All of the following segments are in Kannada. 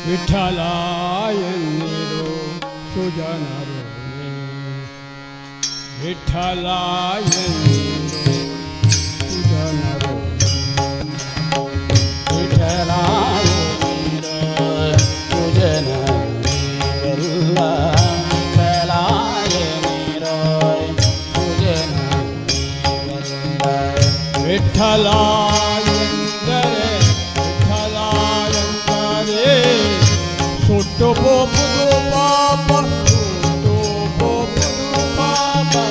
विठ्ठलाय निरो सुजन रोणे विठ्ठलाय निरो सुजन रोणे विठ्ठलाय निरो सुजन रोणे विठ्ठलाय निरो सुजन रोणे विठ्ठलाय Sotto popo do papa, sotto popo do papa.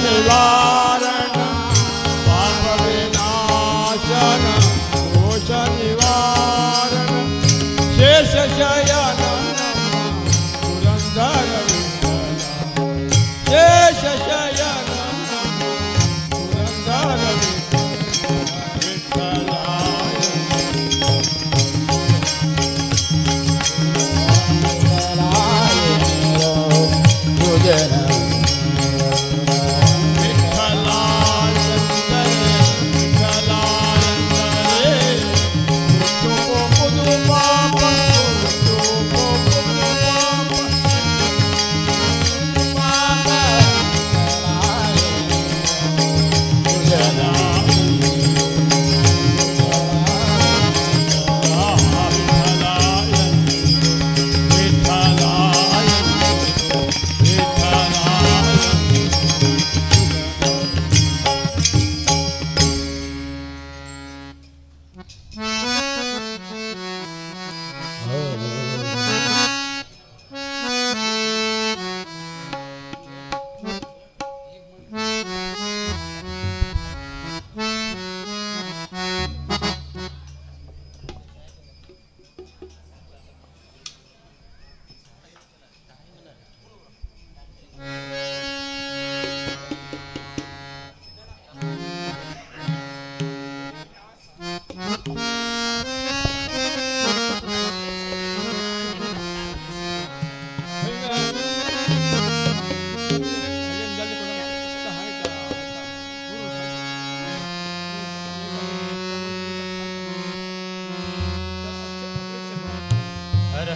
निवारण पाप विनाशन दोष निवारण शेष शयन पुरंदर शेष शयन पुरंदर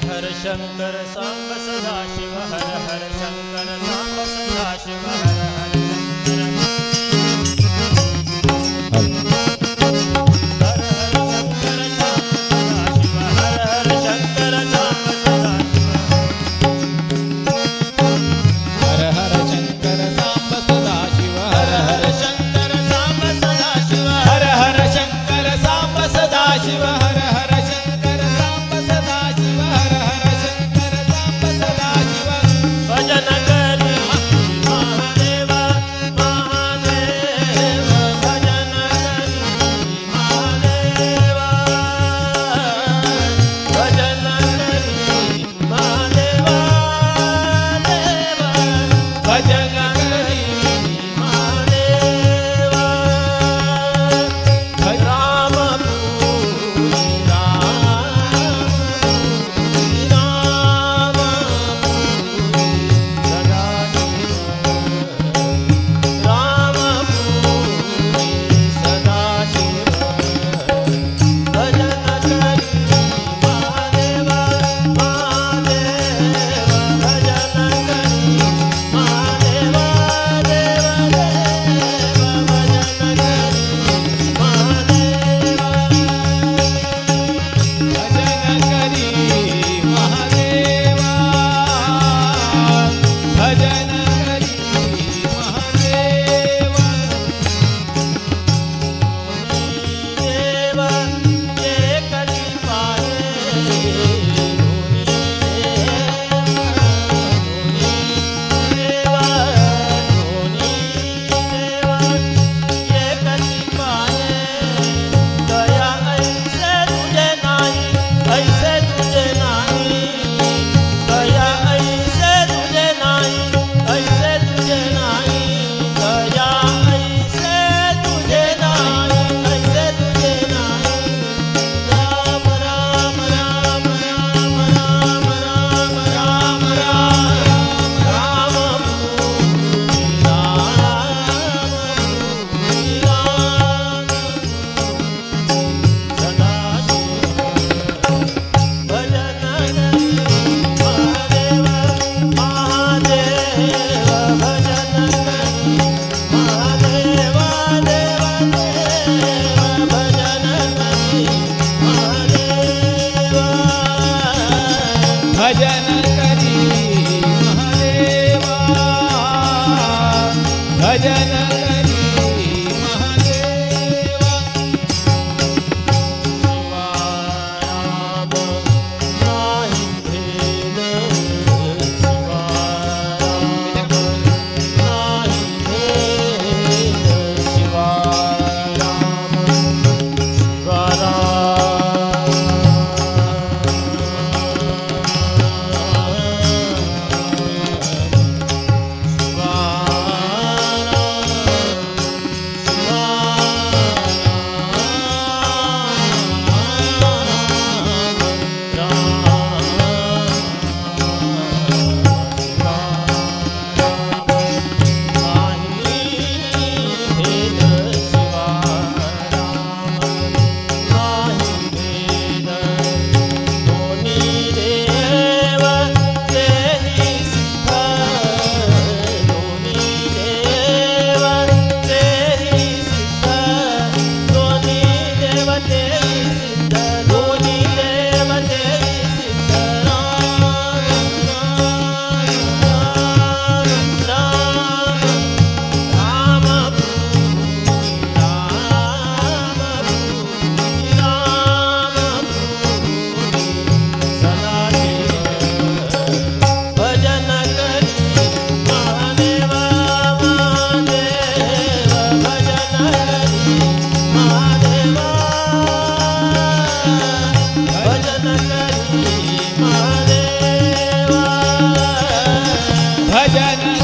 हर शंकर सांब सदा शिव हर हर शंकर सांब सदा शिव हर हर भजन करी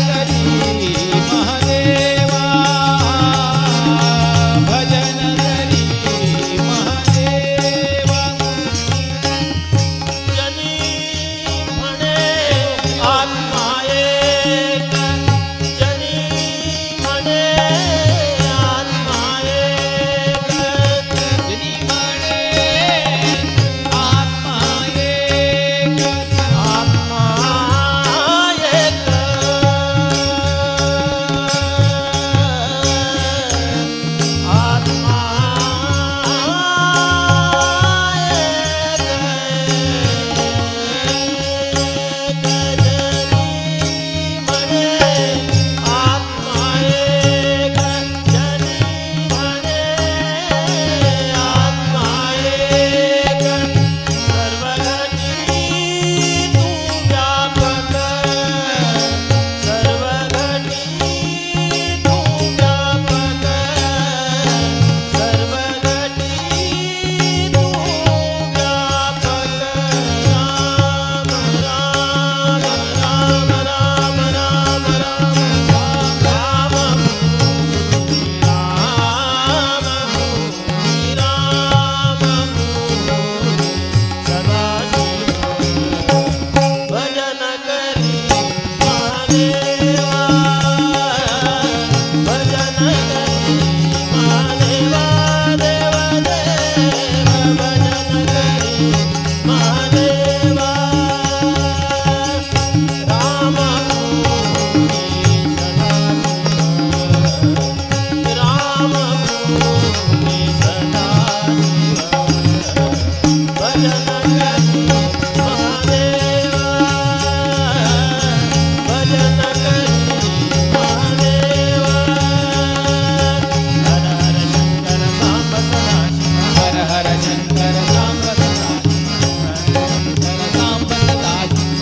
करी महादेवा भजन करी महादेवा जनी म्हणे आत्मा एक जनी म्हणे आत्मा एक जनी म्हणे आत्मा एक आत्मा एक आत्मा भजन करी महादेवा भजन करी महादेवा देव देव भजन करी महादेवा राम राम सदा भजन करी महादेवा भजन करी महादेवा हर हर शंकर सांब सदा शिव हर हर शंकर सांब सदा शिव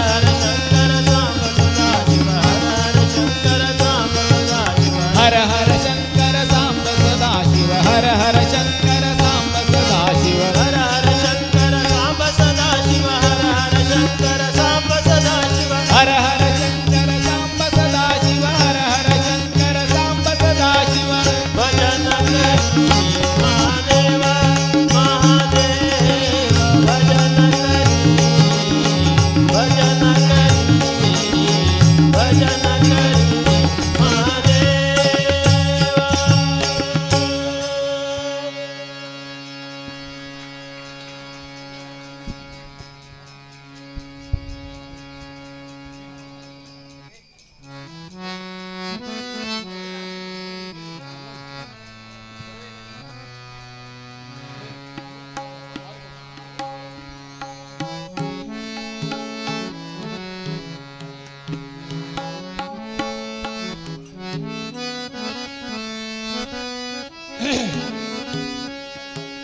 हर हर शंकर सांब सदा शिव हर हर शंकर सांब सदा शिव हर हर शंकर सांब सदा शिव हर हर शंकर सांब सदा शिव हर हर शंकर सांब सदा शिव हर हर शंकर सांब सदा शिव हर हर शंकर सांब सदा शिव हर हर शंकर सांब सदा शिव भजन करी महादेवा महादेव भजन करी भजन करी भजन करी महादेवा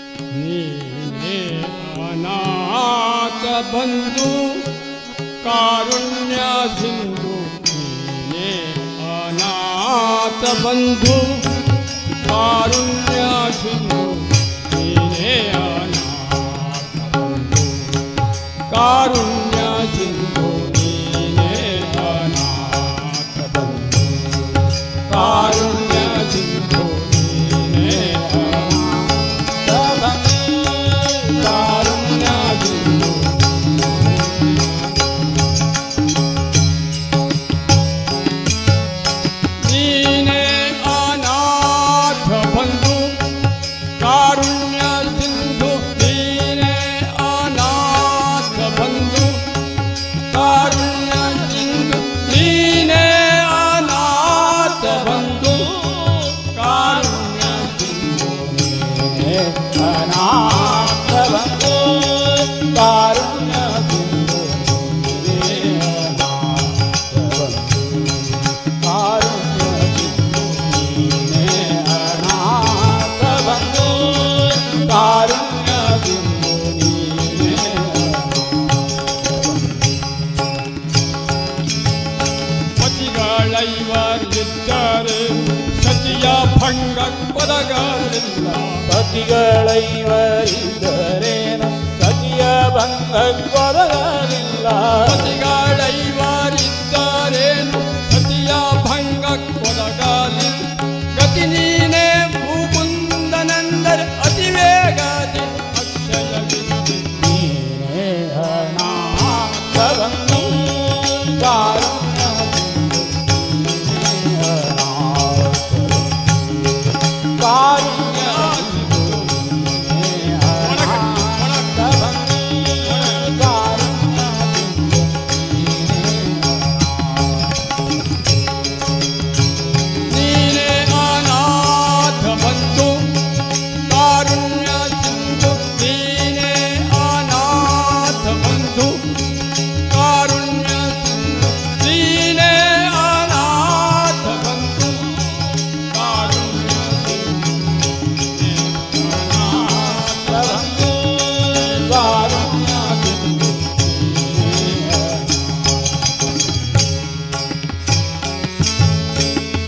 नीने अनाथ बंधू कारुण्य सिंधू नीने अनाथ बंधू कारुण्य सिंधू नीने अनाथ बंधू कारुण्य सिंधू नीने अनाथ बंधू कारुण्य सिंधू नीने अनाथ कारुण्य सिंधू नीने अनाथ बंधू कारुण्य सिंधू नीने अनाथ बंधू कारुण्य सिंधू नीने अनाथ बंधू कारुण्य सिंधू नीने अनाथ बंधू कारुण्य सिंधू नीने अनाथ बंधू कारुण्य सिंधू नीने अनाथ बंधू कारुण्य सिंधू नीने ಪತಿಗಳೈವರಿದ್ದರೆ ಸತಿಯ ಭಂಗ ಕೊದಗಲಿಲ್ಲ ಪತಿಗಳೈವರಿದ್ದರೇನು ಸತಿಯ ಭಂಗ ಕೊರಗಲಿಲ್ಲ ಪತಿಗಳೈವರಿದ್ದರೇನು ಸತಿಯ ಭಂಗ ಕೊರಗಾಲಿ ಗತಿ ನೀನೇ ಮುಕುಂದನೆಂದರೆ ಅತಿ ವೇಗದಿ ಅಕ್ಷಯವಿದ್ದೆ ನೀನೇ ಅನಾಥ ಬಂಧು ಕಾರುಣ್ಯ ಕಾರುಣ್ಯ ನೀನೇ ಅನಾಥ ಬಂಧು ಕಾರುಣ್ಯ ಸಿಂಧು ನೀನೇ ಅನಾಥ ಬಂಧು ಕಾರುಣ್ಯ ಸಿಂಧು ನೀನೇ ಅನಾಥ ಬಂಧು ಕಾರುಣ್ಯ ಸಿಂಧು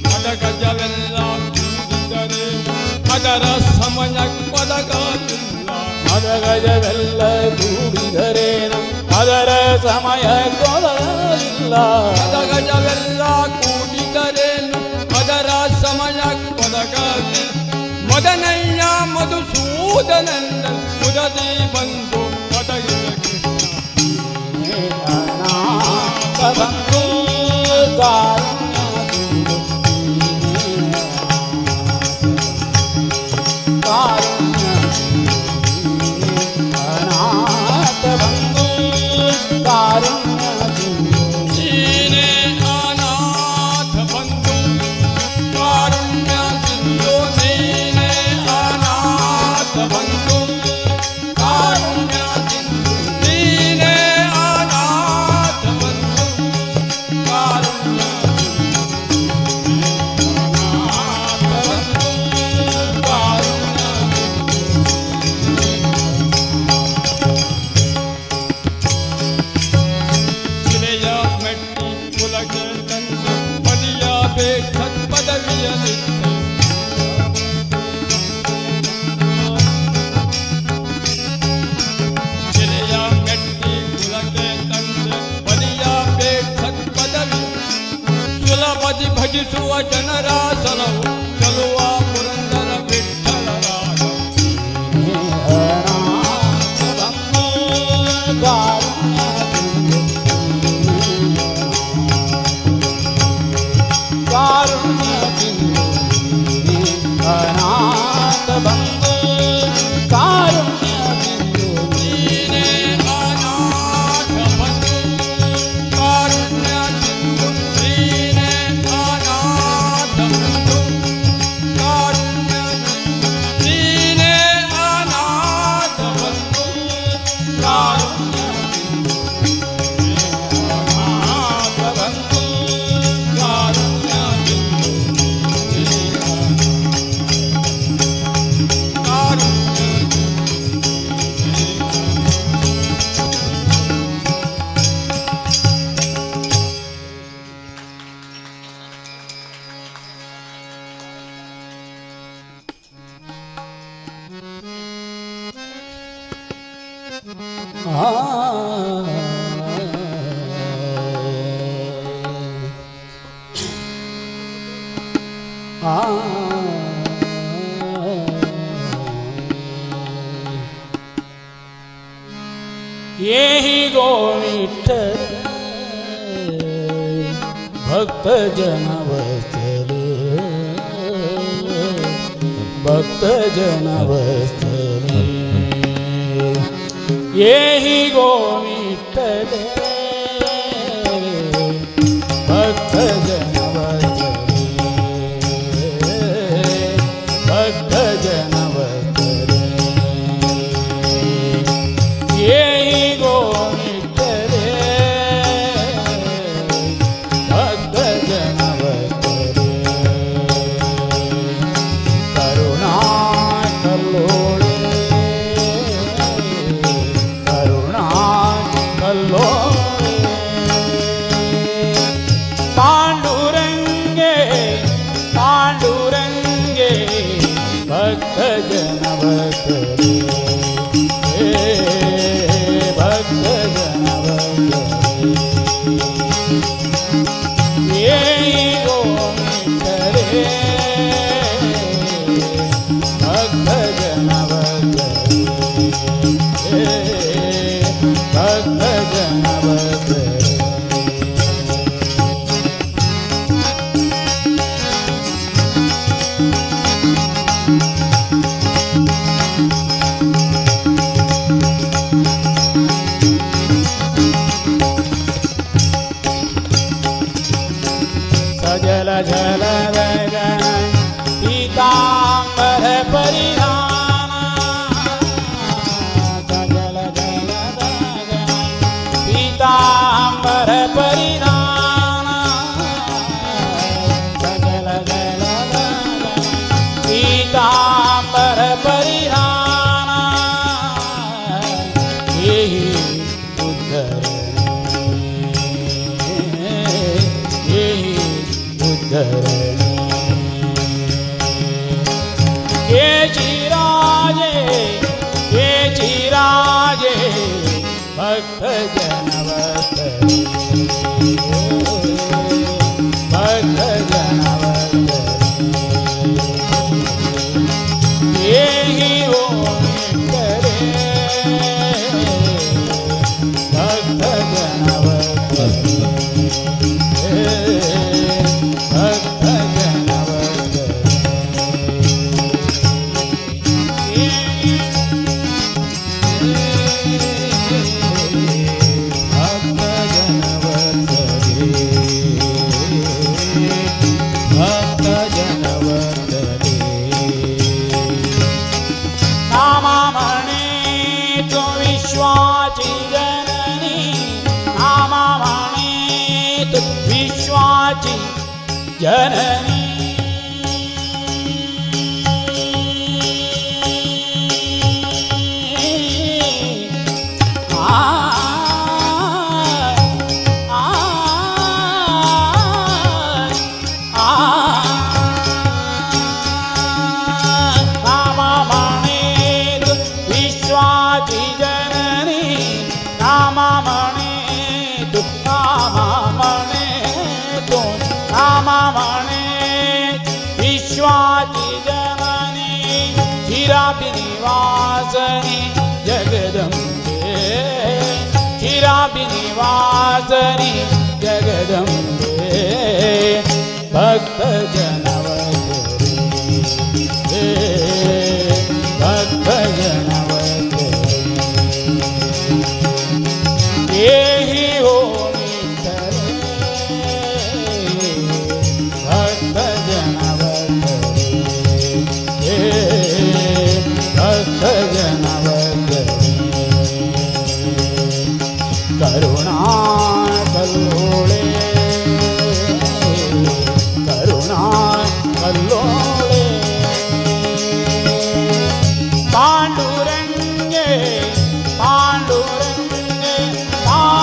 ಪದಗಜವೆಲ್ಲ ಕೂಡಿದರೆ ಅದರ ಸಮಯ ಪದಗಲಿಲ್ಲ ಮದಗಜವೆಲ್ಲ ಕೂಡಿದರೇನು ಅದರ ಸಮಯ ಕೊರಲಿಲ್ಲ ಪದಗಜವೆಲ್ಲ ಕೂಡಿದರೇನು ಅದರ ಸಮಯ ಪದಗಲಿ ಮದನಯ್ಯ ಮಧುಸೂದನಂದ ಮುದದಿ ಬಂದು ಪದಗಿದ ಅನಾಥ ಬಂಧು ಕಾರುಣ್ಯ ಕಾರುಣ್ಯ ಅನಾಥ ಬಂಧು ಕಾರುಣ್ಯ ನೀನೇ ಅನಾಥ ಬಂಧು ಕಾರುಣ್ಯ ಸಿಂಧು ನೀನೇ ಅನಾಥ ಬಂಧು ಕಾರುಣ್ಯ ಸಿಂಧು ನೀನೇ ಅನಾಥ ಬಂಧು ಕಾರುಣ್ಯ ಶಿಲೆಯ ಮೆಟ್ಟಿ ಕುಲಗೆ ತಂದು ಪದಿಯ ಬೇಕತ್ ಪದವಿಯಲಿದ್ದೆ ಶಿಲೆಯ ಮೆಟ್ಟಿ ಕುಲಗೆ ತಂದು ಪದಿಯ ಬೇಕತ್ ಪದವಿ ಸುಲಭದಿ ಭಜಿಸುವ ಜನರ ಸಲವು ಚಲುವ ಪುರಂದರ ವಿಠಲರಾಗ ಅನಾಥ ಬಂಧು ಕಾರುಣ್ಯ ಕಾರುಣ್ಯ ಅನಾಥ ಬಂಧು ಕಾರುಣ್ಯ ನೀನೇ ಅನಾಥ ಬಂಧು ಕಾರುಣ್ಯ ಸಿಂಧು ನೀನೇ ಅನಾಥ ಬಂಧು ಕಾರುಣ್ಯ ಸಿಂಧು ನೀನೇ ಅನಾಥ ಬಂಧು ಕಾರುಣ್ಯ ಅನಾಥ ಬಂಧು ಕಾರುಣ್ಯ ಸಿಂಧು ಕಾರುಣ್ಯ येहि गोविठ्ठल भक्त जनवत्सले भक्त जनवत्सले येहि गोविठ्ठल भक्त जनवत्सले भक्त जनवत्सले येहि गोविठ्ठले भक्त जनवत्सले करुणा कल्लोळे करुणा सजल झल गगन पीतांबर परिधान सजल झल गगन पीतांबर परिधान सजल झल गगन पीतांबर परिधान येहि उद्धरणे केचिराजे भक्त जनवत्तरे भक्त जनवत्तरे येहि ओंकारे भक्त जनवत्तरे भक्त जनवत्तरे भक्त जनवत्तरे नामा म्हणे तो विश्वाची जननी नामा म्हणे तो विश्वाची जननी विश्वाची जननी नामा म्हणे तू नामा म्हणे तू नामा म्हणे विश्वाची जननी चिरापी निवासनी जगदंबे चिरापी निवासनी जगदंबे भक्त जनवत्तरे भक्त जनवत्तरे येहि ओंकारे भक्त जनवत्तरे भक्त जनवत्तरे करुणा कल्लोळे करुणा कल्लोळे पांडुरंगे पांडुरंगे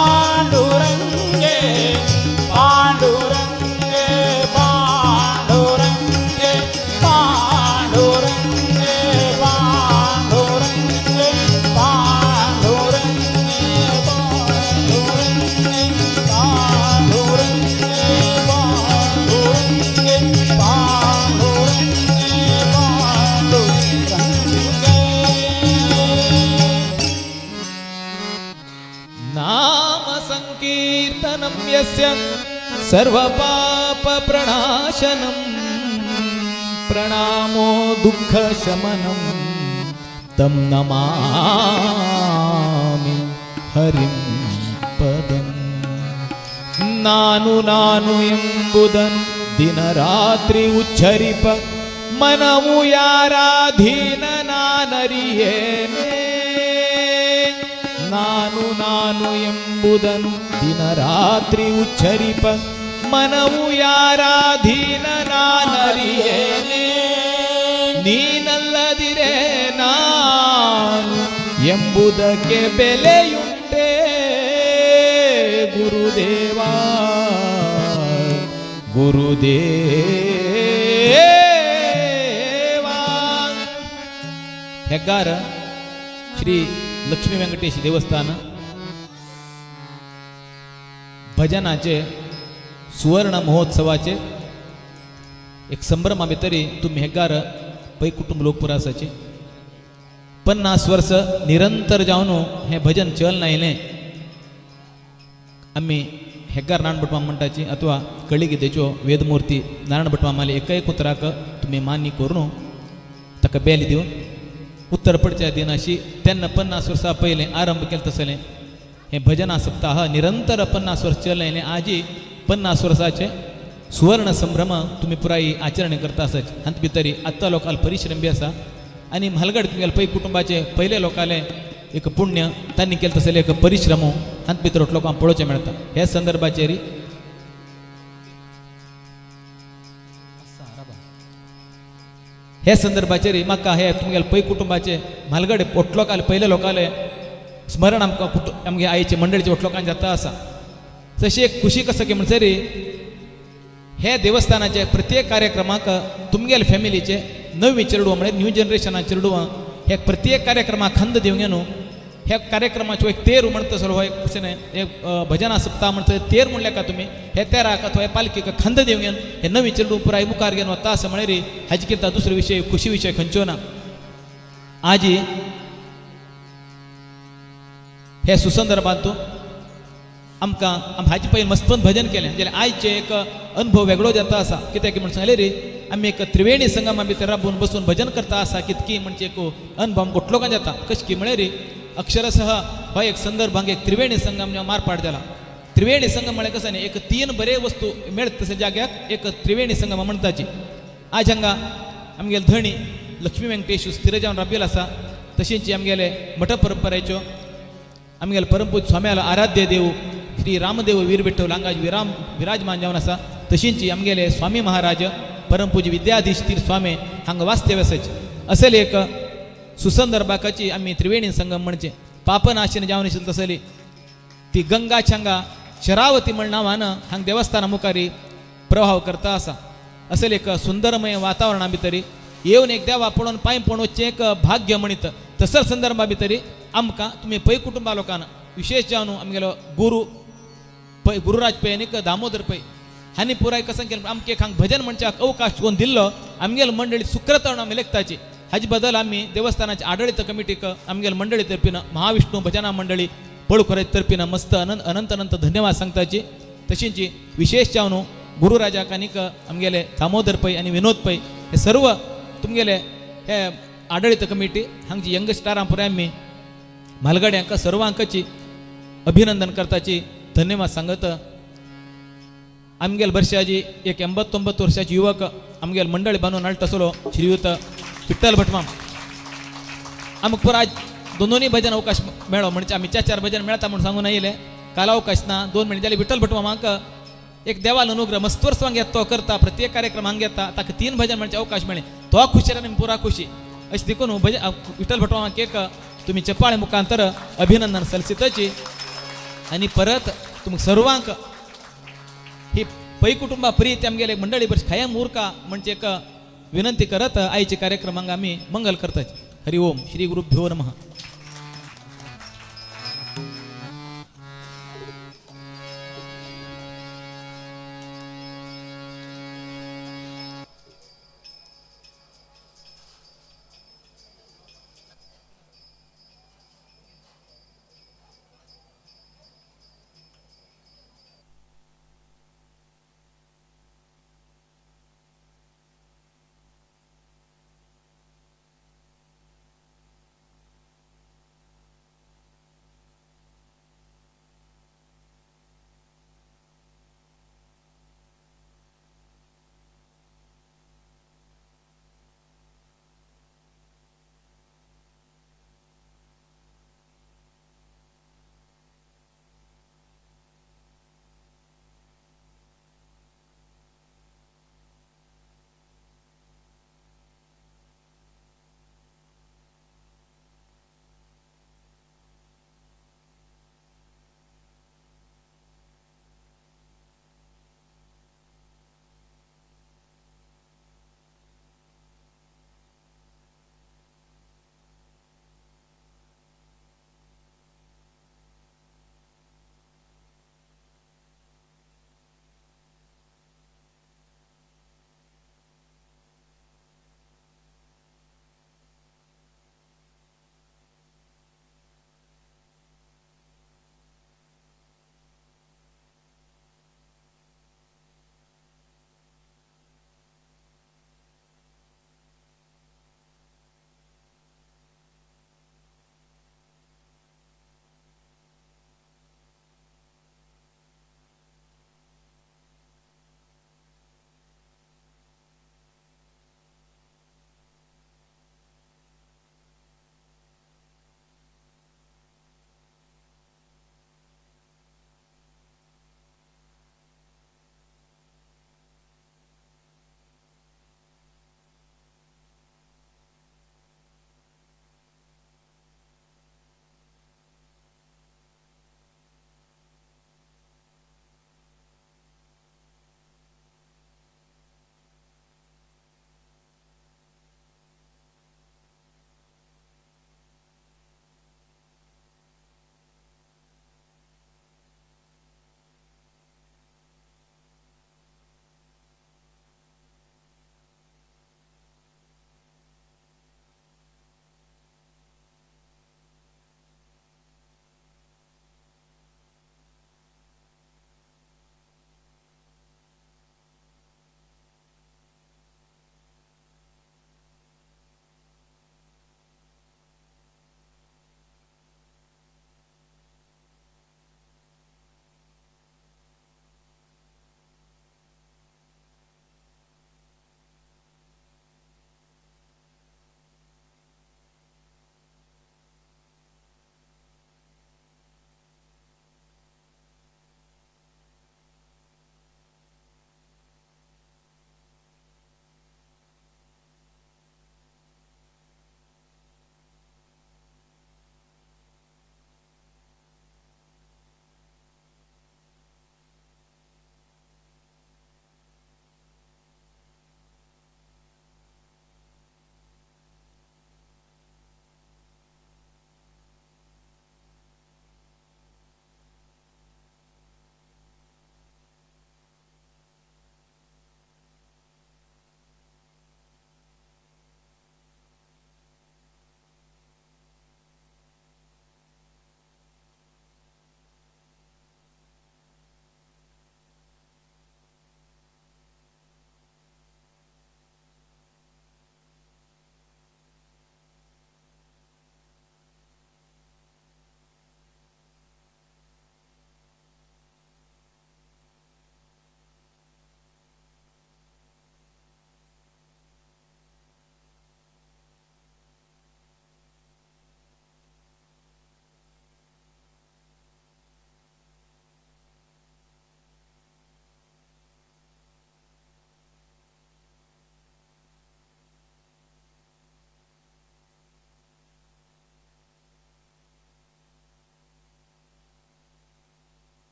पांडुरंगे पांडुरंगे पांडुरंगे पांडुरंगे पांडुरंगे पांडुरंगे पांडुरंगे पांडुरंगे पांडुरंगे नाम संकीर्तनं यस्य सर्वपापप्रणाशनं प्रणामो दुःखशमनं तं नमामि हरिं पदं नानु नानु ಎಂಬುದನು ದಿನರಾತ್ರಿ ಉಚ್ಚರಿಪ ಮನವು ಯಾರಾಧೀನ ನಾನರಿಯೇನೆ ನಾನು ನಾನು ಎಂಬುದನು ದಿನರಾತ್ರಿ ಉಚ್ಚರಿಪ ಮನವು ಯಾರಾಧೀನ ನಾನರಿಯೇನೆ ನೀನಲ್ಲದಿರೆ ನಾನು ಎಂಬುದಕ್ಕೆ ಬೆಲೆಯುಂಟೆ ಗುರುದೇವ ಗುರುದೇವ ಹೆಗ್ಗಾರ श्री लक्ष्मी व्यंकटेश देवस्थान भजनाचे सुवर्ण महोत्सवाचे एक संभ्रम आम्ही तरी तुम्ही हेगार पै कुटुंब लोकपुरासाचे 50 वर्ष निरंतर जाऊन हे भजन चल नाहीले आम्ही हेग्गार नारायण भट म्हणटाची अथवा कळिगीतेच्यो वेदमूर्ती नारायण भट मामाले एकैक उतराक तुम्ही मान्य करून ताका बेली दिवन उत्तर पडच्या दिनाशी त्यांना 50 वर्षा पहिले आरंभ केलं तसले हे भजना सप्ताह निरंतर 50 वर्ष चलले आजी 50 वर्षाचे सुवर्ण संभ्रम तुम्ही पुराई आचरणे करता असच अंत भितरी आत्ता लोकाल परिश्रम बी असा आणि म्हालगड तुमगेल पै कुटुंबाचे पहिले लोकाले एक पुण्य त्यांनी केलं तसले एक परिश्रम अंत भितर लोकांक पळोवचें मेळटा ह्या संदर्भाचेर हे संदर्भाचेर म्हाका हे तुमगेल पै कुटुंबाचे म्हालगड ओटलोकाले पहिले लोकाले स्मरण आमकां आमगे आईचे मंडळीचे ओटलोकांक जाता आसा तशी एक खुशी कसं की म्हणसरी हे देवस्थानाचे प्रत्येक कार्यक्रमाक तुमगेल फॅमिलीचे नवी चेडूं म्हणजे न्यू जनरेशना चेडूं हे प्रत्येक कार्यक्रमाक खंद दिवंक न्हू ह्या कार्यक्रमाचो एक तेर म्हणटा सर हो एक एक भजना सप्ताह म्हणटा तेर म्हणल्या का तुम्ही हे तेराक अथवा पालखीक खंद दिवंक हे नवी चेडूं पुराय मुखार घेवन वता असं म्हळ्यार हाजे किंता दुसरो विशय खुशी विशय खंयच्यो ना आजी हे सुसंदर्भांत आमकां हाजे पयलीं मस्तपण भजन केलें जाल्यार आयचे एक अनुभव वेगळो जाता आसा कित्याक म्हणून सांगलें रे आमी एक त्रिवेणी संगमा भितर राबून बसून भजन करता आसा कितकी म्हणजे एक अनुभव आमकां लोकांक जाता कशें की म्हळ्यार अक्षरशः हो एक संदर्भ हांगा एक त्रिवेणी संगम मारपाट जाला त्रिवेणी संगम म्हळ्यार कसं न्ही एक तीन बरे वस्तू मेळत तशा जाग्याक एक त्रिवेणी संगम म्हणटाची आज हांगा आमगेले धणी लक्ष्मी व्यंकटेश स्थिर जावन राबिल्लो आसा तशींच आमगेले मठ परंपरेच्यो आमगेले परमपूज स्वाम्यालो आराध्य देव श्री रामदेव वीर विठ्ठल हांगा विराजमान जावन आसा तशींच आमगेले स्वामी महाराज परमपूज विद्याधीश तीर स्वामी हांगा वास्तव्य आसाच असले एक सुसंदर्भाकाची आमी त्रिवेणी संगम म्हणचे पापनाशिनी जावन आशिल्ली तसली ती गंगा छंगा शरावती म्हण नांवान हांगा देवस्थाना मुखारी प्रभाव करता आसा असले एक सुंदरमय वातावरणा भितरी येवन एक देवा पळोवन पांय पळोवचें एक भाग्य म्हणीत तसर संदर्भा भितरी आमकां तुमी पै कुटुंबा लोकांना विशेष जावन आमगेलो गुरुराज पै आनी दामोदर पै हांणी पुराय कसं केलें आमकां हांगा भजन म्हणच्याक अवकाश कोण दिल्लो आमगेल मंडळी सुक्रतण आमी लेखताची हाजे बदल आमी देवस्थानाच्या आडळीत कमिटीक आमगेल मंडळी तर्फीन महाविष्णू भजना मंडळी पळखोरे तर्फीन मस्त अनंत अनंत धन्यवाद सांगताची तशींच विशेष जावन गुरुराजाक आनीक आमगेले दामोदर पै आनी विनोद पै हे सर्व तुमगेले हे आडळीत कमिटी हांगची यंगस्टारां पुराय आमी म्हालगड्यांक सर्वांकची अभिनंदन करताची धन्यवाद सांगत आमगेल वर्षाची एक 89 वर्षाची युवक आमगेल मंडळी बांदून हाडटा आसलो श्रीयुत विठ्ठल भटमाम आमकां पुराय दोनूय भजन अवकाश मेळ्ळो म्हणजे आमी 4 भजन मेळटा म्हणून सांगून येयले काल अवकाश ना 2 मिनट जाली विठ्ठल भटमामाक एक देवाल अनुग्रह मस्तवर्सांक येता तो करता प्रत्येक कार्यक्रम हांगा येता ताका 3 भजन म्हणजे अवकाश मेळ्ळे तो खुशी आनी पुरा खुशी अशें देखून भजन विठ्ठल भटमामाक एक तुमी चपाळे मुखांतर अभिनंदन सल्सिताची आनी परत तुमकां सर्वांक ही पै कुटुंबा प्रीत आमगेले मंडळी बरें कायम उरका म्हणजे एक विनंती करत आयचे कार्यक्रमांक आमी मंगल करताचे हरि ओम श्री गुरुभ्यो नमः.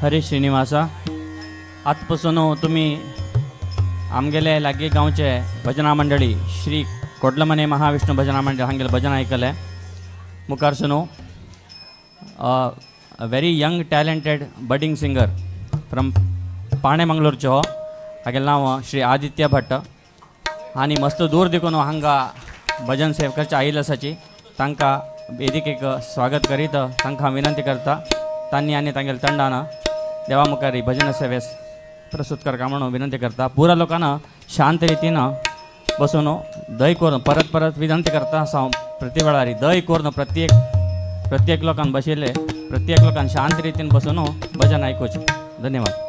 हरीश श्रीनिवासा आजपासून तुम्ही आमगेले लागीं गांवचे भजना मंडळी श्री कोडलमने महाविष्णू भजना मंडळ हांगेले भजन आयकले मुखारसून very young talented budding singer from Pane मंगळूरचो हो हागेलें नांव श्री आदित्य भट्ट आनी मस्त दूर देखून हांगा भजन सेव करचे आयिल्ले आसाची तांकां वेदिकेक स्वागत करीत तांकां विनंती करता तांणी आनी तांगेले तंडान देवा मुखार ही भजन सेवेस प्रस्तुत करता म्हणून विनंती करता पुरा लोकांना शांत रितीन बसून दय करून परत परत विनंती करता हांव प्रति वेळार दय करून प्रत्येक लोकांन बशिल्ले प्रत्येक लोकांन शांत रितीन बसून भजन आयकुचें धन्यवाद.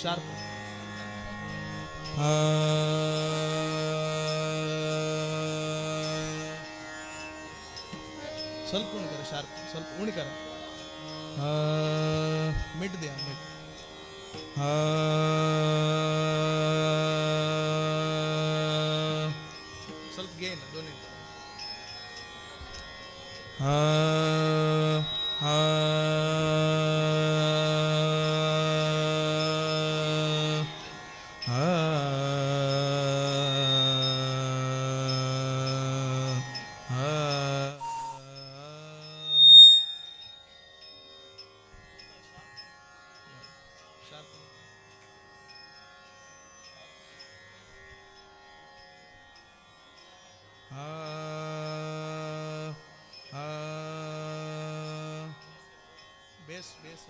शार्प ಸ್ವಲ್ಪ ಉಣಿ ಕರ ಶಾರ್ಪ್ ಸ್ವಲ್ಪ ಉಣಿ ಕರ ಮಿಡ್ ದಿಯಾ ಮಿಡ್ ಸ್ವಲ್ಪ ಗೇನ್ दोन्ही बेस बेस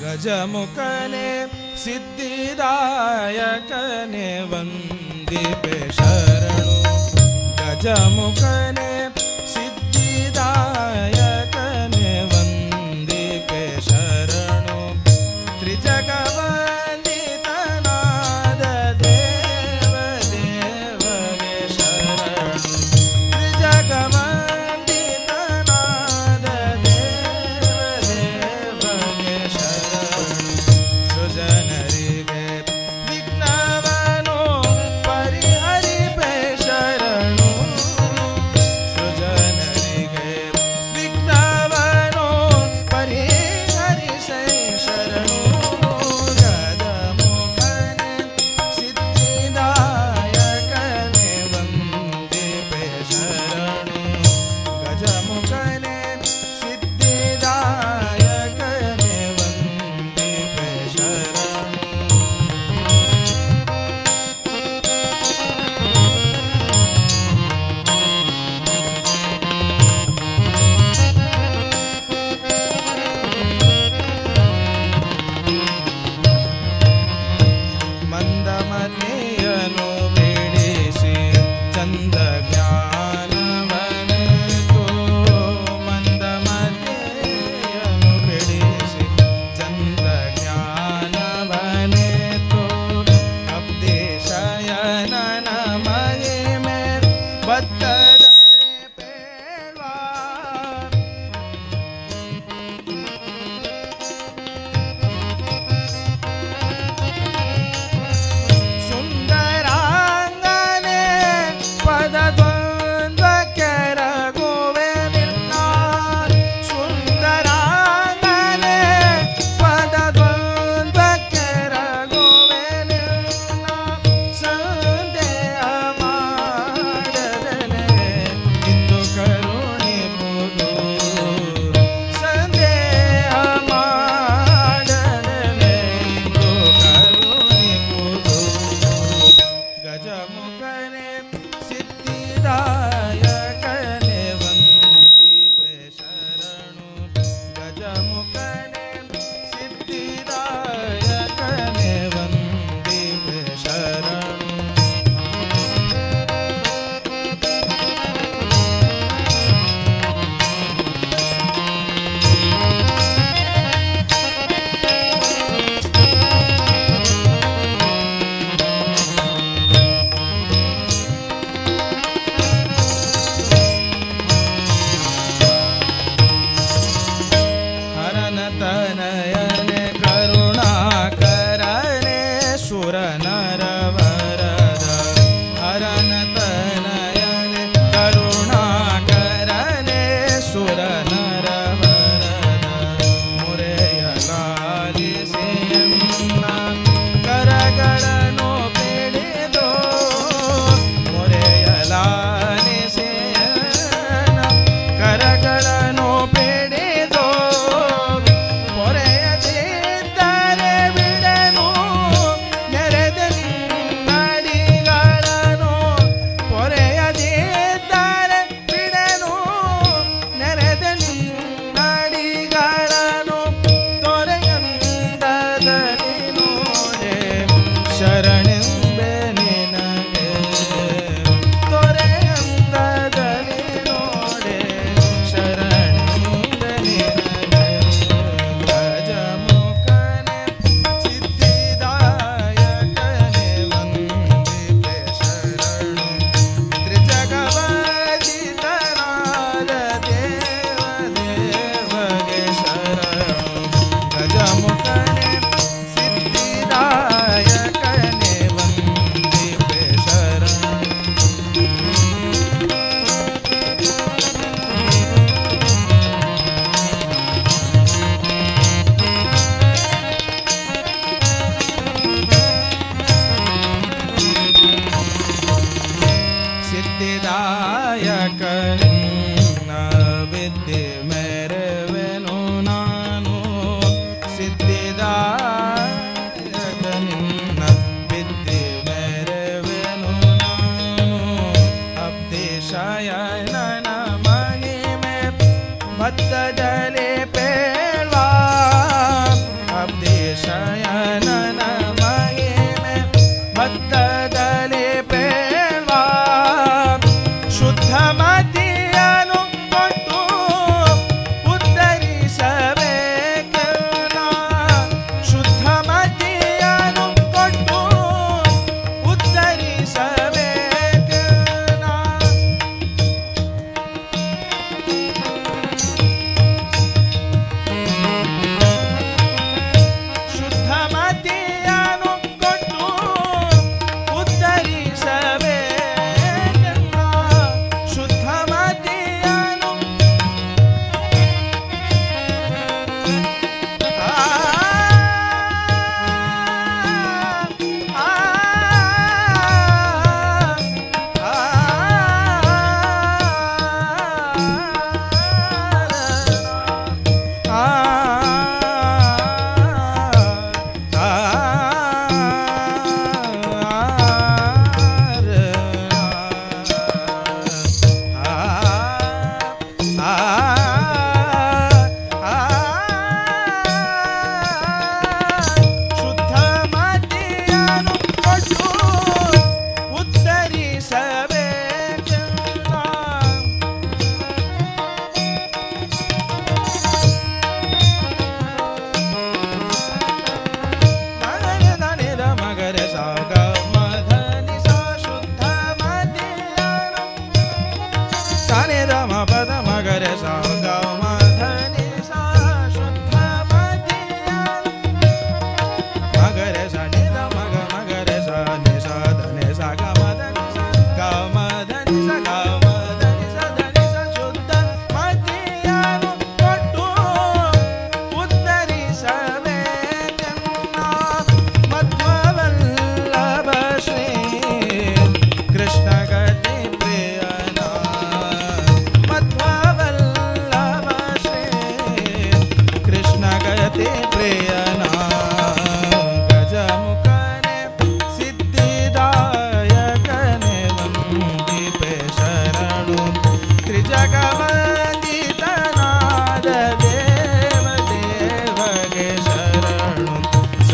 ಗಜಮುಖನೆ ಸಿದ್ಧಿದಾಯಕನೆ ವಂದಿಪೆ ಶರಣು ಗಜಮುಖನೆ ಸಿದ್ಧಿದಾಯಕನೆ ವಂದಿಪೆ ಶರಣು ತ್ರಿಜಗವಂದಿತನಾದ ದೇವ ದೇವಗೆ ಶರಣು ತ್ರಿಜಗವಂದಿತನಾದ ದೇವ ದೇವಗೆ ಶರಣು ಸೃಜನರಿಗೆ ವಿಘ್ನವನು ಪರಿಹರಿಪೆ ಶರಣು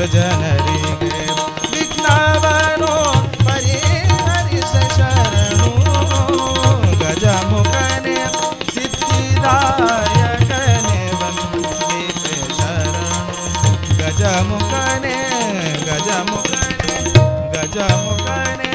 सृजनरिगे विघ्नवनो परिहरिष शरणु गजमुखने सिद्धिदायकने वन्दिते शरणु गजमुखने गजमुखने गजमुखने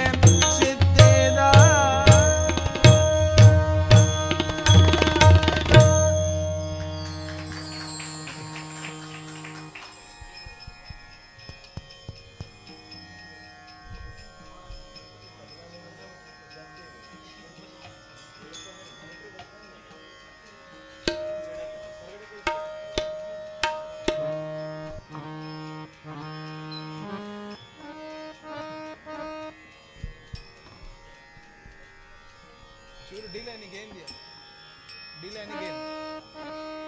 Delay and again there. Delay and again.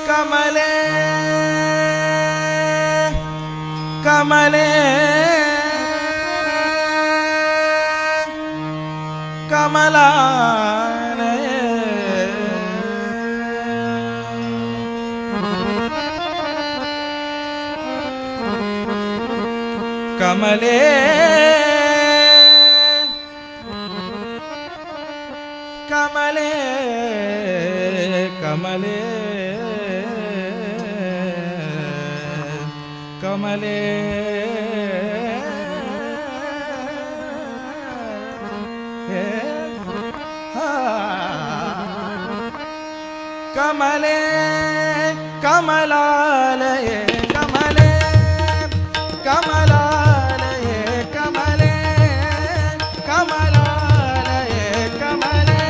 कमले कमले कमलाने कमले कमले कमले कमले कमले कमलालये कमले कमलालये कमले कमलालये कमले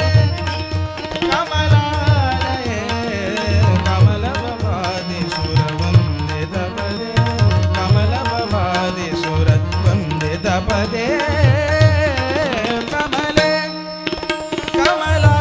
कमलालये कमलभवादि सुरवन्दितपदे कमलभवादि सुरवन्दितपदे कमले कमला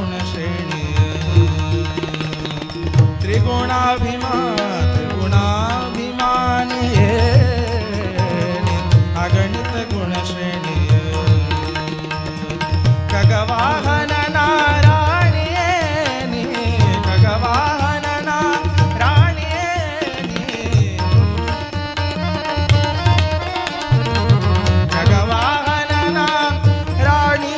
गुणश्रेणी त्रिगुणाभिमानी अगणित गुणश्रेणी खगवाहन नारायणी खगवाहन नारायणी खगवाहन नारायणी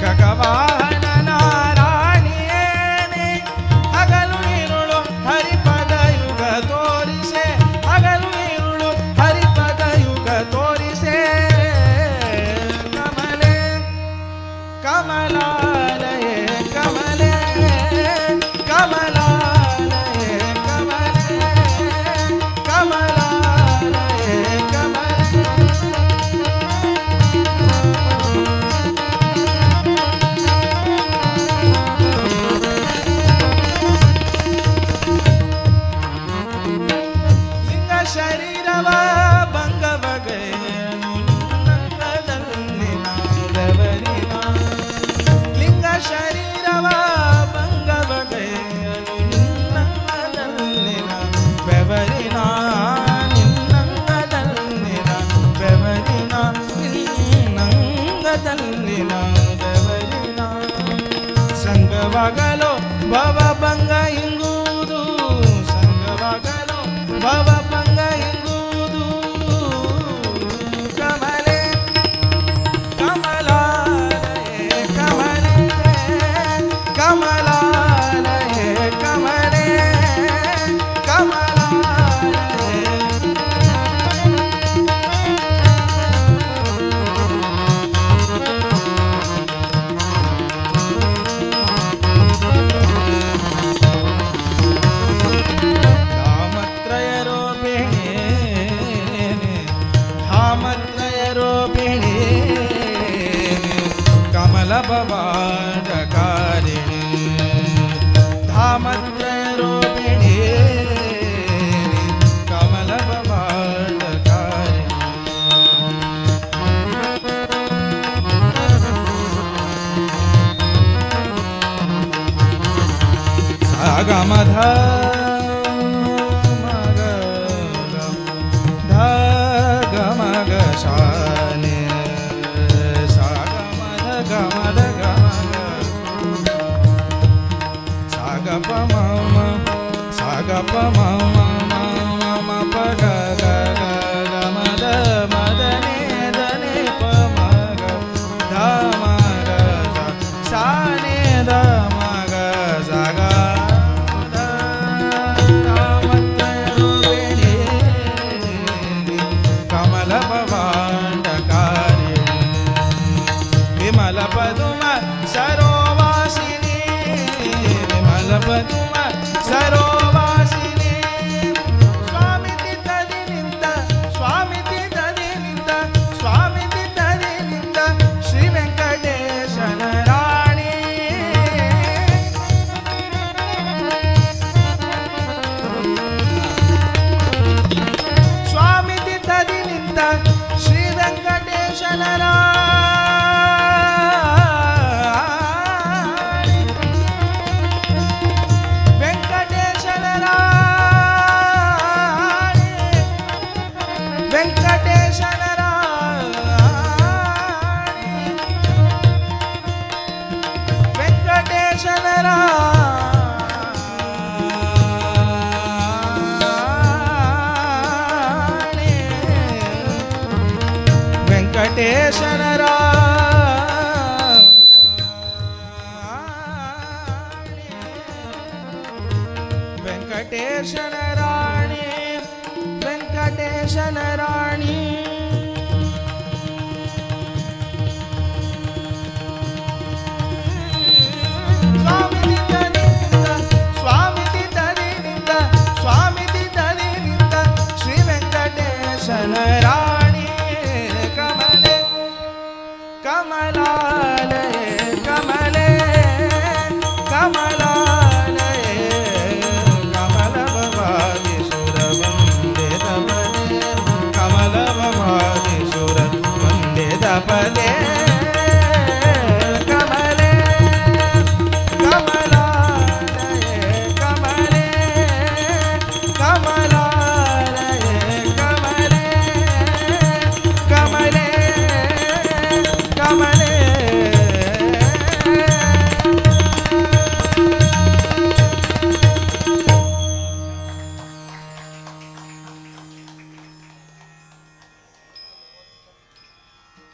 ಖಗವಾಹನ ನಾರಾಯಣಿಯೇನೆ ಹಗಲು ಇರುಳು ಹರಿಪದ ಯುಗ ತೋರಿಸೆ ಹಗಲು ಇರುಳು ಹರಿಪದ ಯುಗ ತೋರಿಸೆ ಕಮಲೆ ಕಮಲಾಲಯೇ ಕಮಲೆ ಕಮಲಾಲಯೇ ಕಮಲೆ ಕಮಲಾಲಯೇ ಕಮಲೆ ಲಿಂಗ ಶರೀರವ ಭಂಗವಗೆಯನು ನಿನ್ನಂಗದಲ್ಲಿ ನಾದವರಿನ ಲಿಂಗ ಶರೀರವ ಭಂಗವಗೆಯನು ನಿನ್ನಂಗದಲ್ಲಿ ಬೆವರಿನ ನಿನ್ನಂಗದಲ್ಲಿ ಬೆವರಿನ ನಿನ್ನಂಗದಲ್ಲಿ ಬೆವರಿನ ಸಂಗವಾಗಲು ಭವಭಂಗ ಇಂಗುವುದು ಸಂಗವಾಗಲು ಭವಭಂಗ ಇಂಗುವುದು ಕಮಲೆ ಕಮಲಾಲಯೇ ಕಮಲೆ ಕಮಲಾಲಯೇ ಕಮಲೆ ಕಮಲಾಲಯೇ धामत्रयरूपिणी कमलभवाण्डकारिणी धामत्रयरूपिणी कमलभवाण्डकारिणी सागमध शाने सागमद गमद गमग सागप मम सागप मम मम पग ग गमद मदने दने पमग धमग शाने धमग सागा विमल पदुम सरोवासिनी विमल पदुम सरोवासिनी स्वामी तितदि निंत स्वामी तितदि निंत स्वामी तितदि निंत श्री वेंकटेशन राणी स्वामी तितदि निंत श्री वेंकटेशन वेंकटेशन वेंकटेशन राणी वेंकटेशन राणी स्वामी तितदि निंत स्वामी तितदि निंत श्री वेंकटेशन राणी कमले कमलालये कमले कमलालये कमलभवानि सुरवन्दे तव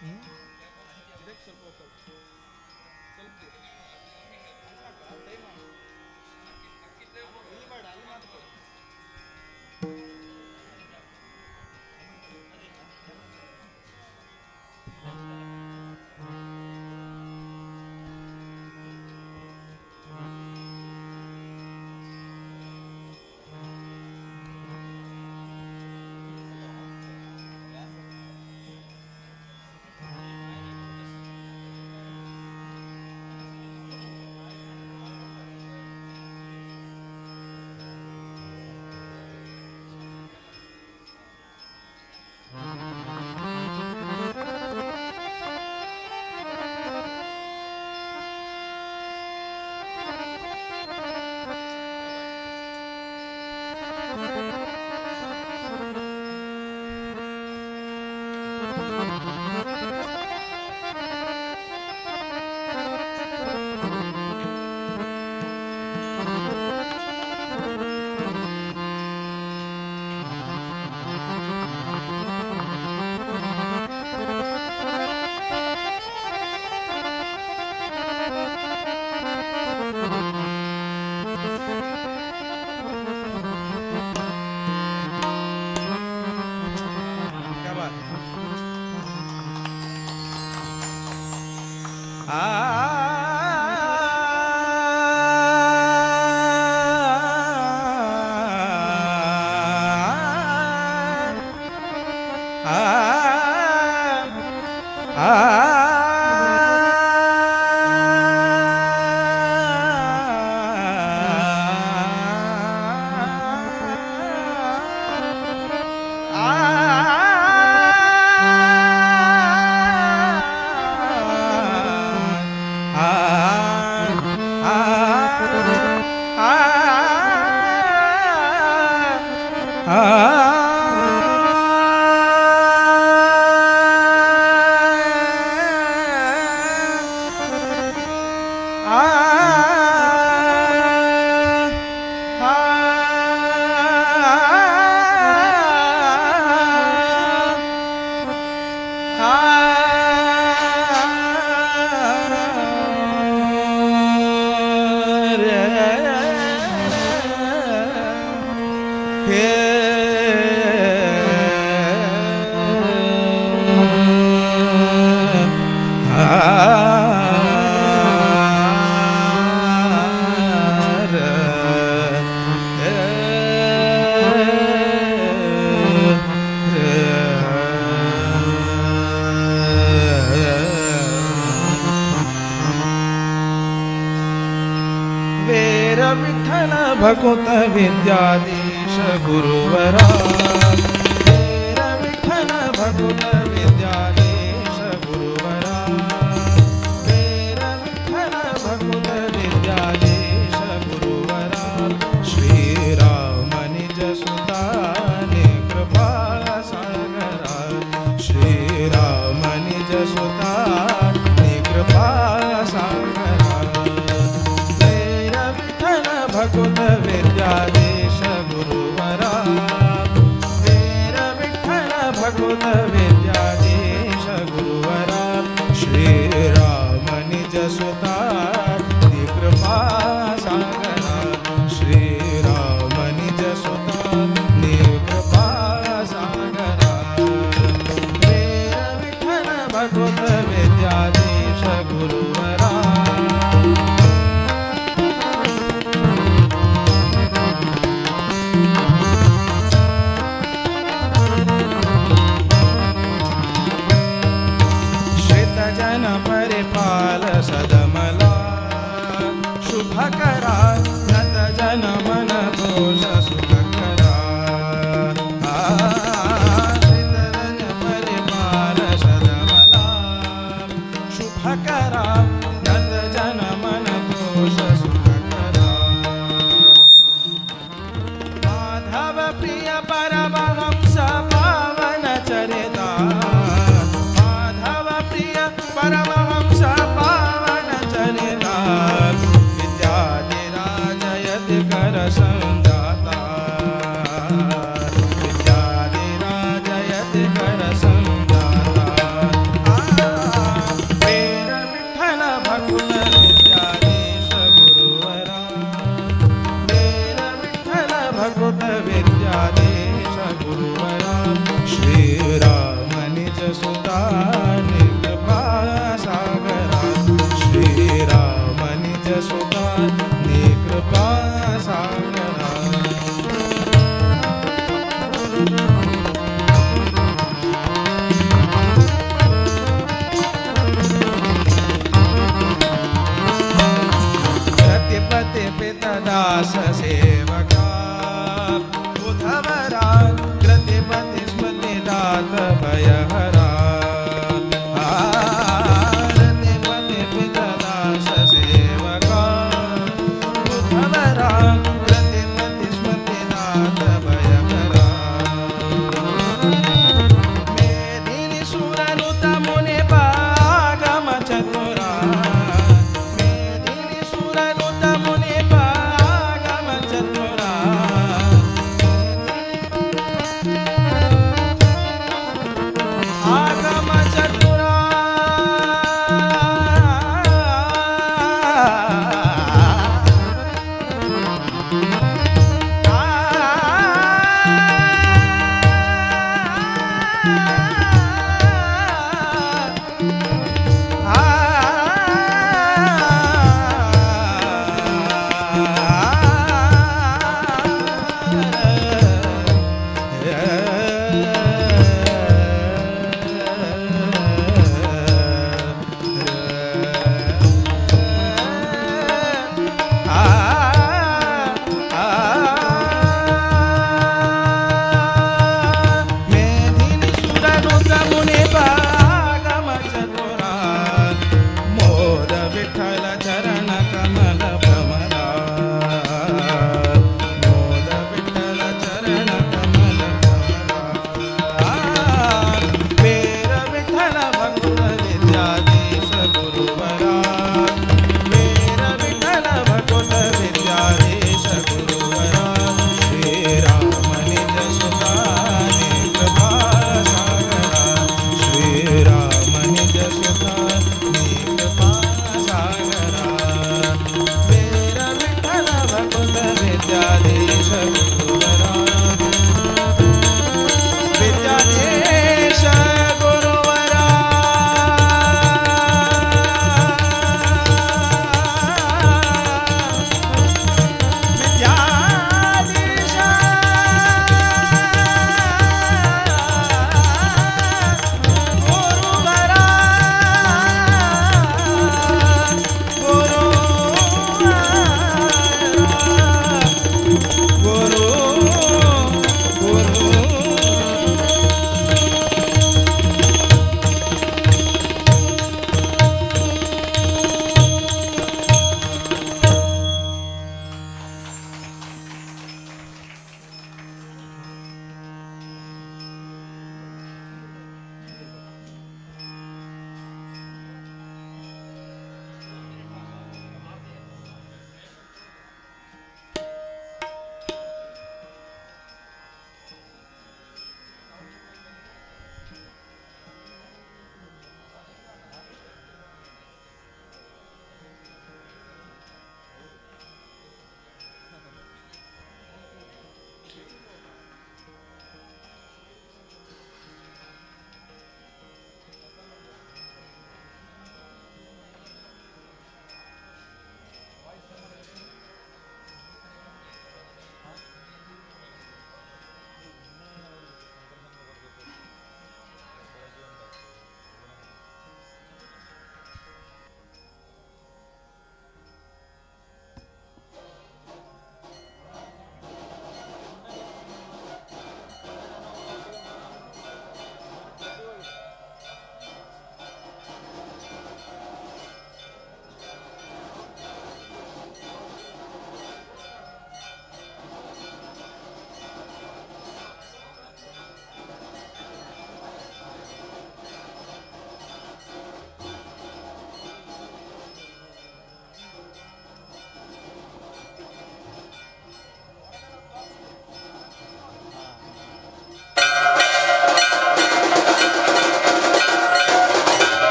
क्या बात वीर विठ्ठल भकुत विद्याधीश गुरुवरा वीर विठ्ठल भकुत विद्याधीश गुरुवरा वीर विठ्ठल भकुत विद्याधीश गुरुवरा श्रीराम निज सुताने कृपा सागरा श्रीराम निज सुताने कृपा सागरा भकुत विद्याधीश गुरुवरा वीर विठ्ठल भकुत विद्याधीश गुरुवरा श्रीराम निज सुता कृपा सागरा श्रीराम निज सुता कृपा सागरा वीर विठ्ठल भकुत विद्याधीश गुरुवरा कृपा सागरा श्रीराम निज सुता कृपा सागरा सत्यपति पिता दास सेवका उद्धवरा कृतिपति स्मृति दात भयहरा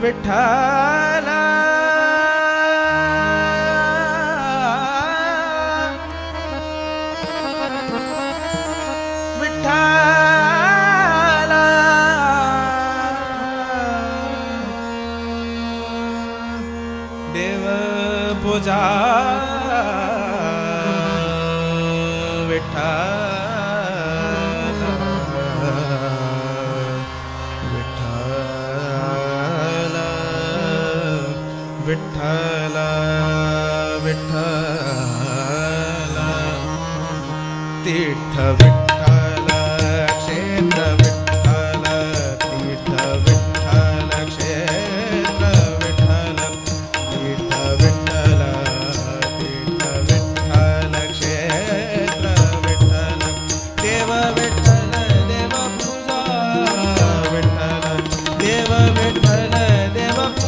विठ्ठल विठ्ठल देव पूजा विठ्ठल विठ्ठल विठ्ठल तीर्थ विठ्ठल क्षेत्र विठ्ठल तीर्थ विठ्ठल क्षेत्र विठ्ठल तीर्थ विठ्ठल तीर्थ विठ्ठल क्षेत्र विठ्ठल देव विठ्ठल देव पूजा विठ्ठल देव विठ्ठल देव पूजा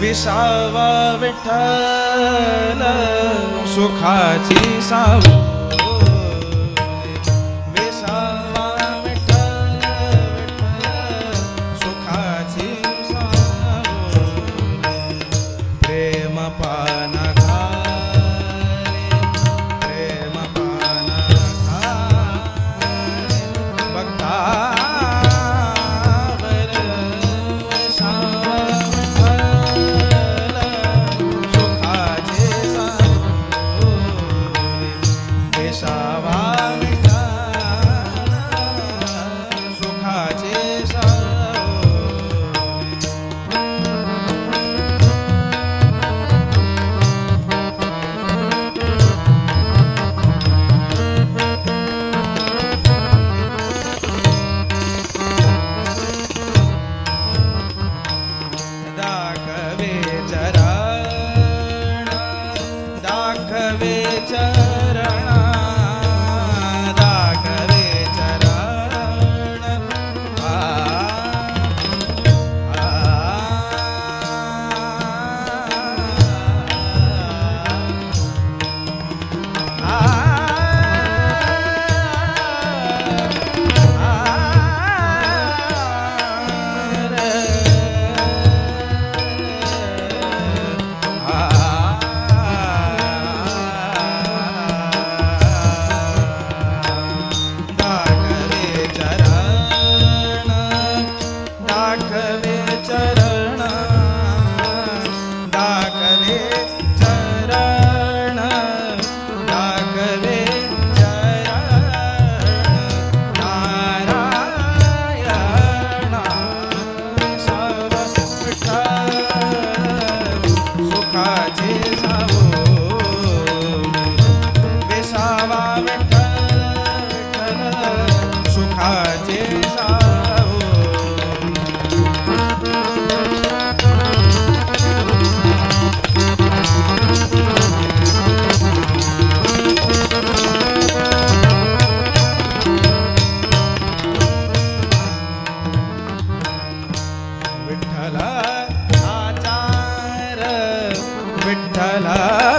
विसावा विठ्ठल सुखाची सावली विसावा विठ्ठल विठ्ठल सुखाची सावली प्रेम पान खाले प्रेम पान खाले भक्तावर विसावा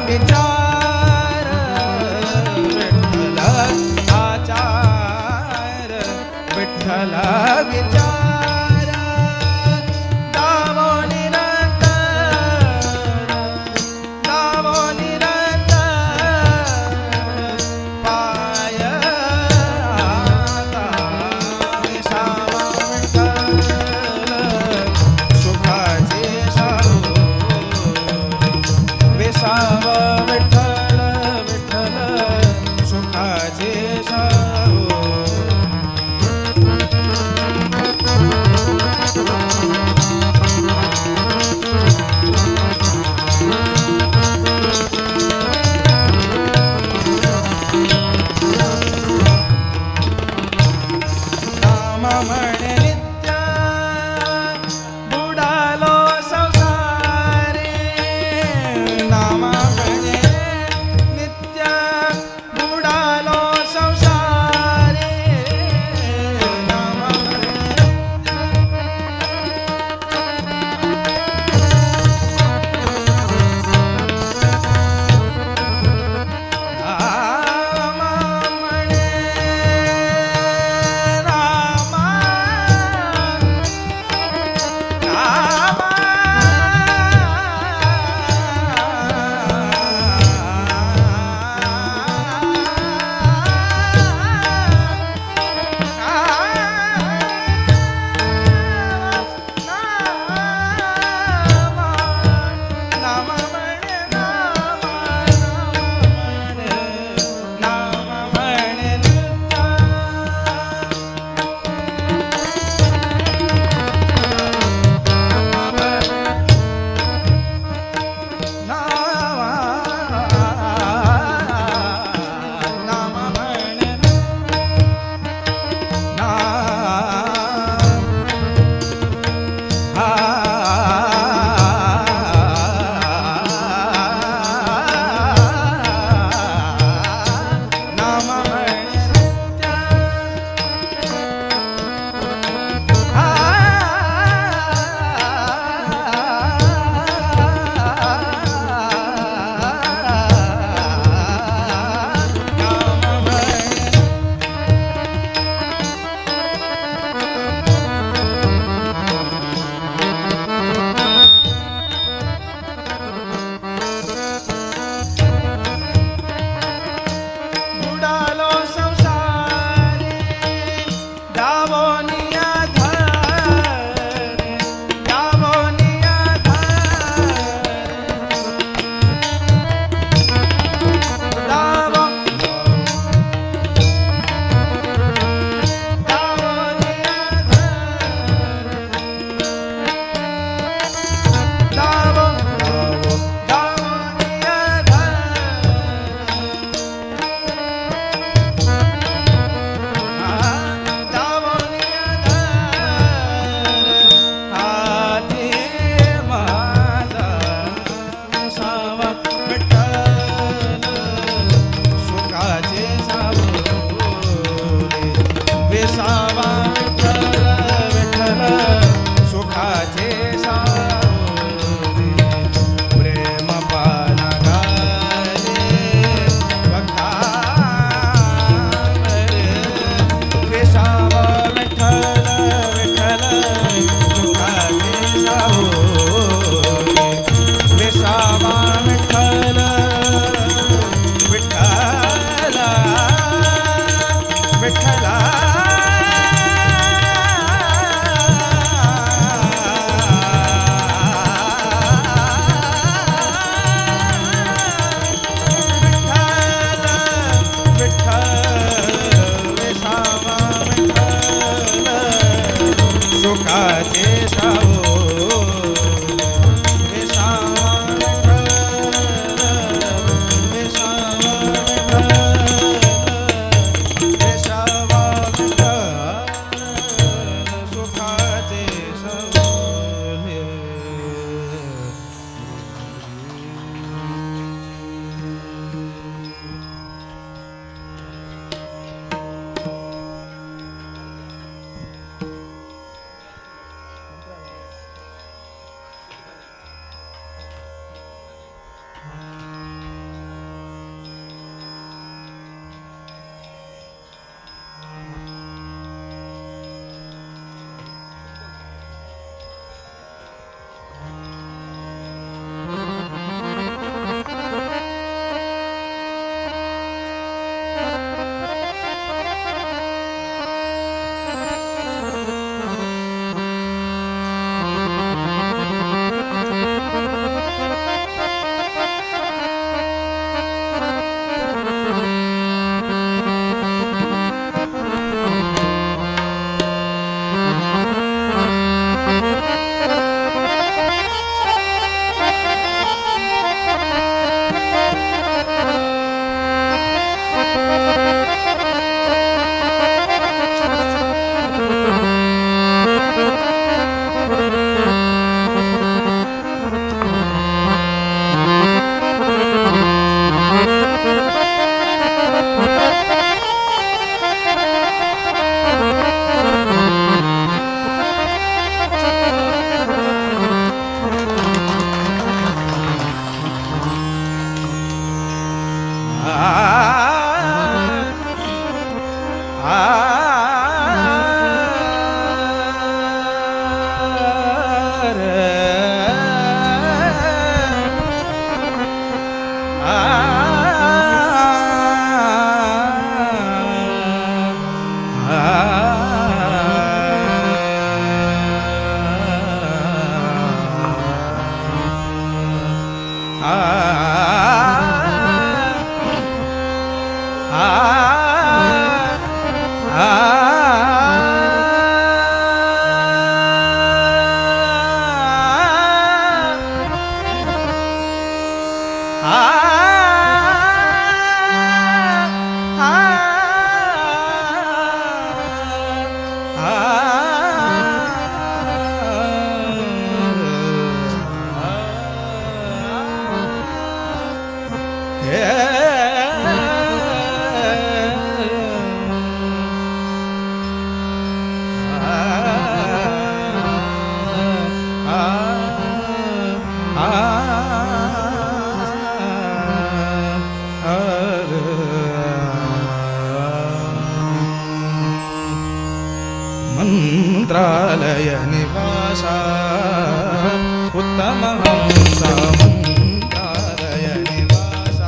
विचार विठ्ठल आचार विठ्ठल विचार दावो निरंतर पाय आता विसावा विठ्ठल सुखाचे विसावा विठ्ठल विठ्ठल सुखाचे सावली ಮಂತ್ರಾಲಯ ನಿವಾಸ ಉತ್ತಮ ಹಂಸ ಮಂತ್ರಾಲಯ ನಿವಾಸ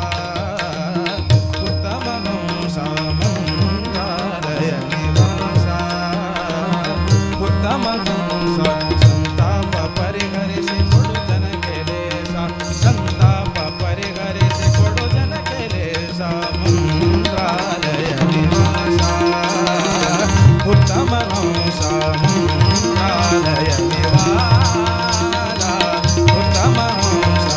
ಉತ್ತಮ ಹಂಸ ಮಂತ್ರಾಲಯ ನಿವಾಸ ಉತ್ತಮ ಹಂಸ ಸಂತಾಪ ಪರಿಹರಿಸಿ ಕೊಡು ಜನಕ್ಕೆ ಲೇಸ ಸಂತಾಪ ಪರಿಹರಿಸಿ ಕೊಡು ಜನಕ್ಕೆ ಲೇಸ ಮಂತ್ರಾಲಯ ನಿವಾಸ ಉತ್ತಮ ಹಂಸ ಮಂತ್ರಾಲಯ ನಿವಾಸ ಉತ್ತಮ ಹಂಸ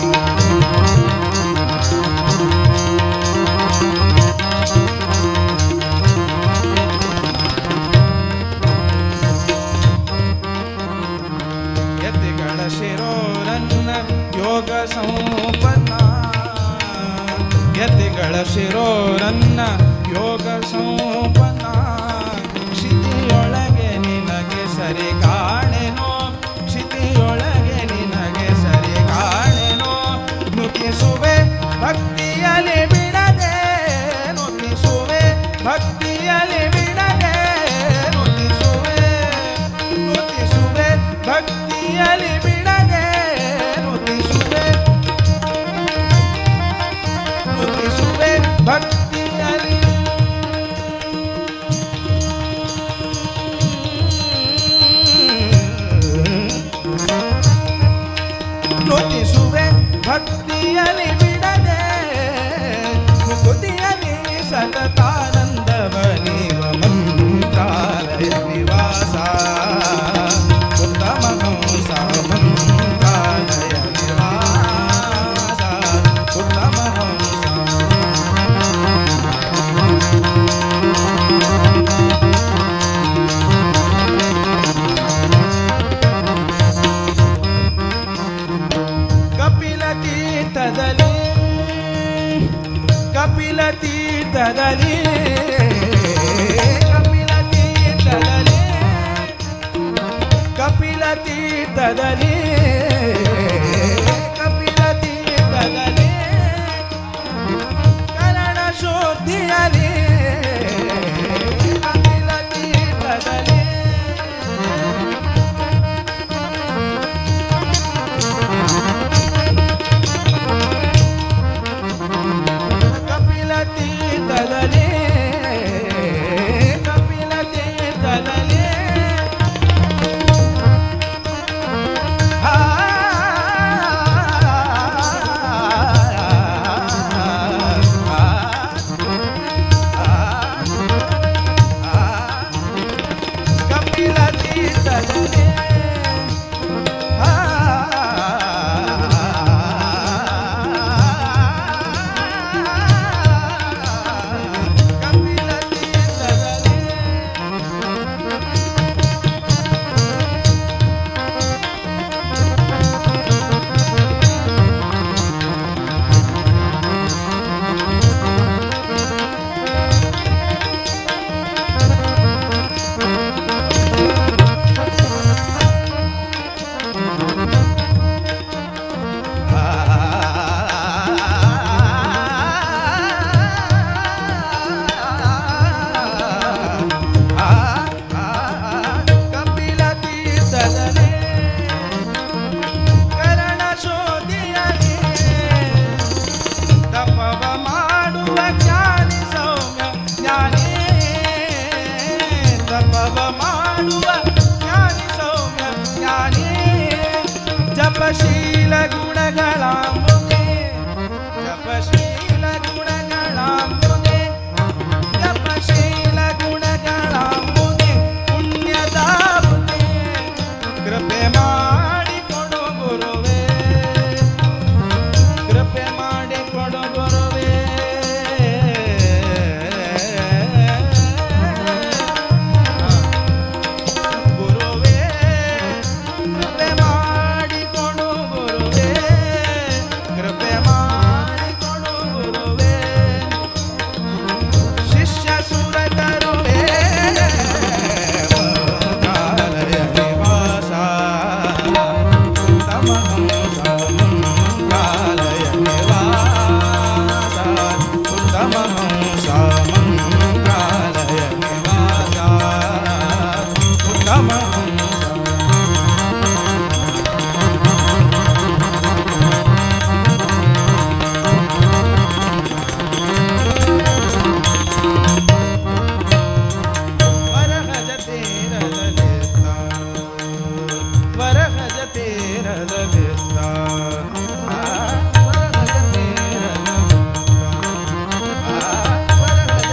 ಯತಿಗಳ ಶಿರೋರನ್ನ ಯೋಗ ಸಂಪನ್ನ ಯತಿಗಳ ಶಿರೋರನ್ನ ಯೋಗ ಸಂಪನ್ನ ಕ್ಷಿತಿಯೊಳಗೆ ನಿನಗೆ ಸರಿ ಕಾಣೆನೋ ಕ್ಷಿತಿಯೊಳಗೆ ನಿನಗೆ ಸರಿ ಕಾಣೆನೋ ನುತಿಸುವೆ ಭಕ್ತಿಯಲ್ಲಿ ಬಿಡದೆ ನುತಿಸುವೆ ಭಕ್ತಿಯಲ್ಲಿ ಬಿಡದೆ ನುತಿಸುವೆ ನುತಿಸುವೆ ಭಕ್ತಿಯಲ್ಲಿ ಬಿಡದೆ ನುತಿಸುವೆ ನುತಿಸುವೆ ಭಕ್ತಿಯಲ್ಲಿ ನುತಿಸುವೆ ಭಕ್ತಿಯಲ್ಲಿ ಬಿಡದೆ ಮುಕುತಿಯಲ್ಲಿ ಸತತಾನಂದವ ನೀವ ಮಂತ್ರಾಲಯ ನಿವಾಸ ಉತ್ತಮ ಹಂಸ ಮಂತ್ರಾಲಯ ನಿವಾಸ ಉತ್ತಮ ಹಂಸ ಕಪಿಲ ತೀರ್ಥದಲ್ಲಿ ಕಪಿಲ ತೀರ್ಥದಲ್ಲಿ ಕಪಿಲ ತೀರ್ಥದಲ್ಲಿ ಕಪಿಲ ತೀರ್ಥದಲ್ಲಿ ಕಪಿಲ ತೀರ್ಥದಲ್ಲಿ ಕರಣ ಶುದ್ಧಿಯಲ್ಲಿ ಕಪಿಲ ತೀರ್ಥದಲ್ಲಿ ಕಪಿಲ ತೀರ್ಥದಲ್ಲಿ ಕಪಿಲ ತೀರ್ಥದಲ್ಲಿ ಕಪಿಲ ತೀರ್ಥದಲ್ಲಿ ಜಪಶೀಲ ಗುಣಗಳಾಂಬುದೆ ಜಪಶೀಲ ಗುಣಗಳಾಂಬುದೆ ಜಪಶೀಲ ಗುಣಗಳಾಂಬುದೆ ಪುಣ್ಯದಾಂಬುದೆ ಕೃಪೆ ಮಾಡಿಕೊಡು ಗುರುವೇ ಕೃಪೆ ಮಾಡಿಕೊಡು ಗುರುವೇ ಗುರುವೇ ಕೃಪೆ ಮಾಡಿಕೊಡು ಗುರುವೇ ಕೃಪೆ ಮಾಡಿಕೊಡು ಗುರುವೇ ಶಿಷ್ಯ ಸುರತರುವೇ ಕಾಲಯ ನಿವಾಸ ಉತ್ತಮಹಂಸ ಕಾಲಯ ನಿವಾಸ ಉತ್ತಮಹಂಸ ಕಾಲಯ ನಿವಾಸ ಉತ್ತಮಹಂಸ ವರಹಜ ತೀರದಲ್ಲಿತ್ತ ವರಹಜ ತೀರದಲ್ಲಿತ್ತ ವರಹಜ ತೀರದಲ್ಲಿತ್ತ ವರಹಜ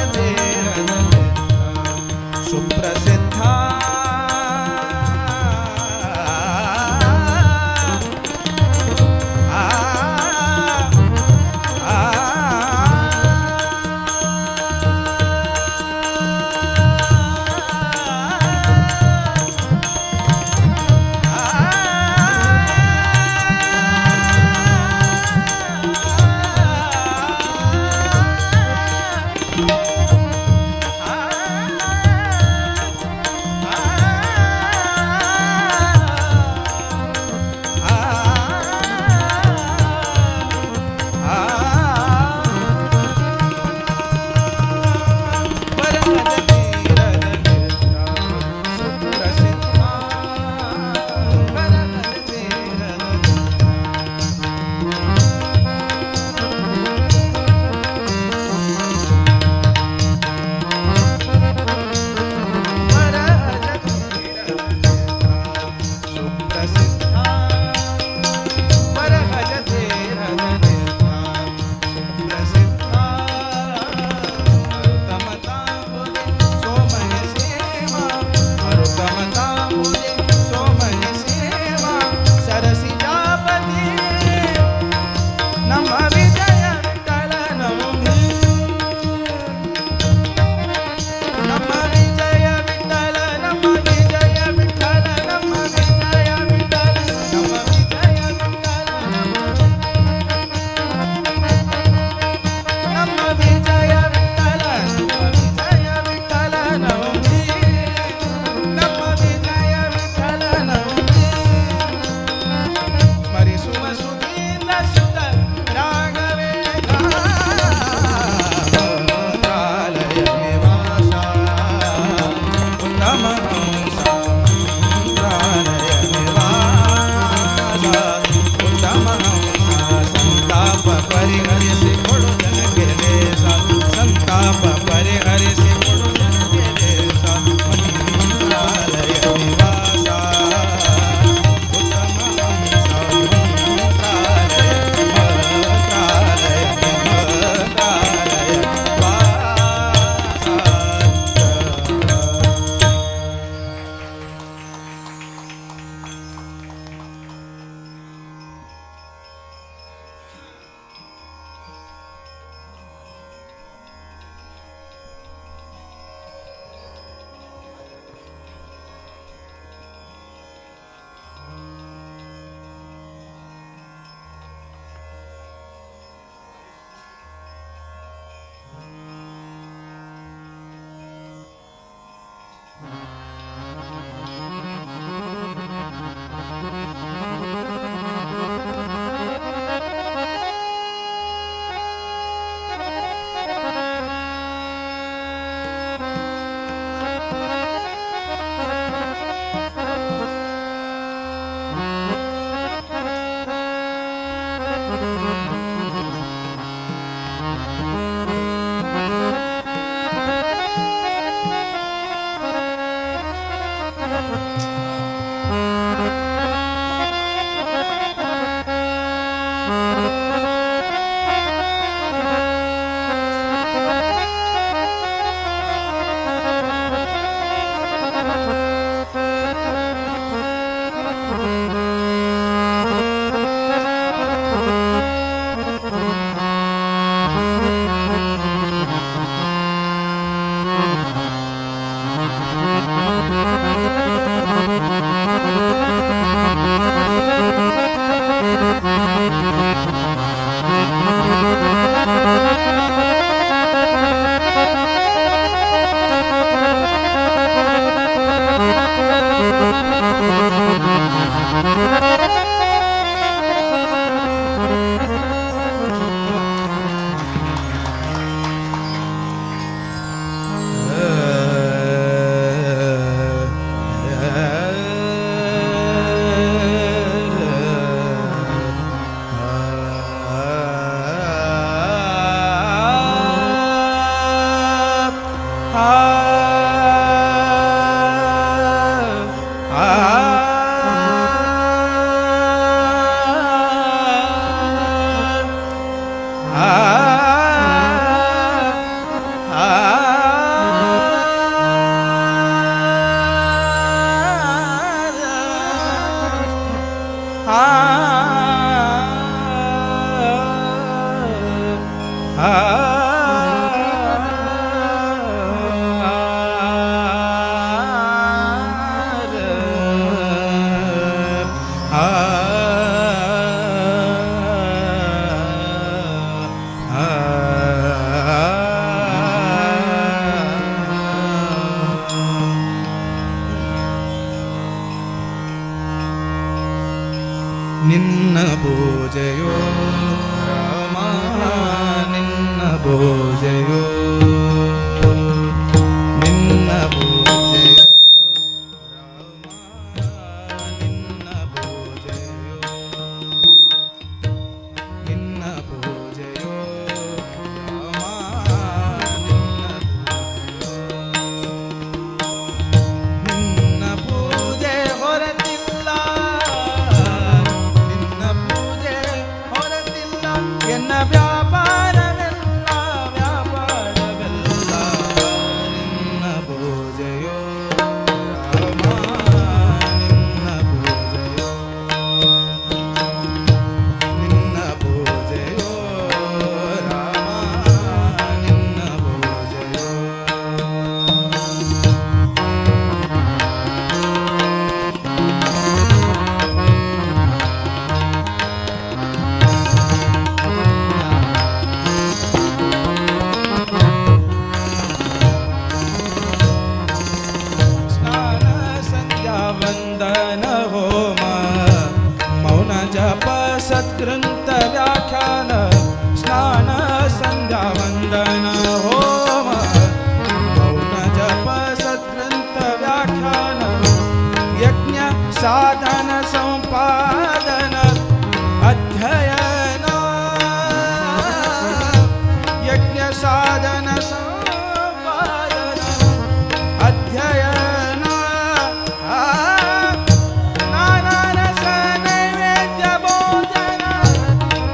ಭೋಜಯೋ ರಾಮ ನಿನ್ನ ಭೋಜಯೋ ನಿನ್ನ ಭೋಜಯೋ ರಾಮ ನಿನ್ನ ಭೋಜಯೋ ನಿನ್ನ ಭೋಜಯೋ ರಾಮ ನಿನ್ನ ಪೂಜೆ ಹೊರತಿಲ್ಲ ನಿನ್ನ ಪೂಜೆ ಹೊರತಿಲ್ಲ ಎನ್ನ ವ್ಯಾಪಾರವೆಲ್ಲ ವ್ಯಾಪಾರವೆಲ್ಲ ನಿನ್ನ ಪೂಜೆಯೋ ರಾಮ ನಿನ್ನ ಪೂಜೆಯೋ ನಿನ್ನ ಪೂಜೆಯೋ ರಾಮ ನಿನ್ನ ಪೂಜೆಯೋ ಸ್ನಾನ ಸಂಧ್ಯಾ ವಂದನ ಹೋಮ ಮೌನ ಜಪ ಸತ್ಕೃಂತ ವ್ಯಾಖ್ಯಾನ ಸ್ನಾನ ಸಂಧ್ಯಾ ವಂದನ ಹೋಮ ಮೌನ ಜಪ ಸತ್ಕೃಂತ ವ್ಯಾಖ್ಯಾನ ಯಜ್ಞ ಸಾಧನ ಸಂಪಾದನ ಅಧ್ಯಯನ ಯಜ್ಞ ಸಾಧನ ಸಂಪಾದನ ಅಧ್ಯಯನ ನಾನಾ ರಸ ನೈವೇದ್ಯ ಭೋಜನ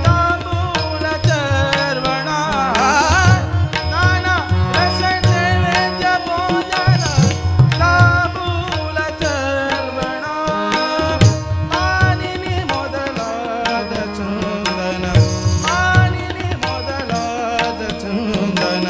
ತಾಂಬೂಲ ಚರ್ವಣ ನಾನಾ ರಸ ನೈವೇದ್ಯ ಭೋಜನ ತಾಂಬೂಲ ಚರ್ವಣ ಮಾನಿನಿ ಮೊದಲಾದ ಚಂದನ ಮಾನಿನಿ ಮೊದಲಾದ ಚಂದನ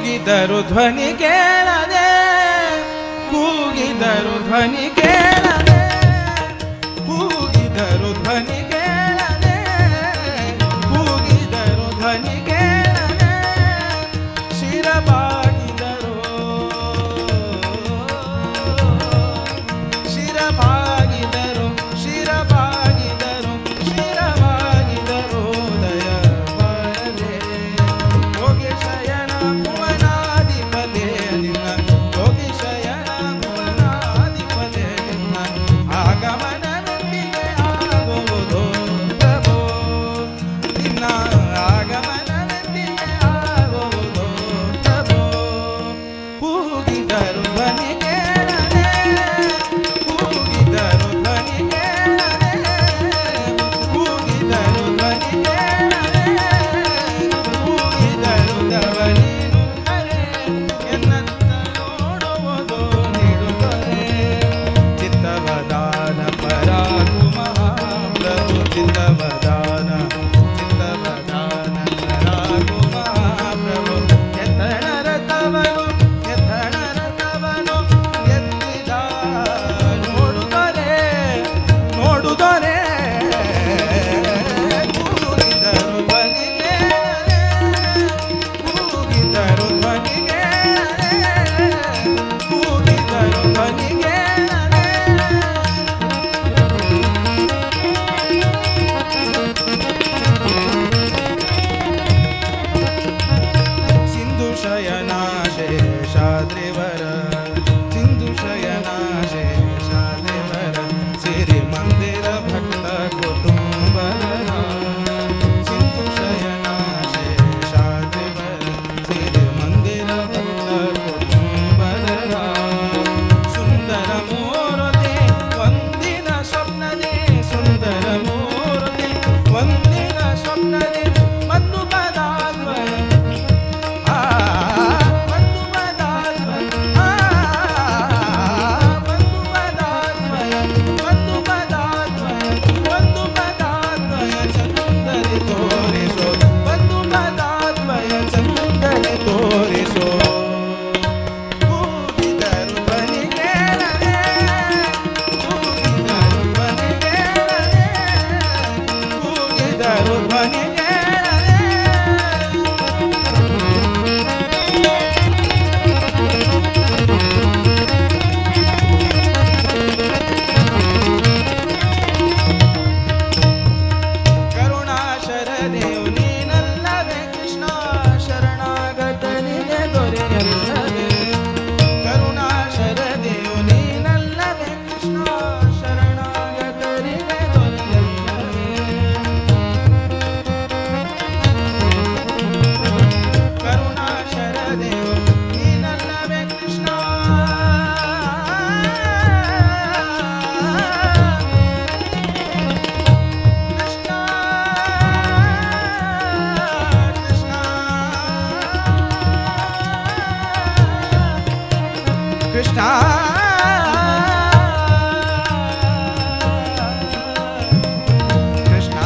ಕೂಗಿದರು ಧ್ವನಿ ಕೇಳದೆ, ಕೂಗಿದರು ಧ್ವನಿ ಕೇಳದೆ, ಕೂಗಿದರು ಧ್ವನಿ ಕೇಳದೆ, ಕೂಗಿದರು ಧ್ವನಿ ಕೇಳದೆ, ಶಿರಬಾಗಿದರು, ಶಿರಬಾಗಿದರು, ಶಿರಬಾಗಿದರು, ಶಿರಬಾಗಿದರು ದಯ ಬರದೆ. ಯೋಗಿ ಶಯನ ಭುವನಾಧಿಪತೆ ನಿನ್ನ, ಯೋಗಿ ಶಯನ ಭುವನಾಧಿಪತೆ ನಿನ್ನ ಆಗಮನದೊಂದಿಗೆ ಆಗುವುದು ಪ್ರಭೋ, ನಿನ್ನ ಆಗಮನದೊಂದಿಗೆ ಆಗುವುದು ಪ್ರಭೋ. ಕೂಗಿದರು ಧ್ವನಿ ಕೇಳದೆ, ಕೂಗಿದರು ಧ್ವನಿ ಕೇಳದೆ, ಕೂಗಿದರು ಧ್ವನಿ ಕೇಳದೆ, ಕೂಗಿದರು ಧ್ವನಿನು ಹರೆ, ಎನ್ನತ್ತ ನೋಡುವುದು ನೀಡುತ್ತದೆ. ಚಿತ್ತವದಾನ ಪರಾಗು ಮಹಾಪ್ರಭು, ಚಿತ್ತವದಾನ, ಚಿತ್ತವದಾನ ಪರಾಗು ಮಹಾಪ್ರಭು. ಎತ್ತಣ ರಥವನು, ಎತ್ತಣ ರಥವನು ಎತ್ತಿದ ನೋಡುದರೆ, ನೋಡುದರೆ. ಕೂಗಿದರು ಧ್ವನಿ ಕೇಳದೆ, ಕೂಗಿದರು ಧ್ವನಿ ಕೇಳದೆ, ಕೂಗಿದರು ಧ್ವನಿ ಕೇಳದೆ. ಸಿಂಧು ಶಯನ ಶೇಷಾದ್ರಿವರ, ಸಿಂಧು ಶಯನ ಶೇಷಾದ್ರಿವರ, ಸಿರಿ ಮಂದಿರ ಭಕ್ತ ಕುಟುಂಬರ. ಸಿಂಧು ಶಯನ ಶೇಷಾದ್ರಿವರ, ಸಿರಿ ಮಂದಿರ ಭಕ್ತ ಕುಟುಂಬರ. ಸುಂದರ ಮೂರ್ತಿ ಒಂದಿನ ಸ್ವಪ್ನದಿ, ಸುಂದರ ಮೂರ್ತಿ ಒಂದಿನ ಸ್ವಪ್ನದಿ, ಮತ್ತು ಪದಾದ್ವಯ, ಒಂದು ಪದಾದ್ವಯ, ಒಂದು ಪದಾದ್ವಯ, ಒಂದು ಪದಾದ್ವಯ, ಒಂದು ಪದಾದ್ವಯ ಚಂದರಿ ತೋರಿಸೋ, ಒಂದು ಪದಾದ್ವಯ ಚಂದರಿ ತೋರಿಸೋ. ಕೂಗಿದರು ಧ್ವನಿ ಕೇಳದೆ, ಕೂಗಿದರು ಧ್ವನಿ ಕೇಳದೆ, ಕೂಗಿದರು ಧ್ವನಿ ಕೇಳದೆ. ಕರುಣಾಶರದೇವ್ ನೀನಲ್ಲವೇ ಕೃಷ್ಣ, ಶರಣಾಗತನಿಗೆ ದೊರೆಯಲ್ಲವೇ. ಕರುಣಾಶರದೇವ್ ನೀನಲ್ಲವೇ ಕೃಷ್ಣ, ಶರಣಾಗತನಿಗೆ ದೊರೆಯಲ್ಲವೇ. ಕರುಣಾಶರದೇವ್ ನೀನಲ್ಲವೇ ಕೃಷ್ಣ, ಕೃಷ್ಣ, ಕೃಷ್ಣ, ಕೃಷ್ಣ. ಕೃಷ್ಣ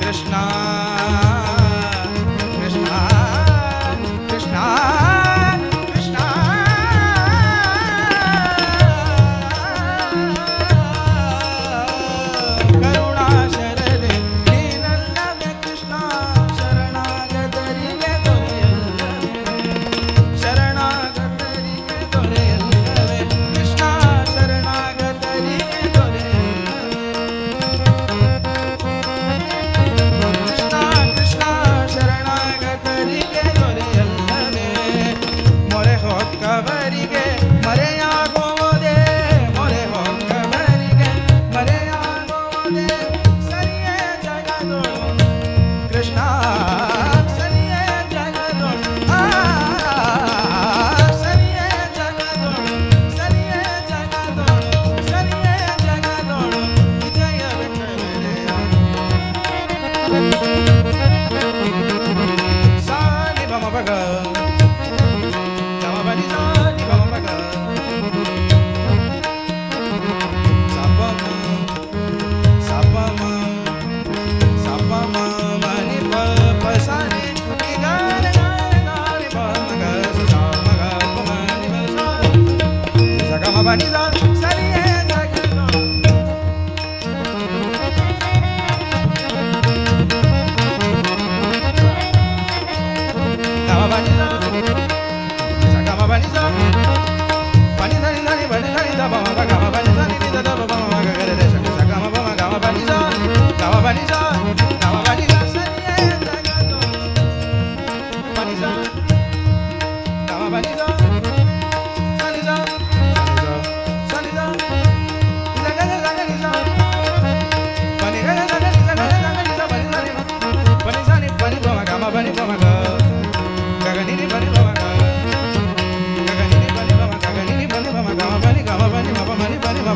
ಕೃಷ್ಣ ಕೃಷ್ಣ ಕೃಷ್ಣ ಕೃಷ್ಣ. ಕರುಣಾಶರದೆ ನೀನ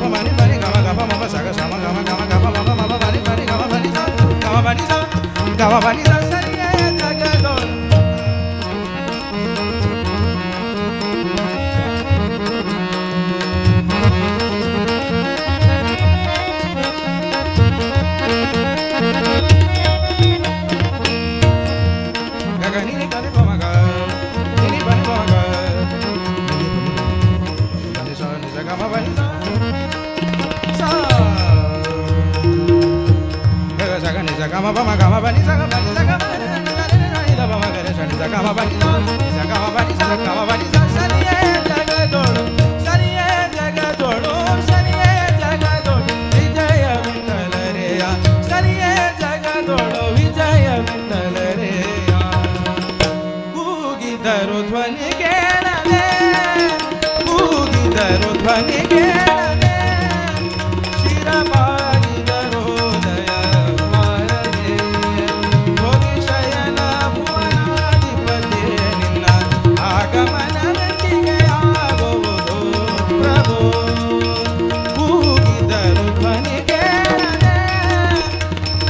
ma ma ni pa ni ga ma ma pa sa ga sa ma ga ma pa ni ga ma pa ni sa ga ma pa ni sa sa ni ya ga ga do ga ga ni pa ni pa ma ga ni pa ni pa ma ga ni sa ni sa ga ma pa ni sa sa ga sa ga ni sa ga ma pa ni sa ga pa ni sa ga ma ni da pa ma ga sa ni sa ga ma pa ni sa ga ma pa ni sa ga ma pa ni sa sa ni ya ga ga do sa ni ya ga ga do sa ni ya ga ga do ವಿಜಯ ವಿಠಲರೆಯ ಸರಿಯೇ ಜಗದೊಳು ವಿಜಯ ವಿಠಲರೆಯ ಕೂಗಿದರು ಧ್ವನಿ ಕೇಳದೆ ಕೂಗಿದರು ಧ್ವನಿ ಕೇಳದೆ ಶಿರಬಾಗಿದರು ದಯ ಮಾಡದೆ ಹೋಗಿ ಶಯನ ಭುವನಾಧಿಪತಿ ನಿನ್ನ ಆಗಮನವೆಂದಿಗೆ ಆಗುವುದು ಪ್ರಭು ಕೂಗಿದರು ಧ್ವನಿ ಕೇಳದೆ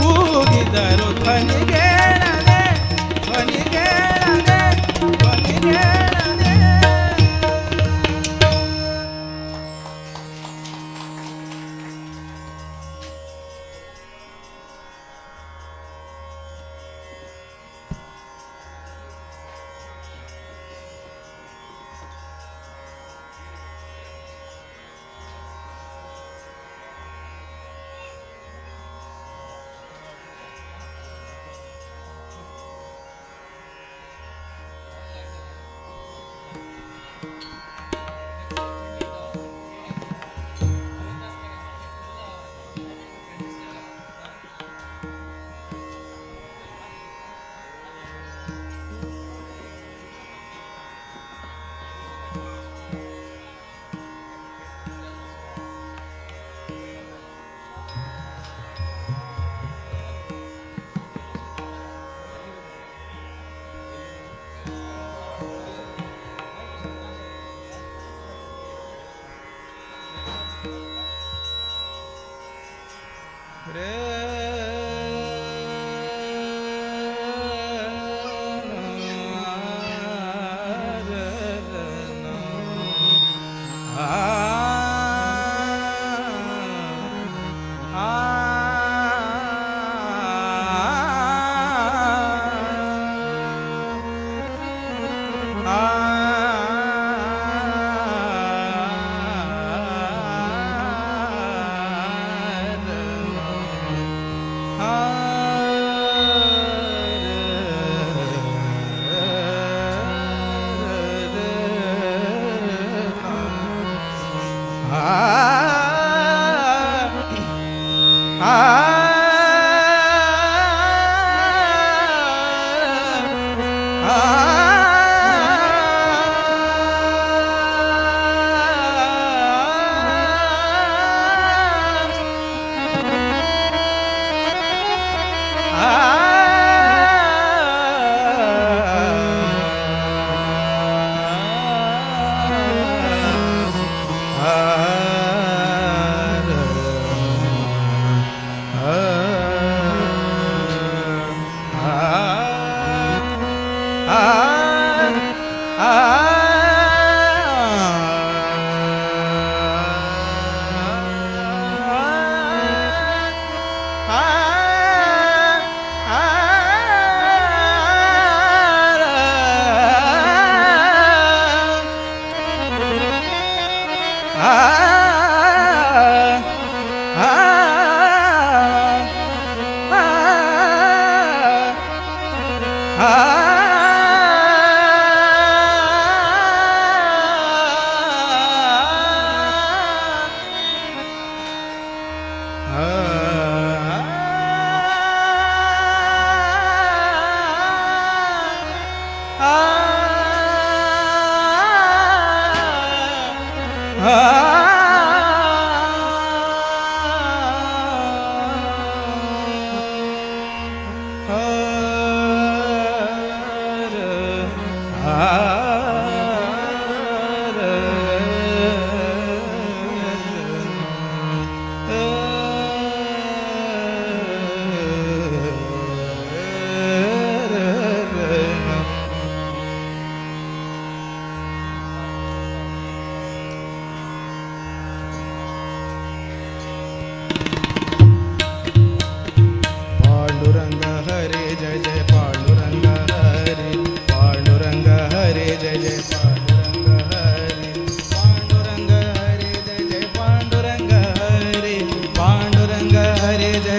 ಕೂಗಿದರು ಧ್ವನಿ ಕೇಳದೆ ಧ್ವನಿ ಕೇಳದೆ ಧ್ವನಿ ಕೇಳದೆ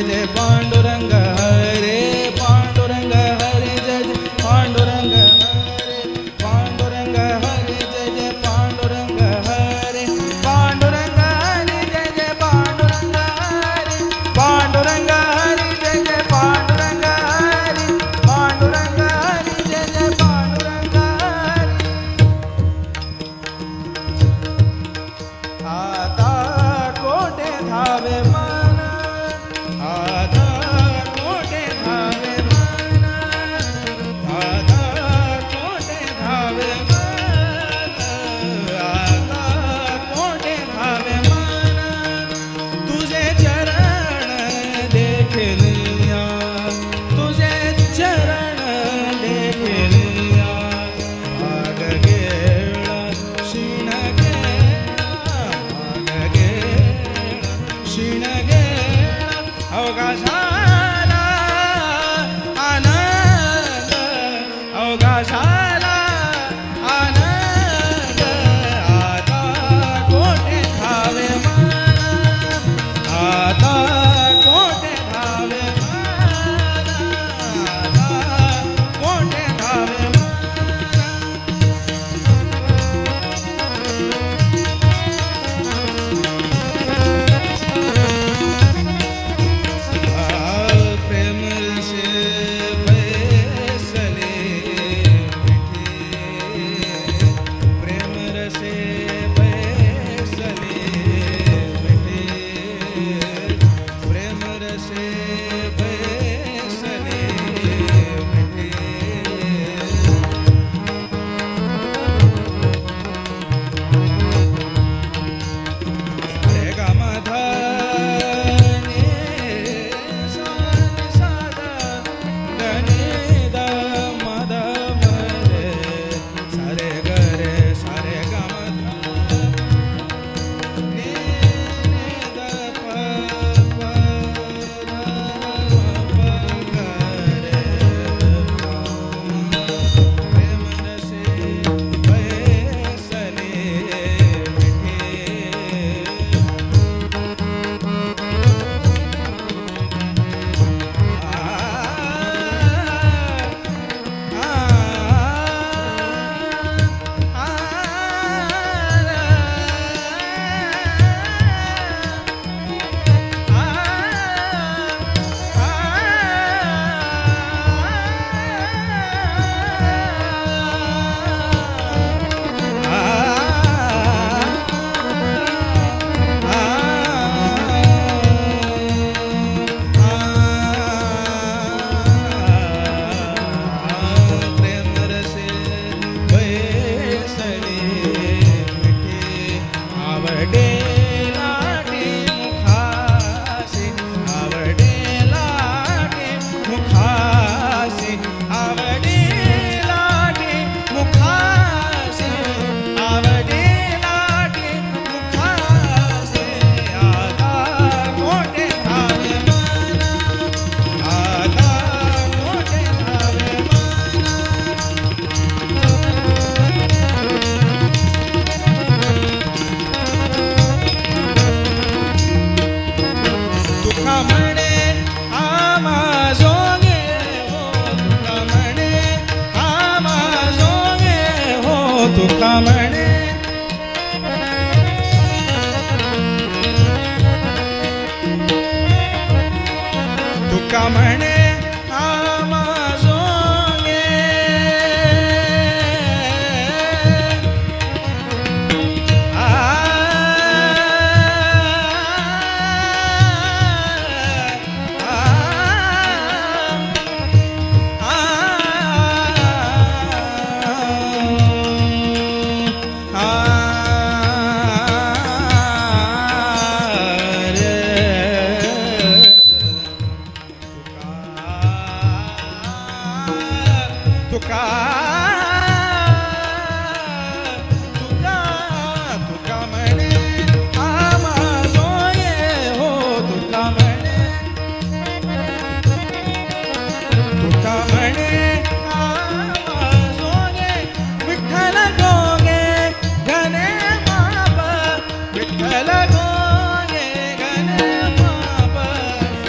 जय पांडुरंग हरे पांडुरंग हरे जय जय पांडुरंग हरे पांडुरंग हरे जय जय पांडुरंग हरे पांडुरंग हरे जय जय पांडुरंग हरे पांडुरंग हरे जय जय पांडुरंग हरे पांडुरंग हरे जय जय पांडुरंग हरे आता कोटे धावे मन आता कोटे धावे मन आता कोटे धावे मन आता कोटे धावे मन तुझे चरण देखलिया तुझे चरण देखलिया आग गेला क्षीण गेला आग गेला क्षीण गेला अवकाशाला आनंद अवकाशाला आनंद आता कोटे धावे मन आता कोटे धावे मन आता कोटे धावे मन प्रेम से बैसले बैठे प्रेम रसे बैसले बैठे प्रेम रसे बैसले बैठे रे गा मा धा नि सा नि सा धा ग नि ध म ध म रे सा रे ग रे सा रे ग म ध नि ध प प ध म प ग रे प्रेम रसे बैसले बैठे प्रेम रसे बैसले बैठे आवडे लाटे मुखासे आवडे लाटे मुखासे आवडे लाटे मुखासे आवडे लाटे मुखासे आता कोटे धावे मन आता कोटे धावे मन तुका म्हणे आम्हा जोगे हो तुका म्हणे आम्हा जोगे हो तुका म्हणे तुका म्हणे आम्हा जोगे आ रे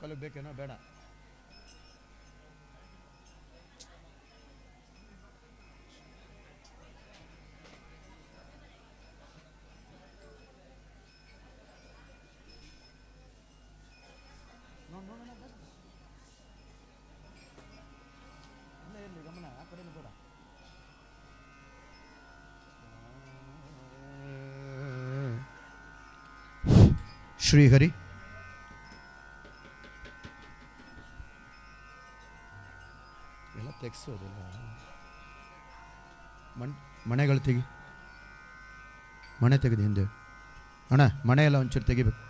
ವೋಕಲ್ ಬೇಕೇನೋ ಬೇಡ. ಗಮನ ಆ ಕಡೆನೂ ಬೇಡ. ಶ್ರೀಹರಿ ಎಲ್ಲ ತೆಗ್ಸೋದಿಲ್ಲ. ಮನೆಗಳು ತೆಗಿ, ಮನೆ ತೆಗೆದು ಹಿಂದೆ ಅಣ್ಣ, ಮನೆ ಎಲ್ಲ ಒಂಚೂರು ತೆಗಿಬೇಕು.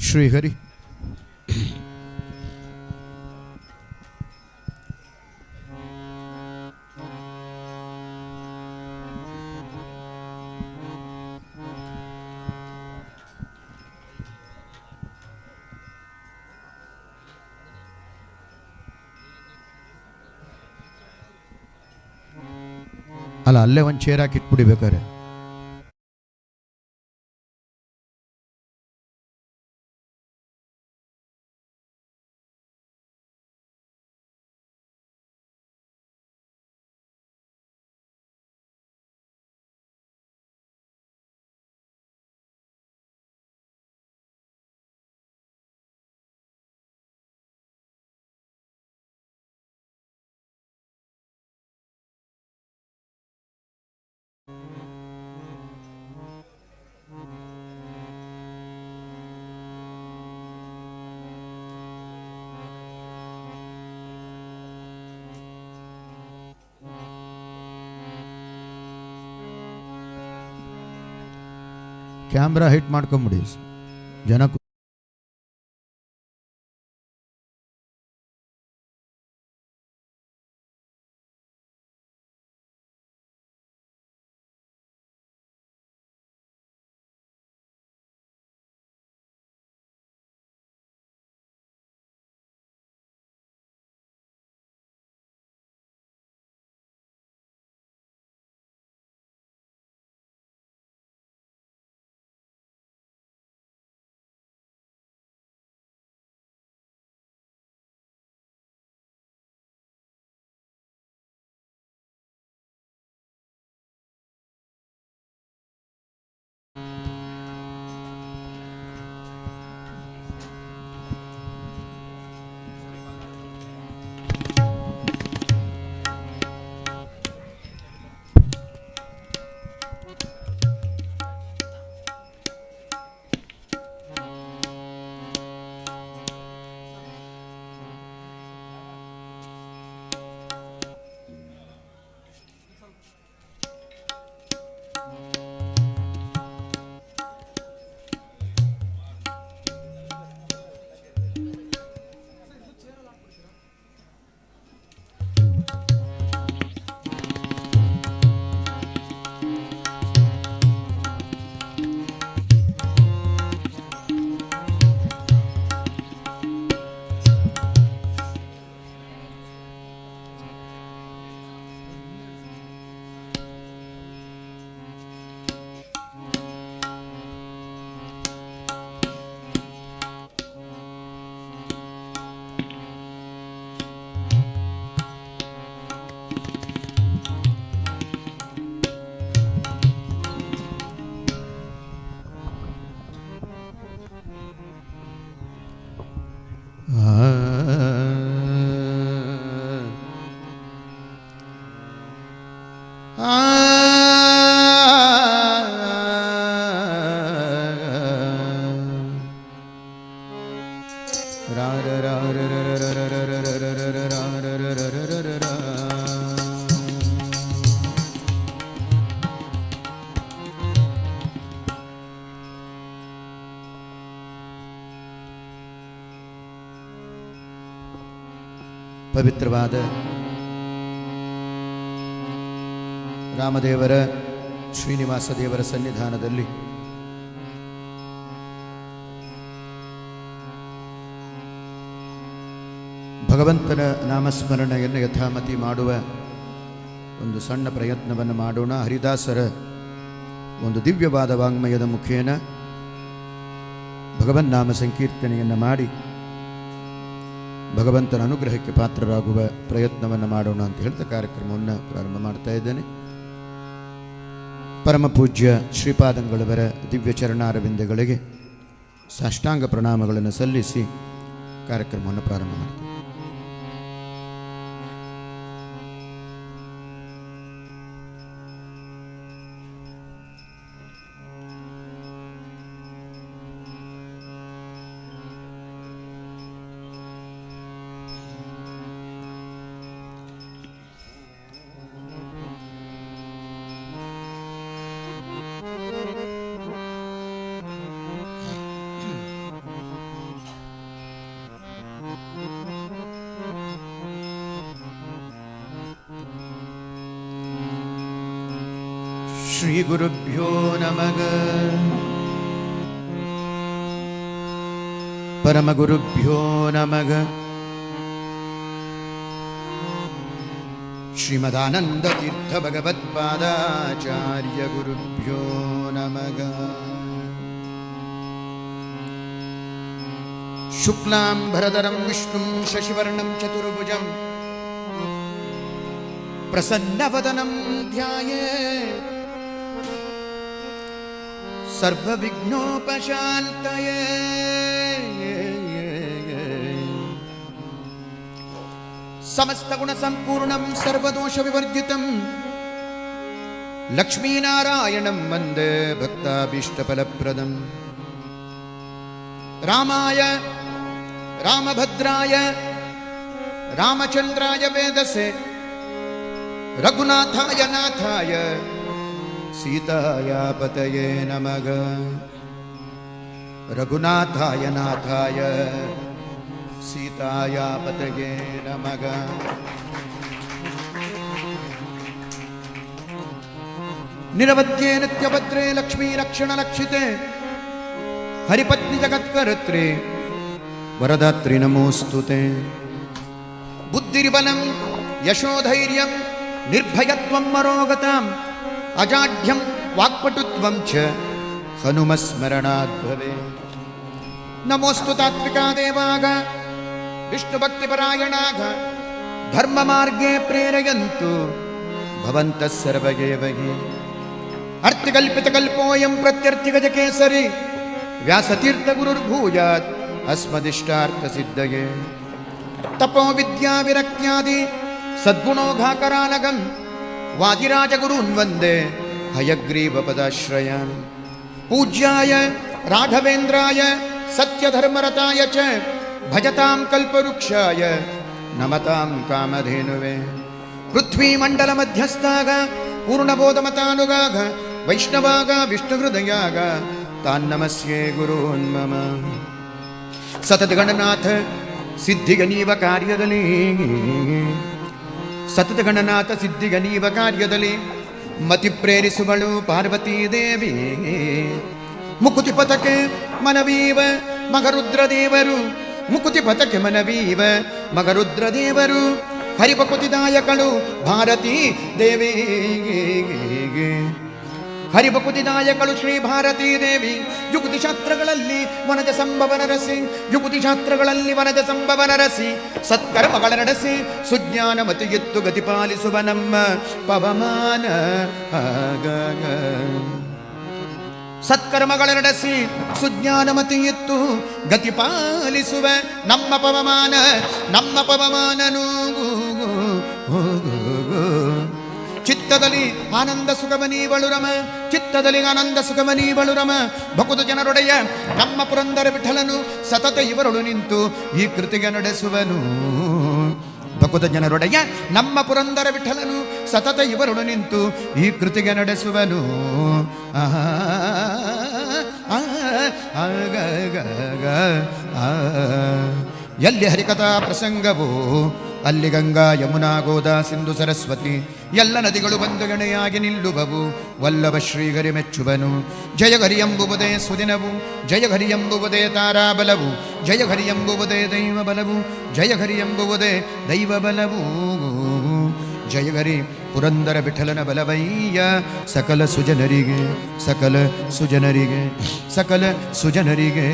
ಶ್ರೀಹರಿ ಅಲ್ಲ, ಅಲ್ಲೇ ಒಂದು ಚೇರ್ ಹಾಕಿ ಇಟ್ಬಿಡಿ ಬೇಕಾರೆ. ಕ್ಯಾಮ್ರಾ ಹಿಟ್ ಮಾಡ್ಕೊಂಬಿಡಿ ಜನ. ಪವಿತ್ರವಾದ ರಾಮದೇವರ ಶ್ರೀನಿವಾಸ ದೇವರ ಸನ್ನಿಧಾನದಲ್ಲಿ ಭಗವಂತನ ನಾಮಸ್ಮರಣೆಯನ್ನು ಯಥಾಮತಿ ಮಾಡುವ ಒಂದು ಸಣ್ಣ ಪ್ರಯತ್ನವನ್ನು ಮಾಡೋಣ. ಹರಿದಾಸರ ಒಂದು ದಿವ್ಯವಾದ ವಾಂಗ್ಮಯದ ಮುಖೇನ ಭಗವನ್ನಾಮ ಸಂಕೀರ್ತನೆಯನ್ನು ಮಾಡಿ ಭಗವಂತನ ಅನುಗ್ರಹಕ್ಕೆ ಪಾತ್ರರಾಗುವ ಪ್ರಯತ್ನವನ್ನು ಮಾಡೋಣ ಅಂತ ಹೇಳ್ತಾ ಕಾರ್ಯಕ್ರಮವನ್ನು ಪ್ರಾರಂಭ ಮಾಡ್ತಾ ಇದ್ದೇನೆ. ಪರಮ ಪೂಜ್ಯ ಶ್ರೀಪಾದಂಗಳವರ ದಿವ್ಯ ಚರಣಾರವಿಂದಗಳಿಗೆ ಸಾಷ್ಟಾಂಗ ಪ್ರಣಾಮಗಳನ್ನು ಸಲ್ಲಿಸಿ ಕಾರ್ಯಕ್ರಮವನ್ನು ಪ್ರಾರಂಭ ಮಾಡ್ತೇವೆ. ಶ್ರೀ ಗುರುಭ್ಯೋ ನಮಃ. ಪರಮ ಗುರುಭ್ಯೋ ನಮಃ. ಶ್ರೀಮದಾನಂದ ತೀರ್ಥ ಭಗವತ್ಪಾದಾಚಾರ್ಯ ಗುರುಭ್ಯೋ ನಮಃ. ಶುಕ್ಲಾಂಬರಧರಂ ವಿಷ್ಣುಂ ಶಶಿವರ್ಣಂ ಚತುರ್ಭುಜಂ ಪ್ರಸನ್ನವದನಂ ಧ್ಯಾಯೇತ್ ಸರ್ವವಿಘ್ನೋಪಶಾಂತಯೇ. ಸಮಸ್ತಗುಣಸಂಪೂರ್ಣಂ ಸರ್ವದೋಷ ವಿವರ್ಜಿತಂ ಲಕ್ಷ್ಮೀನಾರಾಯಣಂ ವಂದೇ ಭಕ್ತಾಭೀಷ್ಟಫಲಪ್ರದಂ. ರಾಮಾಯ ರಾಮಭದ್ರಾಯ ರಾಮಚಂದ್ರಾಯ ವೇದಸೆ ರಘುನಾಥಾಯ ನಾಥಾಯ ಸೀತಾಯ ಪತಯೇ ನಮಃ. ರಘುನಾಥಾಯ ನಾಥಾಯ ಸೀತಾಯ ಪತಯೇ ನಮಃ. ನಿರವಧ್ಯ ನಿತ್ಯಭದ್ರೇ ಲಕ್ಷ್ಮೀ ರಕ್ಷಣ ಲಕ್ಷಿತೆ ಹರಿಪತ್ನಿ ಜಗತ್ಕರ್ತೃ ವರದಾತ್ರಿ ನಮೋಸ್ತುತೆ. ಬುದ್ಧಿರ್ಬಲಂ ಯಶೋಧೈರ್ಯಂ ನಿರ್ಭಯತ್ವಂ ಮರೋಗತಾಂ ಅಜಾಢ್ಯಂ ವಾಕ್ಪಟುತ್ವಂ ಚ ಹನುಮಸ್ಮರಣಾತ್ ಭವೇತ್. ನಮೋಸ್ತು ತಾತ್ವಿಕಾ ದೇವಾಗ ವಿಷ್ಣುಭಕ್ತಿಪರಾಯಣಾಗ ಧರ್ಮ ಮಾರ್ಗೇ ಪ್ರೇರಯಂತು ಭವಂತಃ ಸರ್ವಗೇವ ಹಿ. ಅರ್ಥಕಲ್ಪಿತಕಲ್ಪೋಯಂ ಪ್ರತ್ಯರ್ಥಿಗಜಕೇಸರಿ ವ್ಯಾಸತೀರ್ಥ ಗುರುರ್ಭೂಯಾತ್ ಅಸ್ಮದಿಷ್ಟಾರ್ಥಸಿದ್ಧಯೇ. ತಪೋ ವಿದ್ಯಾ ವಿರಕ್ತ್ಯಾದಿ ಸದ್ಗುಣೋಘಾಕರಾನಗಂ ವಾದಿರಾಜಗುರುನ್ ವಂದೇ ಹಯಗ್ರೀವಪದಾಶ್ರಯಾನ್. ಪೂಜ್ಯಾಯ ರಾಘವೇಂದ್ರಾಯ ಸತ್ಯಧರ್ಮರತಾಯ ಚ ಭಜತಾಂ ಕಲ್ಪವೃಕ್ಷಾಯ ನಮತಾಂ ಕಾಮಧೇನುವೆ. ಪೃಥ್ವೀಮಂಡಲ ಮಧ್ಯಸ್ಥಾಗ ಪೂರ್ಣಬೋಧಮತಾನುಗಾಗ ವೈಷ್ಣವಾಗ ವಿಷ್ಣುಹೃದಯಾಗ ತಾನ್ನಮಸ್ಯೆ ಗುರುನ್ಮಮ. ಸತತ ಗಣನಾಥ ಸಿದ್ಧಿಗನೀವ ಕಾರ್ಯದಲ್ಲಿ ಸತತ ಗಣನಾಥ ಸಿದ್ಧಿಗನೀವ ಕಾರ್ಯದಲ್ಲಿ ಮತಿ ಪ್ರೇರಿಸುವಳು ಪಾರ್ವತೀ ದೇವಿ. ಮುಕುತಿ ಪಥಕ್ಕೆ ಮನವೀವ ಮಗರುದ್ರದೇವರು ಮುಕುತಿ ಪಥಕ್ಕೆ ಮನವೀವ ಮಗರುದ್ರದೇವರು ಹರಿಭಕುತಿದಾಯಕಳು ಭಾರತೀ ದೇವಿ. ಹರಿಭಕುತಿದಾಯಕಳು ಶ್ರೀ ಭಾರತೀ ದೇವಿ. ಯುಗುತಿ ಶಾಸ್ತ್ರಗಳಲ್ಲಿ ವನಜ ಸಂಭವನ ರಸಿ ಯುಗುತಿ ಶಾಸ್ತ್ರಗಳಲ್ಲಿ ವನಜ ಸಂಭವನ ರಸಿ ಸತ್ಕರ್ಮಗಳ ನಡೆಸಿ ಸುಜ್ಞಾನ ಮತಿಗೆತ್ತು ಗತಿಪಾಲಿಸುವ ನಮ್ಮ ಪವಮಾನ. ಸತ್ಕರ್ಮಗಳ ನಡೆಸಿ ಸುಜ್ಞಾನ ಮತಿಗೆತ್ತು ಗತಿಪಾಲಿಸುವ ನಮ್ಮ ಪವಮಾನ. ನಮ್ಮ ಪವಮಾನನು ಚಿತ್ತದಲ್ಲಿ ಆನಂದ ಸುಖಮನೀವಳು ರಮ ಚಿತ್ತದಲ್ಲಿ ಆನಂದ ಸುಖಮನೀವಳು ರಮ. ಭಕುತ ಜನರೊಡೆಯ ನಮ್ಮ ಪುರಂದರ ವಿಠಲನು ಸತತ ಇವರೊಳು ನಿಂತು ಈ ಕೃತಿಗೆ ನಡೆಸುವನು. ಭಕುತ ಜನರೊಡೆಯ ನಮ್ಮ ಪುರಂದರ ವಿಠಲನು ಸತತ ಇವರೊಳು ನಿಂತು ಈ ಕೃತಿಗೆ ನಡೆಸುವನು. ಎಲ್ಲಿ ಹರಿಕಥಾ ಪ್ರಸಂಗವು ಅಲ್ಲಿ ಗಂಗಾ ಯಮುನಾ ಗೋದಾ ಸಿಂಧು ಸರಸ್ವತಿ ಎಲ್ಲ ನದಿಗಳು ಬಂದು ಗಣೆಯಾಗಿ ನಿಲ್ಲುವವು. ವಲ್ಲಭ ಶ್ರೀಗರಿ ಮೆಚ್ಚುವನು. ಜಯಘರಿ ಎಂಬುವುದೇ ಸುದಿನವು ಜಯಘರಿ ಎಂಬುವುದೇ ತಾರಾಬಲವು ಜಯಘರಿ ಎಂಬುವುದೇ ದೈವ ಬಲವು ಜಯಘರಿ ಎಂಬುವುದೇ ದೈವ ಬಲವು ಜಯಗರಿ ಪುರಂದರ ವಿಠಲನ ಬಲವಯ್ಯ ಸಕಲ ಸುಜನರಿಗೆ ಸಕಲ ಸುಜನರಿಗೆ ಸಕಲ ಸುಜನರಿಗೆ.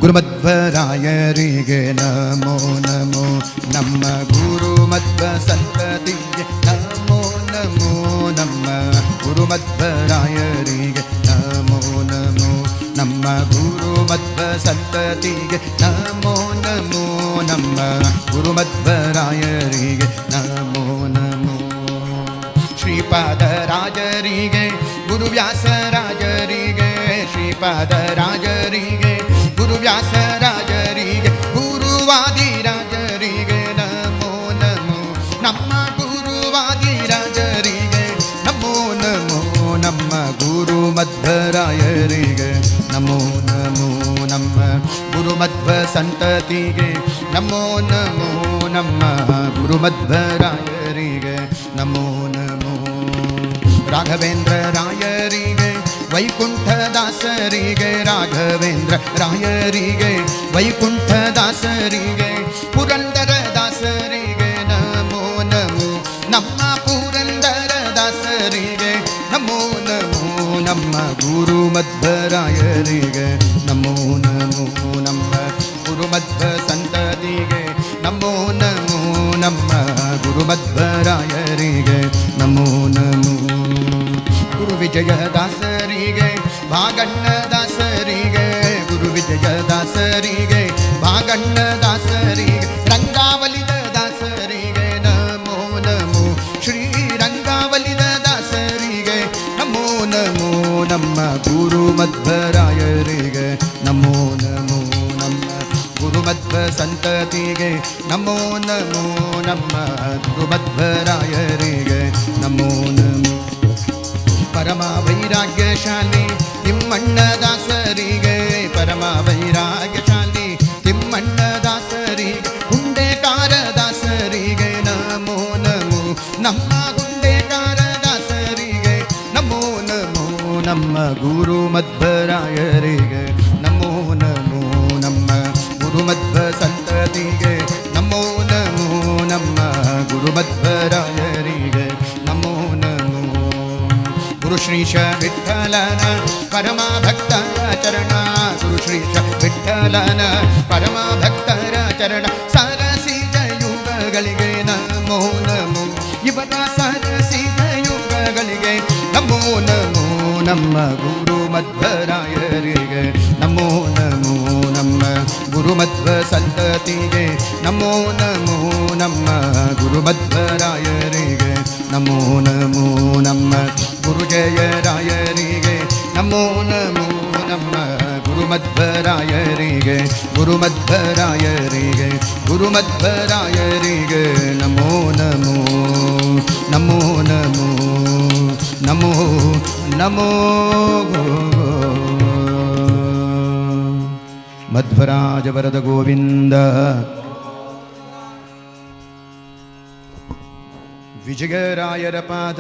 ಗುರುಮಧ್ವರಾಯರಿಗೆ ನಮೋ ನಮೋ, ನಮ್ಮ ಗುರುಮಧ್ವ ಸಂತತಿಗೆ ನಮೋ ನಮೋ, ನಮ್ಮ ಗುರುಮಧ್ವರಾಯರಿಗೆ ನಮೋ ನಮೋ, ನಮ್ಮ ಗುರುಮಧ್ವ ಸಂತತಿಗೆ ನಮೋ ನಮೋ, ನಮ್ಮ ಗುರುಮಧ್ವರಾಯರಿಗೆ ನಮೋ ನಮೋ. ಶ್ರೀಪಾದರಾಜರಿಗೆ ಗುರುವ್ಯಾಸರಾಜರಿಗೆ, ಶ್ರೀಪಾದರಾಜರಿಗೆ ಗುರುವ್ಯಾಸರಾಜರಿಗೆ, ಗುರುವಾದಿರಾಜರಿಗೆ ನಮೋ ನಮೋ, ನಮ್ಮ ಗುರುವಾದಿರಾಜರಿಗೆ ನಮೋ ನಮೋ, ನಮ್ಮ ಗುರುಮಧ್ವರಾಯರಿಗೆ ನಮೋ ನಮೋ, ನಮ್ಮ ಗುರುಮಧ್ವ ಸಂತತಿಗೆ ನಮೋ ನಮೋ, ನಮ್ಮ ಗುರುಮಧ್ವರಾಯರಿಗೆ ನಮೋ ನಮೋ. ರಾಘವೇಂದ್ರ ರಾಯರಿಗೆ ವೈಕುಂಠದಾಸರಿಗೆ, ರಾಘವೇಂದ್ರ ರಾಯರಿಗೆ ವೈಕುಂಠದಾಸರಿಗೆ, ಪುರಂದರ ದಾಸರಿಗೆ ನಮೋ ನಮೋ, ನಮ್ಮ ಪುರಂದರ ದಾಸರಿಗೆ ನಮೋ ನಮೋ, ನಮ್ಮ ಗುರುಮಧ್ವರಾಯರಿಗೆ ನಮೋ ನಮೋ, ನಮ್ಮ ಗುರುಮಧ್ವ ಸಂತತಿಗೆ ನಮೋ ನಮೋ, ನಮ್ಮ ಗುರುಮಧ್ವರಾಯರಿಗೆ ನಮೋ ನಮೋ. ಗುರು ವಿಜಯದಾಸರಿಗೆ ಭಾಗಣ್ಣದಾಸರಿಗೆ, ಗುರು ವಿಜಯದಾಸರಿಗೆ ಭಾಗಣ್ಣದಾಸರಿಗೆ, ರಂಗಾವಲಿದ ದಾಸರಿಗೆ ನಮೋ ನಮೋ, ಶ್ರೀ ರಂಗಾವಲಿದ ದಾಸರಿಗೆ ನಮೋ ನಮೋ, ನಮ್ಮ ಗುರುಮಧ್ವರಾಯರಿಗೆ ನಮೋ ನಮೋ, ನಮ್ಮ ಗುರುಮಧ್ವ ಸಂತತಿಗೆ ನಮೋ ನಮೋ, ನಮ್ಮ ಗುರುಮಧ್ವರಾಯರಿಗೆ ನಮೋ ನಮೋ. ಪರಮ ವೈರಾಗ್ಯಶಾಲಿ ತಿಮ್ಮಣ್ಣದಾಸರಿಗೆ, ಪರಮ ವೈರಾಗ್ಯಶಾಲಿ ತಿಮ್ಮಣ್ಣದಾಸರಿಗೆ, ಗುಂಡೇಕಾರದಾಸರಿಗೆ ನಮೋ ನಮೋ, ನಮ್ಮ ಗುಂಡೇಕಾರದಾಸರಿಗೆ ನಮೋ ನಮೋ, ನಮ್ಮ ಗುರುಮಧ್ವರಾಯರಿಗೆ ನಮೋ ನಮೋ, ನಮ್ಮ ಗುರುಮಧ್ವ ಸಂತತಿಗೆ ನಮೋ ನಮೋ, ನಮ್ಮ ಗುರುಮಧ್ವರಾಯರಿಗೆ ನಮೋ ನಮೋ. ಗುರು ಶ್ರೀಶ ವಿಠಲನ ಪರಮ ಭಕ್ತರ ಚರಣ, ಗುರು ಶ್ರೀಶ ವಿಠಲನ ಪರಮ ಭಕ್ತರ ಚರಣ, ಸರಸಿದ ಯುಗಗಳಿಗೆ ನಮೋ ನಮೋ, ಇವರ ಸರಸಿದ ಯುಗಗಳಿಗೆ ನಮೋ ನಮೋ, ನಮ್ಮ ಗುರುಮಧ್ವರಾಯರಿಗೆ ನಮೋ ನಮೋ, ನಮ್ಮ ಗುರುಮಧ್ವ ಸಂತತಿಗೆ ನಮೋ ನಮೋ, ನಮ್ಮ ಗುರುಮಧ್ವರಾಯರಿಗೆ ನಮೋ ನಮೋ, ನಮ್ಮ ಗುರುಜಯರಾಯರಿಗೆ ನಮೋ ನಮೋ, ನಮ್ಮ ಗುರುಮಧ್ವರಾಯರಿಗೆ, ಗುರುಮಧ್ವರಾಯರಿಗೆ, ಗುರುಮಧ್ವರಾಯರಿಗೆ ನಮೋ ನಮೋ, ನಮೋ ನಮೋ, ನಮೋ ನಮೋ. ಮಧ್ವರಾಜ ವರದ ಗೋವಿಂದ. ವಿಜಯರಾಯರ ಪಾದ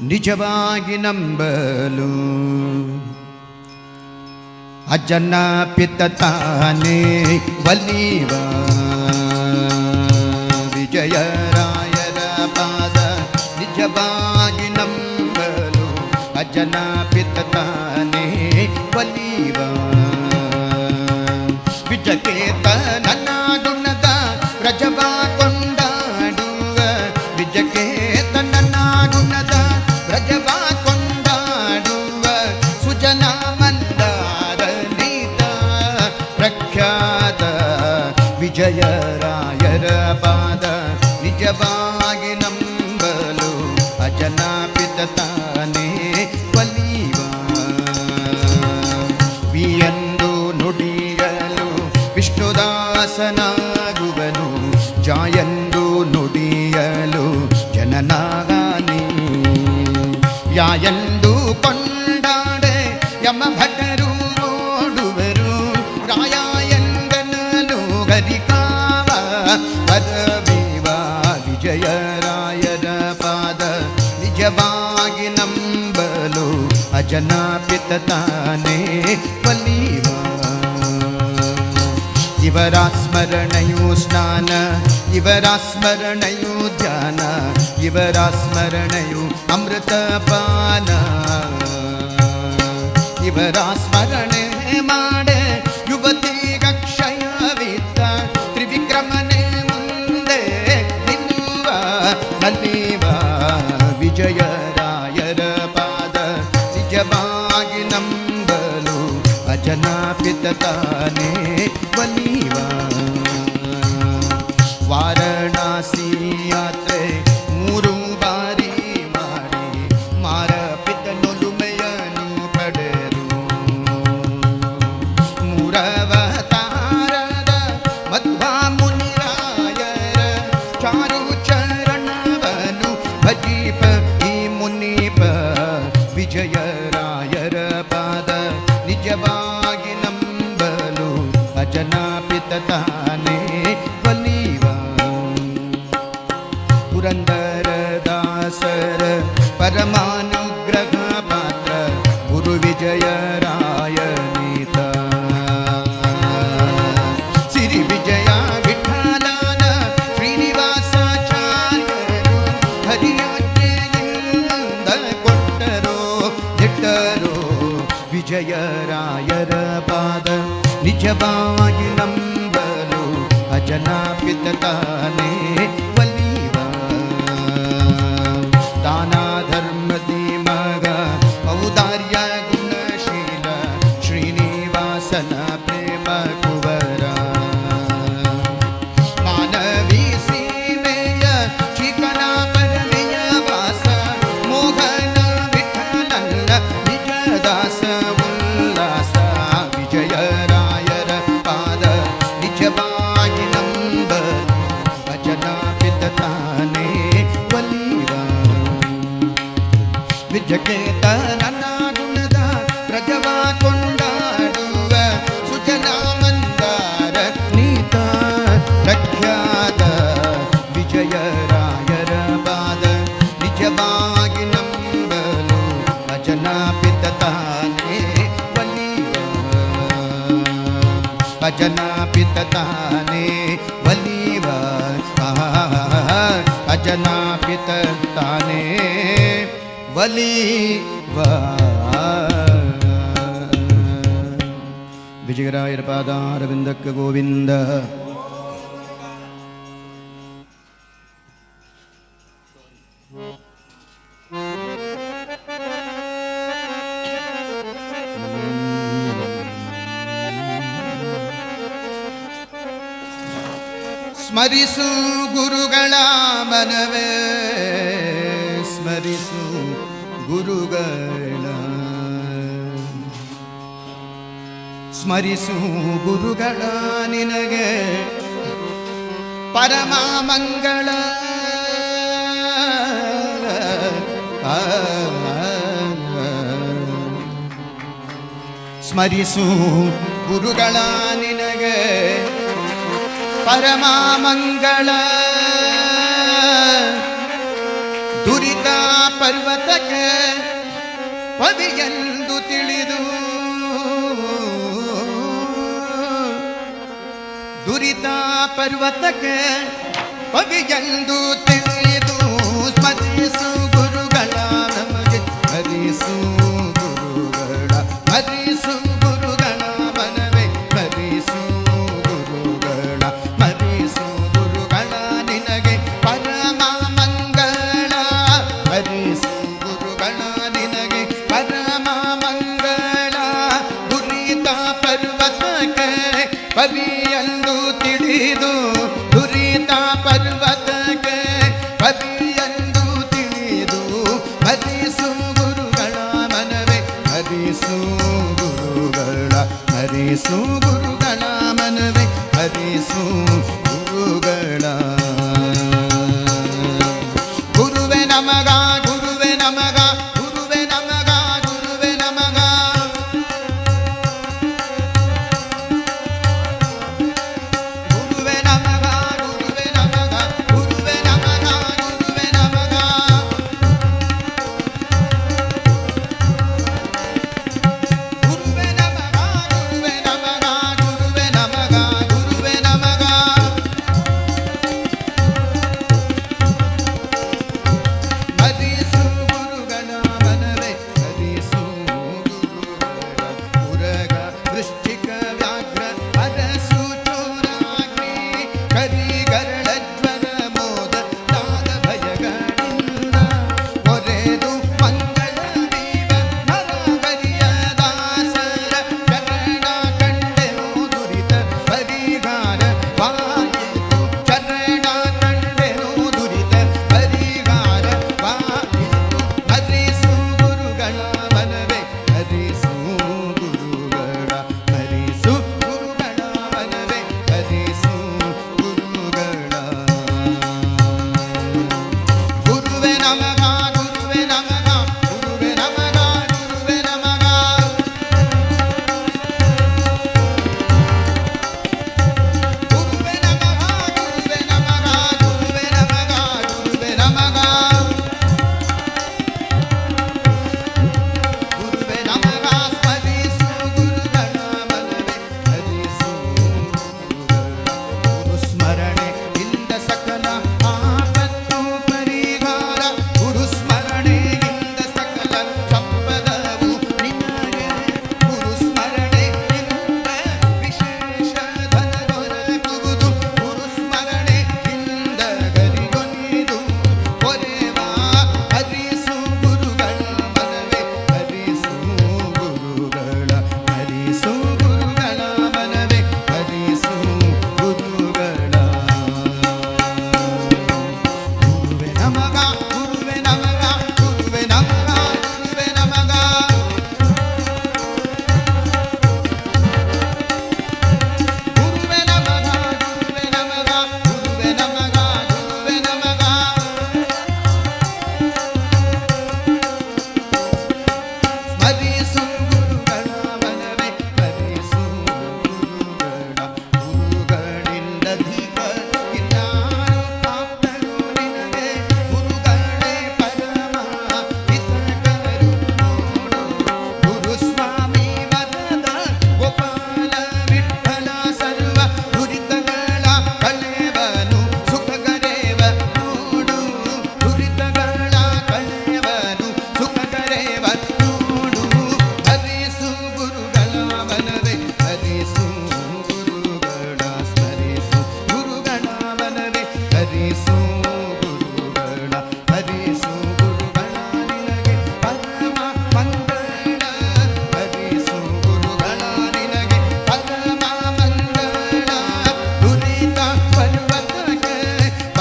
ನಿಜವಾಗಿ ನಂಬಲು, ಅಜ್ಜನ ಪಿತ್ತ ತಾನೇ ಒಲಿವ. ವಿಜಯರಾಯರ ಪಾದ ನಿಜವಾಗಿ ನಂಬಲು, ಅಜ್ಜನ ಪಿತ್ತ ತಾನೇ ಒಲಿವ. ವಿಜಕೇತ ನನ್ನ ಗುಣದ ರಜವ ಕೊಂಡಾಡುವ, ವಿಜಕೇತ ನನ್ನ ಗುಣದ ರಜವ ಕೊಂಡಾಡುವ, ಸುಜನ ಮಂದಾರ ನೀತ ಪ್ರಖ್ಯಾತ. ವಿಜಯರಾಯರ ಪಾದ ನಿಜವಾಗಿ ನಂಬಲು, ಅಜನ ಪಿತ ತಾನೇ ಒಲಿವ. ವಿಯಂದು ನುಡಿಯಲು ವಿಷ್ಣುದಾಸನಾಗುವನು, ಜಾಯಂದು ನುಡಿಯಲು ಜನನಾಗಾನಿ. ಯಾಯಂದು ಕೊಂಡಾಡೆ ಯಮ ಭಟರು ನೋಡುವರು, ರಾಯ ಎಂದನಲು ಗರಿಕಾವ ಪದವಿವ. ವಿಜಯರಾಯರ ಪಾದ ನಿಜವಾಗಿ ನಂಬಲು, ಅಜನ ಪಿತ ತಾನೇ ಒಲಿವ. ಇವರ ಸ್ಮರಣೆಯು ಸ್ನಾನ, ಇವರ ಸ್ಮರಣೆಯು ಧ್ಯಾನ, ಇವರ ಸ್ಮರಣೆಯು ಅಮೃತಪಾನ. ಇವರ ಸ್ಮರಣೆ ಮಾಡೆ ಯುವತಿಗ ಕ್ಷಯವಿದ್ದ ತ್ರಿವಿಕ್ರಮನೆ ಮುಂದೆ ನಿಲ್ಲುವ ನಲಿವ ವಿಜಯರಾಯರ ಪಾದ ನಿಜವಾಗಿ ನಂಬಲು ಅಜನಾಪಿತ ತಾನೇ ಬಲಿವ. ವಾರಣಾಸಿ ಯಾತ್ರೆ 3 ಬಾರಿ ಮಾಡಿ ಮಾರಪಿತನೊಲುಮೆಯನ್ನು ಪಡೆದು ಮೂರವತಾರದ ಮಧ್ವಾ ಮುನಿರಾಯರ ಚಾರು ಚರಣವನ್ನು ಭಜೀಪ ಈ ಮುನಿಪ ವಿಜಯರಾಯರ ಪಾದ ನಿಜವಾಗಿ ನಂಬಲು ಅಜನಾಪಿತ ತಾನೇ ಬಲಿವ. ಪುರಂದರದಾಸರ ಪರಮಾನುಗ್ರಹ ಪಾತ್ರ ಗುರು ವಿಜಯರಾಯನೀತ. ಸಿರಿ ವಿಜಯ ವಿಠಲನ ಶ್ರೀನಿವಾಸಾಚಾರ್ಯರು ಹರಿಯಾಜ್ಞೆಯಿಂದ ಕೊಟ್ಟರೋ ನೆಟ್ಟರೋ ವಿಜಯರಾಯರ ಪಾದ ನಿಜವಾಗಿ ನಂಬಲು ಅಜನಾಪಿತ ತಾನೇ ಬಲಿವ. ದಾನ ಧರ್ಮದಿ ಮಗ ಔದಾರ್ಯ ಗುಣಶೀಲ ಶ್ರೀನಿವಾಸನ ಪ್ರೇಮ ಕುವರ. ಮಾನವಿ ಸೀಮೆಯ ಚಿಕನ ಪರಮೆಯ ವಾಸ ಮೋಹನ ವಿಠಲನ ನಿಜದಾಸ ಉಲ್ಲಾಸ ವಿಜಯರಾಯರ ಪಾದ ನಿಜವಾಗಿ ನಂಬಲು ಅಜನಾಪಿತ ತಾನೇ ಬಲಿವ. ವಿಜಕೇತ ನನ್ನ ಗುಣದ ಪ್ರಜವ ಕೊಂಡಾಡುವ ಸುಜನ ಮಂದಾರ ನೀತ ಪ್ರಖ್ಯಾತ ವಿಜಯರಾಯರ ಪಾದ ನಿಜವಾಗಿ ನಂಬಲು ಅಜನಾಪಿತ ತಾನೇ ಬಲಿವ. ಅಜನಾಪಿತ ತಾನೇ ಬಲಿವ. ಅಜನಾಪಿತ ತಾನೇ ಬಲಿವ. ವಿಜಯರಾಯರ ಪಾದಾರವಿಂದಕ್ಕೆ ಗೋವಿಂದ. ಸ್ಮರಿಸು ಗುರುಗಳ ಮನವೇ, ಸ್ಮರಿಸು ಗುರುಗಳ, ಸ್ಮರಿಸು ಗುರುಗಳ ನಿನಗೆ ಪರಮ ಮಂಗಳ. ಸ್ಮರಿಸು ಗುರುಗಳ ನಿನಗೆ ಪರಮ ಮಂಗಳ. ದುರಿತ ಪರ್ವತಕ್ಕೆ ಪವಿಯೆಂದು ತಿಳಿದು, ದುರಿತ ಪರ್ವತಕ್ಕೆ ಪವಿಯೆಂದು ತಿಳಿದು ಸ್ಮರಿಸು ಗುರುಗಳ ನಮಗೆ ಹರಿಸು ಗುರುಗಳ, ಹರಿಸು ಗುರುಗಳ ಮನವೇ ಹರಿಸು ಗುರುಗಳ, ಹರಿಸು ಗುರುಗಳ ನಿನಗೆ ಪರಮ ಮಂಗಳ. ಹರಿಸು ಗುರುಗಳ ನಿನಗೆ ಪರಮ ಮಂಗಳ. ದುರಿತ ಪರ್ವತಕ್ಕೆ ಪವಿಯೆಂದು ತಿಳಿದು, ದುರಿತ ಪರ್ವತಕ್ಕೆ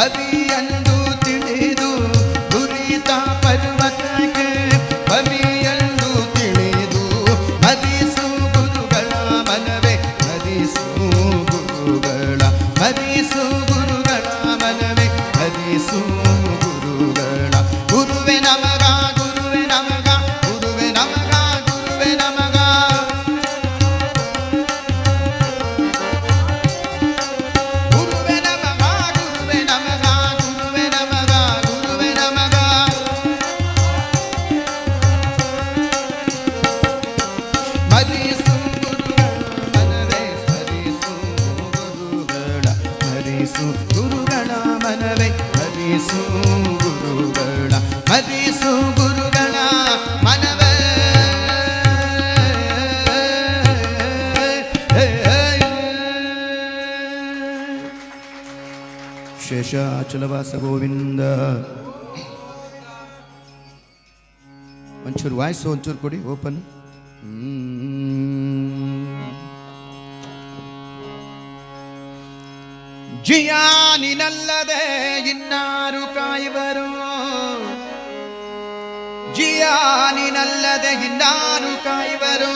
ಭವಿಯಂದು ತಿಳಿದು ದುರಿತ ಪರ್ವತಕ್ಕೆ ಭವಿಯಂದು ತಿಳಿದು ಹರಿಸು ಗುರುಗಳ ಮನವೇ ಹರಿಸು ಗುರುಗಳ ಹರಿಸು ಗುರುಗಳ ಮನವೇ ಹರಿಸು ಗುರುಗಳ ಗುರುವೆ ನಮಗ ಗುರುವೆ ನಮಗ ಗುರುವೆ ನಮಗ ಗುರುವೆ ನಮಗ ಗುರುವೆ ನಮಗ ಗುರುವೆ ನಮಗ ಗುರುವೆ ನಮಗ ಗುರುವೆ ನಮಗ ಹರಿಸು ಗುರುಗಳ ಮನವೇ ಹರಿಸು ಗುರುಗಳ ಹರಿಸು ಗುರುಗಳ ಮನವೇ ಹರಿಸು ಗುರುಗಳ ಹರಿಸು ಗುರುಗಳ ಮನವೇ ಶೇಷಾಚಲವಾಸ ಗೋವಿಂದ. ಒಂಚೂರು ವಾಯ್ಸು ಒಂಚೂರು ಕೊಡಿ ಓಪನ್. ಜಿಯಾನಿನಲ್ಲದೆ ಇನ್ನಾರು ಕಾಯುವರು ಜಿಯಾನಿನಲ್ಲದೆ ಇನ್ನಾರು ಕಾಯುವರು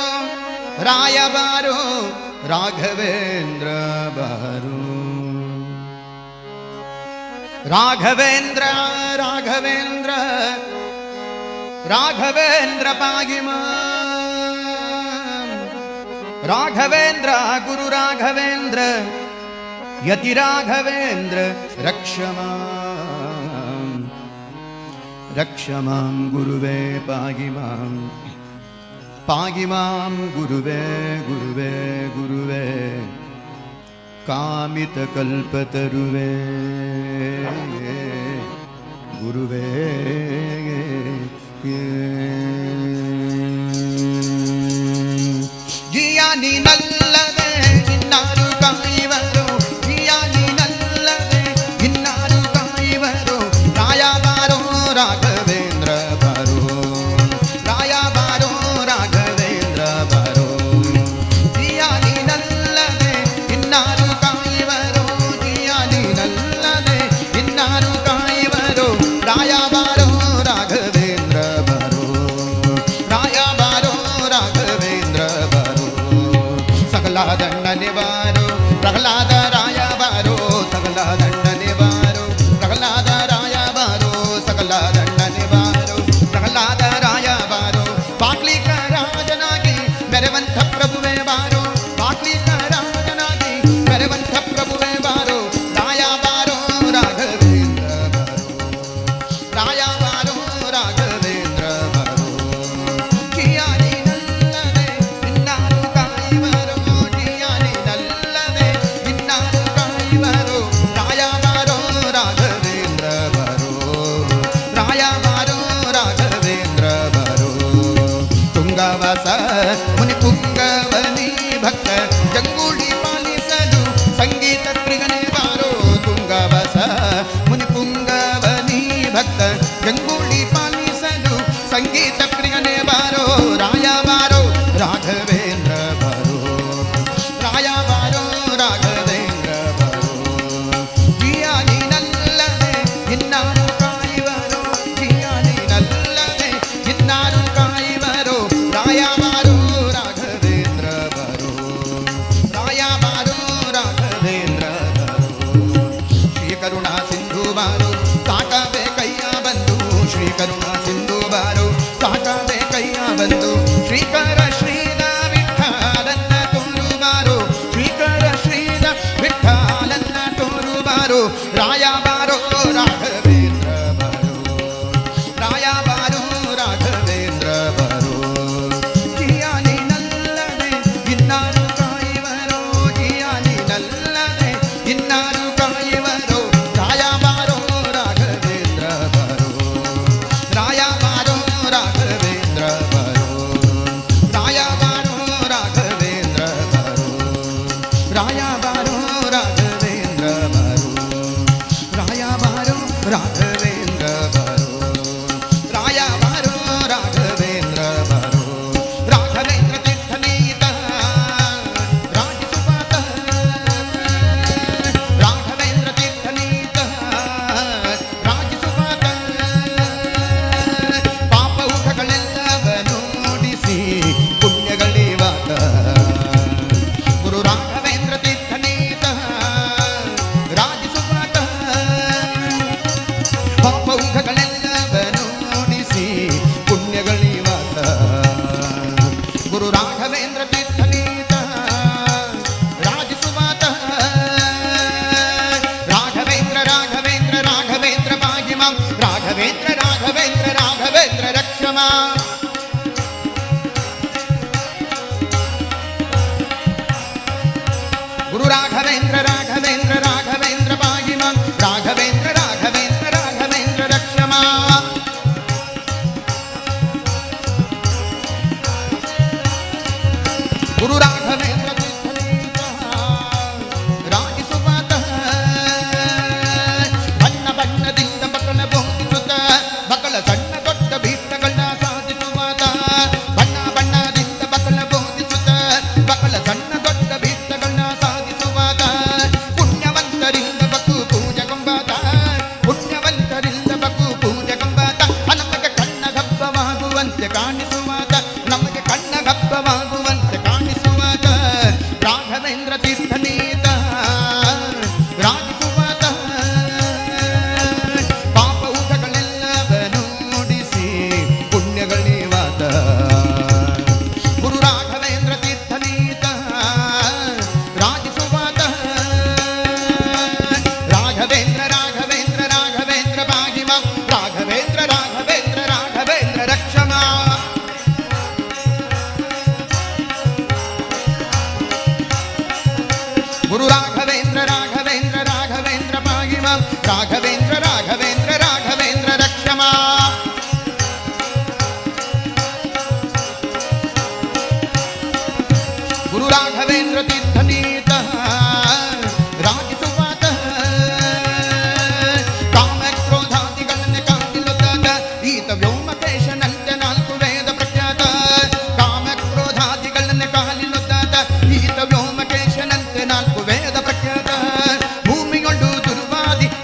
ರಾಯಬಾರು ರಾಘವೇಂದ್ರ ಬಾರು ರಾಘವೇಂದ್ರ ರಾಘವೇಂದ್ರ ರಾಘವೇಂದ್ರ ಪಾಗಿಮ ರಾಘವೇಂದ್ರ ಗುರು ರಾಘವೇಂದ್ರ ಯತಿ ರಾಘವೇಂದ್ರ ರಕ್ಷಮಾಂ ಗುರುವೇ ಪಾಗಿಮಾಂ ಪಾಗಿಮಾಂ ಗುರುವೇ ಗುರುವೇ ಗುರುವೇ ಕಾಮಿತ ಕಲ್ಪತರುವೇ ಗುರುವೇ ಜಿಯಾನಿನಲ್ಲದೆ ಇನ್ನಾರು ಕಾಯುವರು ಜಿಯಾನಿನಲ್ಲದೆ ಇನ್ನಾರು ಕಾಯುವರು ರಾಯಬಾರೋ ರಾಘವೇಂದ್ರ ಬಾರೋ ರಾಯಬಾರೋ ರಾಘವೇಂದ್ರ ಬಾರೋ ಜಿಯಾನಿನಲ್ಲದೆ ಇನ್ನಾರು ಕಾಯುವರು ಜಿಯಾನಿನಲ್ಲದೆ ಇನ್ನಾರು ಕಾಯುವರು ರಾಯಬಾರೋ ರಾಘವೇಂದ್ರ ಬಾರೋ ರಾಯಬಾರೋ ರಾಘವೇಂದ್ರ ಬಾರೋ ಸಕಲ ದಂಡನೆ ಬಾರೋ ಪ್ರಹ್ಲಾದ ರಾಯ ಬಾರೋ ಸಕಲ ದಂಡನೆ ಬಾರೋ ಪ್ರಹ್ಲಾದ ರಾಯ ಬಾರೋ ಸಕಲ ದಂಡನೆ ಬಾರೋ ಪ್ರಹ್ಲಾದ ರಾಯ ಬಾರೋ ಬಾಕ್ಲಿಕ ರಾಜನಾಗಿ ಮೆರವಂತ ಪ್ರಭುವೇ ಬಾರೋ ಬಾಕ್ಲಿಕ ರಾಜನಾಗಿ ಮೆರವಂತ ಪ್ರಭುವೇ ಬಾರೋ ರಾಯ ಬಾರೋ ರಾಘವೇಂದ್ರ ಬಾರೋ ರಾಯ ಬಾರೋ ರಾಘವೇಂದ್ರ ಬಾರೋ ಜಿಯಾನಿನಲ್ಲದೆ ಇನ್ನಾರು ಕಾಯುವರು ಜಿಯಾನಿನಲ್ಲದೆ ಇನ್ನಾರು ಕಾಯುವರು ರಾಯ ಬಾರೋ ರಾಘವೇಂದ್ರ ಬಾರೋ ರಾಯ ಬಾರೋ ರಾಘವೇಂದ್ರ ಬಾರೋ ತುಂಗವಾಸ ಮುನಿ ಪುಂಗವನಿ ಭಕ್ತ ಜಂಗುಳಿ ಪಾಲಿಸಲು ಸಂಗೀತ ಪ್ರಿಯನೇ ಬಾರೋ ತುಂಗವಾಸ ಮುನಿ ಪುಂಗವನಿ ಭಕ್ತ ಜಂಗುಳಿ ಪಾಲಿಸಲು ಸಂಗೀತ ಪ್ರಿಯನೇ ಬಾರೋ ರಾಯ ಬಾರೋ ರಾಘವೇಂದ್ರ ಬಾರೋ ರಾಯ ಬಾರೋ ರಾಘವೇಂದ್ರ ಬಾರೋ ಜಿಯಾನಿನಲ್ಲದೆ ಇನ್ನಾರು ಕಾಯುವರು ಜಿಯಾನಿನಲ್ಲದೆ ಇನ್ನಾರು ಕಾಯುವರು ರಾಯ ಬಾರೋ ರಾಘವೇಂದ್ರ ಬಾರೋ ರಾಯ ಬಾರೋ ರಾಘವೇಂದ್ರ ಬಾರೋ ಶ್ರೀ ಕರುಣಾ ಸಿಂಧು ಬಾರೋ ಸಾಕವೇ ಕೈಯ ಬಂದು ಶ್ರೀ ಕರುಣಾ ಸಿಂಧು ಬಾರೋ ಸಾಕವೇ ಕೈಯ ಬಂದು ಶ್ರೀಕರ ಶ್ರೀದ ವಿಠಲನ್ನ ತೋರು ಬಾರೋ ಶ್ರೀಕರ ಶ್ರೀದ ವಿಠಲನ್ನ ತೋರು ಬಾರೋ ರಾಯ ಬಾರೋ ರಾಘವೇಂದ್ರ ಬಾರೋ ರಾಯ ಬಾರೋ ರಾಘವೇಂದ್ರ ಬಾರೋ ಜಿಯಾನಿನಲ್ಲದೆ ಇನ್ನಾರು ಕಾಯುವರು ಜಿಯಾನಿನಲ್ಲದೆ ಇನ್ನಾರು ಕಾಯುವರು ರಾಯ ಬಾರೋ ರಾಘವೇಂದ್ರ ಬಾರೋ ರಾಯ ಬಾರೋ ರಾಘವೇಂದ್ರ ಬಾರೋ ರಾಯ ಬಾರೋ ರಾಘವೇಂದ್ರ ಬಾರೋ ರಾಯ ಬಾರೋ ರಾಘವೇಂದ್ರ ಬಾರೋ ರಾಯ ಬಾರೋ ರಾಘ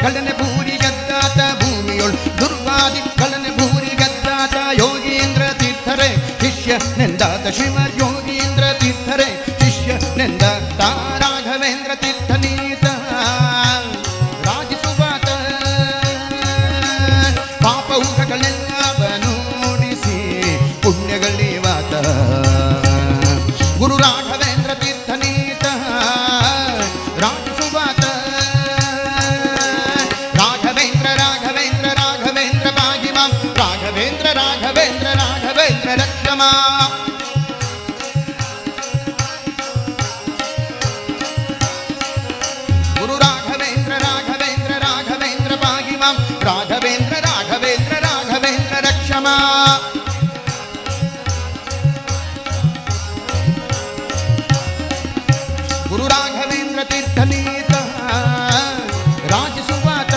ಗಳನೆ ಭೂರಿ ಗೆದ್ದಾತ ಭೂಮಿಯೊಳ್ ದುರ್ವಾದಿ ಗಳನೆ ಭೂರಿ ಗೆದ್ದಾತ ಯೋಗೀಂದ್ರ ತೀರ್ಥರೇ ಶಿಷ್ಯನೆಂದಾತ ಶ್ರೀಮದ್ ಯೋಗೀಂದ್ರ ತೀರ್ಥರೇ ಶಿಷ್ಯನೆಂದಾತ ರಾಘವೇಂದ್ರ ತೀರ್ಥನೀತ ರಾಜಿಸುವಾತ ಪಾಪೌಘಗಳೆಲ್ಲವನೋಡಿಸಿ ಪುಣ್ಯಗಳಿವಾತ ಗುರು ರಾಘವೇಂದ್ರ ತೀರ್ಥನೀತ ರಾಜಿಸುವಾತ ರಾಘವೇಂದ್ರ ರಾಘವೇಂದ್ರ ರಾಘವೇಂದ್ರ ಭಾಗಿ ಮಾಂ ರಾಘವೇಂದ್ರ ರಾಘವೇಂದ್ರ ರಾಘವೇಂದ್ರ ರಕ್ಷಮ ಗುರು ರಾಘವೇಂದ್ರ ರಾಘವೇಂದ್ರ ರಾಘವೇಂದ್ರ ಭಾಗಿ ಮಾಂ ರಾಘವೇಂದ್ರ ರಾಘವೇಂದ್ರ ರಾಘವೇಂದ್ರ ರಕ್ಷಮ ಗುರು ರಾಘವೇಂದ್ರ ತೀರ್ಥನೀತ ರಾಜಿಸುವಾತ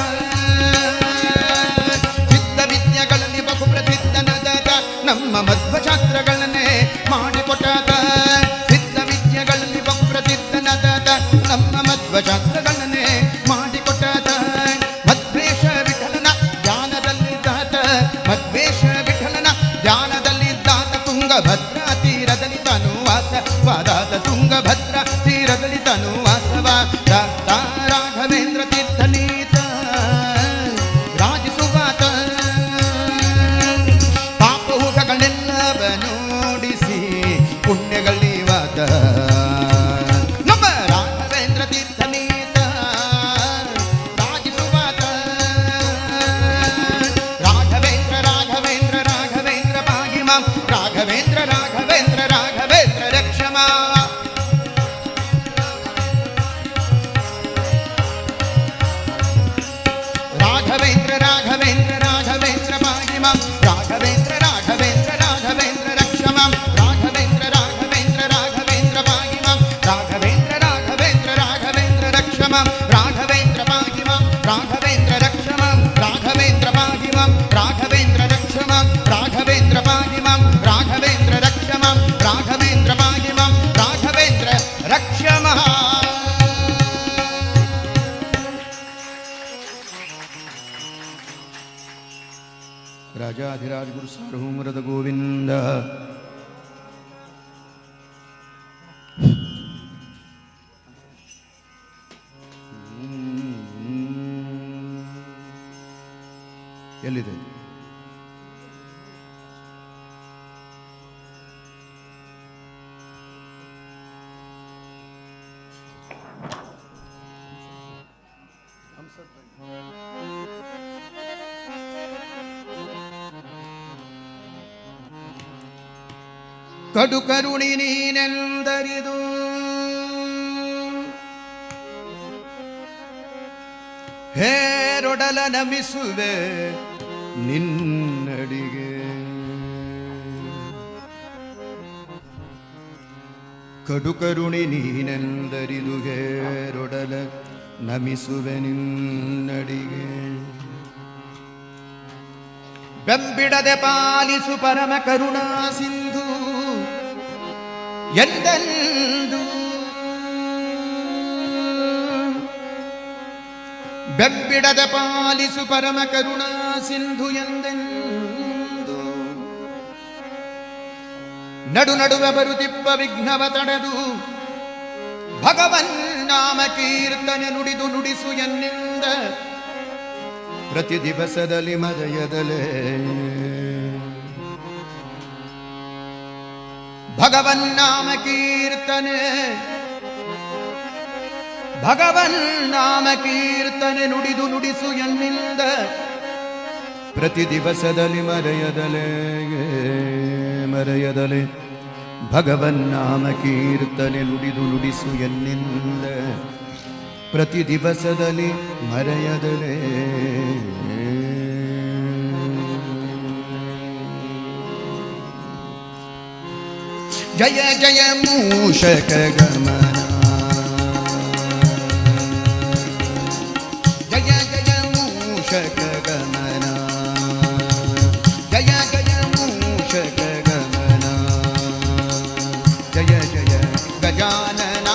ಸಿದ್ಧ ವಿದ್ಯೆಗಳಲ್ಲಿ ಬಹು ಪ್ರಸಿದ್ಧನಾದ ನಮ್ಮ ಮಧ್ವಶಾಸ್ತ್ರಗಳನ್ನೇ ಮಾಡಿಕೊಟ್ಟಾತ ಸಿದ್ಧ ವಿದ್ಯೆಗಳಲ್ಲಿ ಬಹು ಪ್ರಸಿದ್ಧನಾದ ನಮ್ಮ ಮಧ್ವಶಾಸ್ತ್ರಗಳನ್ನೇ ಮಾಡಿಕೊಟ್ಟಾತ ಮಧ್ವೇಶ ವಿಠಲನ ಧ್ಯಾನದಲ್ಲಿದ್ದಾತ ಮಧ್ವೇಶ ವಿಠಲನ ಧ್ಯಾನದಲ್ಲಿದ್ದಾತ ತುಂಗಭದ್ರಾ ತೀರದಲ್ಲಿ ತಾನು ವಾಸವಾದಾತ ತುಂಗಭದ್ರಾ ತೀರದಲ್ಲಿ ತಾನು ವಾಸವಾದ ರಾಘವೇಂದ್ರ ತೀರ್ಥನೀತ ರಾಜಿಸುವಾತ ಪಾಪಹುಗಳೆಲ್ಲವನೋಡಿಸಿ ಪುಣ್ಯಗಳಿವಾತ ನಮ್ಮ ರಾಘವೇಂದ್ರ ತೀರ್ಥನೀತ ರಾಜಿಸುವಾತ ರಾಘವೇಂದ್ರ ರಾಘವೇಂದ್ರ ರಾಘವೇಂದ್ರ ಭಾಗಿ ಮಾಂ ರಾಘವೇಂದ್ರ ರಾಘವೇಂದ್ರ ರಾಘವೇಂದ್ರ ರಕ್ಷಮ ರಾಘವೇಂದ್ರ ರಾಘವೇಂದ್ರ ರಾಘವೇಂದ್ರ ಭಾಗಿ ಮಾಂ ರಾಘವೇಂದ್ರ ರಾಘವೇಂದ್ರ ರಾಘವೇಂದ್ರ ರಕ್ಷಮ ರಾಘವೇಂದ್ರ ರಾಘವೇಂದ್ರ ರಾಘವೇಂದ್ರ ಭಾಗಿ ಮಾಂ ರಾಘವೇಂದ್ರ ರಾಘವೇಂದ್ರ ರಾಘವೇಂದ್ರ ರಕ್ಷಮ ರಾಘವೇಂದ್ರ ಭಾಗಿ ಮಾಂ ರಾಘವೇಂದ್ರ ರಕ್ಷಮ ರಾಘವೇಂದ್ರ ಭಾಗಿ ಮಾಂ ರಾಘವೇಂದ್ರ ರಕ್ಷಮ ರಾಘವೇಂದ್ರ ಭಾಗಿ ಮಾಂ ರಾಘವೇಂದ್ರ ರಕ್ಷಮ ರಾಘವೇಂದ್ರ ಭಾಗಿ ಮಾಂ ರಾಘವೇಂದ್ರ ರಕ್ಷಮ ರಾಜಾಧಿರಾಜ ಗುರು ಸಾರ್ವಭೌಮರದ ಗೋವಿಂದ ಎಲ್ಲಿದೆ ಕಡು ಕರುಣಿ ನೀನೆಂದರಿದು ಹೇರೊಡಲ ನಮಿಸುವೆ ನಿನ್ನಡಿಗೆ ಕಡು ಕರುಣಿ ನೀನೆಂದರಿದು ಹೇರೊಡಲ ನಮಿಸುವೆ ನಿನ್ನಡಿಗೆ ಬೆಂಬಿಡದೆ ಪಾಲಿಸು ಪರಮ ಕರುಣಾ ಸಿಂಧು ಎಂದೆಂದು ಬೆಂಬಿಡದೆ ಪಾಲಿಸು ಪರಮ ಕರುಣಾ ಸಿಂಧು ಎಂದೆಂದು ನಡು ನಡುವೆ ಬರುತ್ತಿಪ್ಪ ವಿಘ್ನವ ತಡೆದು ಭಗವನ್ ನಾಮ ಕೀರ್ತನೆ ನುಡಿದು ನುಡಿಸು ಎನ್ನಿಂದ ಪ್ರತಿ ದಿವಸದಲ್ಲಿ ಮರೆಯದಲೇ ಭಗವನ್ ನಾಮ ಕೀರ್ತನೆ ಭಗವನ್ ನಾಮ ಕೀರ್ತನೆ ನುಡಿದು ನುಡಿಸು ಎನ್ನಿಂದ ಪ್ರತಿ ದಿವಸದಲ್ಲಿ ಮರೆಯದಲೆ ಭಗವನ್ ನಾಮ ಕೀರ್ತನೆ ನುಡಿದು ನುಡಿಸು ಎನ್ನಿಂದ ಪ್ರತಿ ದಿವಸದಲ್ಲಿ ಮರೆಯದಲೆ ಜಯ ಜಯ ಮೂಷಕ ಗಮನ ಜಯ ಜಯ ಮೂಷಕ ಗಮನ ಜಯ ಜಯ ಮೂಷಕ ಗಮನ ಜಯ ಜಯ ಗಜಾನನ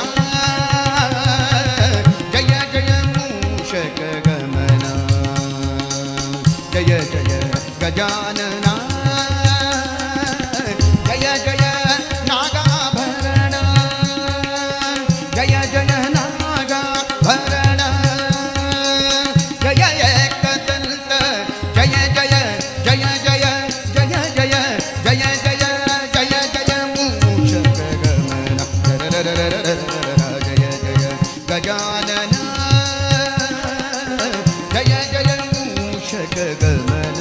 ಜಯ ಜಯ ಮೂಷಕ ಗಮನ गजानना जय जय नागाभरण जय जय नागाभरण जय एकदंत जय जय जय जय जय जय जय जय जय जय मूषक गमन जय जय गजानना जय जय मूषक गमन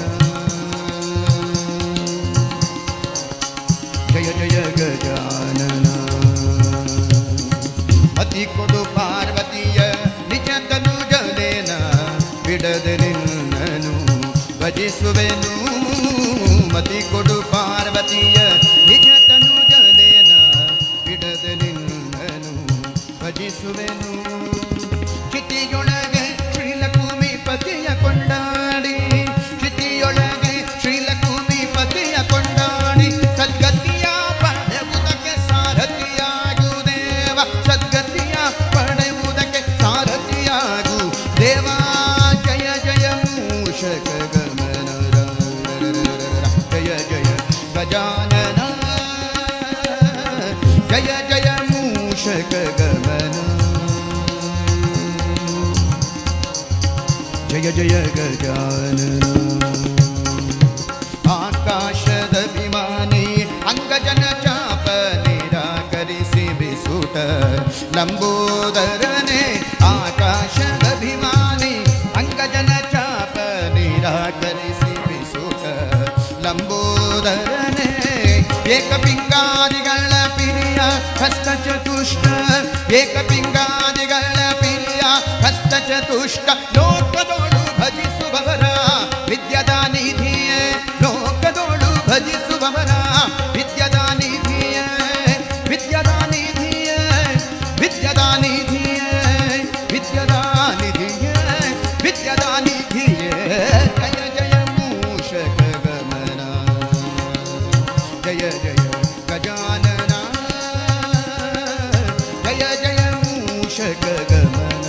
जय जय गजानना ಅತಿ ಕೊಡು ಪಾರ್ವತಿಯ ನಿಜ ತನುಜಲೇನ ಬಿಡದೆ ನಿನ್ನನು ಭಜಿಸುವೆನು ಮತಿ ಕೊಡು ಪಾರ್ವತಿಯ ನಿಜ ತನುಜಲೇನ ಬಿಡದೆ ನಿನ್ನನು ಭಜಿಸುವೆನು ಚಿತಿಯೊಳಗೆ ಶ್ರೀಲಕ್ಷ್ಮಿ ಪತಿಯ ಕೊಂಡಾಡಿ ಚಿತಿಯೊಳಗೆ ಶ್ರೀಲಕ್ಷ್ಮಿ ಪತಿಯ ಕೊಂಡಾಡಿ ಸದ್ಗತಿಯ ಪಡೆಯುವುದಕ್ಕೆ ಸಾರಥಿಯಾಗು ದೇವ ಸದ್ಗತಿಯ ಪಡೆಯುವುದಕ್ಕೆ ಸಾರಥಿಯಾಗು ದೇವ ಜಯ ಜಯ ಮೂಷಕ ಗಮನ ಜಯ ಜಯ ಗಜಾನನ ಜಯ ಜಯ ಮೂಷಕ ಗಮನ ಜಯ ಜಯ ಗಜಾನನ ಆಕಾಶದ ವಿಮಾನಿ ಅಂಗಜನ ಚಾಪ ನಿರಾಕರಿಸಿ ಬಿಸುಟ ಲಂಬೋದರನೆ ಆಕಾಶದ ವಿಮಾನಿ ಅಂಗಜನ ಚಾಪ ನಿರಾಕರಿಸಿ ಬಿಸುಟ ಲಂಬೋದರನೆ ಏಕಪಿಂಗಾದಿಗಳ ಪಿರಿಯ ಹಸ್ತ ಚತುಷ್ಟ ಏಕಪಿಂಗಾದಿಗಳ ಪಿರಿಯ ಹಸ್ತ ಚತುಷ್ಟ ಲೋಕದೋಳು ಭಜಿಸುವವರ ವಿದ್ಯದ ನಿಧಿಯೇ ಲೋಕದೋಳು ಭಜಿಸುವವರ ವಿದ್ಯದ ನಿಧಿಯೇ ವಿದ್ಯದ ನಿಧಿಯೇ ವಿದ್ಯದ ನಿಧಿಯೇ ವಿದ್ಯದ ನಿಧಿಯೇ ವಿದ್ಯದ ನಿಧಿಯೇ ಜಯ ಜಯ ಮೂಷಕ ಗಮನ ಜಯ ಜಯ ಗಜಾನನ ಜಯ ಜಯ ಮೂಷಕ ಗಮನ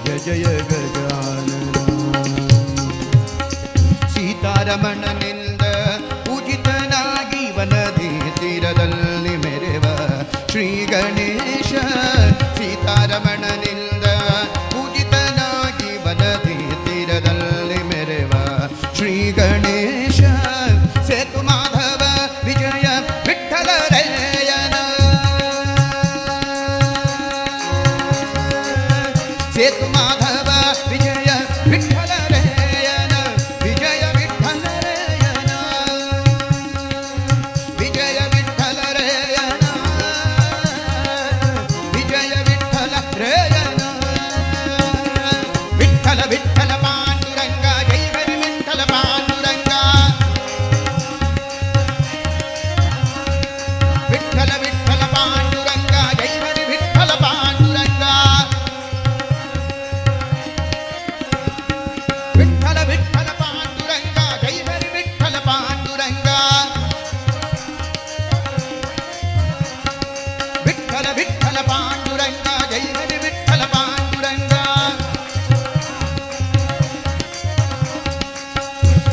ಜಯ ಜಯ ಗಜಾನನ ಸೀತಾರಮಣನಿಂದ ಪೂಜಿತನಾಗಿ ವನದಿ ತೀರದಲ್ಲಿ ಮೆರೆವ ಶ್ರೀ ಗಣೇಶ ಸೀತಾರಮಣನಿಂದ ಪೂಜಿತನಾಗಿ ವನದಿ ತೀರದಲ್ಲಿ ಮೆರೆವ ಶ್ರೀ ಗಣೇಶ ಸೇತು ಮಾಧವ ವಿಜಯ ವಿಠ್ಠಲರೇಯನ ಸೇತು ಮಾಧವ ವಿಜಯ ವಿಠ್ಠಲರೇಯನ ವಿಜಯ ವಿಠ್ಠಲರೇಯನ ವಿಜಯ ವಿಠ್ಠಲರೇಯನ ವಿಜಯ ವಿಠ್ಠಲರೇಯನ ವಿಠ್ಠಲ ವಿಠ್ಠಲ ಪಾಂಡುರಂಗ ಜೈ ಹರಿ ವಿಠ್ಠಲ ಪಾಂಡುರಂಗ ವಿಠ್ಠಲ ವಿಠ್ಠಲ ಪಾಂಡುರಂಗ ಜೈ ಹರಿ ವಿಠ್ಠಲ ಪಾಂಡುರಂಗ ವಿಠ್ಠಲ ವಿಠ್ಠಲ ಪಾಂಡುರಂಗ ಜೈ ಹರಿ ವಿಠ್ಠಲ ಪಾಂಡುರಂಗ ವಿಠ್ಠಲ ವಿಠ್ಠಲ ಪಾಂಡುರಂಗ ಜೈ ಹರಿ ವಿಠ್ಠಲ ಪಾಂಡುರಂಗ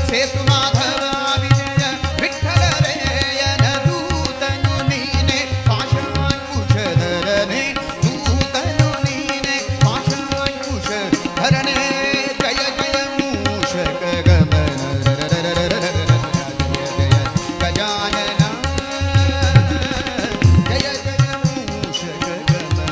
ಸೇತು ಮಾಧವ ವಿಜಯ ವಿಠ್ಠಲರೇಯನ ದೂತನು ನೀನೆ ಪಾಶಾಂಕುಶಧರನೆ ದೂತನು ನೀನೆ ಪಾಶಾಂಕುಶಧರನೆ ಜಯ ಜಯ ಮೂಷಕ ಗಮನ ಜಯ ಜಯ ಗಜಾನನ ಜಯ ಜಯ ಮೂಷಕ ಗಮನ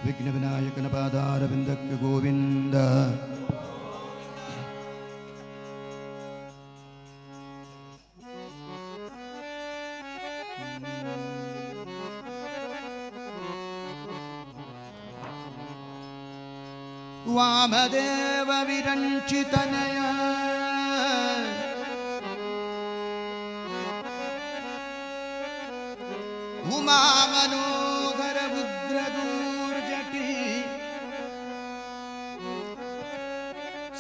ವಿಘ್ನ ವಿನಾಯಕನ ಪಾದಾರವಿಂದಕ್ಕೆ ಗೋವಿಂದ. ವಾಮದೇವ ವಿರಂಚಿತನಯ ಉಮಾ ಮನೋಹರ ಉಗ್ರದೂರ್ಜಟಿ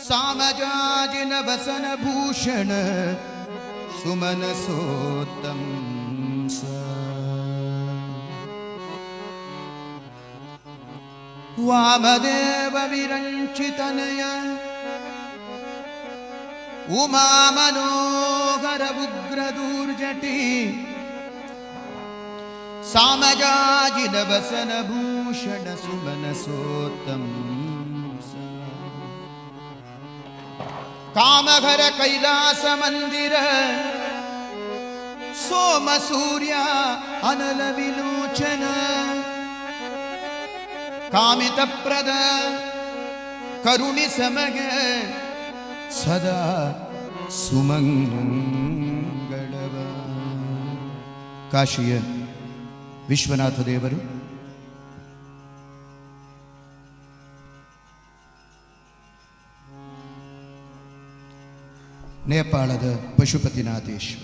ಸಾಮಜಾಜಿನ ವಸನ ಭೂಷಣ ಸುಮನ ಸೋತ್ತಂ ವಾಮದೇವ ವಿರಂಚಿತನಯ ಉಮಾ ಮನೋಹರ ಉಗ್ರದೂರ್ಜಟಿ ಸಾಮಜಾಜಿನ ವಸನ ಭೂಷಣ ಸುಮನ ಸೋತ್ತಂ ಕಾಮಘರ ಕೈಲಾಸ ಮಂದಿರ ಸೋಮ ಸೂರ್ಯ ಅನಲ ವಿಲೋಚನ ಕಾಮಿತ ಪ್ರದ ಕರುಣಿ ಸಮಗ ಸದಾ ಸುಮಂಗಳವ. ಕಾಶಿಯ ವಿಶ್ವನಾಥ ದೇವರು ನೇಪಾಳದ ಪಶುಪತಿನಾಥೇಶ್ವರ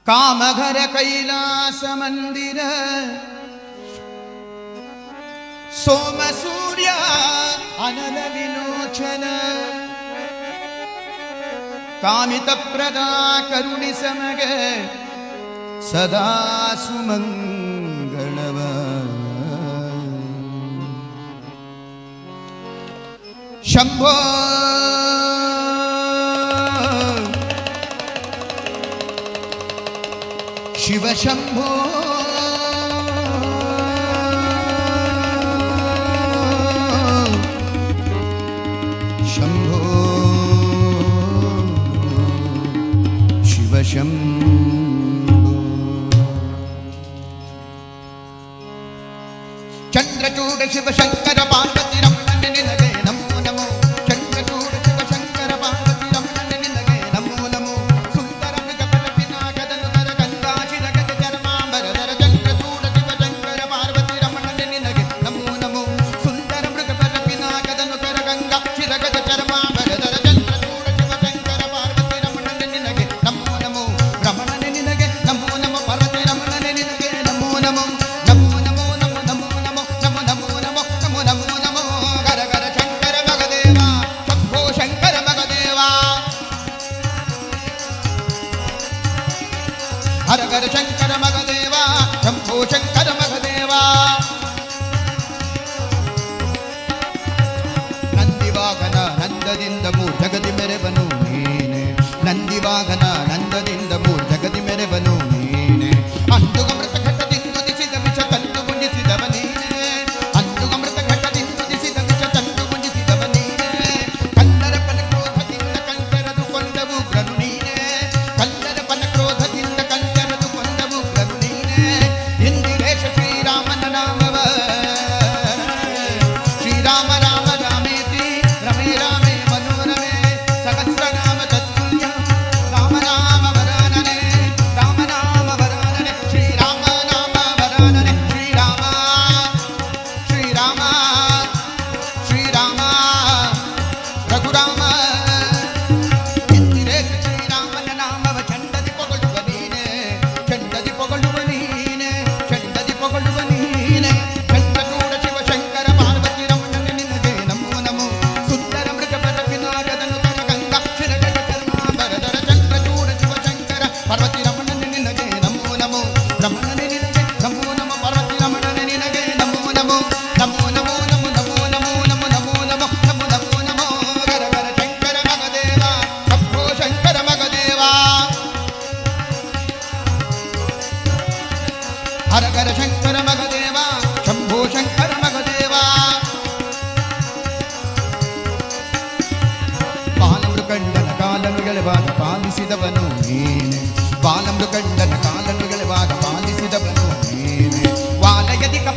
ಕಾಮಘರ ಕೈಲಾಸ ಮಂದಿರ ಸೋಮ ಸೂರ್ಯ ಅನಲ ವಿಲೋಚನ ಕಾಮಿತ ಪ್ರದ ಕರುಣಿ ಸಮಗ ಸದಾ ಸುಮಂಗಳವ. ಶಂಭೋ ಶಿವ ಶಂಭೋ ಶಂಭೋ ಶಿವ ಶಂಭೋ. ಚಂದ್ರಚೂಡ ಶಿವ ಶಂಕರ ಪಾರ್ವತಿ ರಮಣ ನಿನಗೆ ನಮೋ ನಮೋ. ಚಂದ್ರಚೂಡ ಶಿವ ಶಂಕರ ಪಾರ್ವತಿ ರಮಣ ನಿನಗೆ ನಮೋ ನಮೋ. ಸುಂದರ ಮೃಗ ಪರಪಿನಾಗದನು ನರ ಗಂಗಾಶಿರ ಗಜ ಚರ್ಮಾಂಬರಧರ. ಚಂದ್ರಚೂಡ ಶಿವ ಶಂಕರ ಪಾರ್ವತಿ ರಮಣ ನಿನಗೆ ನಮೋ ನಮೋ. ಸುಂದರ ಮೃಗ ಪರಪಿನಾಗದನು ನರ ಗಂಗಾಶಿರ ಗಜ ಚರ್ಮಾಂಬರಧರ. ಚಂದ್ರಚೂಡ ಶಿವ ಶಂಕರ ಪಾರ್ವತಿ ರಮಣ ನಿನಗೆ ನಮೋ ನಮೋ. ರಮಣ ನಿನಗೆ ನಮೋ ನಮೋ. ಪಾರ್ವತಿ ರಮಣ ನಿನಗೆ ನಮೋ ನಮೋ. ಹರ ಹರ ಶಂಕರ ಮಗದೇವ ಶಂಭೋ ಶಂಕರ ಮಗದೇವ. ನಂದಿವಾಗನ ನಂದದಿಂದ ಮೂರ್ ಜಗದಿ ಮೆರೆವನು ನೀನೆ. ನಂದಿವಾಗನ ನಂದದಿಂದ ಮೂರ್ ಜಗದಿ ಮೆರೆವನು ನೀನೆ. ಅಂದುಗಮೃತ ಘಟ್ಟದಿಂದುದಿಸಿದ ವಿಷ ತಂದು ಗುಂಡಿಸಿದವ ನೀನೆ. ಅಂದುಗಮೃತ ಘಟ್ಟದಿಂದುದಿಸಿದ ವಿಷ ತಂದು ಗುಂಡಿಸಿದವ ನೀನೆ. ಕಲ್ಲರ ಪನ ಕ್ರೋಧದಿಂದ ಕಂಕರದು ಕೊಂಡವು ಗ್ರನು ನೀನೆ. ಕಲ್ಲರ ಪನ ಕ್ರೋಧದಿಂದ ಶ್ರೀರಾಮನ ನಾಮವ ಶ್ರೀರಾಮ ರಾಮ ರಾಮೇತಿ ರಮೇ ರಾಮೇ ಮನೋರಮೇ ಸಹಸ್ರನಾಮ ತತ್ಪುಣ್ಯ ರಾಮ ನಾಮ ವರಾನನೆ ರಾಮ ನಾಮ ವರಾನನೆ ಶ್ರೀರಾಮ ನಾಮ ವರಾನನೆ ಶ್ರೀರಾಮ ಶ್ರೀರಾಮ ಶ್ರೀರಾಮ ರಘುರಾಮ ಎಂದಿರೇ ಶ್ರೀರಾಮನ ನಾಮವ ಚಂಡದಿ ಪೊಗಳುವ ನೀನೆ. ಚಂಡದಿ ಪೊಗಳುವ ನೀನೆ. ಚಂಡದಿ ಪೊಗಳುವ ನೀನೆ. ಚಂದ್ರಚೂಡ ಶಿವ ಶಂಕರ ಪಾರ್ವತಿ ರಮಣ ನಿನಗೆ ನಮೋ ನಮೋ. ಸುಂದರ ಮೃಗ ಪರಪಿನಾಗದನು ಕರ ಗಂಗಾಕ್ಷರ ಗಜ ಚರ್ಮಾಂಬರಧರ. ಚಂದ್ರಚೂಡ ಶಿವ ಶಂಕರ ಪಾರ್ವತಿ ರಮಣ ನಿನಗೆ ನಮೋ ನಮೋ. ರಮಣ ನಿನಗೆ ನಮೋ ನಮೋ. ಪಾರ್ವತಿ ರಮಣ ನಿನಗೆ ನಮೋ ನಮೋ. ನಮೋ ನಮೋ ನಮೋ ನಮೋ ನಮೋ ನಮೋ ನಮೋ ನಮೋ ನಮೋ ನಮೋ ನಮೋ. ಗರ ಗರ ಶಂಕರ ಮಗದೇವ ಶಂಭೋ ಶಂಕರ ಮಗದೇವ. ಹರ ಹರ ಶಂಕರ ಮಗದೇವ ಶಂಭೋ ಶಂಕರ ಮಗದೇವ. ಬಾಲಮೃಕಂಡನ ಕಾಲನು ಗೆಳೆವಾಗ ಪಾಲಿಸಿದವನು ನೀನೆ. ಬಾಲಮೃಕಂಡನ ಕಾಲನು ಗೆಳೆವಾಗ ಪಾಲಿಸಿದವನು ನೀನೆ. ವಾಲಯದಿಕ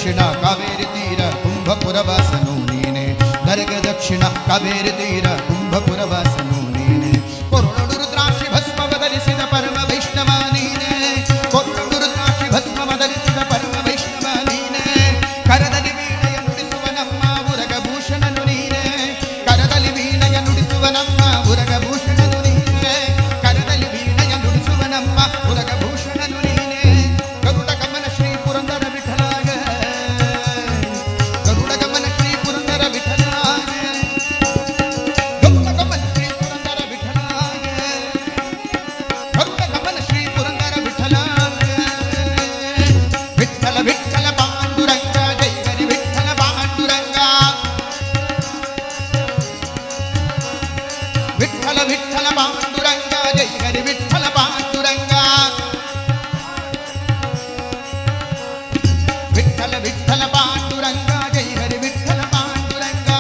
ದಕ್ಷಿಣ ಕಾವೇರಿ ತೀರ ಕುಂಭಪುರವಾಸನು ನೀನೆ ಗರ್ಗ ದಕ್ಷಿಣ ಕಾವೇರಿ ತೀರ ಕುಂಭಪುರವಾಸನು ನೀನೆ ಕೊರಳೊಡು ರುದ್ರಾಕ್ಷಿ ಭಸ್ಮವ ಧರಿಸಿದ ಪರಮ ವೈಷ್ಣವ ನೀನೆ ಕೊರಳೊಡು ರುದ್ರಾಕ್ಷಿ ಭಸ್ಮವ ಧರಿಸಿದ ಪರಮ ವೈಷ್ಣವ ನೀನೆ ಕರದಲ್ಲಿ ವೀಣೆಯ ನುಡಿಸುವ ನಮ್ಮ ಉರಗಭೂಷಣನು ನೀನೆ ಕರದಲ್ಲಿ ವೀಣೆಯ ನುಡಿಸುವ ನಮ್ಮ ಉರಗಭೂಷಣನು ನೀನೆ ಕರದಲ್ಲಿ ವೀಣೆಯ ನುಡಿಸುವ ನಮ್ಮ ಉರಗಭೂಷಣನು ನೀನೆ ಗರುಡ ಗಮನ ಶ್ರೀ ಪುರಂದರ ವಿಠಲಾಗ ಗರುಡ ಗಮನ ಶ್ರೀ ಪುರಂದರ ವಿಠಲಾಗ ಗರುಡ ಗಮನ ಶ್ರೀ ಪುರಂದರ ವಿಠಲಾಗ ಗರುಡ ಗಮನ ಶ್ರೀ ಪುರಂದರ ವಿಠಲಾಗ ವಿಠಲ ವಿಠಲ ಪಾಂಡುರಂಗ ಜೈ ಹರಿ ವಿಠಲ ಪಾಂಡುರಂಗ ವಿಠಲ ವಿಠಲ ಪಾಂಡುರಂಗ ಜೈ ಹರಿ ವಿಠಲ ಪಾಂಡುರಂಗ ವಿಠಲ ವಿಠಲ ಪಾಂಡುರಂಗ ಜೈ ಹರಿ ವಿಠಲ ಪಾಂಡುರಂಗ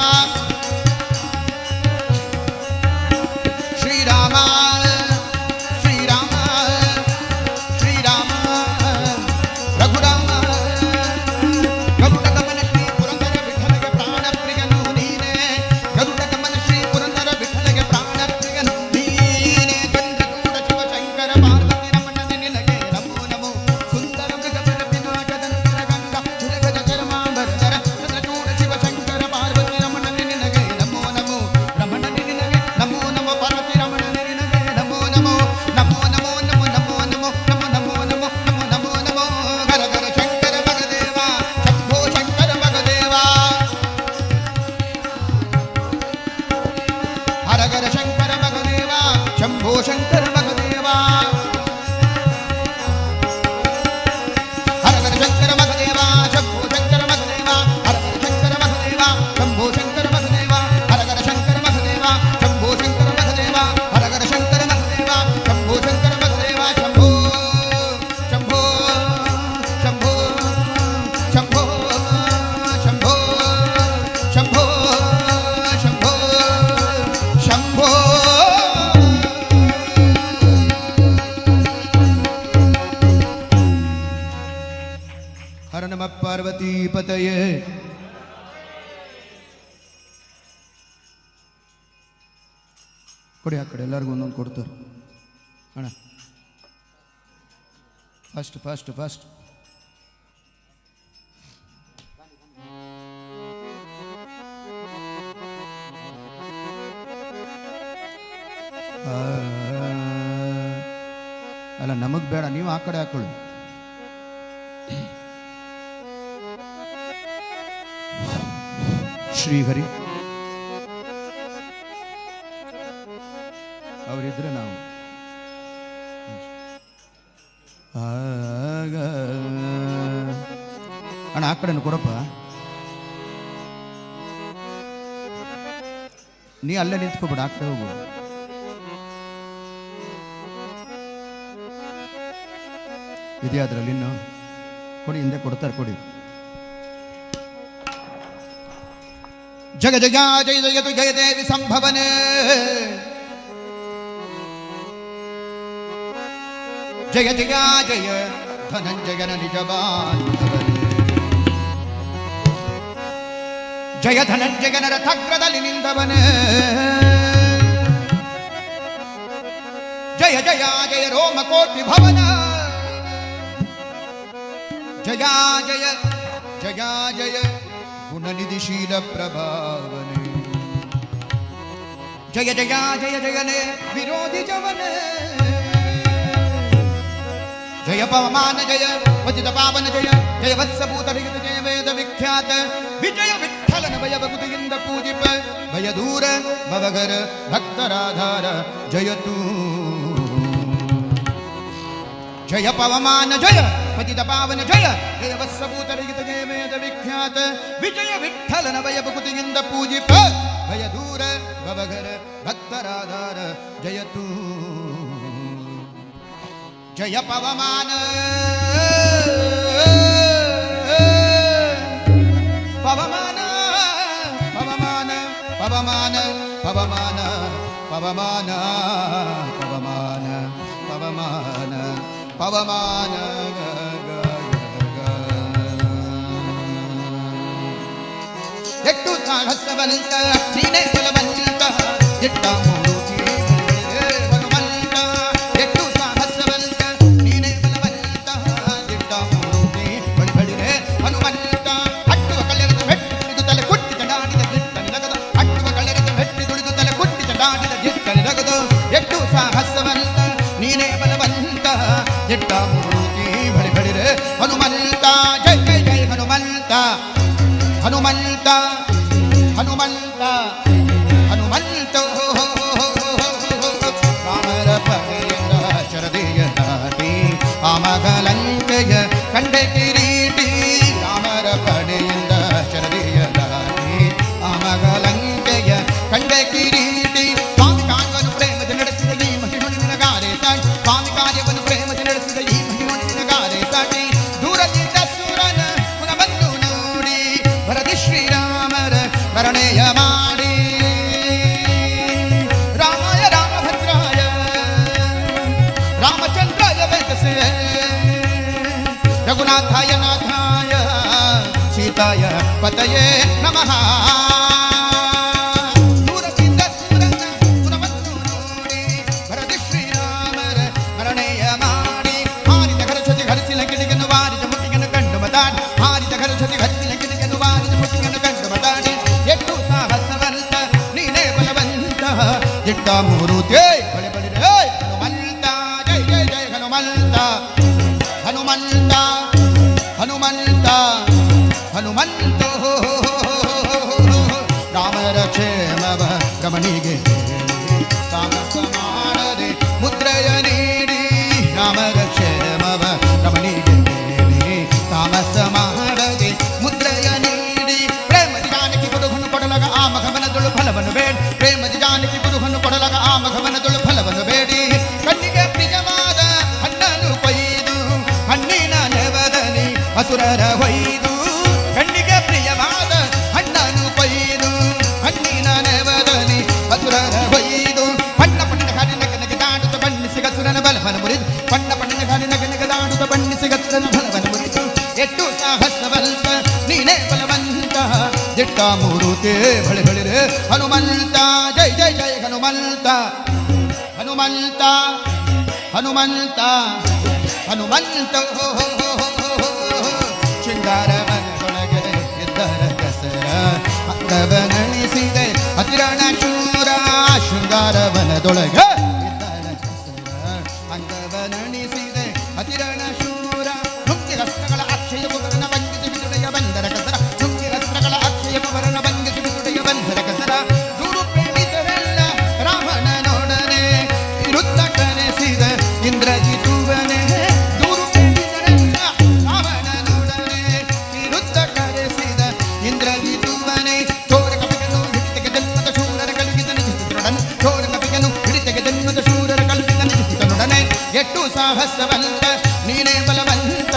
ಶ್ರೀರಾಮ ಶ್ರೀರಾಮ ಶ್ರೀರಾಮ ರಘುರಾಮ ಗರುಡ ಗಮನ ಶ್ರೀ ಪುರಂದರ ವಿಠಲಗೆ ಪ್ರಾಣ ಪ್ರಿಯನು ನೀನೆ ಗರುಡ ಗಮನ ಶ್ರೀ ಪುರಂದರ ವಿಠಲಗೆ ಪ್ರಾಣ ಪ್ರಿಯನು ನೀನೆ ಚಂದ್ರಚೂಡ ಶಿವಶಂಕರ ಪಾರ್ವತಿ ರಮಣನೆ ನಿನಗೆ ನಮೋ ನಮೋ ಸುಂದರ ಮೃಗಪರ ಪಿನಾಕದನು ಗಂಗ ಚಿರಗಜ ಚರ್ಮಾಂಬರಧರ ಚಂದ್ರಚೂಡ ಶಿವಶಂಕರ ಪಾರ್ವತಿ ರಮಣನೆ ನಿನಗೆ ನಮೋ ನಮೋ ರಮಣನೆ ನಿನಗೆ ನಮೋ ನಮೋ ಪಾರ್ವತಿ ರಮಣನೆ ನಿನಗೆ ನಮೋ ನಮೋ ನಮೋ ನಮೋ ನಮೋ ನಮೋ ನಮೋ ನಮೋ ನಮೋ ನಮೋ ನಮೋ ನಮೋ ನಮೋ ಗರ ಗರ ಶಂಕರ ಭಗದೇವ ಶಂಭೋ ಶಂಕರ ಭಗದೇವ ಹರ ಗರ ಶಂಕರ ಭಗದೇವ ಶಂಭೋ ಶಂಕರ ಭಗದೇವ ಹರ ಗರ ಶಂಕರ ಭಗದೇವ ಶಂಭೋ ಶಂಕರ ಭಗದೇವ ಹರ ಗರ ಶಂಕರ ಭಗದೇವ ಶಂಭೋ ಶಂಕರ ಭಗದೇವ ಹರ ಗರ ಶಂಕರ ಭಗದೇವ ಶಂಭೋ ಶಂಕರ ಭಗದೇವ ಹರ ಗರ ಶಂಕರ ಭಗದೇವ ಶಂಭೋ ಶಂಕರ ಭಗದೇವ ಶಂಭೋ ಶಂಭೋ ಶಂಭೋ ಶಂಭೋ ಶಂಭೋ ಶಂಭೋ ಶಂಭೋ ಶಂಭೋ ಹರ ನಮ ಪಾರ್ವತಿ ಪತಯೇ ಕೊಡಿ ಆ ಕಡೆ ಎಲ್ಲರಿಗೂ ಒಂದೊಂದು ಕೊಡ್ತಾರೆ ಅಣ್ಣ ಫಸ್ಟ್ ಫಸ್ಟ್ ಫಸ್ಟ್ ಅಲ್ಲ ನಮಗ್ ಬೇಡ ನೀವು ಆ ಕಡೆ ಹಾಕೊಳ್ಳಿ ಶ್ರೀಹರಿ ಅವರಿದ್ರೆ ನಾವು ಅಣ್ಣ ಆ ಕಡೆನು ಕೊಡಪ್ಪ ನೀ ಅಲ್ಲೇ ನಿಂತ್ಕೊಬೇಡ ಆ ಕಡೆ ಹೋಗು ಇದೆಯಾ ಅದ್ರಲ್ಲಿ ಇನ್ನು ಕೊಡಿ ಹಿಂದೆ ಕೊಡ್ತಾರೆ ಕೊಡಿ ಜಗ ಜಗ ಜಯ ಜಯತು ಜಯ ದೇವಿ ಸಂಭವನೆ ಜಯ ಜಯ ಜಯ ಧನಂಜಯನ ನಿಜವಾನ್ ಜಯ ಧನಂಜಯನ ರಥಾಗ್ರದಲ್ಲಿ ನಿಂದವನೇ ಜಯ ಜಯ ಜಯ ರೋಮಕೋಟಿ ಭವನ ಜಯ ಜಯ ಜಯ ಜಯ ಗುಣನಿಧಿಶೀಲ ಪ್ರಭಾವನೆ ಜಯ ಜಯ ಜಯ ಜಯನೆ ವಿರೋಧಿ ಜವನೆ ಜಯ ಪವಮಾನ ಜಯ ಪತಿತ ಪಾವನ ಜಯ ಜಯ ವತ್ಸಭೂತರಿಗಿತ ಜಯ ವೇದ ವಿಖ್ಯಾತ ವಿಜಯ ವಿಠಲನ ಭಯ ಭಕ್ತಿಯಿಂದ ಪೂಜಿಪ ಭಯ ದೂರ ಭವಗರ ಭಕ್ತರಾಧಾರ ಜಯತು ಜಯ ಪವಮಾನ ಜಯ ಪತಿತ ಪಾವನ ಜಯ ಜಯ ವತ್ಸಭೂತರಿಗಿತ ಜಯ ವೇದ ವಿಖ್ಯಾತ ವಿಜಯ ವಿಠಲನ ಭಯ ಭಕ್ತಿಯಿಂದ ಪೂಜಿಪ ಭಯ ದೂರ ಭವಗರ ಭಕ್ತರಾಧಾರ ಜಯತು ಜಯ ಪವಮಾನ ಪವಮಾನ ಪವಮಾನ ಪವಮಾನ ಪವಮಾನ ಪವಮಾನ ಪವಮಾನ ಪವಮಾನ ಪವಮಾನ ಸಾಹಸವಂತ ನೀನೇ ಬಲವಂತ ಎಟ್ಟ ಮೂರುತಿ ಹನುಮಂತ ಎಷ್ಟು ಸಾಹಸವಂತ ನೀನೇ ಬಲವಂತ ಎಟ್ಟ ಮೂರುತಿ ಬಳಿಬಳಿರೆ ಹನುಮಂತ ಅಟ್ಟುವ ಕಳೆರದ ಬೆಟ್ಟು ತಲೆ ಕುಟ್ಟಿ ಚಡಾಡಿದ ದಿಟ್ಟನೆ ನಗದ ಅಟ್ಟುವ ಕಳೆರದ ಬೆಟ್ಟು ತಲೆ ಕುಟ್ಟಿ ಚಡಾಡಿದ ದಿಟ್ಟನೆ ನಗದ ಎಷ್ಟು ಸಾಹಸವಂತ ನೀನೇ ಬಲವಂತ ಎಟ್ಟ ಮೂರುತಿ ಬಳಿಬಳಿರೆ ಹನುಮಂತ ಜೈ ಜೈ ಜೈ ಹನುಮಂತ ಹನುಮಂತ ಹನುಮಂತ ಹನುಮಂತ ರಾಮರ ಪಡೆಯದ ಶರದಿಯ ದಾಟಿ ಆಮಗಲಂಕೆಯ ಕಂಡೆ ಕಿರೀಟಿ ರಾಮರ ಪಡೆಯಿಂದ ಶರದಿಯ ದಾಟಿ ಆಮಗಲಂಕೆಯ ಕಂಡೆ ಕಿರೀಟಿ ಸ್ವಾಮಿ ಕಾರ್ಯವನ್ನು ಪ್ರೇಮದ ನಡೆಸಿದ ಈ ಮಹಿಮಣ್ಣಿನ ಗಾರೆ ಸಾಟಿ ಸ್ವಾಮಿ ಕಾರ್ಯವನ್ನು ಪ್ರೇಮದ ನಡೆಸಿದ ಈ ಮಹಿಮಣ್ಣಿನ ಗಾರೆ ಸಾಟಿ ದೂರದಿಂದ ಸೂರನ ಗುಣವನ್ನು ನೋಡಿ ಭರತಿ ಶ್ರೀರಾಮರ ಸ್ಮರಣೆಯ ಮಾಡಿ ರಾಮಾಯ ರಾಮಭದ್ರಾಯ ರಾಮಚಂದ್ರಾಯ ವೆಂಕಟೇ ರಘುನಾಥಾಯ ನಾಥಾಯ ಸೀತಾಯ ಪತಯೇ ನಮಃ ದೂರದಿಂದ ಸೂರನ ಗುಣವನ್ನು ನೋಡಿ ಭರತಿ ಶ್ರೀರಾಮರ ಸ್ಮರಣೆಯ ಮಾಡಿ ಹಾರಿದ ಘರ ಜೊತೆ ಘರಿಸಿಲ ಗಿಡಗನ್ನು ವಾರಿದ ಮುಟ್ಟಿಗನ್ನು ಕಂಡು ಮತಾಡಿ ಹಾರಿದ ಘರ ಜೊತೆ ಘರಿಸಿಲ ಗಿಡಗನ್ನು ವಾರಿದ ಮುಟ್ಟಿಗನ್ನು ಕಂಡು ಮತಾಡಿ ಎಷ್ಟು ಸಾಹಸವಂತ ನೀನೇ ಬಲವಂತ ಎಟ್ಟ ಮೂರುತಿ ಬಳಿ ಬಳಿರೆ ಹನುಮಂತ ಜೈ ಜೈ ಜೈ ಹನುಮಂತ ಹನುಮಂತ ಹನುಮಂತ ಹನುಮಂತ ರಾಮರ ಕ್ಷೇಮವ ರಮಣಿಗೆ ತಾಮಸ ಮಾಡದೆ ಮುದ್ರೆಯ ನೀಡಿ ರಾಮರ ಕ್ಷೇಮವ ರಮಣಿಗೆ ತಾಮಸ ಮಾಡದೆ ಮುದ್ರೆಯ ನೀಡಿ ಪ್ರೇಮದಿ ಜಾನಕಿ ಗುರುಹನ್ನು ಕೊಡಲಗ ಆ ಮಗವನದೊಳು ಫಲವನ್ನು ಬೇಡಿ ಪ್ರೇಮದಿ ಜಾನಕಿ ಗುರುಹನ್ನು ಕೊಡಲಗ ಆ ಮಗವನದೊಳು ಫಲವನ್ನು ಬೇಡಿ ಕಣ್ಣಿಗೆ ಪ್ರಿಯವಾದ ಹಣ್ಣನ್ನು ಕೊಯ್ದು ಹಣ್ಣಿನ ನೆವದಲ್ಲಿ ಅಸುರರ ಹೊಯ್ದು ಕಣ್ಣಿಗೆ ಪ್ರಿಯವಾದ ಹಣ್ಣನ್ನು ಕೊಯ್ದು ಹಣ್ಣಿನ ನೆವದಲ್ಲಿ ಅಸುರರ ಹೊಯ್ದು ಪಣ್ಣ ಪಣ್ಣಿನ ಕಾಲಿನ ಕನಗೆ ದಾಡುತ್ತ ಬಣ್ಣಿಸಿ ಗಸುರನ ಬಲವನ್ನು ಮುರಿದು ಪಣ್ಣ ಪಣ್ಣಿನ ಕಾಲಿನ ಕನಗೆ ದಾಡುತ್ತ ಬಣ್ಣಿಸಿ ಗಸುರನ ಬಲವನ್ನು ಮುರಿದು ಎಷ್ಟು ಸಾಹಸವಂತ ನೀನೇ ಬಲವಂತ ಎಟ್ಟ ಮೂರುತಿ ಬಳಿ ಬಳಿರೆ ಹನುಮಂತ ಜೈ ಜೈ ಜೈ ಹನುಮಂತ ಹನುಮಂತ ಹನುಮಂತ ಹನುಮಂತ ಶೃಂಗಾರ ಮನದೊಳಗೆ ಇದ್ದರ ಕಸರ ಅಂಗವನಣಿಸಿದೆ ಹತಿರಣ ಶೂರ ಶೃಂಗಾರ ವನದೊಳಗೆ ಇದ್ದರ ಕಸರ ಅಂಗವನಣಿಸಿದೆ ಹತಿರಣ ಶೂರ ನುಂಗಿ ರತ್ನಗಳ ಅಕ್ಷಯ ಮುಖರನ ಬಂಧಿಸಿ ಬಿದುಡೆಯ ಬಂದರ ಕಸರ ನುಂಗಿ ರತ್ನಗಳ ಅಕ್ಷಯ ಮುಖರನ ಬಂಧಿಸಿ ಬಿದುಡೆಯ ಬಂದರ ಕಸರ ದೂರು ಪ್ರೇಮಿತರೆಲ್ಲ ರಾಮನನೊಡನೆ ವಿರುದ್ಧ ಕರೆಸಿದ ಇಂದ್ರಜಿತುವನೆ ದೂರು ಪ್ರೇಮಿತರೆಲ್ಲ ರಾವಣನೊಡನೆ ವಿರುದ್ಧ ಕರೆಸಿದ ಇಂದ್ರಜಿತುವನೆ ಚೋರ ಕಪಿಗನು ಹಿಡಿತೆಗೆ ಜನ್ಮದ ಶೂರರ ಕಳುಹಿದ ನಿಜಿತನೊಡನೆ ಚೋರ ಕಪಿಗನು ಹಿಡಿತೆಗೆ ಜನ್ಮದ ಶೂರರ ಕಳುಹಿದ ನಿಜಿತನೊಡನೆ ಎಷ್ಟು ಸಾಹಸವಂತ ನೀನೇ ಬಲವಂತ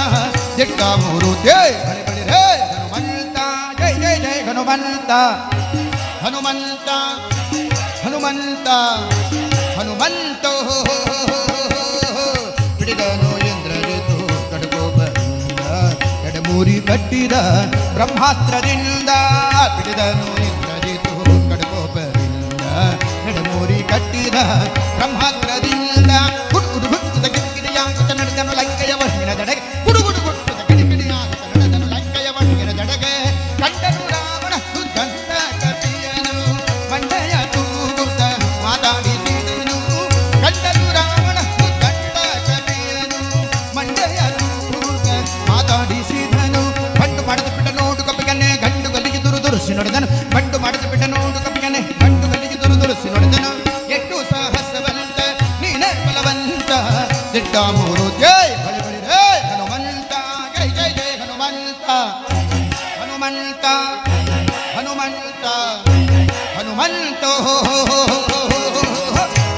ಎಟ್ಟ ಮೂರುತಿ ಬಳಿ ಬಳಿರೆ ಹನುಮಂತ ಜೈ ಜೈ ಜೈ ಹನುಮಂತ ಹನುಮಂತ ಹನುಮಂತ ಹನುಮಂತ ಹಿಡಿದನು ಇಂದ್ರಜಿತು ಕಡಕೋಪದಿಂದ ಎಡಮೂರಿ ಕಟ್ಟಿದ ಬ್ರಹ್ಮಾಸ್ತ್ರದಿಂದ ಹಿಡಿದನು ಇಂದ್ರಜಿತು ಕಡಕೋಪದಿಂದ ಎಡಮೂರಿ ಕಟ್ಟಿದ ಬ್ರಹ್ಮಾಸ್ತ್ರದಿಂದ ಗುಡುಗುಡು ಗುಡುಗುದ ಗಿರಿಗಿರಿಯಾಗುತ್ತ ನಡೆದನು ಲಂಕೆಯ ವಹಿನ ದಡೆಗೆ ಗುಡುಗುಡು ಗುಡುಗುದ ಗಿರಿಗಿರಿಯಾಗುತ್ತ ನಡೆದನು ಲಂಕೆಯ ವಹಿನ ದಡೆಗೆ ಕಂಡನು ರಾವಣ ದುರ್ಗಂಧ ಕಪಿಯನು ಮಂಡೆಯ ತೂಗುತ್ತ ಮಾತಾಡಿಸಿದನು ಕಂಡನು ರಾವಣ ದುರ್ಗಂಧ ಕಪಿಯನು ಮಂಡೆಯ ತೂಗುತ್ತ ಮಾತಾಡಿಸಿದನು ಬಂಡು ಮಾಡದು ಬಿಟ್ಟ ನೋಡು ಕಪಿಗನ್ನೇ ಗಂಡು ಗಲ್ಲಿಗೆ ದುರುದುರುಸಿ ನೋಡಿದನು ಬಂಡು ಮಾಡದು ಬಿಟ್ಟ ನೋಡು ಕಪಿಗನ್ನೇ ಗಂಡು ಗಲ್ಲಿಗೆ ದುರುದುರುಸಿ ನೋಡಿದನು ಎಷ್ಟು ಸಾಹಸವಂತ ನೀನೇ ಬಲವಂತ ಎಟ್ಟ ಮೂರುತಿ ಬಳಿ ಬಳಿರೆ ಹನುಮಂತ ಜೈ ಜೈ ಜೈ ಹನುಮಂತ ಹನುಮಂತ ಹನುಮಂತ ಹನುಮಂತ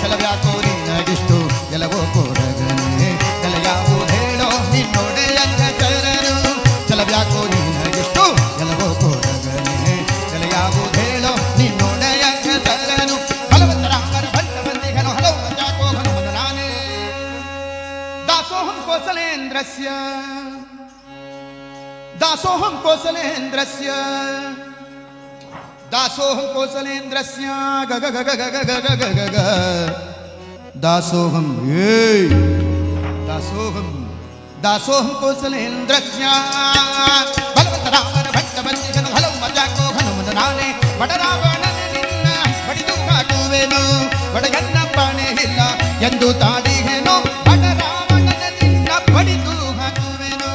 ಚಲವ್ಯಾಕೋ ನಿನಗಿಷ್ಟು ಎಲ್ಲವೋ ಕೊರಗನೆ ತಲೆಯಾವುದು ಹೇಳೋ ನಿನ್ನೊಡೆಯಂಗ ಚರನು ಚಲವ್ಯಾಕೋ ನಿನಗಿಷ್ಟು ಎಲ್ಲವೋ ಕೊರಗನೆ ತಲೆಯಾವುದು ಹೇಳೋ ನಿನ್ನೊಡೆಯಂಗ ಚರನು ಬಲವಂತ ರಾಮರ ಬಂದ ಬಂದಿಗನು ಹಲವು ಜಾಕೋ ಹನುಮನ ನಾನೇ ದಾಸೋಹಂ ಕೋಸಲೇಂದ್ರಸ್ಯ ದಾಸೋಹಂ ಕೋಸಲೇಂದ್ರಸ್ಯ ದಾಸೋಹಂ ಕೋಸಲೇಂದ್ರಸ್ಯ ಗಗ ಗಗ ಗಗ ಗಗ ಗಗ ಗಗ ದಾಸೋಹಂ ದಾಸೋಹಂ ದಾಸೋಹಂ ಕೋಸಲೇಂದ್ರಸ್ಯ ಬಲವಂತ ರಾಮನ ಭಟ್ಟ ಬಂದಿಗನು ಹಲವು ಮಜಾಕೋ ಹನುಮನ ನಾನೇ ಬಡರಾವಣನ ನಿನ್ನ ಬಡಿದು ಕಾಟುವೆನು ಬಡಗನ್ನ ಪಾಣೆ ಇಲ್ಲ ಎಂದು ತಾಡಿಗೆನು ಬಡರಾವಣನ ನಿನ್ನ ಬಡಿದು ಹಾಕುವೆನು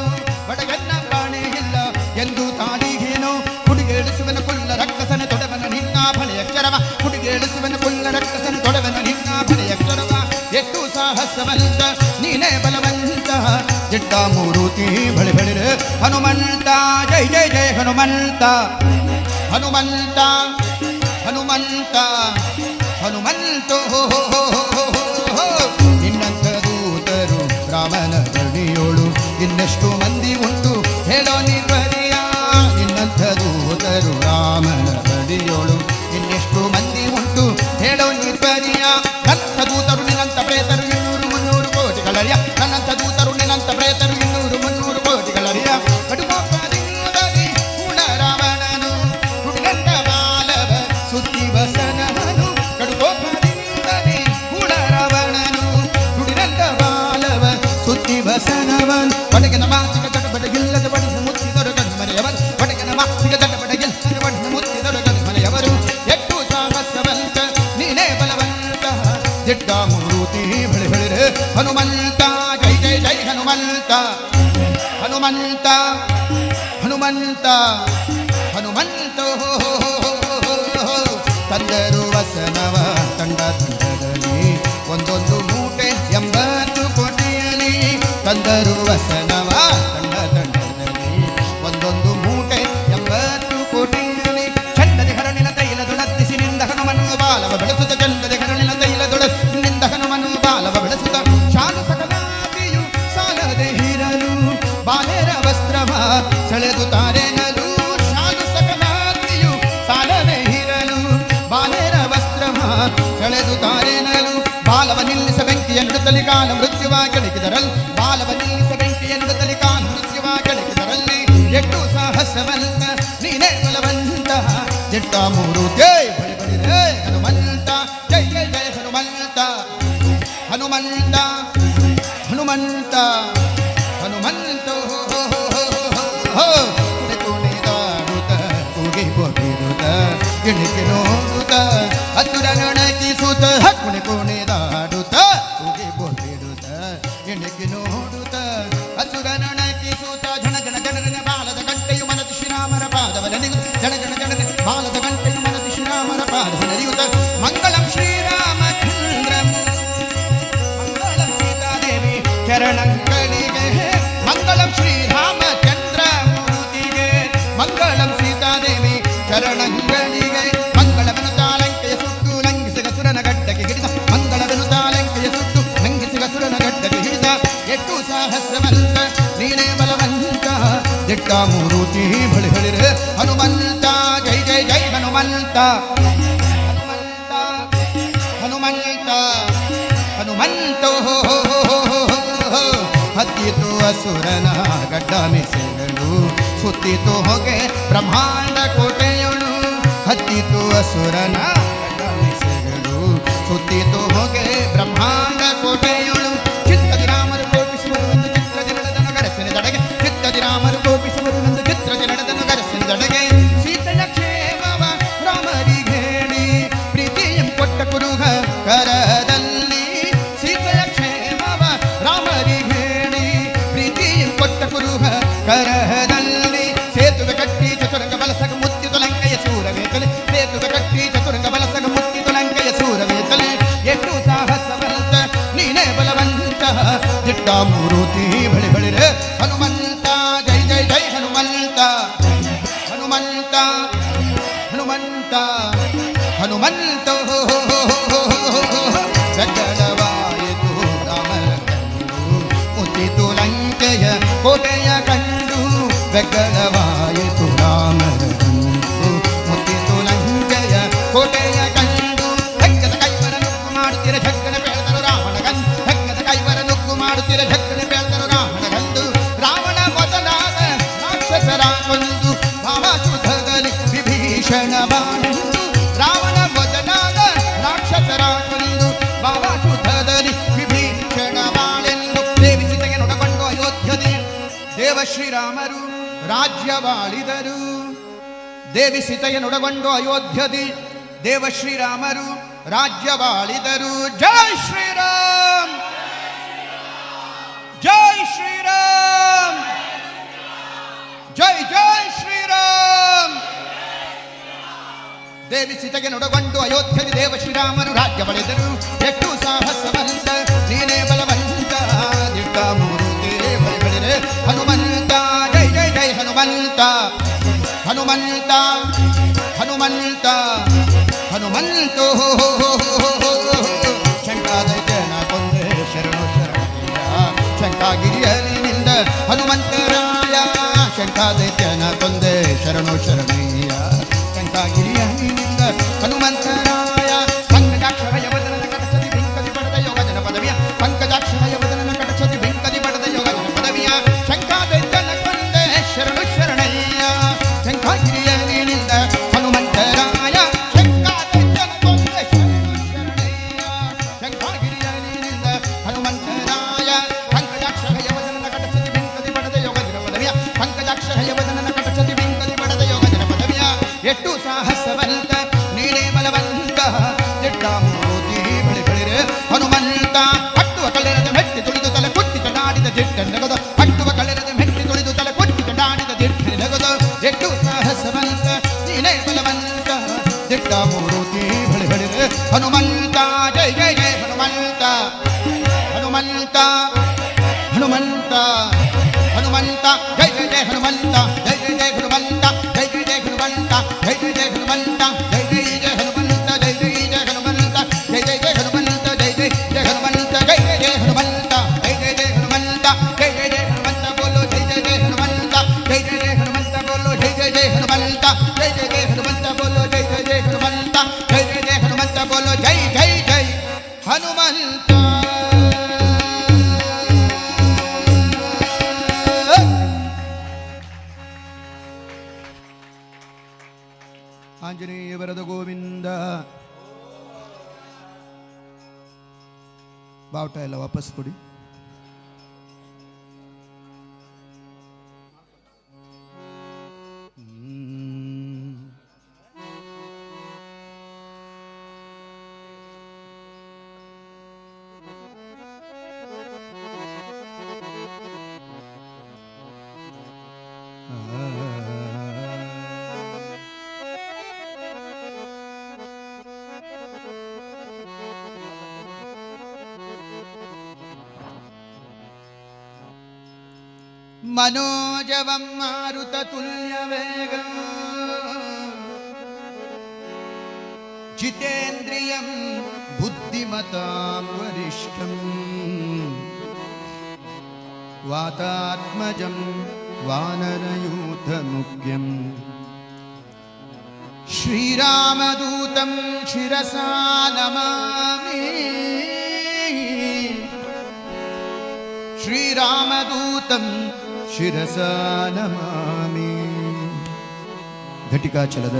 ಬಡಗನ್ನ ಪಾಣೆ ಇಲ್ಲ ಎಂದು ತಾಡಿಗೆನು ಹುಡುಗೇಳಿಸುವನ ಕುಲ್ಲ ರಕ್ಕಸನ ತೊಡವನ ನಿನ್ನ ಫಳೆಯಕ್ಷರವ ಹುಡುಗೇಳಿಸುವನ ಕುಲ್ಲ ರಕ್ಕಸನ ತೊಡವನ ನಿನ್ನ ಫಳೆಯಕ್ಷರವ ಎಷ್ಟು ಸಾಹಸವಂತ ನೀನೇ ಬಲವಂತ ಜಿಡ್ಡ ಮೂರುತಿ ಬಳಿ ಬಳಿರೆ ಹನುಮಂತ ಜೈ ಜೈ ಜೈ ಹನುಮಂತ ಹನುಮಂತ ಹನುಮಂತ ಹನುಮಂತ ನಿನ್ನಂಥ ದೂತರು ರಾಮನ ಗಣಿಯೋಳು ಇನ್ನೆಷ್ಟು ಮಂದಿ ಉಂಟು ಹೇಳೋ ನಿರ್ವರಿಯ ನಿನ್ನಂಥ ದೂತರು ರಾಮನ ಗಣಿಯೋಳು ಇನ್ನೆಷ್ಟು ಮಂದಿ ಉಂಟು ಹೇಳೋ ನಿರ್ವರಿಯ ನನ್ನ ದೂತರು ನಿನ್ನಂಥ ಪ್ರೇತರು 200-300 ಕೋಟಿಗಳರಿಯ ನನ್ನಂಥ ದೂತರು ನಿನ್ನಂಥ ಪ್ರೇತರು 200-300 ಕೋಟಿಗಳರಿಯ ಕಡುಕೋಪದಿಂದಲೇ ಪೂರ್ಣ ರಾವಣನು ಹುಡುಗಂಡ ಬಾಲವ ಸುದ್ದಿ ಬಸನವನು ಕಡುಕೋಪದಿಂದಲೇ ಪೂರ್ಣ ರಾವಣನು ಹುಡುಗಂಡ ಬಾಲವ ಸುದ್ದಿ ಬಸನವನು ಒಡಗಿನ ಮಾತಿಗ ತಡಬಡಗಿಲ್ಲದ ಬಡಿದ ಮುತ್ತಿದರು ಗಂಮನೆಯವರು ಒಡಗಿನ ಮಾತಿಗ ತಡಬಡಗಿಲ್ಲದ ಬಡಿದ ಮುತ್ತಿದರು ಗಂಮನೆಯವರು ಎಷ್ಟು ಸಾಹಸವಂತ ನೀನೇ ಬಲವಂತ ಜಿಡ್ಡ ಮೂರುತಿ ಬಳಿ ಬಳಿರೆ ಹನುಮಂತ ಜೈ ಜೈ ಜೈ ಹನುಮಂತ ಹನುಮಂತ ಹನುಮಂತ ಹನುಮಂತ ತಂದರು ವಸನವ ತಂಡ ತಂಡದಲ್ಲಿ ಒಂದೊಂದು ಮೂಟೆ 80 ಕೋಟಿಯಲಿ ತಂದರು ವಸನವ ತಂಡ ತಂಡದಲ್ಲಿ ಒಂದೊಂದು ಮೂಟೆ 80 ಕೋಟಿಯಲಿ ಚಂದದ ಹರಣಿನ ತೈಲದೊಳತ್ತಿಸಿ ನಿಂದ ಹನುಮನು ಬಾಲವ ಬೆಳೆಸುತ್ತ ಚಂದದ ಹರಣಿನ ತೈಲದೊಳನಿಂದ ಹನುಮನು ಬಾಲವ ಬೆಳೆಸುತ್ತ ಶಾಲು ಸಕಲಾದಿಯು ಸಾಲದೆ ಹಿರಲು ಬಾಲೆರ ವಸ್ತ್ರವ ಸೆಳೆದು ತಾರೆನಲು ಶಾಲು ಸಕಲಾದಿಯು ಸಾಲದೆ ಹಿರಲು ಬಾಲೆರ ವಸ್ತ್ರವ ಸೆಳೆದು ತಾರೆನಲು ಬಾಲವ ನಿಲ್ಲಿಸ ಬೆಂಕಿಯನ್ನುತ್ತಲಿ ಕಾಲ ಮೃತ್ಯುವ ಕೆಣಕಿದರಲ್ ಬಾಲವ ನಿಲ್ಲಿಸ ಬೆಂಕಿಯನ್ನುತ್ತಲಿ ಕಾಲ ಮೃತ್ಯುವ ಕೆಣಕಿದರಲ್ಲಿ ಎಷ್ಟು ಸಾಹಸವಂತ ನೀನೇ ಬಲವಂತ ಜಿಡ್ಡ ಮೂರುತಿ ಬಳಿ ಬಳಿರೆ ಹನುಮಂತ ಜೈ ಜೈ ಜೈ ಹನುಮಂತ ಹನುಮಂತ ಹನುಮಂತ ಹನುಮಂತ ಕುಣಿದಾಡುತ್ತ ಕೂಗಿ ಬೊಗಿರುತ್ತ ಗಿಣಿಕೆ ನೋಡುತ್ತ ಹಸುರ ನಣಕಿಸುತ್ತ ಕುಣಿದಾಡುತ್ತ ಕೂಗಿ ಬೊಗಿರುತ್ತ ಗಿಣಿಕೆ ನೋಡುತ್ತ ಹಸುರ ನಣಕಿಸುತ್ತ ಜನ ಜನ ಜನರನ ಬಾಲದ ಗಂಟೆಯು ಮನದಿ ಶ್ರೀರಾಮರ ಪಾದವನೆನಿಗುತ್ತ ಜನ ಜನ ಜನರ ಬಾಲದ ಗಂಟೆಯು ಮನದಿ ಶ್ರೀರಾಮರ ಪಾದವನೆನಿಗುತ್ತ ಮಂಗಳಂ ಶ್ರೀರಾಮಚಂದ್ರ ಮಂಗಳಂ ಸೀತಾದೇವಿ ಚರಣಗಳಿಗೆ ಮಂಗಳಂ ಶ್ರೀರಾಮಚಂದ್ರ ಮೂರ್ತಿಗೆ ಮಂಗಳಂ ಸೀತಾದೇವಿ ಚರಣಗಳಿಗೆ ಮಂಗಳವನು ತಾಲಂಕೆಯ ಸುಟ್ಟು ಲಂಘಿಸಿದ ಸುರನ ಗಡ್ಡಕ್ಕೆ ಹಿಡಿದ ಮಂಗಳವನು ತಾಲಂಕೆಯ ಸುಟ್ಟು ಲಂಘಿಸಿದ ಸುರನ ಗಡ್ಡಕ್ಕೆ ಹಿಡಿದ ಎಷ್ಟು ಸಾಹಸವಂತ ನೀನೇ ಬಲವಂತ ಜಿಡ್ಡ ಮೂರುತಿ ಬಳಿ ಬಳಿರೆ ಹನುಮಂತ ಜೈ ಜೈ ಜೈ ಹನುಮಂತ ಹನುಮಂತ ಹನುಮಂತ ಹನುಮಂತ ಹತ್ತಿತು ಅಸುರನ ಗಡ್ಡ ಮಿಸೆಗಳು ಸುತ್ತಿತು ಹೊಗೆ ಬ್ರಹ್ಮಾಂಡ ಕೋಟೆಯಳು ಹತ್ತಿತು ಅಸುರನ ಗಡ್ಡ ಮಿಸೆಗಳು ಸುತ್ತಿತು ಹೊಗೆ ಬ್ರಹ್ಮಾಂಡ ಕೋಟೆಯಳು ಚಿತ್ತದಿ ರಾಮರು ಕೋಪಿಸುವರೆಂದು ಚಿತ್ರದಿ ನಡೆದನು ಗರಸಿನ ದಡೆಗೆ ಚಿತ್ತದಿ ರಾಮರು ಕೋಪಿಸುವರೆಂದು ಚಿತ್ರದಿ ನಡೆದನು ಗರಸಿನ ದಡೆಗೆ ಸೀತೆಯ ಕ್ಷೇಮವ ರಾಮರಿಗೆ ಹೇಳಿ ಪ್ರೀತಿಯಂ ಕೊಟ್ಟ ಕುರುಹ ಕರದಲ್ಲಿ ಸೀತೆಯ ಕ್ಷೇಮವ ರಾಮರಿಗೆ ಹೇಳಿ ಪ್ರೀತಿಯಂ ಕೊಟ್ಟ ಕುರುಹ ಕರದಲ್ಲಿ ಸೇತುವೆ ಕಟ್ಟಿ ಚತುರಂಗ ಬಲಸಗ ಮುತ್ತಿತು ಲಂಕೆಯ ಸೂರವೇತಲೆ ಸೇತುವೆ ಕಟ್ಟಿ ಚತುರಂಗ ಬಲಸಗ ಮುತ್ತಿತು ಲಂಕೆಯ ಸೂರವೇತಲೆ ಎಷ್ಟು ಸಾಹಸವಂತ ನೀನೇ ಬಲವಂತ ಜಿಡ್ಡ ಮೂರುತಿ ಬಳಿ ಬಳಿರೆ ಹನುಮಂತ ಜೈ ಜೈ ಜೈ ಹನುಮಂತ ಹನುಮಂತ ಹನುಮಂತ ಹನುಮಂತ ಸಕಲವಾಯಿತು ರಾಮನ ಮುತ್ತಿತು ಲಂಕೆಯ ಕೋಟೆಯ ಕಂಡು ಬೆಕ್ಕಲವಾಯಿತು ರಾಮನ ಮುತ್ತಿತು ಲಂಕೆಯ ಕೋಟೆಯ ಕಂಡು ಹೆಕ್ಕದ ಕೈವರ ನುಗ್ಗು ಮಾಡುತ್ತಿರ ಝಕ್ಕನ ಬೆಳೆದರು ರಾವಣ ಗಂದು ಹೆಕ್ಕದ ಕೈವರ ನುಗ್ಗು ಮಾಡುತ್ತಿರ ಝಕ್ಕನ ಬೆಳೆದರು ರಾವಣ ಗಂದು ರಾವಣ ಮೊದಲಾದ ರಾಕ್ಷಸರ ಕೊಂದು ಭಾವಶುದ್ಧದಲ್ಲಿ ವಿಭೀಷಣ ಬಾಣ ಶ್ರೀರಾಮರು ರಾಜ್ಯವಾಳಿದರು. ದೇವಿ ಸೀತೆಯನ್ನೊಡಗೊಂಡು ಅಯೋಧ್ಯದಿ ದೇವ ಶ್ರೀರಾಮರು ರಾಜ್ಯವಾಳಿದರು. ಜೈ ಶ್ರೀರಾಮ್, ಜೈ ಶ್ರೀರಾಮ್, ಜೈ ಜೈ ಶ್ರೀರಾಮ್. ದೇವಿ ಸೀತೆಗೆ ನೊಡಗೊಂಡು ಅಯೋಧ್ಯದಿ ದೇವ ಶ್ರೀರಾಮರು ರಾಜ್ಯವಳಿದರು. ಎಷ್ಟು ಸಾಹಸವಂತ ನೀನೇ ಬಲವಂತ, ದಿಟ್ಟ ಮೂರುತಿ ಬಳಿಗಳಿರೆ ಹನುಮಂತ. ಜೈ ಜೈ ಜೈ ಹನುಮಂತ, ಹನುಮಂತ, ಹನುಮಂತ, ಹನುಮಂತೋ. ಶಂಕಾದೈತ್ಯನ ಕೊಂದೆ ಶರಣು ಶರಣಯ್ಯ, ಶಂಕಾಗಿರಿಯಲಿನಿಂದ ಹನುಮಂತರಾಯ. ಶಂಕಾದೈತ್ಯನ ಕೊಂದೆ ಶರಣು ಶರಣಯ್ಯ, ಶಂಕಾಗಿರಿಯಲಿನಿಂದ ಹನುಮಂತರಾಯ. ಪಂಕಜಾಕ್ಷರಯ ವದನನ ಕಟಚದಿ ಬೆಂಕದಿ ಪಡೆದ ಯೋಗಜನ ಪದವಿಯ, ಪಂಕಜಾಕ್ಷರಯ ವದನನ ಕಟಚದಿ ಬೆಂಕದಿ ಪಡೆದ ಯೋಗಜನ ಪದವಿಯ. ಶಂಕಾದೈತ್ಯನ ಕೊಂದೆ ಶರಣು ಶರಣಯ್ಯ, ಶಂಕಾಗಿರಿಯಲಿನಿಂದ ಹನುಮಂತರಾಯ. ಶಂಕಾದೈತ್ಯನ ಕೊಂದೆ ಶರಣು ಶರಣಯ್ಯ, ಶಂಕಾಗಿರಿಯಲಿನಿಂದ ಹನುಮಂತರಾಯ. ಪಂಕಜಾಕ್ಷರಯ ವದನನ ಕಟಚದಿ ಬೆಂಕದಿ ಪಡೆದ ಯೋಗಜನ ಪದವಿಯ, ಪಂಕಜಾಕ್ಷರಯ ವದನನ ಕಟಚದಿ ಬೆಂಕದಿ ಪಡೆದ ಯೋಗಜನ ಪದವಿಯ. ಎಷ್ಟು ಸಾಹಸವಂತ ನೀನೇ ಬಲವಂತ, ದಿಟ್ಟ ಮೂರುತಿ ಬಳಿಗಳಿರೆ ಹನುಮಂತ. ಹಟ್ಟುವ ಕಳೆರದ ಮೆಟ್ಟಿ ತುಳಿದು ತಲೆ ಕುಟ್ಟಿ ಚಡಾಡಿದ ದಿಟ್ಟ ನಗದ, ಹಟ್ಟುವ ಕಳೆರದ ಮೆಟ್ಟಿ ತುಳಿದು ತಲೆ ಕುಟ್ಟಿ ಚಡಾಡಿದ ದಿಟ್ಟ ನಗದ. ಎಷ್ಟು ಸಾಹಸವಂತ ನೀನೇ ಬಲವಂತ, ದಿಟ್ಟ ಮೂರುತಿ ಬಳಿಗಳಿರೆ ಹನುಮಂತ. ಜೈ ಜೈ ಜೈ ಹನುಮಂತ, ಹನುಮಂತ, ಹನುಮಂತ, ಹನುಮಂತ. ಜೈ ಜೈ ಜೈ ಹನುಮಂತ, ಜೈ ಜೈ ಜೈ ಹನುಮಂತ, ಜೈ ಜೈ ಜೈ ಹನುಮಂತ, ಜೈ ಜೈ ಜೈ ಹನುಮಂತ, ಜೈ ಜೈ ಜೈ ಹನುಮಂತ, ಜೈ ಜೈ ಜೈ ಹನುಮಂತ, ಜೈ ಜೈ ಜೈ ಹನುಮಂತ, ಜೈ ಜೈ ಜೈ ಹನುಮಂತ, ಜೈ ಜೈ ಜೈ ಹನುಮಂತ, ಜೈ ಜೈ ಜೈ ಹನುಮಂತ, ಜೈ ಜೈ ಜೈ ಹನುಮಂತ ಬೋಲೋ ಜೈ ಜೈ ಜೈ ಹನುಮಂತ, ಜೈ ಜೈ ಜೈ ಹನುಮಂತ ಬೋಲೋ ಜೈ ಜೈ ಜೈ ಹನುಮಂತ, ಜೈ ಜೈ ಜೈ ಹನುಮಂತ ಬೋಲೋ ಜೈ ಜೈ ಜೈ ಹನುಮಂತ, ಜೈ ಜೈ ಜೈ ಹನುಮಂತ ಬೋಲೋ ಜೈ ಜೈ ಜೈ ಹನುಮಂತ. ಆಂಜನೇಯ ವರದ ಗೋವಿಂದ. ಬಾವುಟ ಎಲ್ಲ ವಾಪಸ್ ಕೊಡಿ. मनोजवं मारुततुल्यवेगं जितेन्द्रियं बुद्धिमतां वरिष्ठं वातात्मजं वानरयूथमुख्यं श्रीरामदूतं शिरसा नमामि. ಶ್ರೀರಾಮದೂತಂ ಶಿರಸಾ ನಮಾಮಿ. ಘಟಿಕಾಚಲದ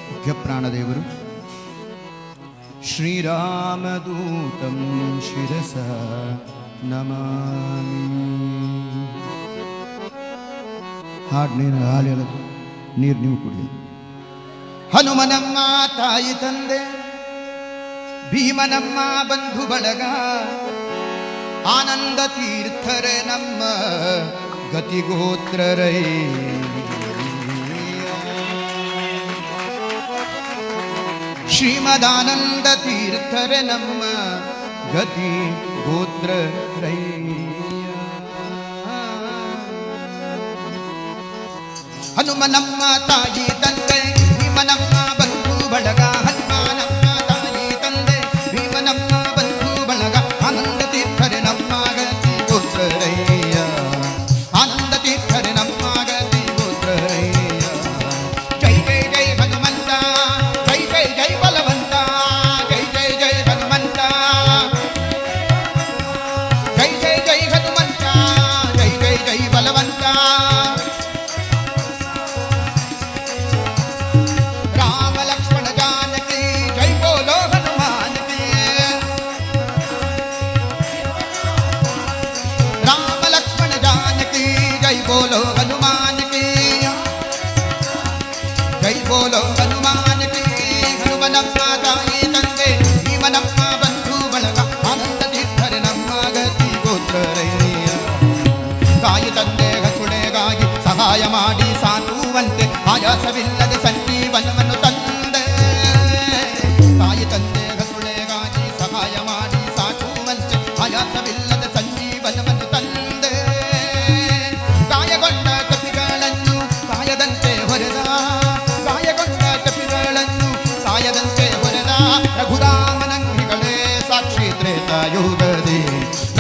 ಮುಖ್ಯ ಪ್ರಾಣದೇವರು ಶ್ರೀರಾಮದೂತಂ ಶಿರಸಾ ನಮಾಮಿ. ಹಾಡು ನೀರು ಹಾಲೆಳದು ನೀರು ನೀವು ಕುಡಿಯೋದು. ಹನುಮನಮ್ಮ ತಾಯಿ ತಂದೆ, ಭೀಮನಮ್ಮ ಬಂಧು ಬಳಗ, ಆನಂದ ತೀರ್ಥರೆ ನಮ್ಮ ಗತಿಗೋತ್ರರೈ. ಶ್ರೀಮದಾನಂದ ತೀರ್ಥರೆ ನಮ್ಮ ಗತಿ ಗೋತ್ರರೈ. ಹನುಮನಮ್ಮ ತಾಯಿ ತಂದೆ, ಭೀಮನಮ್ಮ ಬಂಧು ಬಳಗ. ಹನುಮನಮ್ಮ ತಾಯಿ ತಂದೆ, ಭೀಮನಮ್ಮ ಬಂಧು ಬಳಗ, ಆನಂದ ತೀರ್ಥರೆ ನಮ್ಮ ಗತಿ ಗೋತ್ರರಯ್ಯ. ಆನಂದ ತೀರ್ಥರೆ ನಮ್ಮ ಗತಿ ಗೋತ್ರರಯ್ಯ. ಜೈ ಜೈ ಜೈ ಹನುಮಂತ, ಜೈ ಜೈ ಜೈ ಬಲವಂತ, ಜೈ ಜೈ ಜೈ ಹನುಮಂತ, ಜೈ ಜೈ ಜೈ ಹನುಮಂತ, ಜೈ ಜೈ ಜೈ ಬಲವಂತ. ರಾಮ ಲಕ್ಷ್ಮಣ ಜಾನಕಿ ಸಹಾಯ ಮಾಡಿ ಸಾಕುವಂತೆ ಆಯಾಸವಿಲ್ಲದೆ ಸಂಜೀವನವನ್ನು ತಂದೆ. ತಾಯಿ ತಂದೆ ಹಸುಳೆಗಾಗಿ ಸಹಾಯ ಮಾಡಿ ಸಾಕುವಂತೆ ಆಯಾಸವಿಲ್ಲದೆ ಸಂಜೀವನವನ್ನು ತಂದೆ. ಗಾಯಗೊಂಡ ಕಪಿಗಳನ್ನು ಸಾಯದಂತೆ ಹೊರೆದ, ಗಾಯಗೊಂಡ ಕಪಿಗಳನ್ನು ಸಾಯದಂತೆ ಹೊರೆದ ರಘುರಾಮನಂಗಿಗಳೇ ಸಾಕ್ಷಿ ತ್ರೇತಾಯುಗದಿ,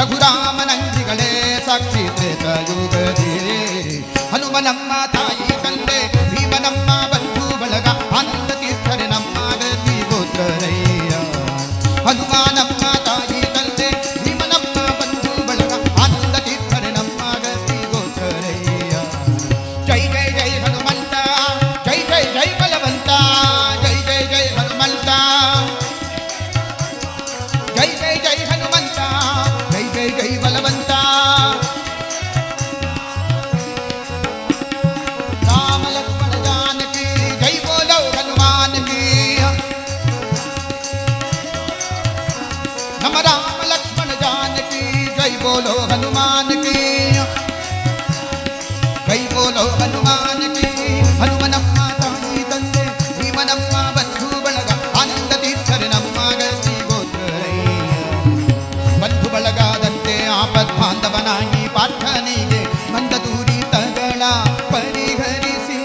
ರಘುರಾಮನಂಗಿಗಳೇ ಸಾಕ್ಷಿ ತ್ರೇತಾಯುಗದಿ. ಹನುಮನಮ್ಮ ತಾಯಿ ತಂದೆ ಭೀಮನಮ್ಮ ಬಂಧು ಬಳಗ ಆನಂದ ತೀರ್ಥರೆ ನಮ್ಮ ಗತಿ ಗೋತ್ರರಯ್ಯ. ಹನುಮಾನಮ್ಮ ತಾಯಿ ತಂದೆ ಭೀಮನಮ್ಮ ಬಂಧು ಬಳಗ ಆನಂದ ತೀರ್ಥರೆ ನಮ್ಮ ಗತಿ ಗೋತ್ರರಯ್ಯ. ಜೈ ಜೈ ಜೈ ಹನುಮಂತ, ಜೈ ಜೈ ಜೈ ಬಲವಂತ, ಜೈ ಜೈ ಜೈ ಹನುಮಂತ, ಜೈ ಜೈ ಜೈ ಹನುಮಂತ, ಜೈ ಜೈ ಜೈ ಬಲವಂತ. ರಾಮ ಲಕ್ಷ್ಮಣ ಜಾನಕಿ ಜೈ ಬೋಲೋ ಹನುಮಾನ್ ಕಿ. ನಮ್ಮ ರಾಮ ಲಕ್ಷ್ಮಣ ಜಾನಕಿ ಜೈ ಬೋಲೋ ಹನುಮಾನ್ ಕಿ, ಜೈ ಬೋಲೋ ಹನುಮಾನ್ ಕಿ. ಹನುಮನಮ್ಮ ತಾಯಿ ತಂದೆ ಭೀಮನಮ್ಮ ಬಂಧು ಬಳಗ ಆನಂದ ತೀರ್ಥರೆ ನಮ್ಮ ಗತಿ ಗೋತ್ರರಯ್ಯ. ಬಂಧು ಬಳಗದಂತೆ ಆಪದ್ ಬಾಂಧವನಾಗಿ ಪಾರ್ಥನಿಗೆ ಬಂದ ದುರಿತಗಳ ಪರಿಹರಿಸಿ.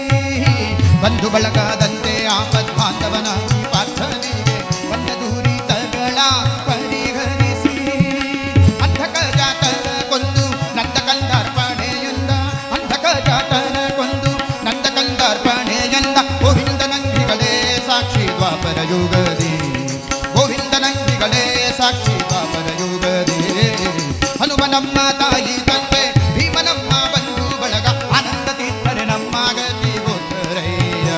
ಬಂಧು ಬಳಗದಂತೆ ಆಪದ್ ಬಾಂಧವನಾಗಿ ಪಾರ್ಥನಿಗೆ ಬಂದ ದುರಿತಗಳ ಪರಿಹರಿಸಿ. ಅಂಧಕ ಜಾತರ ಕೊಂದು ನಂದ ಕಂದರ್ಪಣೆಯಿಂದ, ಅಂಧಕ ಜಾತರ ಕೊಂದು ನಂದ ಕಂದರ್ಪಣೆಯಿಂದ. ಗೋವಿಂದ ನಂದಿಗಳೇ ಸಾಕ್ಷಿ ದ್ವಾಪರ ಯುಗದಿ, ಗೋವಿಂದ ನಂದಿಗಳೇ ಸಾಕ್ಷಿ ದ್ವಾಪರ ಯುಗದಿ. ಹನುಮನಮ್ಮ ತಾಯಿ ತಂದೆ ಭೀಮನಮ್ಮ ಬಂಧು ಬಳಗ ಆನಂದ ತೀರ್ಥರೆ ನಮ್ಮ ಗತಿ ಗೋತ್ರರಯ್ಯ.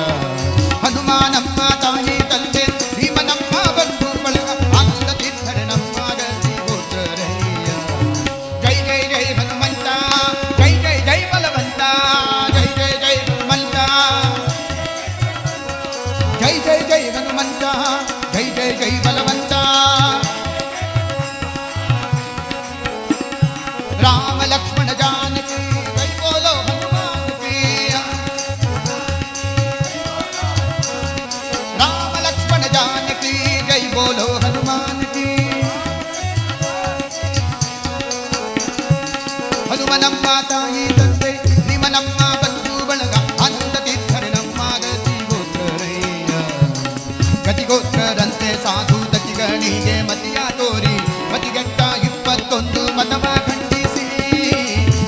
ಹನುಮಾನಮ್ಮ ತಾಯಿ ತಂದೆ ಭೀಮನಮ್ಮ ಬಂಧು ಬಳಗ ಆನಂದ ತೀರ್ಥರೆ ನಮ್ಮ ಗತಿ ಗೋತ್ರರಯ್ಯ. ಜೈ ಜೈ ಜೈ ಹನುಮಂತ, ಜೈ ಜೈ ಜೈ ಬಲವಂತ, ಜೈ ಜೈ ಜೈ ಹನುಮಂತ, ಜೈ ಜೈ ಜೈ ಹನುಮಂತ, ಜೈ ಜೈ ಜೈ ಬಲವಂತ. ರಾಮ ಲಕ್ಷ್ಮಣ ಜಾನಕಿ ಜೈ ಬೋಲೋ ಹನುಮಾನ್ ಕಿ. ರಾಮ ಲಕ್ಷ್ಮಣ ಜಾನಕಿ ಜೈ ಬೋಲೋ ಹನುಮಾನ್ ಕಿ. ಹನುಮನಮ್ಮ ತಾಯಿ ತಂದೆ ಭೀಮನಮ್ಮ ಬಂಧು ಬಳಗ ಆನಂದ ತೀರ್ಥರೆ ನಮ್ಮ ಗತಿ ಗೋತ್ರರಯ್ಯ. ಗತಿಗೋತ್ರರಂತೆ ಸಾಧು ದತಿಗಳಿಗೆ ಮತಿಯ ತೋರಿ ಮತಿಗೆಟ್ಟ 21 ಮತವ ಖಂಡಿಸಿ.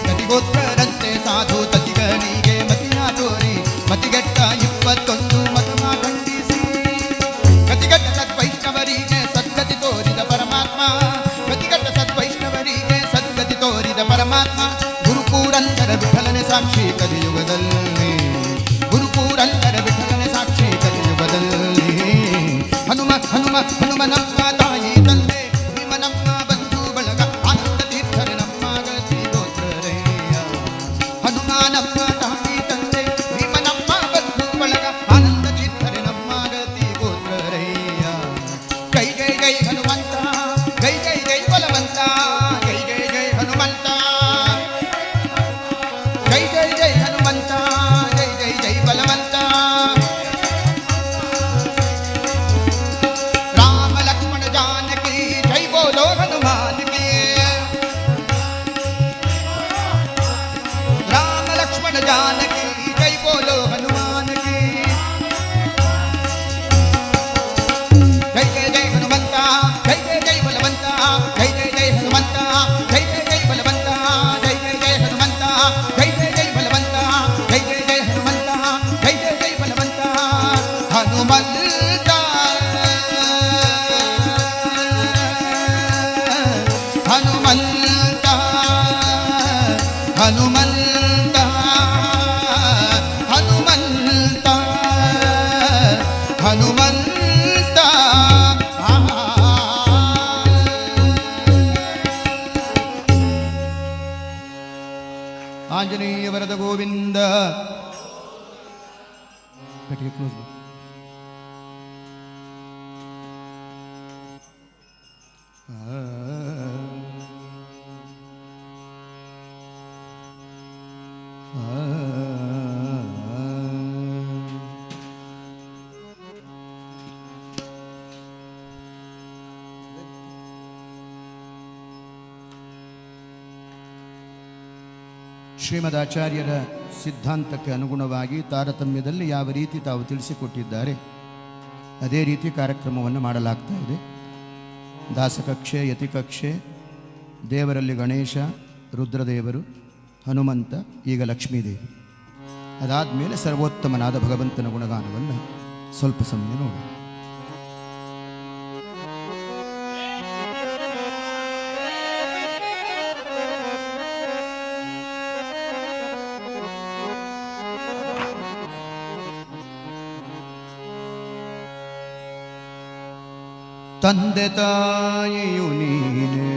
ಗತಿಗೋತ್ರರಂತೆ ಸಾಧು ದತಿಗಳಿಗೆ ಮತಿಯ ತೋರಿ ಮತಿಗೆಟ್ಟ 21 ಮತವ ಖಂಡಿಸಿ. ಗತಿಗಟ್ಟ ಸದ್ವೈಷ್ಣವರಿಗೆ ಸದ್ಗತಿ ತೋರಿದ ಪರಮಾತ್ಮ, ಗತಿಗಟ್ಟ ಸದ್ವೈಷ್ಣವರಿಗೆ ಸದ್ಗತಿ ತೋರಿದ ಪರಮಾತ್ಮ. ಗುರುಪೂರಂತರ ವಿಠಲನೆ ಸಾಕ್ಷಿ ಕಲಿಯುಗದಲ್ಲಿ, ಗುರುಪೂರಂತರ ವಿಠಲನೆ ಸಾಕ್ಷಿ ಕಲಿಯುಗದಲ್ಲಿ. ಹನುಮ ಹನುಮ ಹನುಮನಮ್ಮ ತಾಯಿ ತಂದೆ ಭೀಮನಮ್ಮ ಬಂಧು ಬಳಗ ಆನಂದ ತೀರ್ಥರೆ ನಮ್ಮ ಗತಿ ಗೋತ್ರರಯ್ಯ. ಹನುಮಾನಮ್ಮ ತಾಯಿ ತಂದೆ ಭೀಮನಮ್ಮ ಬಂಧು ಬಳಗ ಆನಂದ ತೀರ್ಥರೆ ನಮ್ಮ ಗತಿ ಗೋತ್ರರಯ್ಯ. ಜೈ ಜೈ ಜೈ ಹನುಮಂತ, ಜೈ ಜೈ ಜೈ ಬಲವಂತ, ಜೈ ಜೈ ಜೈ ಹನುಮಂತ, ಜೈ ಜೈ ಜೈ ಹನುಮಂತ, ಜೈ ಜೈ ಜೈ ಬಲವಂತ. ರಾಮ ಲಕ್ಷ್ಮಣ ಜಾನಕಿ ಜೈ ಬೋಲೋ ಹನುಮಾನ್ ಕಿ. ರಾಮ ಲಕ್ಷ್ಮಣ ಜಾನಕಿ ಜೈ ಬೋಲೋ ಹನುಮಾನ್ ಕಿ. ಜೈ ಜೈ ಜೈ ಹನುಮಂತ, ಜೈ ಜೈ ಜೈ ಬಲವಂತ, ಜೈ ಜೈ ಜೈ ಹನುಮಂತ, ಜೈ ಜೈ ಜೈ ಬಲವಂತ, ಜೈ ಜೈ ಜೈ ಹನುಮಂತ, ಜೈ ಜೈ ಜೈ ಬಲವಂತ, ಜೈ ಜೈ ಜೈ ಹನುಮಂತ, ಜೈ ಜೈ ಜೈ ಬಲವಂತ. ಹನುಮಂತ ಹನುಮಂತ ಹನುಮಂತ ಹನುಮಂತ ಹನುಮಂತ. ಆಂಜನೇಯ ವರದ ಗೋವಿಂದ. ಕ್ಲೋಸ್ ಆ ಶ್ರೀಮದ್ ಆಚಾರ್ಯರ ಸಿದ್ಧಾಂತಕ್ಕೆ ಅನುಗುಣವಾಗಿ ತಾರತಮ್ಯದಲ್ಲಿ ಯಾವ ರೀತಿ ತಾವು ತಿಳಿಸಿಕೊಟ್ಟಿದ್ದಾರೆ ಅದೇ ರೀತಿ ಕಾರ್ಯಕ್ರಮವನ್ನು ಮಾಡಲಾಗ್ತಾ ಇದೆ. ದಾಸಕಕ್ಷೆ, ಯತಿಕಕ್ಷೆ, ದೇವರಲ್ಲಿ ಗಣೇಶ, ರುದ್ರದೇವರು, ಹನುಮಂತ, ಈಗ ಲಕ್ಷ್ಮೀದೇವಿ. ಅದಾದ ಮೇಲೆ ಸರ್ವೋತ್ತಮನಾದ ಭಗವಂತನ ಗುಣಗಾನವನ್ನು ಸ್ವಲ್ಪ ಸಮಯ ನೋಡಿ. ತಂದೆ ತಾಯಿಯು ನೀನೇ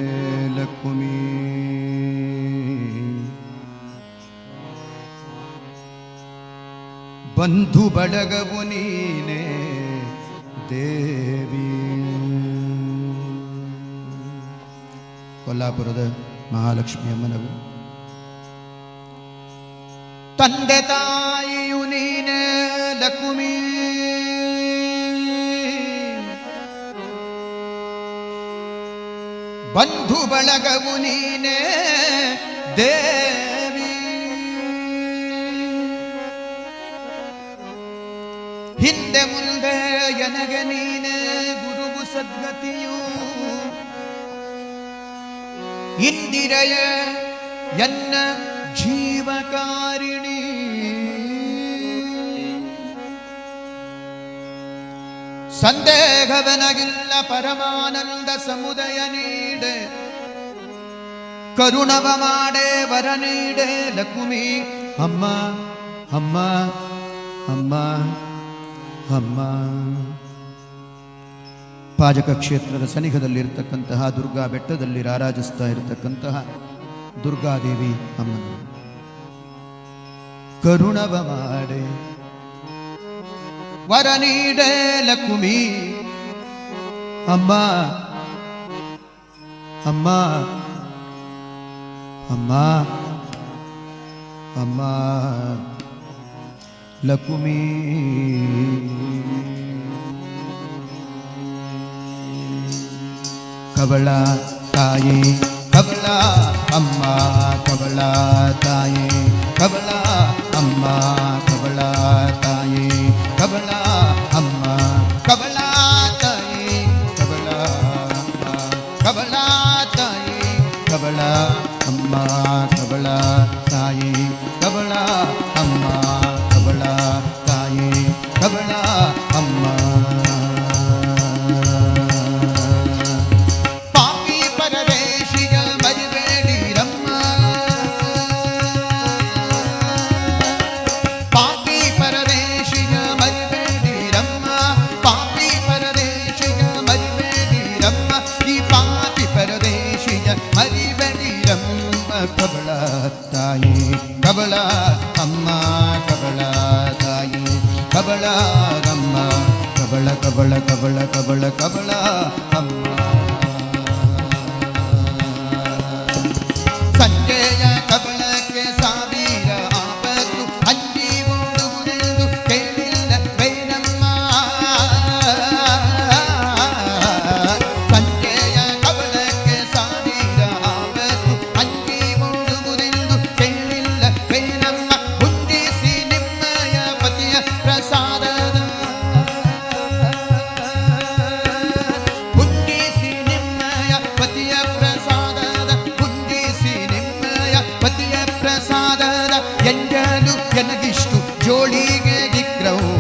ಲಕ್ಷ್ಮೀ, ಬಂಧು ಬಳಗವು ನೀನೇ ದೇವಿ. ಕೊಲ್ಲಾಪುರದ ಮಹಾಲಕ್ಷ್ಮಿ ಅಮ್ಮನವರು. ತಂದೆ ತಾಯಿಯು ನೀನೇ ಲಕ್ಷ್ಮೀ, ಬಂಧು ಬಳಗವು ನೀನೇ ದೇವಿ. ಹಿಂದೆ ಮುಂದೆ ಎನಗೆ ನೀನೇ ಗುರುವು ಸದ್ಗತಿಯು, ಇಂದಿರೆಯ ಎನ್ನ ಜೀವಕಾರಿಣಿ. ಸಂದೇಹವನಗಿಲ್ಲ ಪರಮಾನಂದ ಸಮುದಯ ನೀಡೆ, ಕರುಣವ ಮಾಡೆ ವರ ನೀಡೆ ಲಕ್ಷ್ಮೀ. ಅಮ್ಮ ಅಮ್ಮ ಅಮ್ಮ ಅಮ್ಮ. ಪಾಜಕ ಕ್ಷೇತ್ರದ ಸನಿಹದಲ್ಲಿರ್ತಕ್ಕಂತಹ ದುರ್ಗಾ ಬೆಟ್ಟದಲ್ಲಿ ರಾರಾಜಿಸ್ತಾ ಇರತಕ್ಕಂತಹ ದುರ್ಗಾದೇವಿ ಅಮ್ಮನ ಕರುಣವ ಮಾಡೆ ವರ ನೀಡೆ ಲಕ್ಷ್ಮೀ. ಅಮ್ಮ ಅಮ್ಮ ಅಮ್ಮ ಅಮ್ಮ ಲಕ್ಷ್ಮೀ. ಕವಳ ತಾಯಿ ಕವಳ ಅಮ್ಮ, ಕವಳ ತಾಯಿ ಕವಳ ಅಮ್ಮ, ಕವಳ ತಾಯಿ ಕವಳ ಅಮ್ಮ, ಕವಳ ತಾಯಿ ಕವಳ ಅಮ್ಮ, ಕವಳ ತಾಯಿ ಕವಳ ಅಮ್ಮ, ಕವಳ ತಾಯಿ ಕವಳ ಅಮ್ಮ, ಕವಳ ತಾಯಿ ಕವಳ ಅಮ್ಮ. ಪಾಪಿ ಪರದೇಶಿಗ ಮರಿಬೇಡಿರಮ್ಮ, ಪಾಪಿ ಪರದೇಶಿಗ ಮರಿಬೇಡಿರಮ್ಮ, ಪಾಪಿ ಪರದೇಶಿಗ ಮರಿಬೇಡಿರಮ್ಮ, ಈ ಪಾಪಿ ಪರದೇಶಿಗ ಮರಿಬೇಡಿರಮ್ಮ. ಕಬಳ ತಾಯಿ ಕಬಳ ಅಮ್ಮ, ಕಬಳ ತಾಯಿ ಕಬಳ ಅಮ್ಮ, ಕಬಳ ಕಬಳ ಕಬಳ ಕಬಳ ಕಬಳ ಅಮ್ಮ. ಸಂಜೆಯ ಕಬಳಕ್ಕೆ ಸಾವಿರ ಆಪತ್ತು ಅಂಜಿ ಓಡುವುದೆಂದು ಕೇಳಿಲ್ಲ ಬೇನಮ್ಮ. ಸಂಜೆಯ ಕಬಳಕ್ಕೆ ಸಾವಿರ ಆಪತ್ತು ಅಂಜಿ ಓಡುವುದೆಂದು ಕೇಳಿಲ್ಲ ಬೇನಮ್ಮ. ಹುಟ್ಟಿಸಿ ನಿಮ್ಮಯ ಪತಿಯ ಪ್ರಸಾದದ, ಹುಟ್ಟಿಸಿ ನಿಮ್ಮಯ ಪತಿಯ ಪ್ರಸಾದದ, ಹುಟ್ಟಿಸಿ ನಿಮ್ಮಯ ಪತಿಯ ಪ್ರಸಾದದ. ಎಂಜಲು ಎನಗಿಷ್ಟು ಜೋಳಿಗೆ ದಿಕ್ರವು,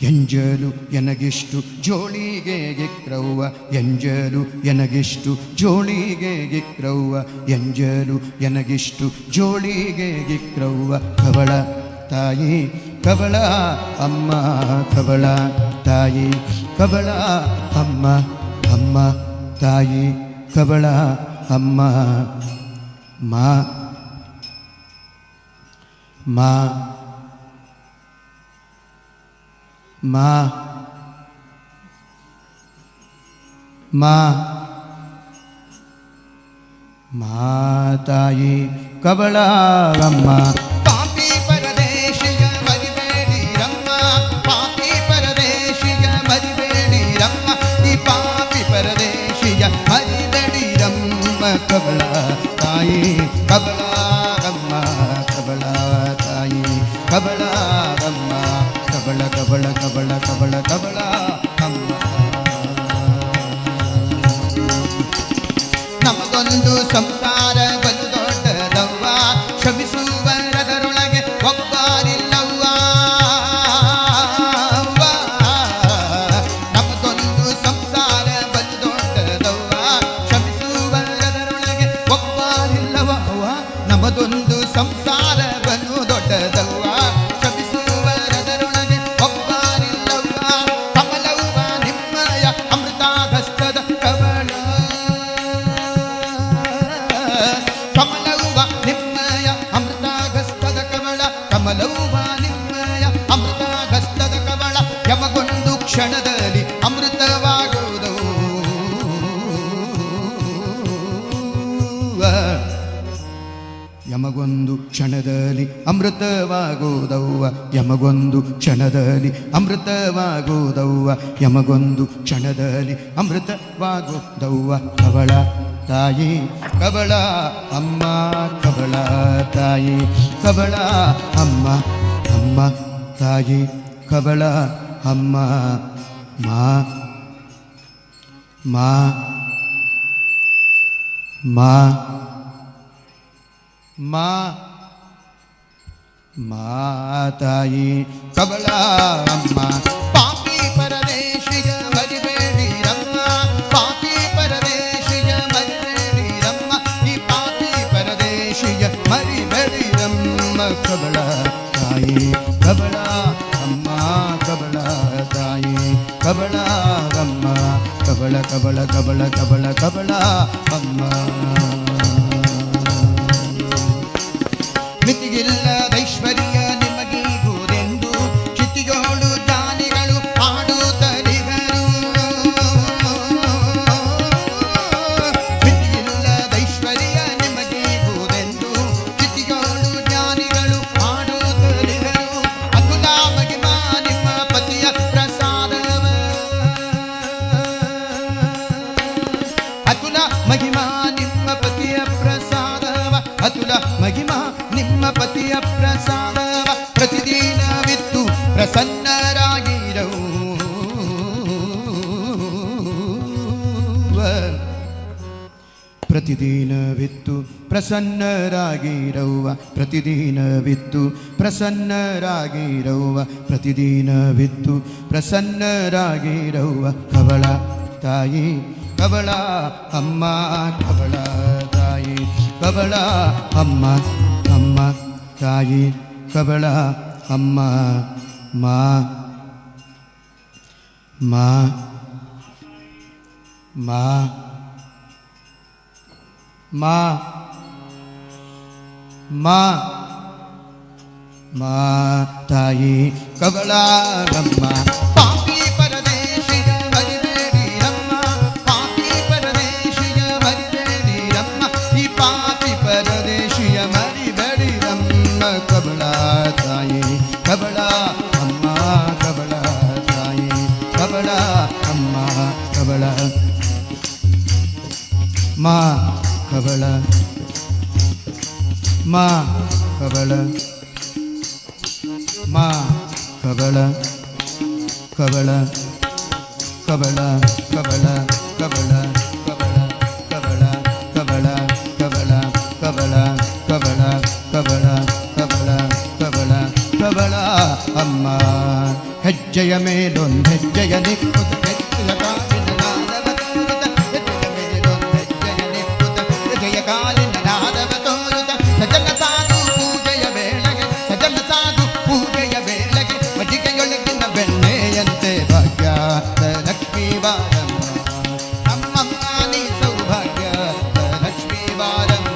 ಎಂಜಲು ಎನಗಿಷ್ಟು ಜೋಳಿಗೆ ಗಿಕ್ರವ್ವ, ಎಂಜಲು ಎನಗಿಷ್ಟು ಜೋಳಿಗೆ ಗಿಕ್ರವ್ವ, ಎಂಜಲು ಎನಗಿಷ್ಟು ಜೋಳಿಗೆ ಗಿಕ್ರವ್ವ. ಕವಳ ತಾಯಿ ಕವಳ ಅಮ್ಮ, ಕವಳ ತಾಯಿ ಕವಳ ಅಮ್ಮ, ಅಮ್ಮ ತಾಯಿ ಕವಳ ಅಮ್ಮ. ಮಾ ಮಾ ಮಾ ಮಾ ಮಾತಾಯಿ ಕಬಳ ಅಮ್ಮ. ಪಾಪಿ ಪರದೇಶಿಗ ಮರಿಬೇಡಿರಮ್ಮ, ಪಾಪಿ ಪರದೇಶಿಗ ಮರಿಬೇಡಿರಮ್ಮ, ಈ ಪಾಪಿ ಪರದೇಶಿಗ ಮರಿಬೇಡಿರಮ್ಮ. ಕಬಳ ತಾಯಿ ಕಬಳಗಮ್ಮ ಕಬಳ ತಾಯಿ ಕಬಳಗಮ್ಮ ಕಬಳ ಕಬಳ ಕಬಳ ಕಬಳ ಕಬಳ ಅಮ್ಮ ನಮಗೊಂದು ಸಂಸಾರ ಬಂದು ದೊಡ್ಡದವ್ವ ಶ್ರಮಿಸುವರದರೊಳಗೆ ಒಬ್ಬರಿಲ್ಲವ್ವ ನಮಗೊಂದು ಸಂಸಾರ ಬಂದು ದೊಡ್ಡದವ್ವ ಶ್ರಮಿಸುವರದರೊಳಗೆ ಒಬ್ಬರಿಲ್ಲವ್ವ ನಮದೊಂದು ಸಂಸಾರ ಬಂದು ದೊಡ್ಡದವ್ವ ಶ್ರಮಿಸುವರದರೊಳಗೆ ಒಬ್ಬರಿಲ್ಲವ್ವ ಕಮಲವ್ವ ನಿಮ್ಮಯ ಅಮೃತಾಗಸ್ತದ ಕಮಲ ಕಮಲವ್ವ ನಿಮ್ಮಯ ಅಮೃತಾಗಸ್ತದ ಕಮಲ ಕಮಲವ್ವ ನಿಮ್ಮಯ ಅಮೃತಾಗಸ್ತದ ಕಮಲ ಯಮಗೊಂದು ಕ್ಷಣದಲ್ಲಿ ಅಮೃತವಾಗುವುದು ಯಮಗೊಂದು ಕ್ಷಣದಲ್ಲಿ ಅಮೃತವಾಗುವುದವ್ವ ಯಮಗೊಂದು ಕ್ಷಣದಲ್ಲಿ ಅಮೃತವಾಗುವುದವ್ವ ಯಮಗೊಂದು ಕ್ಷಣದಲ್ಲಿ ಅಮೃತವಾಗುವುದವ್ವ ಕವಳ ತಾಯಿ ಕಬಳ ಅಮ್ಮ ಕಬಳ ತಾಯಿ ಕಬಳ ಅಮ್ಮ ಅಮ್ಮ ತಾಯಿ ಕಬಳ ಅಮ್ಮ ಮಾ ಮಾ ಮಾ ಮಾ ಮಾತಾಯಿ ಕಬಳ ಅಮ್ಮ ಪಾಪಿ ಪರದೇಶಿಯ ಮರಿಬೇಡಿರಮ್ಮ ಪಾಪಿ ಪರದೇಶಿಯ ಮರಿಬೇಡಿರಮ್ಮ ಈ ಪಾಪಿ ಪರದೇಶಿಯ ಮರಿಬೇಡಿರಮ್ಮ ಕಬಳ ತಾಯಿ ಕಬಳ ಅಮ್ಮ ಕಬಳ ತಾಯಿ ಕಬಳ ಅಮ್ಮ ಕಬಳ ಕಬಳ ಕಬಳ ಕಬಳ ಕಬಳ ಅಮ್ಮ ಮಿತಿಗಿಲ್ಲದೈಶ್ವರ್ಯ ನಿಮಗೀಗುವುದೆಂದು ಚಿತಿಯೋಳು ದಾನಿಗಳು ಆಡುತ್ತಲಿಗರು ಮಿತಿಗಿಲ್ಲದೈಶ್ವರ್ಯ ನಿಮಗೀಗುವುದೆಂದು ಚಿತಿಯೋಳು ಜ್ಞಾನಿಗಳು ಆಡುತ್ತಲಿಗರು ಅತುಲ ಮಹಿಮಾ ನಿಮ್ಮ ಪತಿಯ ಪ್ರಸಾದವ ಅತುಲ ಮಹಿಮಾ ನಿಮ್ಮ ಪತಿಯ ಪ್ರಸಾದವ ಅತುಲ ಮಹಿಮಾ ನಿಮ್ಮ ಪತಿಯ ಪ್ರಸಾದವ ಪ್ರತಿದಿನವಿತ್ತು ಪ್ರಸನ್ನರಾಗಿರವು ಪ್ರತಿದಿನವಿತ್ತು ಪ್ರಸನ್ನರಾಗಿರವ್ವ ಪ್ರತಿದಿನವಿತ್ತು ಪ್ರಸನ್ನರಾಗಿರವ್ವ ಪ್ರತಿದಿನವಿತ್ತು ಪ್ರಸನ್ನರಾಗಿರವ್ವ ಕವಳ ತಾಯಿ ಕವಳ ಅಮ್ಮ ಕವಳ ತಾಯಿ ಕವಳ ಅಮ್ಮ ಅಮ್ಮ ತಾಯಿ ಕವಳ ಅಮ್ಮ ಮಾ ಮಾ ಮಾ ಮಾ ಮಾ ಮಾ ತಾಯಿ ಕವಳಗಮ್ಮ ಪಾಪಿ ಪರದೇಶಿಯ ಮರಿಬೇಡಿರಮ್ಮ ಪಾಪಿ ಪರದೇಶಿಯ ಮರಿಬೇಡಿರಮ್ಮ ಈ ಪಾಪಿ ಪರದೇಶಿಯ ಮರಿಬೇಡಿರಮ್ಮ ಕಬಳ ತಾಯಿ ಕಬಳ ಅಮ್ಮ ಕಬಳ ತಾಯಿ ಕಬಳ ಅಮ್ಮ ಕಬಳ ಮಾ ಕಬಳ ಮಾ ಕಬಳ ಮಾ ಕಬಳ ಕಬಳ ಕಬಳ ಕಬಳ ಕಬಳ ಕಬಳ ಕಬಳ ಕಬಳ ಕಬಳ ಕಬಳ ಕಬಳ ಕಬಳ ಕಬಳ ಕಬಳ ಕಬಳ ಅಮ್ಮ ಹೆಜ್ಜೆಯ ಮೇಲೊಂದು ಹೆಜ್ಜೆಯ ನಿಕ್ಕುತ್ತ ಹೆಜ್ಜೆಯ ಕಾಲಿನ ನಾದವ ತೋರುತ್ತ ಹೆಜ್ಜೆಯ ಮೇಲೊಂದು ಹೆಜ್ಜೆಯ ನಿಕ್ಕುತ್ತ ಹೆಜ್ಜೆಯ ಕಾಲಿನ ನಾದವ ತೋರುತ್ತ ಸಜನ ಸಾಧು ಪೂಜೆಯ ವೇಳೆಗೆ ಸಜನ ಸಾಧು ಪೂಜೆಯ ವೇಳೆಗೆ ಮಜ್ಜಿಗೆಯೊಳಗಿನ ಬೆಣ್ಣೆಯಂತೆ ಭಾಗ್ಯದ ಲಕ್ಷ್ಮೀ ಬಾರಮ್ಮ ನಮ್ಮಮ್ಮ ನೀ ಸೌಭಾಗ್ಯದ ಲಕ್ಷ್ಮೀ ಬಾರಮ್ಮ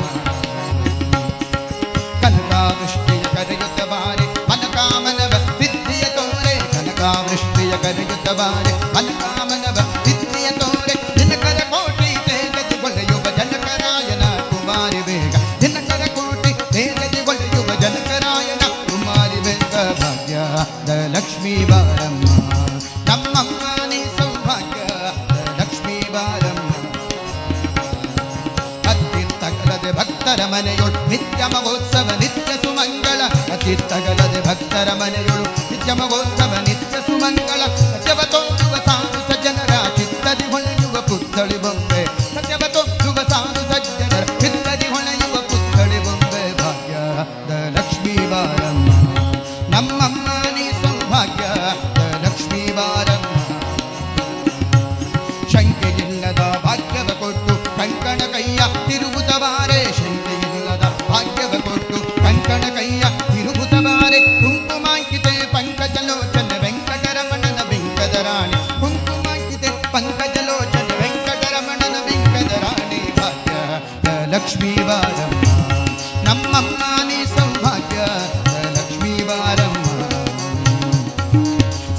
ಕನಕಾವೃಷ್ಟಿಯ ಕರೆಯುತ್ತ ಬಾರಿ ಮನಕಾಮನವ ಸಿದ್ಧಿಯ ತೋರೆ ಕನಕಾವೃಷ್ಟಿಯ ಕರೆಯುತ್ತ ಬಾರಿ ಮನಕಾಮನವ ಸಿದ್ಧಿಯ ತೋರೆ ದಿನಕರ ಕೋಟಿ ತೇಜದಿಗೊಳ್ಳೆಯುವ ಜನಕರಾಯನ ಕುಮಾರಿ ಬೇಗ ದಿನಕರ ಕೋಟಿ ತೇಜದಿಗೊಳ್ಳೆಯುವ ಜನಕರಾಯನ ಕುಮಾರಿ ಬೇಗ ಭಾಗ್ಯದ ಲಕ್ಷ್ಮೀ ಬಾರಮ್ಮ ನಮ್ಮಮ್ಮ ನೀ ಸೌಭಾಗ್ಯದ ಲಕ್ಷ್ಮೀ ಬಾರಮ್ಮ ಹತ್ತಿರ ಭಕ್ತರ ಮನೆಯೊಳು ನಿತ್ಯ ಮಹೋತ್ಸವ ನಿತ್ಯ ಸುಮಂಗಳ ಅಚಿತ್ತಗಲದೆ ಭಕ್ತರ ಮನೆಯೊಳು ನಿತ್ಯ ಮಹೋತ್ಸವ ನಿತ್ಯ ಸುಮಂಗಳ ಸತ್ಯವ ತೋರುವ ಸಾಧು ಸಜ್ಜನರ ಚಿತ್ತದಿ ಹೊಳೆಯುವ ಪುತ್ಥಳಿ ಬೊಂಬೆ ಸತ್ಯವ ತೋರುವ ಸಾಧು ಸಜ್ಜನರ ಚಿತ್ತದಿ ಹೊಳೆಯುವ ಪುತ್ಥಳಿ ಬೊಂಬೆ ಭಾಗ್ಯದ ಲಕ್ಷ್ಮೀ ಬಾರಮ್ಮ ನಮ್ಮಮ್ಮ ನೀ ಸೌಭಾಗ್ಯದ ಲಕ್ಷ್ಮೀ ಬಾರಮ್ಮ ಶಂಕೆಯಿಲ್ಲದ ಭಾಗ್ಯವ ಕೊಟ್ಟು ಕಂಕಣ ಕೈಯ ತಿರುಗುತ್ತವಾರೆ ಶಂಕೆಯಿಲ್ಲದ ಭಾಗ್ಯವ ಕೊಟ್ಟು ಕಂಕಣ ಕೈಯ ತಿರುಗುತ್ತವಾರೆ ಕುಂಕುಮಾಂಕಿತೆ ಪಂಕಜಲೋಚನ ವೆಂಕಟರಮಣನ ವೆಂಕದ ರಾಣಿ ಕುಂಕುಮಾಂಕಿತೆ ಪಂಕಜಲೋಚನ ವೆಂಕಟರಮಣನ ವೆಂಕದ ರಾಣಿ ಭಾಗ್ಯ ಲಕ್ಷ್ಮೀ ಬಾರಮ್ಮ ನಮ್ಮಮ್ಮ ನೀ ಸೌಭಾಗ್ಯ ಲಕ್ಷ್ಮೀ ಬಾರಮ್ಮ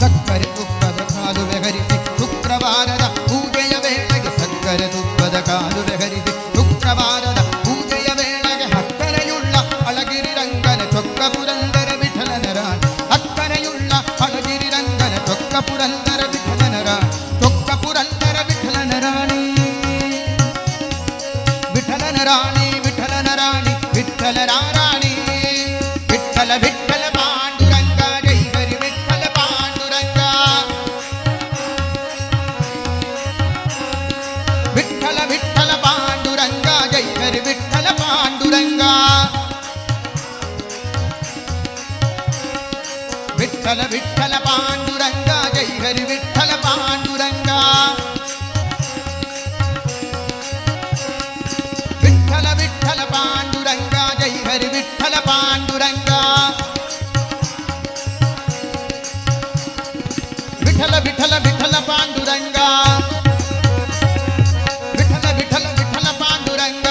ಸಕ್ಕರೆ ತುಪ್ಪದ ಕಾಲು ಬೆಗರಿಸಿ ಶುಕ್ರವಾರದ ಪೂಜೆಯ ವೇಳೆಗೆ ಸಕ್ಕರೆ ತುಪ್ಪದ ಕಾಲು ಬೆಗರಿಸಿ ಶುಕ್ರವಾರದ ಪೂಜೆಯ ವೇಳೆಗೆ ಹಕ್ಕರೆಯುಳ್ಳ ಅಳಗಿರಿ ರಂಗನ ಚೊಕ್ಕ ಪುರಂದರ ವಿಠಲನ ರಾಣಿ ಹಕ್ಕರೆಯುಳ್ಳ ಅಳಗಿರಿ ರಂಗನ ಚೊಕ್ಕ ಪುರಂದರ ವಿಠಲನ ರಾಣಿ ಚೊಕ್ಕ ಪುರಂದರ ವಿಠಲನ ರಾಣಿ ವಿಠಲನ ರಾಣಿ ವಿಠಲನ ರಾಣಿ ವಿಠಲನ ರಾಣಿ ವಿಠಲ ವಿಠಲ ಪಾಂಡುರಂಗ ಜೈ ಹರಿ ವಿಠಲ ಪಾಂಡುರಂಗ ವಿಠಲ ವಿಠಲ ಪಾಂಡುರಂಗ ಜೈ ಹರಿ ವಿಠಲ ಪಾಂಡುರಂಗ ವಿಠಲ ವಿಠಲ ಪಾಂಡುರಂಗ ಜೈ ಹರಿ ವಿಠಲ ಪಾಂಡುರಂಗ ವಿಠಲ ವಿಠಲ ಪಾಂಡುರಂಗ ಜೈ ಹರಿ ವಿಠಲ ಪಾಂಡುರಂಗ ವಿಠಲ ವಿಠಲ ವಿಠಲ ಪಾಂಡುರಂಗ ವಿಠಲ ವಿಠಲ ವಿಠಲ ಪಾಂಡುರಂಗ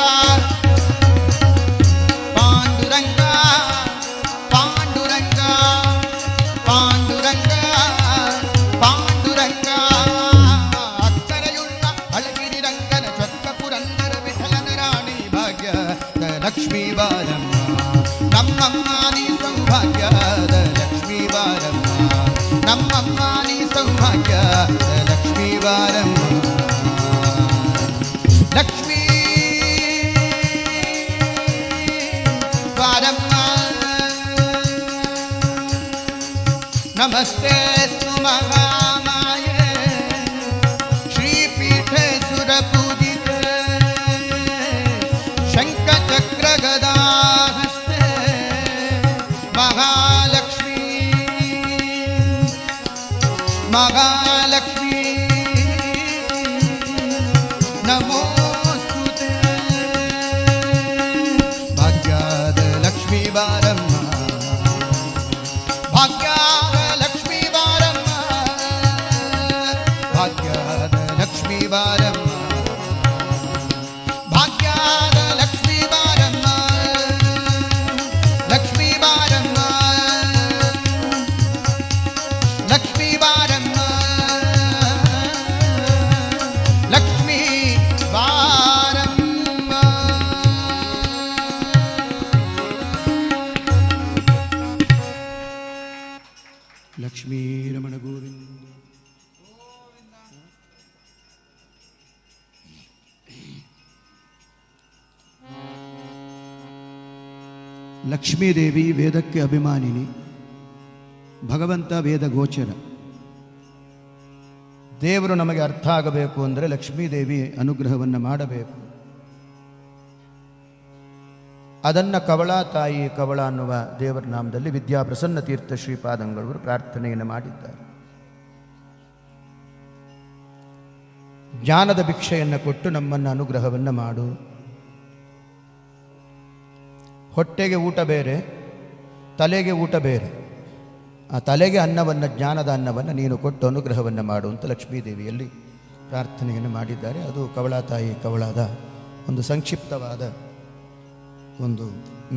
ಪಾಂಡುರಂಗ ಪಾಂಡುರಂಗ ಪಾಂಡುರಂಗ ಪಾಂಡುರಂಗ ಅಕ್ಕರೆಯುಳ್ಳ ಅಳಗಿರಿ ರಂಗನ ಚೊಕ್ಕ ಪುರಂದರ ವಿಠಲನ ರಾಣಿ ಭಾಗ್ಯ ಲಕ್ಷ್ಮೀ ಬಾರಮ್ಮ ನಮ್ಮಮ್ಮ ನೀ ಸೌಭಾಗ್ಯದ ಲಕ್ಷ್ಮೀ ಬಾರಮ್ಮ ನಮ್ಮಮ್ಮ ನೀ ಸೌಭಾಗ್ಯದ ಲಕ್ಷ್ಮೀ ಬಾರಮ್ಮ ಲಕ್ಷ್ಮೀ ಬಾರಮ್ಮ ನಮಸ್ತೆ ಮಹಾಮಾಯೆ ಶ್ರೀಪೀಠೆ ಸುರಪೂಜಿತೆ ಶಂಖಚಕ್ರ ಗದಾಹಸ್ತೆ ಮಹಾಲಕ್ಷ್ಮೀ ಮಹಾಲಕ್ಷ್ಮೀ ನಮೋಸ್ತುತೆ ಭಾಗ್ಯದ ಲಕ್ಷ್ಮೀ ಬಾರಮ್ಮ ಭಾಗ್ಯದ ಲಕ್ಷ್ಮೀ ಬಾರಮ್ಮ ಭಾಗ್ಯದ ಲಕ್ಷ್ಮೀ ಬಾರಮ್ಮ ಭಾಗ್ಯದ ಲಕ್ಷ್ಮೀ ಬಾರಮ್ಮ ಲಕ್ಷ್ಮೀ ಬಾರಮ್ಮ ಲಕ್ಷ್ಮೀ ಬಾರಮ್ಮ ಲಕ್ಷ್ಮೀ ಬಾರಮ್ಮ ಲಕ್ಷ್ಮೀ ರಮಣ ಗೋವಿಂದ ಲಕ್ಷ್ಮೀದೇವಿ ವೇದಕ್ಕೆ ಅಭಿಮಾನಿನಿ ಭಗವಂತ ವೇದ ಗೋಚರ ದೇವರು ನಮಗೆ ಅರ್ಥ ಆಗಬೇಕು ಅಂದರೆ ಲಕ್ಷ್ಮೀದೇವಿ ಅನುಗ್ರಹವನ್ನು ಮಾಡಬೇಕು. ಅದನ್ನು ಕವಳ ತಾಯಿ ಕವಳ ಅನ್ನುವ ದೇವರ ನಾಮದಲ್ಲಿ ವಿದ್ಯಾಪ್ರಸನ್ನ ತೀರ್ಥ ಶ್ರೀಪಾದಂಗಳವರು ಪ್ರಾರ್ಥನೆಯನ್ನು ಮಾಡಿದ್ದಾರೆ. ಜ್ಞಾನದ ಭಿಕ್ಷೆಯನ್ನು ಕೊಟ್ಟು ನಮ್ಮನ್ನು ಅನುಗ್ರಹವನ್ನು ಮಾಡು. ಹೊಟ್ಟೆಗೆ ಊಟ ಬೇರೆ, ತಲೆಗೆ ಊಟ ಬೇರೆ. ಆ ತಲೆಗೆ ಅನ್ನವನ್ನು, ಜ್ಞಾನದ ಅನ್ನವನ್ನು ನೀನು ಕೊಟ್ಟು ಅನುಗ್ರಹವನ್ನು ಮಾಡು ಅಂತ ಲಕ್ಷ್ಮೀದೇವಿಯಲ್ಲಿ ಪ್ರಾರ್ಥನೆಯನ್ನು ಮಾಡಿದ್ದಾರೆ. ಅದು ಕವಳ ತಾಯಿ ಕವಳದ ಒಂದು ಸಂಕ್ಷಿಪ್ತವಾದ ಒಂದು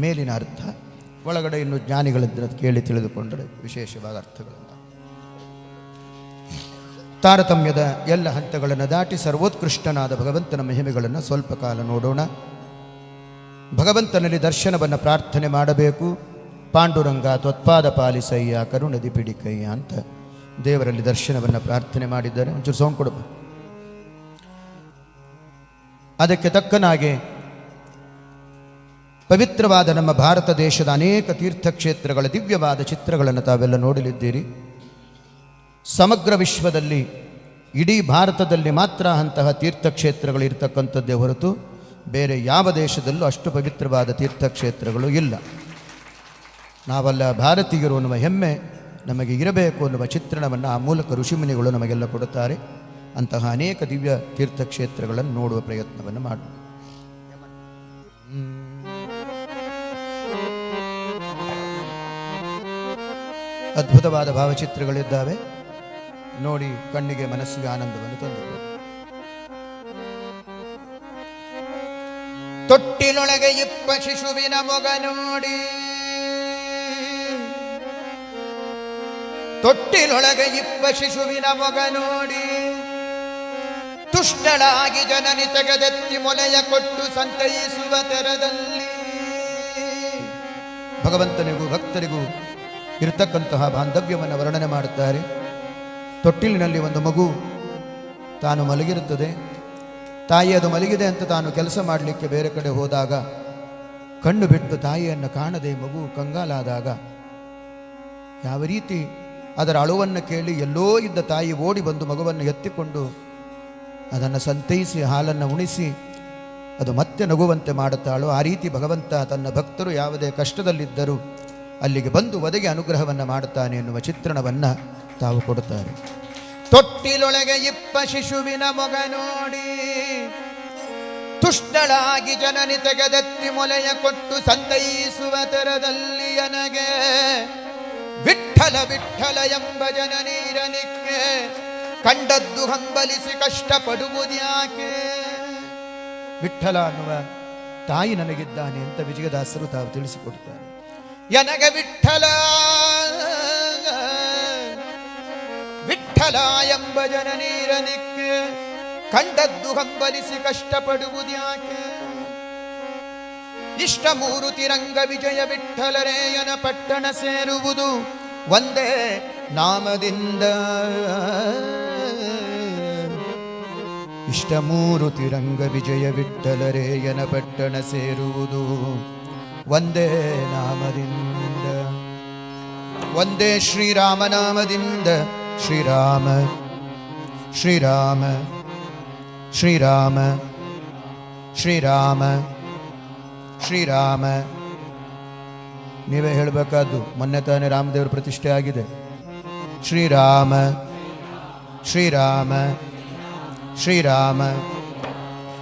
ಮೇಲಿನ ಅರ್ಥ. ಒಳಗಡೆ ಇನ್ನು ಜ್ಞಾನಿಗಳಿದ್ದರೆ ಕೇಳಿ ತಿಳಿದುಕೊಂಡರೆ ವಿಶೇಷವಾದ ಅರ್ಥಗಳನ್ನು, ತಾರತಮ್ಯದ ಎಲ್ಲ ಹಂತಗಳನ್ನು ದಾಟಿ ಸರ್ವೋತ್ಕೃಷ್ಟನಾದ ಭಗವಂತನ ಮಹಿಮೆಗಳನ್ನು ಸ್ವಲ್ಪ ಕಾಲ ನೋಡೋಣ. ಭಗವಂತನಲ್ಲಿ ದರ್ಶನವನ್ನು ಪ್ರಾರ್ಥನೆ ಮಾಡಬೇಕು. ಪಾಂಡುರಂಗ ತ್ವತ್ಪಾದ ಪಾಲಿಸಯ್ಯ ಕರುಣದಿ ಪಿಡಿಕಯ್ಯ ಅಂತ ದೇವರಲ್ಲಿ ದರ್ಶನವನ್ನು ಪ್ರಾರ್ಥನೆ ಮಾಡಿದ್ದಾರೆ. ಒಂಚೂರು ಸೌಂಡ್ ಕೊಡಬ. ಅದಕ್ಕೆ ತಕ್ಕನಾಗೆ ಪವಿತ್ರವಾದ ನಮ್ಮ ಭಾರತ ದೇಶದ ಅನೇಕ ತೀರ್ಥಕ್ಷೇತ್ರಗಳ ದಿವ್ಯವಾದ ಚಿತ್ರಗಳನ್ನು ತಾವೆಲ್ಲ ನೋಡಲಿದ್ದೀರಿ. ಸಮಗ್ರ ವಿಶ್ವದಲ್ಲಿ ಇಡೀ ಭಾರತದಲ್ಲಿ ಮಾತ್ರ ಅಂತಹ ತೀರ್ಥಕ್ಷೇತ್ರಗಳು ಇರತಕ್ಕಂಥದ್ದೇ ಹೊರತು ಬೇರೆ ಯಾವ ದೇಶದಲ್ಲೂ ಅಷ್ಟು ಪವಿತ್ರವಾದ ತೀರ್ಥಕ್ಷೇತ್ರಗಳು ಇಲ್ಲ. ನಾವೆಲ್ಲ ಭಾರತೀಯರು ಅನ್ನುವ ಹೆಮ್ಮೆ ನಮಗೆ ಇರಬೇಕು ಅನ್ನುವ ಚಿತ್ರಣವನ್ನು ಆ ಮೂಲಕ ಋಷಿಮುನಿಗಳು ನಮಗೆಲ್ಲ ಕೊಡುತ್ತಾರೆ. ಅಂತಹ ಅನೇಕ ದಿವ್ಯ ತೀರ್ಥಕ್ಷೇತ್ರಗಳನ್ನು ನೋಡುವ ಪ್ರಯತ್ನವನ್ನು ಮಾಡೋಣ. ಅದ್ಭುತವಾದ ಭಾವಚಿತ್ರಗಳಿದ್ದಾವೆ, ನೋಡಿ ಕಣ್ಣಿಗೆ ಮನಸ್ಸಿಗೆ ಆನಂದವನ್ನು ತಂದು. ತೊಟ್ಟಿಲೊಳಗೆ ಇಪ್ಪ ಶಿಶುವಿನ ಮೊಗ ನೋಡಿ, ತೊಟ್ಟಿಲೊಳಗೆ ಇಪ್ಪ ಶಿಶುವಿನ ಮೊಗ ನೋಡಿ, ತುಷ್ಟಳಾಗಿ ಜನನಿ ತೆಗೆದೆತ್ತಿ ಮೊಲೆಯ ಕೊಟ್ಟು ಸಂತೈಸುವ ತೆರದಲ್ಲಿ. ಭಗವಂತನಿಗೂ ಭಕ್ತರಿಗೂ ಇರತಕ್ಕಂತಹ ಬಾಂಧವ್ಯವನ್ನು ವರ್ಣನೆ ಮಾಡುತ್ತಾರೆ. ತೊಟ್ಟಿಲಿನಲ್ಲಿ ಒಂದು ಮಗು ತಾನು ಮಲಗಿರುತ್ತದೆ. ತಾಯಿ ಅದು ಮಲಗಿದೆ ಅಂತ ತಾನು ಕೆಲಸ ಮಾಡಲಿಕ್ಕೆ ಬೇರೆ ಕಡೆ ಹೋದಾಗ ಕಣ್ಣು ಬಿಟ್ಟು ತಾಯಿಯನ್ನು ಕಾಣದೆ ಮಗು ಕಂಗಾಲಾದಾಗ ಯಾವ ರೀತಿ ಅದರ ಅಳುವನ್ನು ಕೇಳಿ ಎಲ್ಲೋ ಇದ್ದ ತಾಯಿ ಓಡಿ ಬಂದು ಮಗುವನ್ನು ಎತ್ತಿಕೊಂಡು ಅದನ್ನು ಸಂತೈಸಿ ಹಾಲನ್ನು ಉಣಿಸಿ ಅದು ಮತ್ತೆ ನಗುವಂತೆ ಮಾಡುತ್ತಾಳೋ ಆ ರೀತಿ ಭಗವಂತ ತನ್ನ ಭಕ್ತರು ಯಾವುದೇ ಕಷ್ಟದಲ್ಲಿದ್ದರೂ ಅಲ್ಲಿಗೆ ಬಂದು ಒದಗಿ ಅನುಗ್ರಹವನ್ನು ಮಾಡುತ್ತಾನೆ ಎನ್ನುವ ಚಿತ್ರಣವನ್ನು ತಾವು ಕೊಡುತ್ತಾರೆ. ತೊಟ್ಟಿಲೊಳಗೆ ಇಪ್ಪ ಶಿಶುವಿನ ಮೊಗ ನೋಡಿ, ತುಷ್ಟಳಾಗಿ ಜನನಿ ತೆಗೆದೆತ್ತಿ ಮೊಲೆಯ ಕೊಟ್ಟು ಸಂತೈಸುವ ತೆರದಲ್ಲಿ ನನಗೆ ವಿಠ್ಠಲ ವಿಠ್ಠಲ ಎಂಬ ಜನನೀರನಿಕ್ಕೆ ಕಂಡದ್ದು ಹಂಬಲಿಸಿ ಕಷ್ಟಪಡುವುದ್ಯಾಕೆ. ವಿಠ್ಠಲ ಅನ್ನುವ ತಾಯಿ ನನಗಿದ್ದಾನೆ ಅಂತ ವಿಜಯದಾಸರು ತಾವು ತಿಳಿಸಿಕೊಡುತ್ತಾರೆ. ನನಗೆ ವಿಠ್ಠಲ ವಿಠ್ಠಲ ಎಂಬ ಜನನೀರನಿಕ್ಕೆ ಕಂಡದ್ದು ಹಂಬಲಿಸಿ ಕಷ್ಟಪಡುವುದ್ಯಾಕೆ. ಇಷ್ಟ ಮೂರುತಿ ರಂಗ ವಿಜಯ ವಿಠ್ಠಲರೇಯನ ಪಟ್ಟಣ ಸೇರುವುದು ಒಂದೇ ನಾಮದಿಂದ. ಇಷ್ಟ ಮೂರುತಿ ರಂಗ ವಿಜಯ ವಿಠ್ಠಲರೇಯನ ಪಟ್ಟಣ ಸೇರುವುದು ಒಂದೇ ನಾಮದಿಂದ. ಒಂದೇ ಶ್ರೀರಾಮನಾಮದಿಂದ. ಶ್ರೀರಾಮ ಶ್ರೀರಾಮ ಶ್ರೀರಾಮ ಶ್ರೀರಾಮ ಶ್ರೀರಾಮ. ನೀವೇ ಹೇಳಬೇಕಾದ್ದು, ಮೊನ್ನೆ ತಾನೇ ರಾಮದೇವರ ಪ್ರತಿಷ್ಠೆ ಆಗಿದೆ. ಶ್ರೀರಾಮ ಶ್ರೀರಾಮ ಶ್ರೀರಾಮ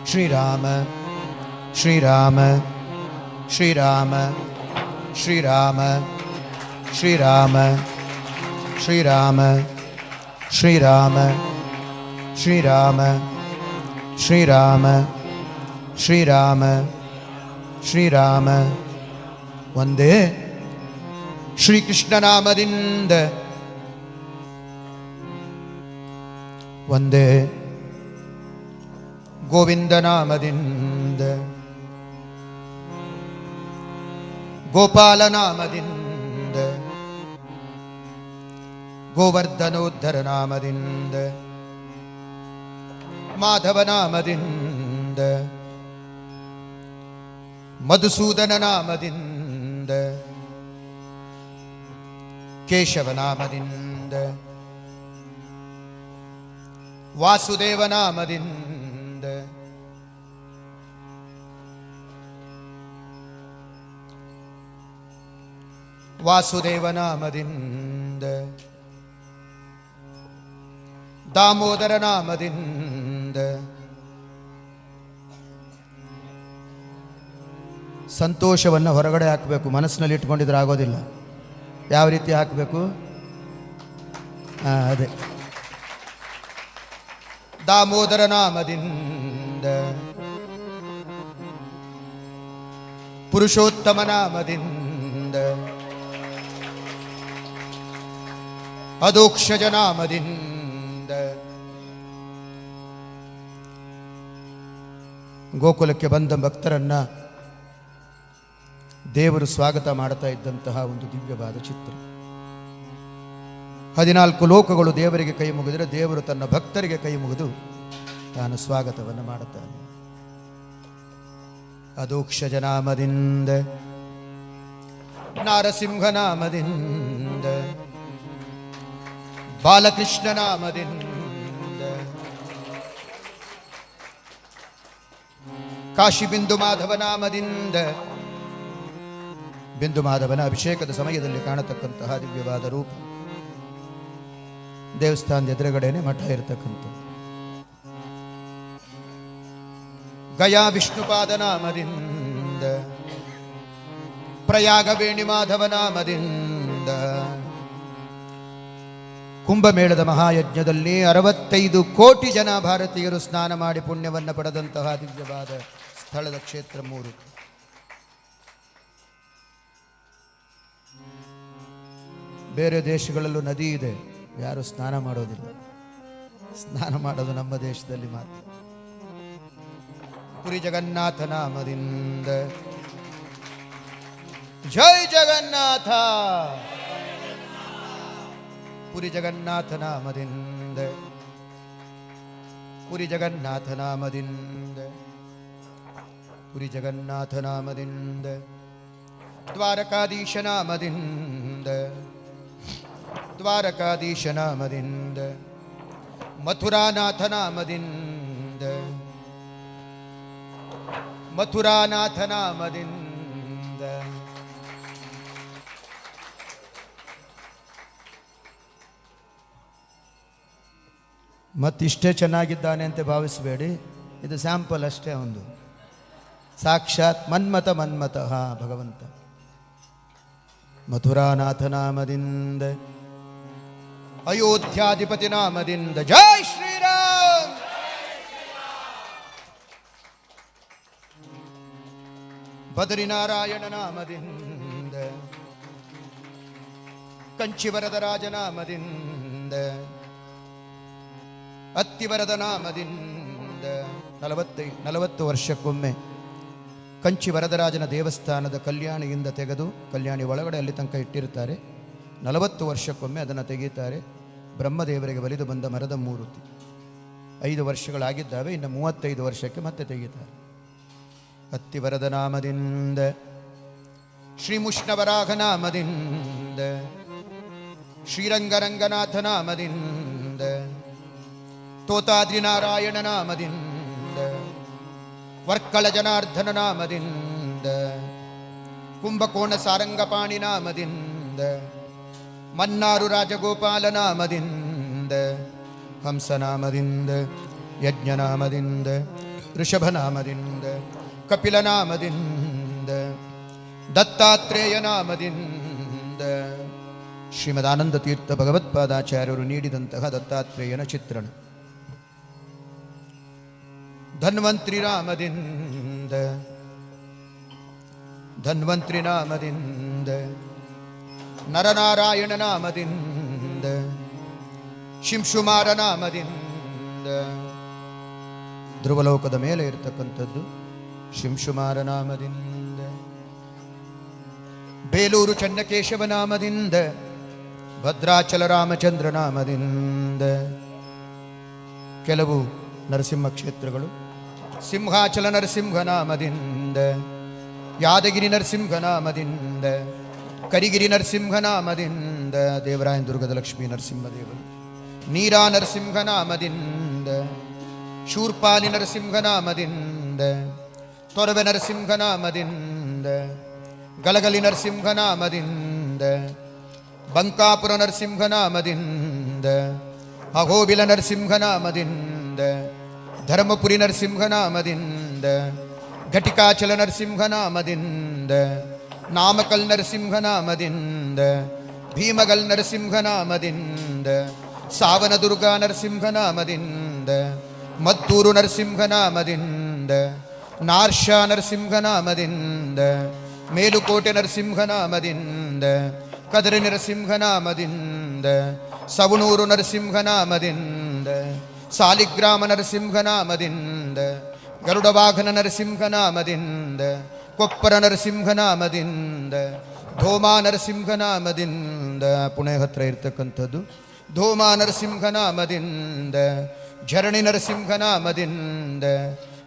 ಶ್ರೀರಾಮ ಶ್ರೀರಾಮ ಶ್ರೀರಾಮ ಶ್ರೀರಾಮ ಶ್ರೀರಾಮ ಶ್ರೀರಾಮ ಶ್ರೀರಾಮ ಶ್ರೀರಾಮ ಶ್ರೀರಾಮ ಶ್ರೀರಾಮ ಶ್ರೀರಾಮ. ಒಂದೇ ಶ್ರೀಕೃಷ್ಣ ನಾಮದಿಂದ. ಒಂದೇ ಗೋವಿಂದ ನಾಮದಿಂದ. ಗೋಪಾಲ ನಾಮದಿಂದ. ಗೋವರ್ಧನೋದ್ಧರ ನಾಮದಿಂದ. ಮಾಧವ ನಾಮದಿಂದ. ಮಧುಸೂದನ ನಾಮದಿಂದ. ಕೇಶವ ನಾಮದಿಂದ. ವಾಸುದೇವ ನಾಮದಿಂದ. ವಾಸುದೇವ ನಾಮದಿಂದ. ದಾಮೋದರ ನಾಮದಿಂದ. ಸಂತೋಷವನ್ನು ಹೊರಗಡೆ ಹಾಕಬೇಕು, ಮನಸ್ಸಿನಲ್ಲಿ ಇಟ್ಕೊಂಡಿದ್ರೆ ಆಗೋದಿಲ್ಲ. ಯಾವ ರೀತಿ ಹಾಕಬೇಕು? ಅದೇ ದಾಮೋದರ ನಾಮದಿಂದ. ಪುರುಷೋತ್ತಮ ನಾಮದಿಂದ. ಅದೋಕ್ಷಜ ನಾಮದಿಂದ. ಗೋಕುಲಕ್ಕೆ ಬಂದ ಭಕ್ತರನ್ನ ದೇವರು ಸ್ವಾಗತ ಮಾಡ್ತಾ ಇದ್ದಂತಹ ಒಂದು ದಿವ್ಯವಾದ ಚಿತ್ರ. 14 ಲೋಕಗಳು ದೇವರಿಗೆ ಕೈ ಮುಗಿದರೆ ದೇವರು ತನ್ನ ಭಕ್ತರಿಗೆ ಕೈ ಮುಗಿದು ತಾನು ಸ್ವಾಗತವನ್ನು ಮಾಡುತ್ತಾನೆ. ಅದೋಕ್ಷಜನಾಮದಿಂದ ನಾರಸಿಂಹನಾಮದಿಂದ ಬಾಲಕೃಷ್ಣನಾಮದಿಂದ ಕಾಶಿ ಬಿಂದು ಮಾಧವನಾಮದಿಂದ ಬಿಂದು ಮಾಧವನ ಅಭಿಷೇಕದ ಸಮಯದಲ್ಲಿ ಕಾಣತಕ್ಕಂತಹ ದಿವ್ಯವಾದ ರೂಪ. ದೇವಸ್ಥಾನದ ಎದುರುಗಡೆನೆ ಮಠ ಇರತಕ್ಕಂಥದ್ದು. ಗಯಾ ವಿಷ್ಣುಪಾದನಾಮದಿಂದ ಪ್ರಯಾಗ ವೇಣಿ ಮಾಧವನಾಮದಿಂದ ಕುಂಭಮೇಳದ ಮಹಾಯಜ್ಞದಲ್ಲಿ 65 ಕೋಟಿ ಜನ ಭಾರತೀಯರು ಸ್ನಾನ ಮಾಡಿ ಪುಣ್ಯವನ್ನು ಪಡೆದಂತಹ ದಿವ್ಯವಾದ ಸ್ಥಳದ ಕ್ಷೇತ್ರ 3. ಬೇರೆ ದೇಶಗಳಲ್ಲೂ ನದಿ ಇದೆ, ಯಾರು ಸ್ನಾನ ಮಾಡೋದಿಲ್ಲ. ಸ್ನಾನ ಮಾಡೋದು ನಮ್ಮ ದೇಶದಲ್ಲಿ ಮಾತ್ರ. ಪುರಿ ಜಗನ್ನಾಥ ನಾಮದಿಂದ ಜೈ ಜಗನ್ನಾಥ. ಪುರಿ ಜಗನ್ನಾಥ ನಾಮದಿಂದ ಪುರಿ ಜಗನ್ನಾಥ ನಾಮದಿಂದ ಪುರಿ ಜಗನ್ನಾಥ ನಾಮದಿಂದ ದ್ವಾರಕಾಧೀಶ ನಾಮದಿಂದ ದ್ವಾರಕಾಧೀಶ ನಾಮದಿಂದ ಮಥುರಾನಾಥ ನಾಮದಿಂದ ಮಥುರಾನಾಥ ನಾಮದಿಂದ ಮತ್ತಿಷ್ಟೇ ಚೆನ್ನಾಗಿದ್ದಾನೆ ಅಂತ ಭಾವಿಸಬೇಡಿ, ಇದು ಸ್ಯಾಂಪಲ್ ಅಷ್ಟೇ. ಒಂದು ಸಾಕ್ಷಾತ್ ಮನ್ಮಥ ಭಗವಂತ. ಮಥುರಾನಾಥ ನಾಮದಿಂದ ಅಯೋಧ್ಯಾಧಿಪತಿ ನಾಮದಿಂದ ಜೈ ಶ್ರೀರಾಮ್. ಬದರಿನಾರಾಯಣ ನಾಮದಿಂದ ಕಂಚಿವರದ ರಾಜನಾಮದಿಂದ ಅತ್ತಿವರದ ನಾಮದಿಂದ 40 ವರ್ಷಕ್ಕೊಮ್ಮೆ ಕಂಚಿ ವರದರಾಜನ ದೇವಸ್ಥಾನದ ಕಲ್ಯಾಣಿಯಿಂದ ತೆಗೆದು, ಕಲ್ಯಾಣಿ ಒಳಗಡೆ ಅಲ್ಲಿ ತನಕ ಇಟ್ಟಿರ್ತಾರೆ. 40 ವರ್ಷಕ್ಕೊಮ್ಮೆ ಅದನ್ನು ತೆಗೀತಾರೆ. ಬ್ರಹ್ಮದೇವರಿಗೆ ಬಲಿದು ಬಂದ ಮರದ ಮೂರ್ತಿ. 5 ವರ್ಷಗಳಾಗಿದ್ದಾವೆ, ಇನ್ನು 35 ವರ್ಷಕ್ಕೆ ಮತ್ತೆ ತೆಗೀತಾರೆ. ಅತ್ತಿವರದ ನಾಮದಿಂದ ಶ್ರೀಮುಷ್ಣವರಾಘ ನಾಮದಿಂದ ಶ್ರೀರಂಗರಂಗನಾಥ ನಾಮದಿಂದ ತೋತಾದ್ರಿ ನಾರಾಯಣ ನಾಮದಿಂದ ವರ್ಕಳ ಜನಾರ್ದನ ನಾಮದಿಂದ ಕುಂಭಕೋಣ ಸಾರಂಗಪಾಣಿ ನಾಮದಿಂದ ಮನ್ನಾರು ರಾಜಗೋಪಾಲ ನಾಮದಿಂದ ಹಂಸನಾಮದಿಂದ ಯಜ್ಞನಾಮದಿಂದ ಋಷಭನಾಮದಿಂದ ಕಪಿಲನಾಮದಿಂದ ದತ್ತಾತ್ರೇಯ ನಾಮದಿಂದ ಶ್ರೀಮದಾನಂದ ತೀರ್ಥ ಭಗವತ್ಪಾದಾಚಾರ್ಯರು ನೀಡಿದಂತಹ ದತ್ತಾತ್ರೇಯನ ಚಿತ್ರಣ. ಧನ್ವಂತ್ರಿ ನಾಮದಿಂದ ಧನ್ವಂತ್ರಿ ನಾಮದಿಂದ ನರನಾರಾಯಣ ನಾಮದಿಂದ ಶಿಂಶುಮಾರ ನಾಮದಿಂದ ಧ್ರುವಲೋಕದ ಮೇಲೆ ಇರತಕ್ಕಂಥದ್ದು ಶಿಂಶುಮಾರ ನಾಮದಿಂದ ಬೇಲೂರು ಚನ್ನಕೇಶವ ನಾಮದಿಂದ ಭದ್ರಾಚಲ ರಾಮಚಂದ್ರ ನಾಮದಿಂದ ಕೆಲವು ನರಸಿಂಹ ಕ್ಷೇತ್ರಗಳು ಸಿಂಹಾಚಲ ನರಸಿಂಹ ನಾಮದಿಂದ ಯಾದಗಿರಿ ನರಸಿಂಹ ನಾಮದಿಂದ ಕರಿಗಿರಿ ನರಸಿಂಹ ನಾಮದಿಂದ ದೇವರಾಯನ ದುರ್ಗದ ಲಕ್ಷ್ಮೀ ನರಸಿಂಹದೇವರು ನೀರಾ ನರಸಿಂಹ ನಾಮದಿಂದ ಶೂರ್ಪಾಲಿ ನರಸಿಂಹ ನಾಮದಿಂದ ತೊರವೆ ನರಸಿಂಹ ನಾಮದಿಂದ ಗಲಗಲಿ ನರಸಿಂಹ ನಾಮದಿಂದ ಬಂಕಾಪುರ ನರಸಿಂಹ ನಾಮದಿಂದ ಅಹೋಬಿಲ ನರಸಿಂಹ ನಾಮದಿಂದ ಧರ್ಮಪುರಿ ನರಸಿಂಹ ನಾಮದಿಂದ ಘಟಿಕಾಚಲ ನರಸಿಂಹ ನಾಮದಿಂದ ನಾಮಕಲ್ ನರಸಿಂಹ ನಾಮದಿಂದ ಭೀಮಗಲ್ ನರಸಿಂಹ ನಾಮದಿಂದ ಸಾವನ ದುರ್ಗಾ ನರಸಿಂಹ ನಾಮದಿಂದ ಮದ್ದೂರು ನರಸಿಂಹ ನಾಮದಿಂದ ನಾರ್ಷಾ ನರಸಿಂಹ ನಾಮದಿಂದ ಮೇಲುಕೋಟೆ ನರಸಿಂಹ ನಾಮದಿಂದ ಕದರಿ ನರಸಿಂಹ ನಾಮದಿಂದ ಸವಣೂರು ನರಸಿಂಹ ನಾಮದಿಂದ ಸಾಲಿಗ್ರಾಮ ನರಸಿಂಹ ನಾಮದಿಂದ ಗರುಡವಾಹನ ನರಸಿಂಹ ನಾಮದಿಂದ ಕೊಪ್ಪರ ನರಸಿಂಹ ನಾಮದಿಂದ ಧೋಮಾ ನರಸಿಂಹ ನಾಮದಿಂದ ಪುಣೆ ಹತ್ರ ಇರ್ತಕ್ಕಂಥದ್ದು ಧೋಮಾ ನರಸಿಂಹ ನಾಮದಿಂದ ಝರಣಿ ನರಸಿಂಹ ನಾಮದಿಂದ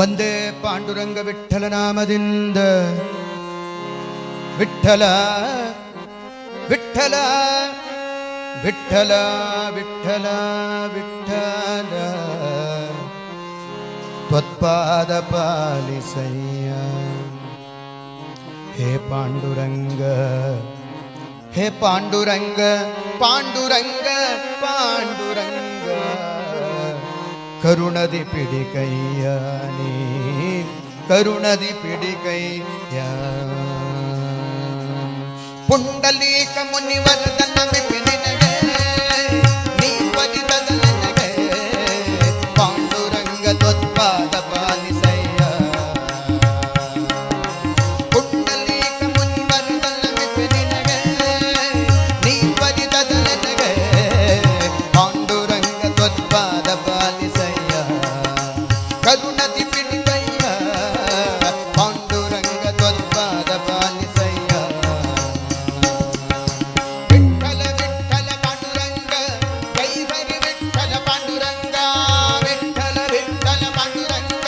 ಒಂದೇ ಪಾಂಡುರಂಗ ವಿಠ್ಠಲ ನಾಮದಿಂದ ವಿಠ್ಠಲ ವಿಠ್ಠಲ ವಿಠ್ಠಲ ವಿಠ್ಠಲ ವಿಠ್ಠಲ ತ್ವತ್ಪಾದ ಪಾಲಿಸಯ್ಯ ಹೇ ಪಾಂಡುರಂಗ ಹೇ ಪಾಂಡುರಂಗ ಪಾಂಡುರಂಗ ಪಾಂಡುರಂಗ ಕರುಣದಿ ಪಿಡಿಕಯ್ಯ ನೀ ಕರುಣದಿ ಪಿಡಿಕಯ್ಯ ಪುಂಡಲೀಕ ಮುನಿವರದನ ವಿಪಿನಿನಗೆ ನೀ ಪದಿತದ ನನಗೆ ಪಾಂಡುರಂಗ ತ್ವತ್ಪಾದ ಪಾಲಿಸಯ್ಯ ಪುಂಡಲೀಕ ಮುನಿವರದನ ವಿಪಿನಿನಗೆ ನೀ ಪದಿತದ ನನಗೆ ಪಾಂಡುರಂಗ ತ್ವತ್ಪಾದ ಪಾಲಿಸಯ್ಯ ಕರುಣದಿ ಪಿಡಿಕಯ್ಯ ಪಾಂಡುರಂಗ ತ್ವತ್ಪಾದ ಪಾಲಿಸಯ್ಯ ವಿಠ್ಠಲ ವಿಠ್ಠಲ ಪಾಂಡುರಂಗ ಜೈ ಹರಿ ವಿಠ್ಠಲ ಪಾಂಡುರಂಗ ವಿಠ್ಠಲ ವಿಠ್ಠಲ ಪಾಂಡುರಂಗ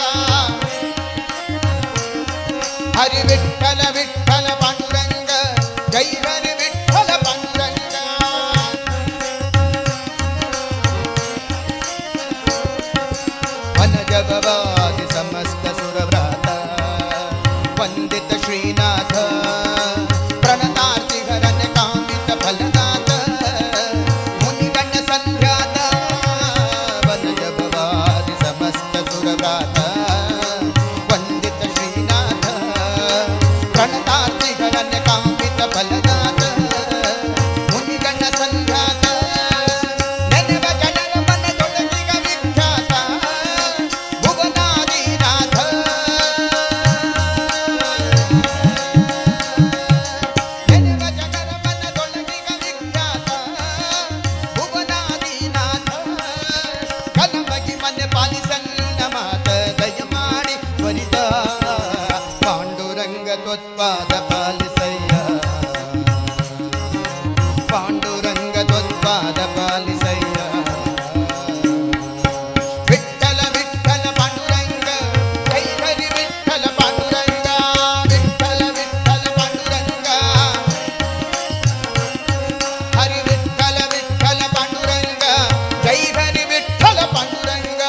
ಹರಿ ವಿಠ್ಠಲ ವಿಠ್ಠಲ ಪಾಂಡುರಂಗ ಜೈ ಹರಿ ವಿಠ್ಠಲ ಪಾಂಡುರಂಗ ವನಜಗವಾದಿ ಸಮಸ್ತ ಸುರವ್ರಾತ ವಂದಿತ ಶ್ರೀನಾಥ ಪ್ರಣತಾರ್ತಿ ಹರನ ಕಾಮಿತ ಫಲದಾತ ಮುನಿಗಣ ಸಂಧ್ಯಾತ ವನಜಗವಾದಿ ಸಮಸ್ತ ಸುರವ್ರಾತ ವಂದಿತ ಶ್ರೀನಾಥ ಪ್ರಣತಾರ್ತಿ ಹರನ ಕಾಮಿತ ಫಲದಾತ ಮುನಿಗಣ ಸಂಧ್ಯಾತ ನೆನೆವ ಜನರ ಮನದೊಳಗಿಗ ವಿಖ್ಯಾತ ಭುವನಾದಿನಾಥ ನೆನೆವ ಜನರ ಮನದೊಳಗಿಗ ವಿಖ್ಯಾತ ಭುವನಾದಿನಾಥ ಕಲಮಗಿ ಮನೆ ಪಾಲಿಸನ್ನ ಮಾತ ದಯ ಮಾಡಿ ತ್ವರಿತ ಪಾಂಡುರಂಗ ತ್ವತ್ಪಾದ ಪಾಲಿಸಯ್ಯ ಪಾಂಡುರಂಗ ತ್ವತ್ಪಾದ ಪಾಲಿಸಯ್ಯ ವಿಠ್ಠಲ ವಿಠ್ಠಲ ಪಾಂಡುರಂಗ ಜೈ ಹರಿ ವಿಠ್ಠಲ ಪಾಂಡುರಂಗ ವಿಠ್ಠಲ ವಿಠ್ಠಲ ಪಾಂಡುರಂಗ ಹರಿ ವಿಠ್ಠಲ ವಿಠ್ಠಲ ಪಾಂಡುರಂಗ ಜೈ ಹರಿ ವಿಠ್ಠಲ ಪಾಂಡುರಂಗ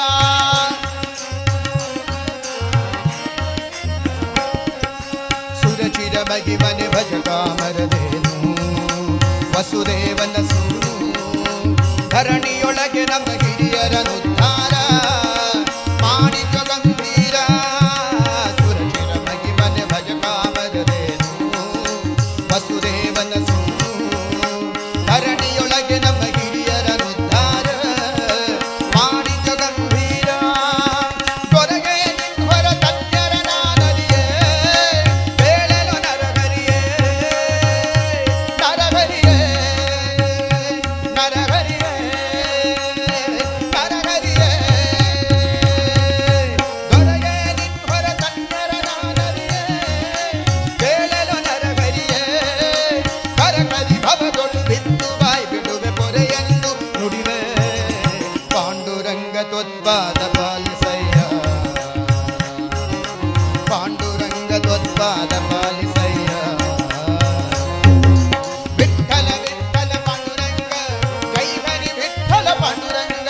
ಸುರಚಿರ ಮಗಿಮನೆ ಭಜ ಕಾಮರದೇನು ವಸುದೇವನ ಸೂರು ಧರಣಿಯೊಳಗೆ ನಮ್ಮ ಹಿರಿಯರನುದ್ಧಾರ ಮಾಡಿಕ ಗಂಭೀರ ಸುರಚಿರ ಮಗಿಮನೆ ಭಜ ಕಾಮರದೇನು ವಸುದೇವನ ಸೂರು ಧರಣಿಯೊಳಗೆ ನಮ್ಮ ಹಿರಿಯರನುದ್ಧಾರ ಮಾಡಿಕ ಗಂಭೀರ ದೊರಗೆ ನಿಂಹೊರ ತಜ್ಞರ ನಾನರಿಯೇ ಬೇಳೆಲು ನರಹರಿಯೇ ನರಹರಿಯೇ ನರಹರಿಯೇ ನರಹರಿಯೇ ದೊರಗೆ ನಿಂಹೊರ ತಜ್ಞರ ನಾನರಿಯೇ ಬೇಳೆಲು ನರಹರಿಯೇ ಕರಕಲಿ ಭವದೊಳು ಬಿದ್ದು ಬಾಯಿ ಬಿಡುವೆ ಪೊರೆಯೆಂದು ನುಡಿವೆ ಪಾಂಡುರಂಗ ತ್ವತ್ಪಾದ ಪಾಲಿಸಯ್ಯ ಪಾಂಡುರಂಗ ತ್ವತ್ಪಾದ ಪಾಲಿಸಯ್ಯ ವಿಠ್ಠಲ ವಿಠ್ಠಲ ಪಾಂಡುರಂಗ ಜೈ ಹರಿ ವಿಠ್ಠಲ ಪಾಂಡುರಂಗ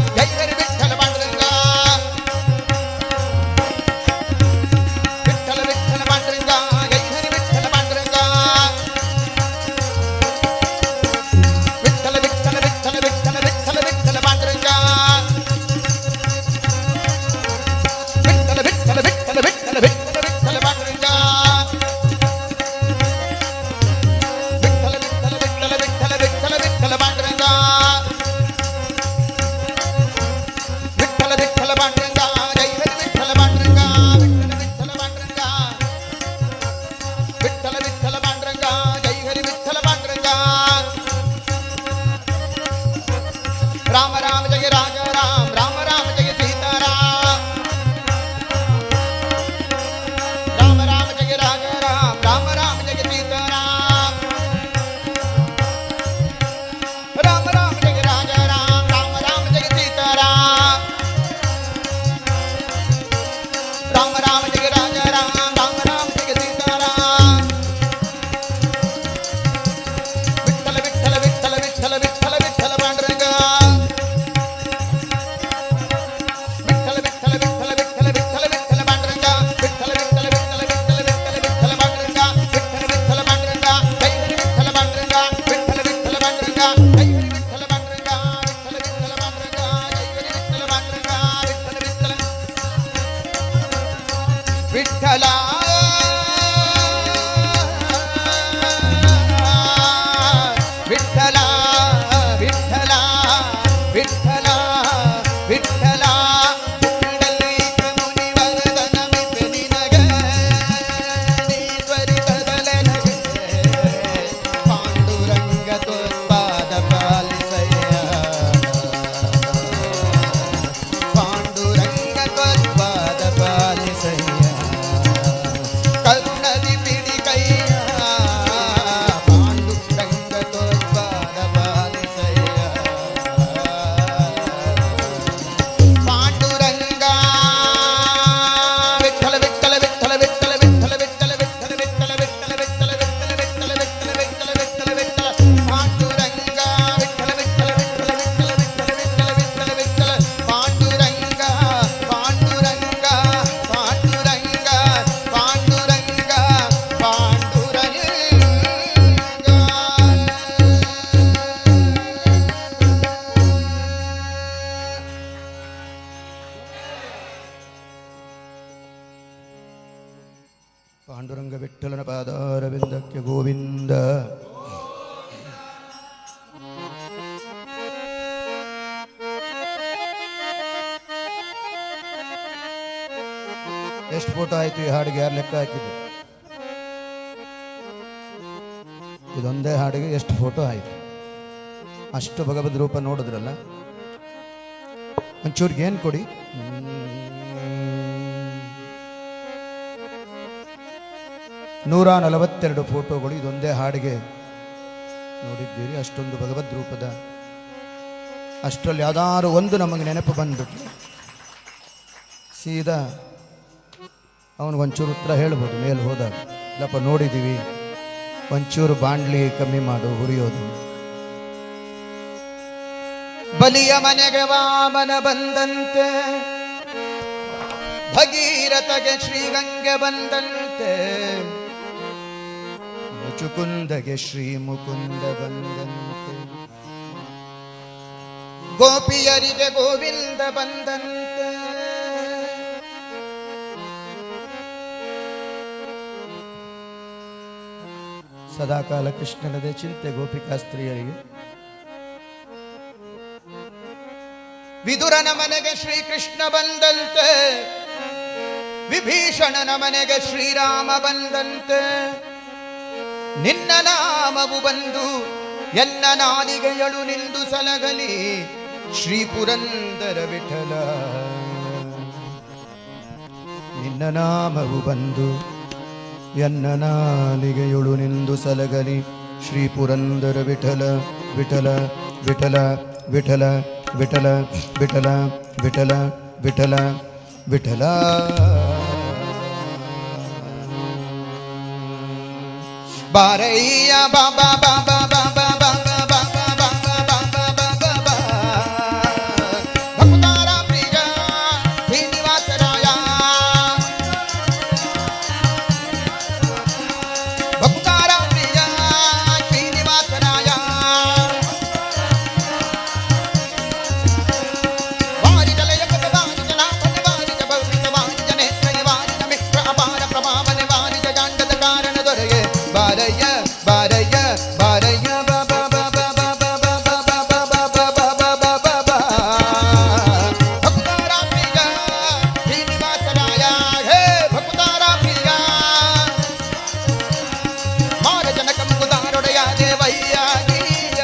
ವಿಠಲನ ಪಾದಾರವಿಂದಕ್ಕೆ ಗೋವಿಂದ. ಎಷ್ಟು ಫೋಟೋ ಆಯ್ತು ಈ ಹಾಡಿಗೆ? ಯಾರು ಲೆಕ್ಕ ಹಾಕಿದ್ರು? ಇದೊಂದೇ ಹಾಡಿಗೆ ಎಷ್ಟು ಫೋಟೋ ಆಯ್ತು? ಅಷ್ಟು ಭಗವದ್ ರೂಪ ನೋಡಿದ್ರಲ್ಲ. ಒಂಚೂರು ಏನು ಕೊಡಿ. 142 ಫೋಟೋಗಳು ಇದೊಂದೇ ಹಾಡಿಗೆ ನೋಡಿದ್ದೀರಿ. ಅಷ್ಟೊಂದು ಭಗವದ್ ರೂಪದ, ಅಷ್ಟರಲ್ಲಿ ಯಾವ್ದಾದ್ರು ಒಂದು ನಮಗೆ ನೆನಪು ಬಂದ್ಬಿಟ್ರೆ ಸೀದಾ ಅವನಿಗೊಂಚೂರು ಉತ್ತರ ಹೇಳ್ಬೋದು ಮೇಲೆ ಹೋದಾಗ. ಇಲ್ಲಪ್ಪ ನೋಡಿದ್ದೀವಿ, ಒಂಚೂರು ಬಾಂಡ್ಲಿ ಕಮ್ಮಿ ಮಾಡು ಹುರಿಯೋದು. ಬಲಿಯ ಮನೆಗೆ ವಾಮನ ಬಂದಂತೆ, ಭಗೀರಥಗೆ ಶ್ರೀಗಂಗೆ ಬಂದಂತೆ, ಮುಚುಕುಂದಗೆ ಶ್ರೀ ಮುಕುಂದ ಬಂದಂತೆ, ಗೋಪಿಯರಿಗೆ ಗೋವಿಂದ ಬಂದಂತೆ. ಸದಾಕಾಲ ಕೃಷ್ಣನದೇ ಚಿಂತೆ ಗೋಪಿಕಾ ಸ್ತ್ರೀಯರಿಗೆ. ವಿದುರನ ಮನೆಗೆ ಶ್ರೀಕೃಷ್ಣ ಬಂದಂತೆ, ವಿಭೀಷಣನ ಮನೆಗೆ ಶ್ರೀರಾಮ ಬಂದಂತೆ, ನಿನ್ನ ನಾಮವು ಬಂದು ಎನ್ನ ನಾಲಿಗೆಯಳು ನಿಂದು ಸಲಗಲಿ ಶ್ರೀ ಪುರಂದರ ವಿಠಲ. ನಿನ್ನ ನಾಮವು ಬಂದು ಎನ್ನ ನಾಲಿಗೆಯೊಳು ನಿಂದು ಸಲಗಲಿ ಶ್ರೀ ಪುರಂದರ ವಿಠಲ ವಿಠಲ ವಿಠಲ ವಿಠಲ ವಿಠಲ ವಿಠಲ ವಿಠಲ ವಿಠಲ ವಿಠಲ. ಬಾರಯ್ಯ ಬಾಬಾ ಬಾಬಾ ಬಾಬಾ ಬಾಬಾ ಬಾಬಾ ಬಾಬಾ ಬಾಬಾ ಬಾಬಾ ಭಕ್ತಾರ ಪ್ರಿಯ ಶ್ರೀನಿವಾಸರಾಯ, ಭಕ್ತಾರ ಪ್ರಿಯ ಶ್ರೀನಿವಾಸರಾಯ. ವಾರಿ ಜಲಯ ವಾರಿ ಜನಾಭನ ವಾರಿ ಜಭವಿತ ವಾರಿ ಜನೇತ್ರ ವಾರಿ ಜಮಿತ್ರ ಅಪಾರ ಪ್ರಭಾವನೆ ವಾರಿ ಜಗಾಂಡದ ಕಾರಣ ದೊರೆಗೆ. ಬಾರಯ್ಯ ಬಾರಯ್ಯ ಬಾರಯ್ಯ ಬಾಬಾ ಬಾಬಾ ಬಾಬಾ ಬಾಬಾ ಬಾಬಾ ಬಾಬಾ ಬಾಬಾ ಬಾಬಾ ಭಕ್ತಾರ ಪ್ರಿಯ ಶ್ರೀನಿವಾಸರಾಯ. ಹೇ ಭಕ್ತಾರ ಪ್ರಿಯ ಮಾರ ಜನಕ ಮುಕುದಾರೊಡೆಯ ದೇವಯ್ಯ ಗಿರಿಯ.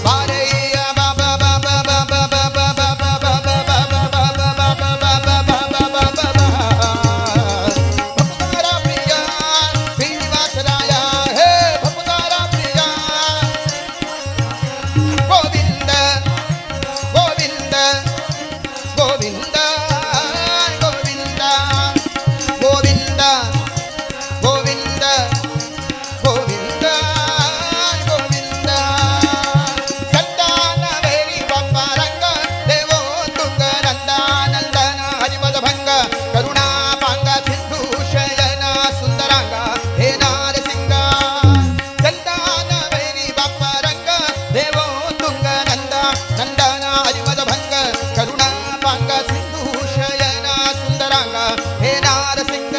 ಬಾರಯ್ಯ ಬಾಬಾ ಬಾಬಾ ಬಾಬಾ ಬಾಬಾ ಬಾಬಾ ಬಾಬಾ ಬಾಬಾ ಬಾಬಾ ಬಾಬಾ ಬಾಬಾ ಬಾಬಾ ಬಾಬಾ ಭಕ್ತಾರ ಪ್ರಿಯ ಶ್ರೀನಿವಾಸರಾಯ. ಹೇ ಭಕ್ತಾರ ಪ್ರಿಯ ಗೋವಿಂದ ಗೋವಿಂದ ಗೋವಿಂದ ಗೋವಿಂದ ಗೋವಿಂದ ಗೋವಿಂದ ಗೋವಿಂದ ಗೋವಿಂದ. ಸಂತಾನವೇರಿ ಬಪ್ಪರಂಗ ದೇವೋ ತುಂಗ ನಂದಾನಂದನ ಹರಿಮದ ಭಂಗ ಕರುಣಾಪಾಂಗ ಸಿಂಧು ಶಯನ ಸುಂದರಾಂಗ ಹೇ ನಾರಸಿಂಗ. ಸಂತಾನವೇರಿ ಬಪ್ಪರಂಗ ದೇವೋ ತುಂಗ ನಂದನ ಹರಿಮದ ಭಂಗ ಕರುಣಾಪಾಂಗ ಸಿಂಧು ಶಯನ ಸುಂದರಾಂಗ ಹೇ ನಾರಸಿಂಗ.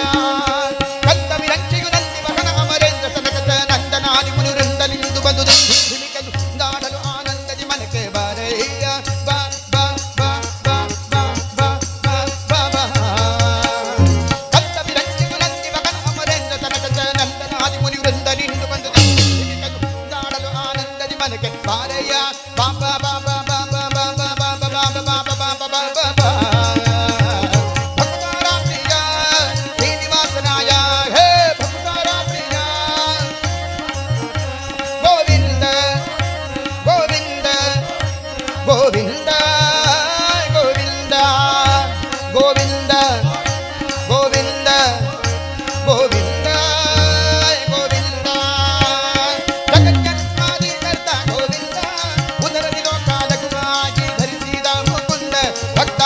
ಕಂದ ವಿರಂಚಿಯು ನಂದಿ ಮಗನ ಅಮರೇಂದ್ರ ಸನಕತ ನಂದನಾದಿ ಮುನಿವೃಂದಲಿಂದು ಬಂದು ಧಿಮಿಕಲು ದಾಡಲು ಆನಂದದಿ ಮನಕ್ಕೆ. ಬಾರಯ್ಯ ಬಾ ಬಾ ಬಾ ಬಾ ಬಾ ಬಾ ಬಾ ಬಾ ಬಾ. ಕಂದ ವಿರಂಚಿಯು ನಂದಿ ಮಗನ ಅಮರೇಂದ್ರ ಸನಕತ ನಂದನಾದಿ ಮುನಿವೃಂದಲಿಂದು ಬಂದು ಧಿಮಿಕಲು ದಾಡಲು ಆನಂದದಿ ಮನಕ್ಕೆ. ಬಾರಯ್ಯ ಬಾ ಬಾ ಬಾ ಬಾ ಬಾ ಬಾ ಬಾ ಬಾ ಬಾ ಬಾ ಬಾ ಬಾ ಬಾ ಬಾ ಬಾ ಬಾ ಬಾ. ಭಕ್ತಾರ ಪ್ರಿಯ ಶ್ರೀನಿವಾಸರಾಯ. ಹೇ ಭಕ್ತಾರ ಪ್ರಿಯ ಗೋವಿಂದ ಗೋವಿಂದ ಗೋವಿಂದ ಗೋವಿಂದ ಗೋವಿಂದ ಗೋವಿಂದ ಗೋವಿಂದ ಗೋವಿಂದ. ಜಗಜ್ಜನ್ಮಾದಿ ಕರ್ತ ಗೋವಿಂದ, ಉದರದಿ ಲೋಕಾಲಕವಾಗಿ ಧರಿಸಿದ ಮುಕುಂದ ಭಕ್ತ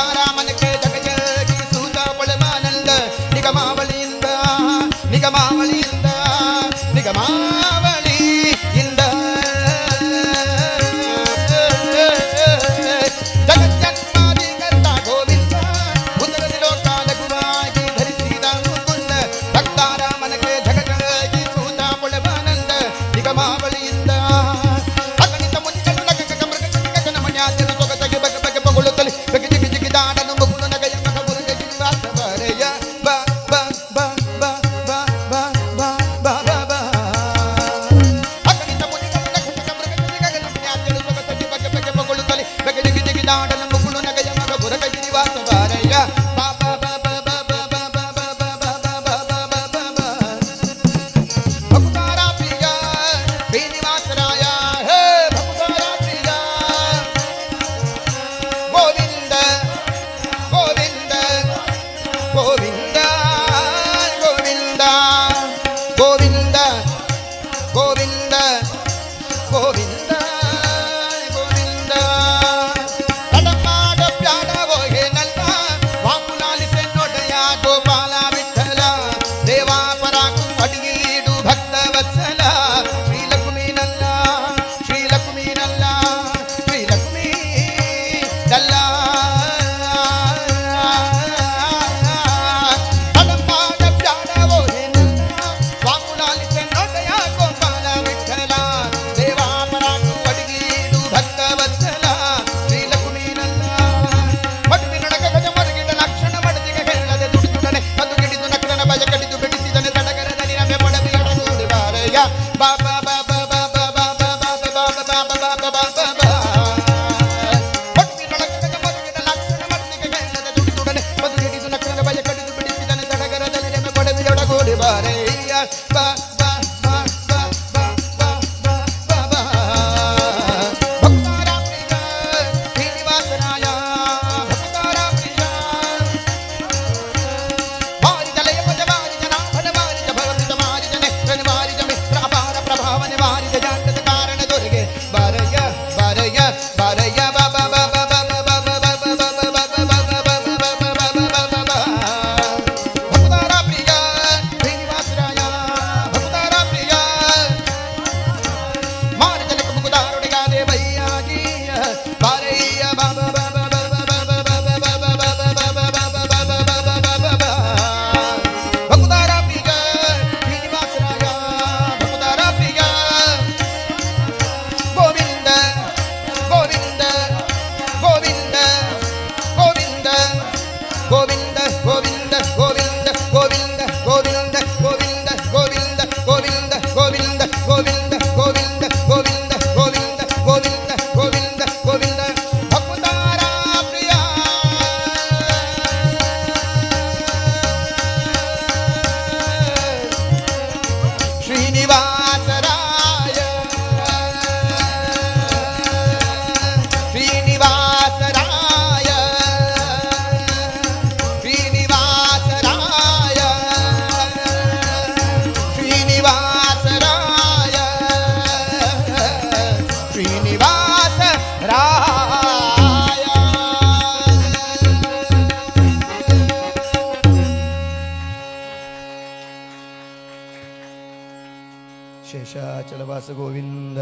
ಅರುಣಾಚಲವಾಸ ಗೋವಿಂದ.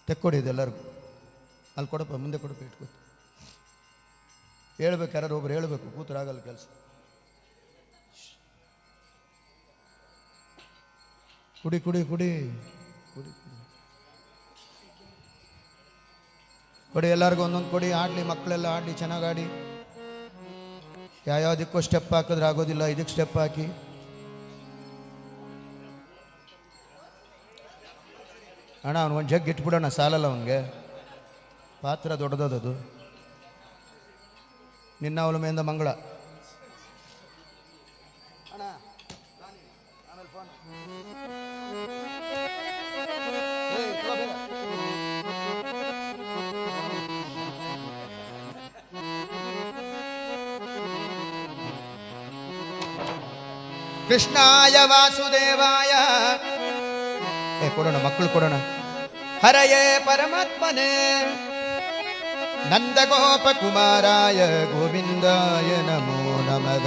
ತೆಕ್ಕೊಡಿ ಇದೆಲ್ಲರಿಗೂ. ಅಲ್ಲಿ ಕೊಡಪ್ಪ, ಮುಂದೆ ಕೊಡಪ್ಪ, ಇಟ್ಕೊ. ಹೇಳ್ಬೇಕು, ಯಾರು ಒಬ್ರು ಹೇಳ್ಬೇಕು, ಕೂತರಾಗಲ್ಲ ಕೆಲಸ. ಕುಡಿ ಕುಡಿ ಕುಡಿ ಕುಡಿ ಕೊಡಿ, ಎಲ್ಲರಿಗೂ ಒಂದೊಂದು ಕೊಡಿ. ಆಡಲಿ, ಮಕ್ಕಳೆಲ್ಲ ಆಡಲಿ, ಚೆನ್ನಾಗಿ ಆಡಿ. ಯಾವ್ಯಾವುದಕ್ಕೂ ಸ್ಟೆಪ್ ಹಾಕಿದ್ರೆ ಆಗೋದಿಲ್ಲ, ಇದಕ್ಕೆ ಸ್ಟೆಪ್ ಹಾಕಿ. ಅಣ್ಣ ಅವ್ನಿಗೊಂದು ಜಗ್ ಇಟ್ಬಿಡೋಣ, ಸಾಲಲ್ಲ ಅವನಿಗೆ. ಪಾತ್ರ ದೊಡ್ಡದದು. ನಿನ್ನ ಅವಲಮೆಯಿಂದ ಮಂಗಳ. ಕೃಷ್ಣಾಯ ವಾಸುದೇವಾಯ. ಕೊಡೋಣ, ಮಕ್ಕಳು ಕೊಡೋಣ. ಹರಯೇ ಪರಮಾತ್ಮನೇ ನಂದಗೋಪಕುಮಾರಾಯ ಗೋವಿಂದಾಯ ನಮೋ ನಮಃ.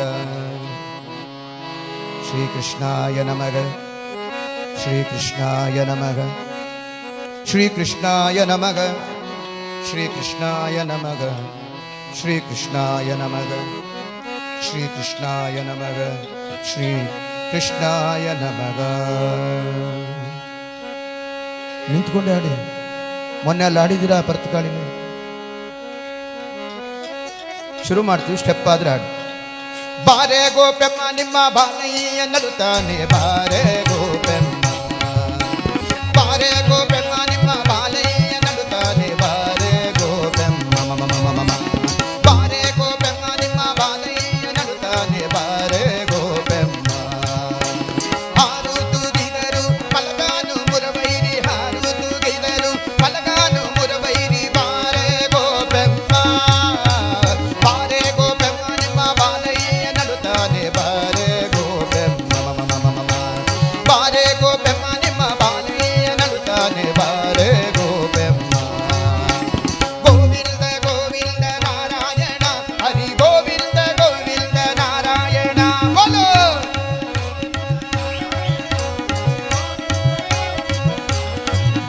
ಶ್ರೀಕೃಷ್ಣಾಯ ನಮಃ, ಶ್ರೀಕೃಷ್ಣಾಯ ನಮಃ, ಶ್ರೀಕೃಷ್ಣಾಯ ನಮಃ, ಶ್ರೀಕೃಷ್ಣಾಯ ನಮಃ, ಶ್ರೀಕೃಷ್ಣಾಯ ನಮಃ, ಶ್ರೀಕೃಷ್ಣಾಯ ನಮಃ, ಶ್ರೀಕೃಷ್ಣಾಯ ನಮಃ. ನಿಂತ್ಕೊಂಡೆ ಆಡಿ. ಮೊನ್ನೆ ಅಲ್ಲಿ ಆಡಿದ್ದೀರಾ ಪರ್ತಕಾಳಿನ? ಶುರು ಮಾಡ್ತೀವಿ, ಸ್ಟೆಪ್ ಆದ್ರೆ ಆಡಿ. ಬಾರೆ ಗೋಪೆಮ್ಮ ನಿಮ್ಮ ಬಾಲಯ್ಯ ನಡುತ್ತಾನೆ, ಬಾರೆ ಗೋಪೆಮ್ಮ, ಬಾರೆ ಗೋಪೆಮ್ಮ ನಿಮ್ಮ ಬಾಲಯ್ಯ ನಡುತ್ತಾನೆ, ಬಾರೆ ಗೋಪೆಮ್ಮ, ಬಾರೆ ಗೋಪೆಮ್ಮ ನಿಮ್ಮ ಬಾಲಯ್ಯ ನಡುತ್ತಾನೆ, ಬಾರೆ ಗೋಪೆಮ್ಮ. ಹಾರು ತೂಗಿದರು ಮಲಗಾನು ಮುರವೈರಿ, ಹಾರು ತೂಗಿದರು ಮಲಗಾನು ಮುರವೈರಿ, ಬಾರೆ ಗೋಪೆಮ್ಮ, ಬಾರೆ ಗೋಪೆಮ್ಮ ನಿಮ್ಮ ಬಾಲಯ್ಯ ನಡುತ್ತಾನೆ, ಬಾರೆ ಗೋಪೆಮ್ಮ, ಬಾರೆ ಗೋಪೆಮ್ಮ ನಿಮ್ಮ ಬಾಲಯ್ಯ ನಡುತ್ತಾನೆ, ಬಾರೆ ಗೋಪೆಮ್ಮ. ಗೋವಿಂದ ಗೋವಿಂದ ನಾರಾಯಣ, ಹರಿ ಗೋವಿಂದ ಗೋವಿಂದ ನಾರಾಯಣ. ಬೋಲೋ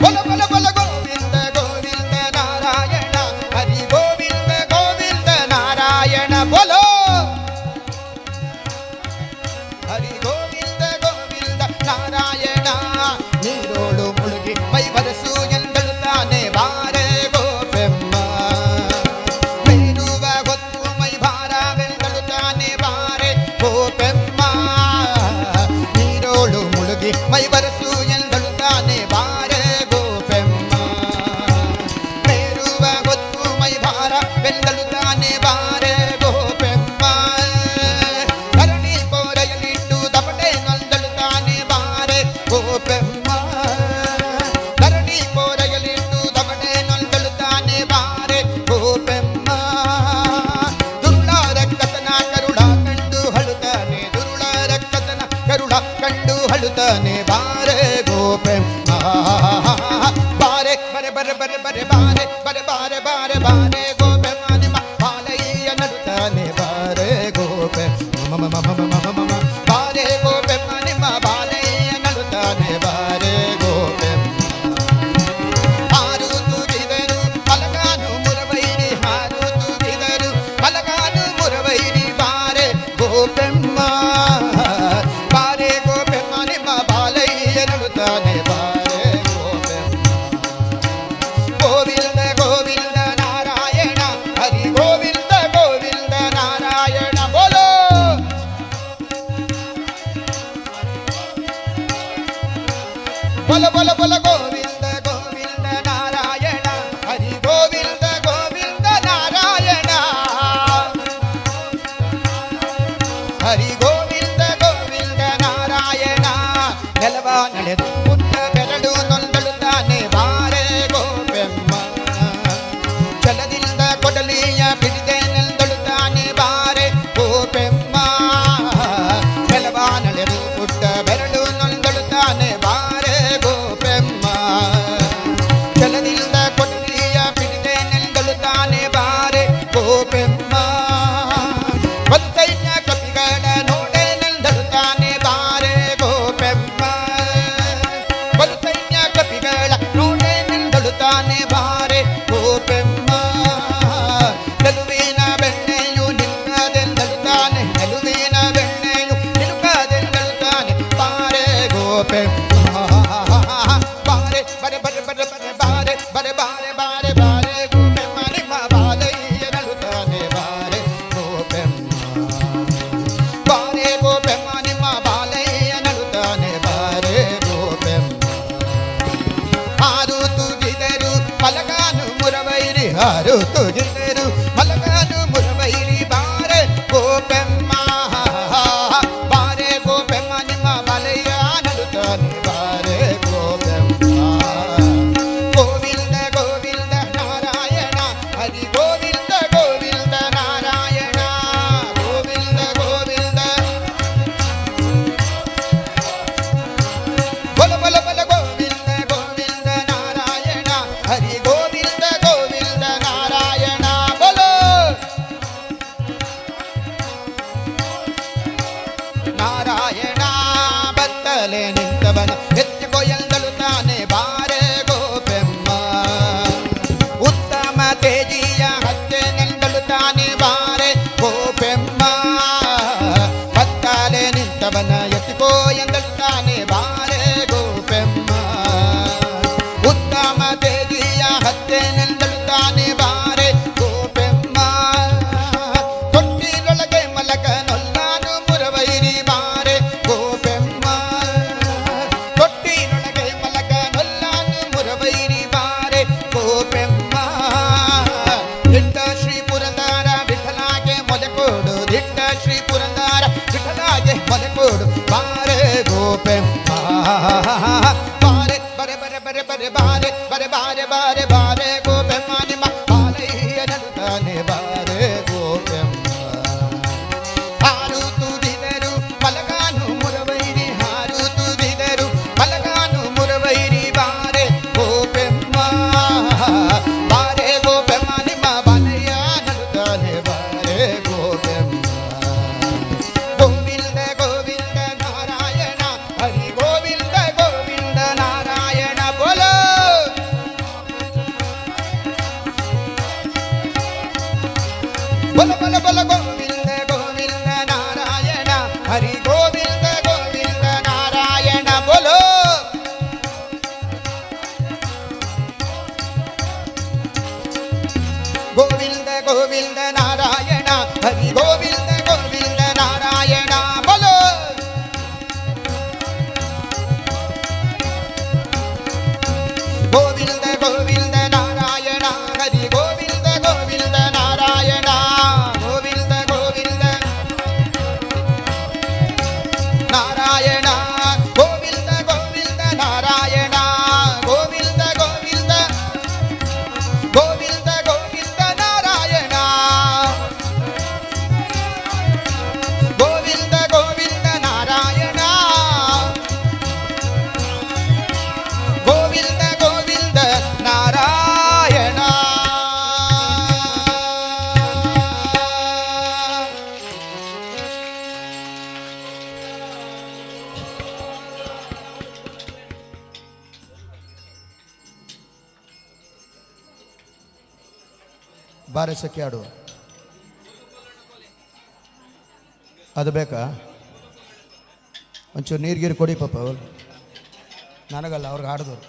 ಬಲ ಬಲ ಬಲ ಗೋವಿಂದ ಗೋವಿಂದ ನಾರಾಯಣ, ಹರಿ ಗೋವಿಂದ ಗೋವಿಂದ ನಾರಾಯಣ. ಬೋಲೋ ಹರಿ ಗೋವಿಂದ ಗೋವಿಂದ ನಾರಾಯಣ. ನೀರೋಳು ಮುಳುಗಿ ಮೈ ಬರಸು ಎಂದಳುತ್ತಾನೆ, ಬಾರೆ ಗೋಪೆಮ್ಮ, ಮೇರುವ ಹೊತ್ತು ಮೈ ಭಾರವೆಂದಳುತ್ತಾನೆ, ಬಾರೆ ಗೋಪೆಮ್ಮ. ನೀರೋಳು ಮುಳುಗಿ ಮೈ ಬರಸು ಎಂದಳುತ್ತಾನೆ, ಬಾರೆ ಗೋಪೆಮ್ಮ, ಮೇರುವ ಹೊತ್ತು ಮೈ ಭಾರವೆಂದಳುತ್ತಾನೆ, ಬಾರೆ ಗೋಪೆಮ್ಮ. ಧರಣಿ ಕೋರೆಯಲಿಟ್ಟು ದಪಟೆ ನೊಂದಳುತ್ತಾನೆ, ಬಾರೆ ಗೋಪೆಮ್ಮ, ಧರಣಿ ಕೋರೆಯಲಿಟ್ಟು ದಪಟೆ ನೊಂದಳುತ್ತಾನೆ, ಬಾರೆ ಗೋಪೆಮ್ಮ. ದುರುಳ ರಕ್ಕಸನ ಕರುಳ ಕಂಡು ಹಳುತ್ತಾನೆ, ದುರುಳ ರಕ್ಕಸನ ಕರುಳ ಕಂಡು ಹಳುತ್ತಾನೆ, ಬಾರೆ ಗೋಪೆಮ್ಮ, ಬಾರೆ ಬರೆ ಬರೆ ಬರೆ ಬರೆ ಬಾರೆ ಬರೆ ಬಾರೆ ಬಾರೆ ಬಾರೆ ಗೋಪೆಮ್ಮ ನಿಮ್ಮ ಬಾಲಯ್ಯ ನಡುತ್ತಾನೆ, ಬಾರೆ ಗೋಪೆಮ್ಮ, ಬಾರೆ ಗೋಪೆಮ್ಮ ನಿಮ್ಮ ಬಾಲಯ್ಯ ನಡುತ್ತಾನೆ, ಬಾರೆ ಗೋಪೆಮ್ಮ. ಹಾರು ತೂಗಿದರು ಮಲಗಾನು ಮುರವೈರಿ, ಹಾರು ತೂಗಿದರು ಮಲಗಾನು ಮುರವೈರಿ, ಬಾರೆ ಗೋಪೆಮ್ಮ, ಬಾರೆ ಗೋಪೆಮ್ಮ ನಿಮ್ಮ ಬಾಲಯ್ಯ ನಡುತ್ತಾನೆ, ಬಾರೆ ಗೋಪೆಮ್ಮ. ಗೋವಿಂದ ಗೋವಿಂದ ನಾರಾಯಣ, ಹರಿ ಗೋವಿಂದ ಗೋವಿಂದ ನಾರಾಯಣ. ಬೋಲೋ ಬಲ ಬಲ ಬಲ ಗೋವಿಂದ ಗೋವಿಂದ ನಾರಾಯಣ, ಹರಿ ಗೋವಿಂದ ಗೋವಿಂದ ನಾರಾಯಣ, ಹರಿ ಗೋವಿಂದ ಗೋವಿಂದ ನಾರಾಯಣ. ನೆಲವ ನಡೆದು ಪುಟ್ಟ ಬೆರಳು ನೊಂದಳುತ್ತಾನೆ, ಬಾರೆ ಗೋಪೆಮ್ಮ, ಛಲದಿಂದ ಕೊಡಲಿಯ ಬಿಡಿದೆ ನೆಂದಳುತ್ತಾನೆ, ಬಾರೆ ಗೋಪೆಮ್ಮ. ನೆಲವ ನಡೆದು ಪುಟ್ಟ ಬೆರಳು ನೊಂದಳುತ್ತಾನೆ, ಬಾರೆ ಗೋಪೆಮ್ಮ, ಛಲದಿಂದ ಕೊಡಲಿಯ ಬಿಡಿದೆ ನೆಂದಳುತ್ತಾನೆ, ಬಾರೆ ಗೋಪೆಮ್ಮ. ಒಂದೈನ ಕಪಿಗಳ ನೋಡೆ ನೆಂದಳುತ್ತಾನೆ, ಬಾರೆ ಹಾರು ತುಗಿದರು ಮಲಗಾನು ಮುರವೈರಿ ಬಾರೆ ಗೋಪೆಮ್ಮ ಬಾರೆ ಗೋಪೆಮ್ಮ ನಿಮ್ಮ ಮಲೆಯ ನಡುತ್ತಾನೆ ಬಾರೆ ಗೋಪೆಮ್ಮ ಗೋವಿಂದ ಗೋವಿಂದ ನಾರಾಯಣ ಹರಿ ಗೋವಿಂದ ಗೋವಿಂದ ನಾರಾಯಣ ಗೋವಿಂದ ಗೋವಿಂದ ಬಲ ಬಲ ಬಲ ಗೋವಿಂದ ಗೋವಿಂದ ನಾರಾಯಣ ಹರಿ ಗೋವಿಂದ ಗೋವಿಂದ ನಾರಾಯಣ ಬಲೋ ನಾರಾಯಣ ಬತ್ತಲೆ ನಿಂತವನ ಎತ್ತಿಕೊಯ್ಯಲು ತಾನೆ ಬಾರೆ ಗೋಪೆಮ್ಮ ಉತ್ತಮ ತೇಜಿಯ ಹತ್ತೆ ನೆಂದಳು ತಾನೆ ಬಾರೆ ಗೋಪೆಮ್ಮ ಬತ್ತಲೆ ನಿಂತವನ ಎತ್ತಿಕೊಯ್ಯಲು ತಾನೆ ಬಾರೆ ಗೋಪೆಮ್ಮ ಉತ್ತಮ ತೇಜಿಯ ಹತ್ತೆ ನೆಂದಳು ತಾನೆ ಬಾರೆ ಗೋಪೆಮ್ಮ ತೊಟ್ಟಿಲೊಳಗೆ ಮಲಕನೊಲ್ಲಾನು ಮುರವೈರಿ ಬಾರೆ ಗೋಪೆಮ್ಮ ತೊಟ್ಟಿಲೊಳಗೆ ಮಲಕನೊಲ್ಲಾನು ಮುರವೈರಿ ಬಾರೆ ಗೋಪೆಮ್ಮ ದಿಟ್ಟ ಶ್ರೀ ಪುರಂದರ ವಿಠಲಾಗೆ ಮೊದಕೊಡು ದಿಟ್ಟ ಶ್ರೀ ಪುರಂದರ ವಿಠಲಾಗೆ ಮೊದಕೊಡು ಬಾರೆ ಗೋಪೆಮ್ಮ ಬಾರೆ ಬರೆ ಬರೆ ಬರೆ ಬರೆ ಬಾರೆ ಬರೆ ಬಾರೆ ಬಾರೆ ಬಾರೆ ಗೋಪೆಮ್ಮ ನಿಮ್ಮ ಬಾಲಯ್ಯ ನಡುತ್ತಾನೆ ಬಾರೆ ಗೋಪೆಮ್ಮ ಹಾರು ತುದಿದರು ಮಲಗಾನು ಮುರವೈರಿ ಹಾರು ತುದಿದರು ಮಲಗಾನು ಮುರವೈರಿ ಬಾರೆ ಗೋಪೆಮ್ಮ ಬಾರೆ ಗೋಪೆಮ್ಮ ನಿಮ್ಮ ಬಾಲಯ್ಯ ನಡುತ್ತಾನೆ ಬಾರೆ ಗೋಪೆಮ್ಮ ಗೋವಿಂದ ಗೋವಿಂದ ನಾರಾಯಣ ಹರಿ ಗೋವಿಂದ ಗೋವಿಂದ ನಾರಾಯಣ ಬೋಲೋ ಬಲ ಬಲ ಬಲ ಗೋವಿಂದ ಗೋವಿಂದ ನಾರಾಯಣ ಹರಿ ಗೋವಿಂದ ಗೋವಿಂದ ನಾರಾಯಣ ಬೋಲೋ ಗೋವಿಂದ ಗೋವಿಂದ ನಾರಾಯಣ ಹರಿ ಗೋವಿಂದ ಗೋವಿಂದ ನಾರಾಯಣ ಬೋಲೋ ಗೋವಿಂದ ಗೋವಿಂದ ನಾರಾಯಣ ಹರಿ ಗೋವಿಂದ ಗೋವಿಂದ ನಾರಾಯಣ ಗೋವಿಂದ ಗೋವಿಂದ ನಾರಾಯಣ ಗೋವಿಂದ ಗೋವಿಂದ ನಾರಾಯಣ ಗೋವಿಂದ ಗೋವಿಂದ ಗೋವಿಂದ ಗೋವಿಂದ ನಾರಾಯಣ ಗೋವಿಂದ ಗೋವಿಂದ ನಾರಾಯಣ ಗೋವಿಂದ ಗೋವಿಂದ ನಾರಾಯಣ ಬಾರಸಕ್ಕೆ ಆಡುವ ಅದು ಬೇಕಾ ಒಂಚೂರು ನೀರ್ಗೀರು ಕೊಡಿ ಪಾಪ ಅವ್ರು ನನಗಲ್ಲ ಅವ್ರಿಗೆ ಹಾಡಿದವ್ರು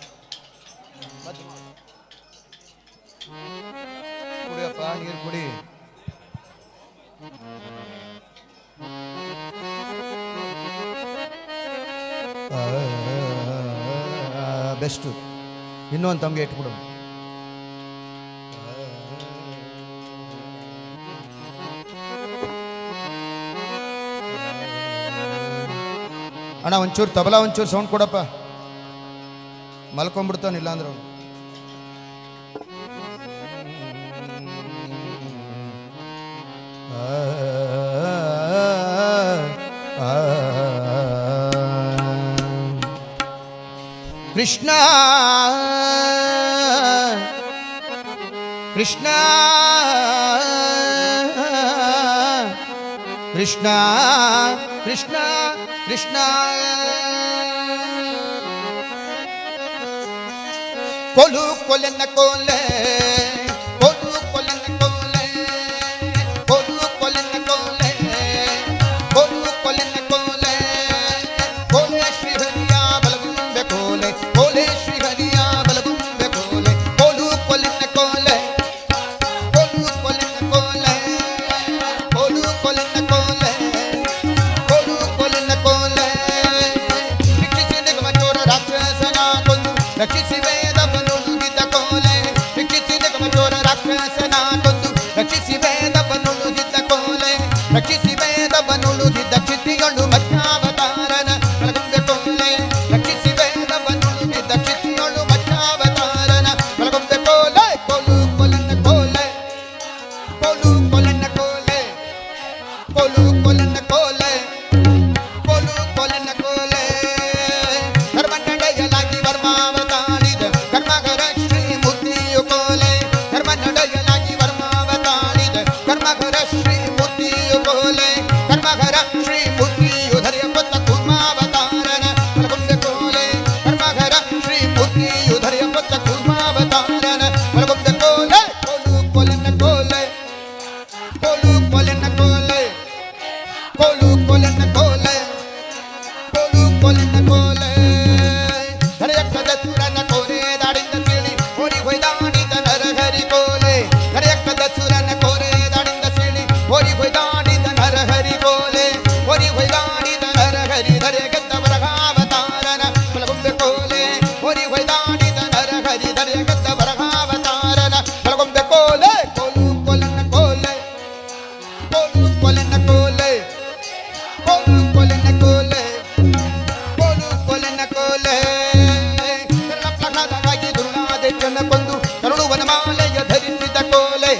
ಕುಡಿಯಪ್ಪ ನೀರು ಕುಡಿ ಬೆಸ್ಟು ಇನ್ನೂ ಒಂದು ತಮಗೆ ಇಟ್ಬಿಡು ಅಣ್ಣ ಒಂಚೂರು ತಬಲಾ ಒಂಚೂರು ಸೌಂಡ್ ಕೊಡಪ್ಪ ಮಲ್ಕೊಂಡ್ಬಿಡ್ತಾನೆ ಇಲ್ಲಾಂದ್ರೆ ಅವನು ಕೃಷ್ಣ ಕೃಷ್ಣ ಕೃಷ್ಣ ಕೃಷ್ಣ ಕೃಷ್ಣ ಕೊಲು ಕೊಲೆನ ಕೋಲೆ ಕೊಲು ಕೊಲೆನ ಕೋಲೆ ಕೊಲು ಕೊಲೆನ ಕೋಲೆ ಕೊಲು ಕೊಲೆನ ಕೋಲೆ ಕೋಲೆ ಶ್ರೀ ಹರಿಯ ಬಲಗುಂಬೆ ಕೋಲೆ ಕೋಲೆ ಶ್ರೀ ಹರಿಯ ಬಲಗುಂಬೆ ಕೋಲೆ ಕೊಲು ಕೊಲೆನ ಕೋಲೆ ಕೊಲು ಕೊಲೆನ ಕೋಲೆ ಕೊಲು ಕೊಲೆನ ಕೋಲೆ ಕೊಲು ಕೊಲೆನ ಕೋಲೆ ಶಿಕ್ಷಿಸಿ ನಿಗಮ ಚೋರ ರಾಕ್ಷಸನ ಕೊಂದು ರಕ್ಷಿಸಿ ವೇದ ಬಲು ಕೋಲೆ ಶಿಕ್ಷಿಸಿ ನಿಗಮ ಚೋರ ರಾಕ್ಷಸ ಕೋಲೆ ಪ್ರಹ್ಲಾದಗಾಗಿ ದುರ್ಗಾದೈತ್ಯನ ಕೊಂದು ಕರುಳು ವನಮಾಲೆಯ ಧರಿಸಿದ ಕೋಲೆ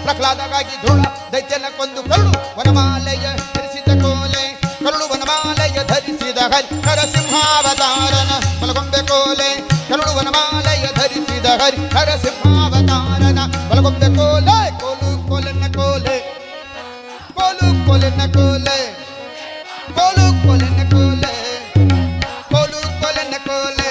ಪ್ರಹ್ಲಾದಗಾಗಿ ದುರ್ಗ ದೈತ್ಯನ ಕೊಂದು ಕರುಳು ವನಮಾಲೆಯ ಧರಿಸಿದ ಕೋಲೆ ಕರುಳು ವನಮಾಲೆಯ ಧರಿಸಿದ ನರಸಿಂಹಾವತಾರನ ಬಲಗೊಂಬೆ ಕೋಲೆ ಕರುಳು ವನಮಾಲೆಯ ಧರಿಸಿದ ನರಸಿಂಹಾವತಾರನ ಬಲಗೊಂಬೆ ಕೋಲೆ ಕೋಲು ಕೋಲೆನ್ನ ಕೋಲೆ ಕೋಲು ಕೋಲೆನ್ನ ಕೋಲೆ ಕೋಲು ಕೋಲೆನ್ನ ಕೋಲೆ ಕೋಲು ಕೋಲೆನ್ನ ಕೋಲೆ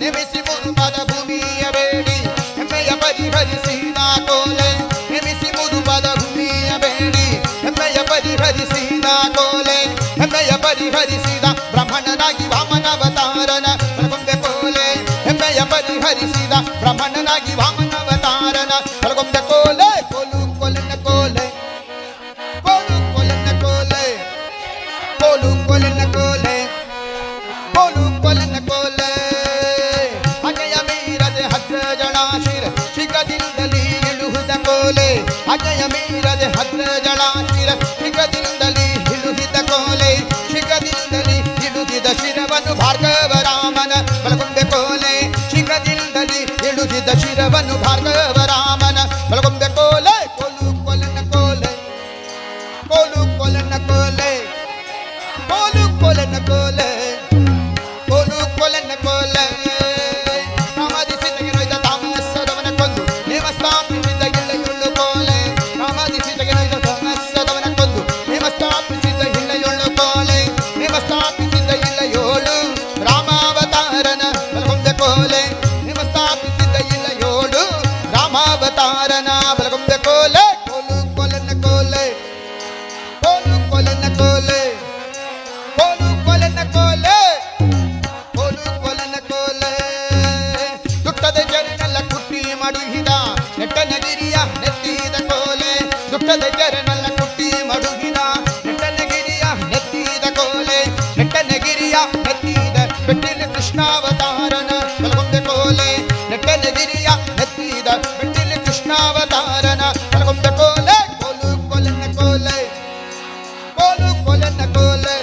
ನೆಮಿಸಿ ಮುರುಪಾದ ಭೂಮಿಯ ಬೇಡಿ ಹೆಮ್ಮೆಯ ಪರಿಹರಿಸಿದ ಕೋಲೆ ನೆಮಿಸಿ ಮುರುಪಾದ ಭೂಮಿಯ ಬೇಡಿ ಹೆಮ್ಮೆಯ ಪರಿಹರಿಸಿದ ಕೋಲೆ ಹೆಮ್ಮೆಯ ಪರಿಹರಿಸಿದ ಬ್ರಹ್ಮಣನಾಗಿ ವಾಮನಾವತಾರನ ಬಲಗೊಂಬೆ ಕೋಲೆ ಹೆಮ್ಮೆಯ ಪರಿಹರಿಸಿದ ಬ್ರಹ್ಮಣನಾಗಿ ವಾಮನಾವತಾರನ ಬಲಗೊಂಬೆ ಕೋಲೆ ಕೋಲು ಕೋಲೆನ್ನ ಕೋಲೆ ಕೋಲು ಕೋಲೆನ್ನ ಕೋಲೆ ಕೋಲು ಕೋಲೆನ್ನ ಕೋಲೆ ಕೋಲು ಕೋಲೆನ್ನ ಕೋಲೆ ಅಜಯ ಮೀರದೆ ಹತ್ರ ಜಳಾಶಿರ ಶಿಖದಿಂದಲೇ ಇಳುಹುದ ಕೋಲೆ ಅಜಯ ಮೀರದೆ ಹತ್ರ ಜಳಾಶಿರ ಶಿಖದಿಂದಲೇ ಇಳುಹಿದ ಕೋಲೆ ಶಿಖದಿಂದಲೇ ಇಳುಹಿದ ಶಿರವನ್ನು ಭಾರ್ಗವ ರಾಮನ ಬಲಗೊಂಬೆ ಕೋಲೆ ಶಿಖದಿಂದಲೇ ಇಳುಹಿದ ಶಿರವನ್ನು ಭಾರ್ಗವ ರಾಮನ ಬಲಗೊಂಬೆ ಕೋಲೆ ಕೋಲು ಕೋಲೆನ್ನ ಕೋಲೆ ಕೋಲು ಕೋಲೆನ್ನ ಕೋಲೆ ಕೋಲು ಕೋಲೆನ್ನ ಕೋಲೆ ಕೋಲು ಕೋಲೆನ್ನ ಕೋಲೆ ಕಾಮಾದಿಸಿದಗೆ ನೊಯ್ದ ತಾಮಸದವನ ಕೊಂದು ನೇಮಸ್ಥಾಪಿಸಿದ ಇಳ್ಳೆಯುಳ್ಳು ಕೋಲೆ ಕಾಮಾದಿಸಿದಗೆ ನೊಯ್ದ ತಾಮಸದವನ ಕೊಂದು ನೇಮಸ್ಥಾಪಿಸಿದ ಇಳ್ಳೆಯುಳ್ಳು ಕೋಲೆ ನೇಮಸ್ಥಾಪಿಸಿದ ಇಳ್ಳೆಯೋಳು ರಾಮಾವತಾರನ ಬಲಗೊಂಬೆ ಕೋಲೆ ನೇಮಸ್ಥಾಪಿಸಿದ ಇಳ್ಳೆಯೋಳು ರಾಮಾವತಾರನ ಬಲಗೊಂಬೆ ಕೋಲೆ ಕೋಲು ಕೋಲೆನ್ನ ಕೋಲೆ ಕೋಲು ಕೋಲೆನ್ನ ಕೋಲೆ ಕೋಲು ಕೋಲೆನ್ನ ಕೋಲೆ ಕೋಲು ಕೋಲೆನ್ನ ಕೋಲೆ ದುಟ್ಟದ ಜರನೆಲ್ಲ ಕುಟ್ಟಿ ಮಡುಹಿದ ನೆಟ್ಟನಗಿರಿಯ ನೆತ್ತಿದ ಕೋಲೆ ದುಟ್ಟದ ಜರನೆಲ್ಲ ಕುಟ್ಟಿ ಮಡುಹಿದ ನೆಟ್ಟನಗಿರಿಯ ನೆತ್ತಿದ ಕೋಲೆ ನೆಟ್ಟನಗಿರಿಯ ನೆತ್ತಿದ ಬೆಟ್ಟಿನ ಕೃಷ್ಣಾವತಾರನ ಬಲಗೊಂಬೆ ಕೋಲೆ ನೆಟ್ಟನಗಿರಿಯ ನೆತ್ತಿದ ಬೆಟ್ಟಿನ ಕೃಷ್ಣಾವತಾರನ ಬಲಗೊಂಬೆ ಕೋಲೆ ಕೋಲು ಕೋಲೆನ್ನ ಕೋಲೆ ಕೋಲು ಕೋಲೆನ್ನ ಕೋಲೆ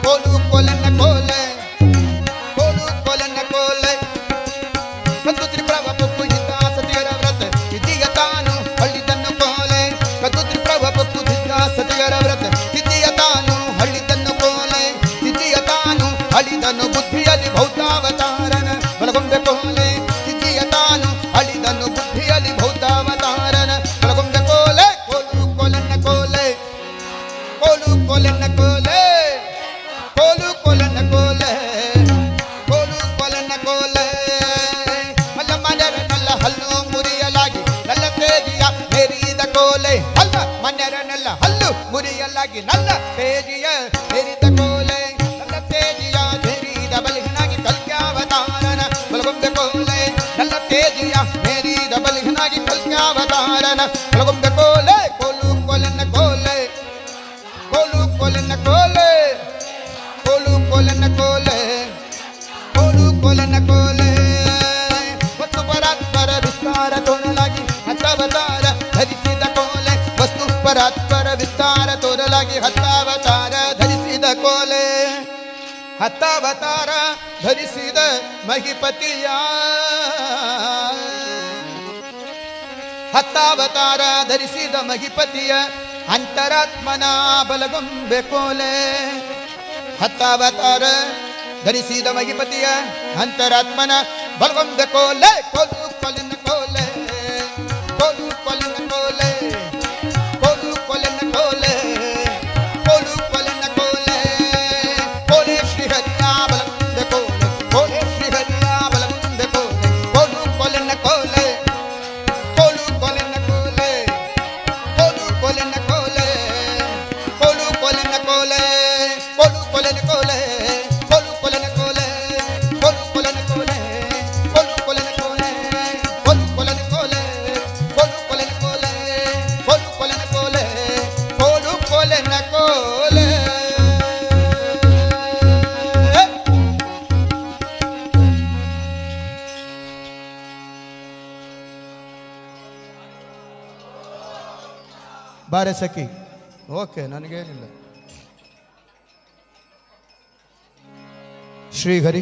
ಕೋಲು ಕೋಲೆನ್ನ ಕೋಲೆ ಕೋಲು ಕೋಲೆನ್ನ ಕೋಲೆ ಕದ್ದು ತ್ರಿಪ್ರಭ ಪುಕ್ಕು ಹಿತ ಸತಿಯರ ವ್ರತ ಸಿದ್ಧಿಯ ತಾನು ಹಳ್ಳಿದನ್ನು ಕೋಲೆ ಕದ್ದು ತ್ರಿಪ್ರಭ ಪುಕ್ಕು ಹಿತ ಸತಿಯರ ವ್ರತ ಸಿದ್ಧಿಯ ತಾನು ಹಳ್ಳಿದನ್ನು ಕೋಲೆ ಸಿದ್ಧಿಯ ತಾನು ಹಳಿದನು ಬುದ್ಧಿಯಲ್ಲಿ ಭೌತಾವತಾರನ ಬಲಗೊಂಬೆ ಕೋಲೆ ಸಿದ್ಧಿಯ ತಾನು ಹಳಿದನು ಬುದ್ಧಿಯಲ್ಲಿ ಭೌತಾವತಾರನ ಬಲಗೊಂಬೆ ಕೋಲೆ ಕೋಲು ಕೋಲೆನ್ನ ಕೋಲೆ ಕೋಲು ಕೋಲೆನ್ನ ಕೋಲೆ ಕೋಲು ಕೋಲೆನ್ನ ಕೋಲೆ ಕೋಲು ಕೋಲೆನ್ನ ಕೋಲೆ ಮಲ್ಲ ಮನೆಯರನ್ನೆಲ್ಲ ಹಲ್ಲು ಮುರಿಯಲಾಗಿ ನನ್ನ ತೇಜಿಯ ಮೇರಿದ ಕೋಲೆ ಅಲ್ಲ ಮನೆಯರನ್ನೆಲ್ಲ ಹಲ್ಲು ಮುರಿಯಲಾಗಿ ನನ್ನ ತೇಜಿಯ ಮೇರಿದ ಕೋಲೆ ನನ್ನ ತೇಜಿಯ ಮೇರಿದ ಬಲಿಹನಾಗಿ ಕಲ್ಕ್ಯಾವತಾರನ ಬಲಗೊಂಬೆ ಕೋಲೆ ನನ್ನ ತೇಜಿಯ ಮೇರಿದ ಬಲಿಹನಾಗಿ ಕಲ್ಕ್ಯಾವತಾರನ ಬಲಗೊಂಬೆ ಕೋಲೆ ಕೋಲು ಕೋಲೆನ್ನ ಕೋಲೆ ಕೋಲು ಕೋಲೆನ್ನ ಕೋಲೆ ಕೋಲು ಕೋಲೆನ್ನ ಕೋಲೆ ಕೋಲು ಕೋಲೆನ್ನ ಕೋಲೆ ವಸ್ತು ಪರಾತ್ಪರ ವಿಸ್ತಾರ ತೋರಲಾಗಿ ಹತ್ತಾವತಾರ ಧರಿಸಿದ ಕೋಲೆ ವಸ್ತು ಪರಾತ್ಪರ ವಿಸ್ತಾರ ತೋರಲಾಗಿ ಹತ್ತಾವತಾರ ಧರಿಸಿದ ಕೋಲೆ ಹತ್ತಾವತಾರ ಧರಿಸಿದ ಮಹಿಪತಿಯ ಹತ್ತಾವತಾರ ಧರಿಸಿದ ಮಹಿಪತಿಯ ಅಂತರಾತ್ಮನ ಬಲಗೊಂಬೆ ಕೋಲೆ ಹತ್ತಾವತಾರ ಧರಿಸಿದ ಮಹಿಪತಿಯ ಅಂತರಾತ್ಮನ ಬಲಗೊಂಬೆ ಕೋಲೆ ಕೋಲು ಕೋಲಿನ ಕೋಲೆ ಕೋಲು ಕೋಲಿನ ಕೋಲೆ ಕೋಲು ಕೋಲಿನ ಕೋಲೆ ಕೋಲು ಕೋಲಿನ ಕೋಲೆ ಕೋಲೆ ಶ್ರೀಹರಿಯ ಬಲಗೊಂಬೆ ಕೋಲೆ ಕೋಲೆ ಶ್ರೀಹರಿಯ ಬಲಗೊಂಬೆ ಕೋಲೆ ಕೋಲು ಕೋಲಿನ ಕೋಲೆ ಕೋಲು ಕೋಲಿನ ಕೋಲೆ ಕೋಲು ಕೋಲಿನ ಕೋಲೆ ಕೋಲು ಕೋಲಿನ ಕೋಲೆ ಕೋಲು ಕೋಲಿನ ಕೋಲೆ ಕೋಲು ಕೋಲಿನ ಕೋಲೆ ಕೋಲು ಕೋಲಿನ ಕೋಲೆ ಕೋಲು ಕೋಲಿನ ಕೋಲೆ ಕೋಲು ಕೋಲಿನ ಕೋಲೆ ಕೋಲು ಕೋಲಿನ ಕೋಲೆ ಕೋಲು ಕೋಲಿನ ಕೋಲೆ ಕೋಲು ಕೋಲಿನ ಕೋಲೆ ಬಾರೆ ಸಖಿ ಓಕೆ ನನಗೇನಿಲ್ಲ ಶ್ರೀಹರಿ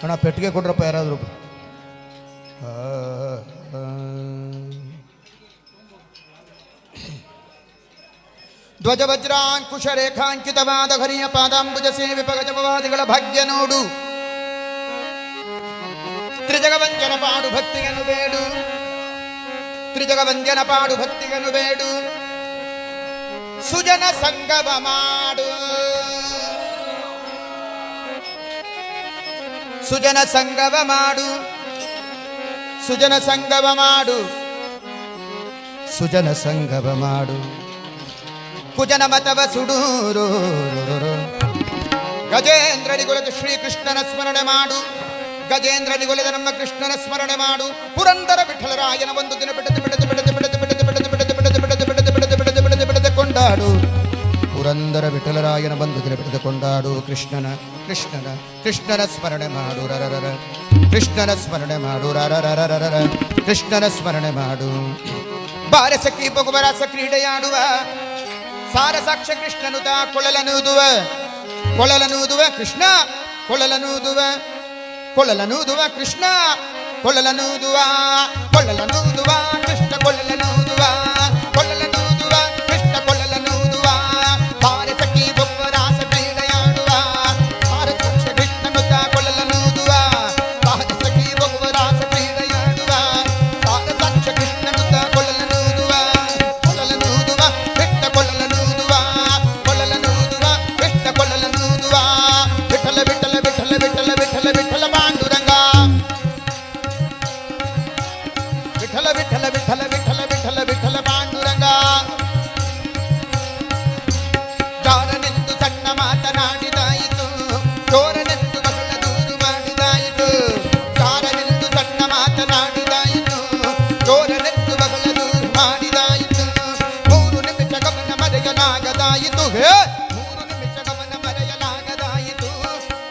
ಅಣ್ಣ ಪೆಟ್ಟಿಗೆ ಕೊಡ್ರಪ್ಪ ಯಾರಾದರೂ ಧ್ವಜವಜ್ರಾಂಕುಶ ರೇಖಾಂಕಿತವಾದ ಹರಿಯ ಪಾದಾಂಬುಜ ಸೇವೆ ಪಗಜಪವಾದಿಗಳ ಭಾಗ್ಯ ನೋಡು ತ್ರಿಜಗವಂಜನ ಪಾಡು ಭಕ್ತಿಗನು ಬೇಡು ತ್ರಿಜಗವಂಜನ ಪಾಡು ಭಕ್ತಿಗನು ಬೇಡು ಸುಜನ ಸಂಗಮ ಮಾಡು ಸುಜನ ಸಂಗಮ ಮಾಡು ಸುಜನ ಸಂಗಮ ಮಾಡು ಸುಜನ ಸಂಗಮ ಮಾಡು ಕುಜನ ಮತವ ಸುಡೂರು ಗಜೇಂದ್ರ ನಿಗುಲದ ಶ್ರೀಕೃಷ್ಣನ ಸ್ಮರಣೆ ಮಾಡು ಗಜೇಂದ್ರ ನಿಗುಲದ ನಮ್ಮ ಕೃಷ್ಣನ ಸ್ಮರಣೆ ಮಾಡು ಪುರಂದರ ವಿಠಲರಾಯನ ಒಂದು ದಿನ ಬಿಡದೆ ಬಿಡದೆ ಬಿಡದೆ ಬಿಡದೆ ಬಿಡದೆ ಬಿಡದೆ ಬಿಡದೆ ಬಿಡದೆ ಬಿಡದೆ ಬಿಡದೆ ಬಿಡದೆ ಬಿಡದೆ ಬಿಡದೆ ಬಿಡದೆ ಕೊಂಡಾಡು ಪುರಂದರ ವಿಠಲರಾಯನ ಒಂದು ದಿನ ಬಿಡದೆ ಕೊಂಡಾಡು ಕೃಷ್ಣನ ಕೃಷ್ಣನ ಕೃಷ್ಣನ ಸ್ಮರಣೆ ಮಾಡು ರರರ ಕೃಷ್ಣನ ಸ್ಮರಣೆ ಮಾಡು ರರರ ಕೃಷ್ಣನ ಸ್ಮರಣೆ ಮಾಡು ಬಾರಸಖಿ ಭಗವರಾಸ ಕ್ರೀಡೆಯಾಡುವ ಸಾರಸಾಕ್ಷ ಕೃಷ್ಣನು ತಾ ಕೊಳಲನೂದುವ ಕೃಷ್ಣ ಕೊಳಲನೂದುವ ಕೃಷ್ಣ ಕೊಳಲನೂದುವ ಕೃಷ್ಣ ಕೊಳಲನೂದುವ ಕೃಷ್ಣ ಕೊಳಲನೂದುವ ಭಾರತಕ್ಕೆ ಬೊಬ್ಬರಾಸ ಕ್ರೀಡೆಯಾಡುವ ಸಾರಸಾಕ್ಷ ಕೃಷ್ಣನು ತಾ ಕೊಳಲನೂದುವ ಭಾರತಕ್ಕೆ ಬೊಬ್ಬರಾಸ ಕ್ರೀಡೆಯಾಡುವ ಸಾರಸಾಕ್ಷ ಕೃಷ್ಣನು ತಾ ಕೊಳಲನೂದುವ ಕೃಷ್ಣ ಕೊಳಲನೂದುವ ಕೃಷ್ಣ ಕೊಳಲನೂದುವ ವಿಠಲ ವಿಠಲ ವಿಠಲ ವಿಠಲ ವಿಠಲ ವಿಠಲ ಪಾಂಡುರಂಗ ವಿಠಲ ವಿಠಲ ವಿಠಲ ವಿಠಲ ವಿಠಲ ವಿಠಲ ಪಾಂಡುರಂಗ ಜಾರನೆಂದು ಸಣ್ಣ ಮಾತನಾಡಿದಾಯಿತು ಚೋರನೆಂದು ಬಹಳ ದೂರು ಮಾಡಿದಾಯಿತು ಜಾರನೆಂದು ಸಣ್ಣ ಮಾತನಾಡಿದಾಯಿತು ಚೋರನೆಂದು ಬಹಳ ದೂರು ಮಾಡಿದಾಯಿತು 3 ನಿಮಿಷ ಗಮನ ಮರೆಯಲಾಗದಾಯಿತು ಮೂರು ನಿಮಿಷ ಗಮನ ಮರೆಯಲಾಗದಾಯಿತು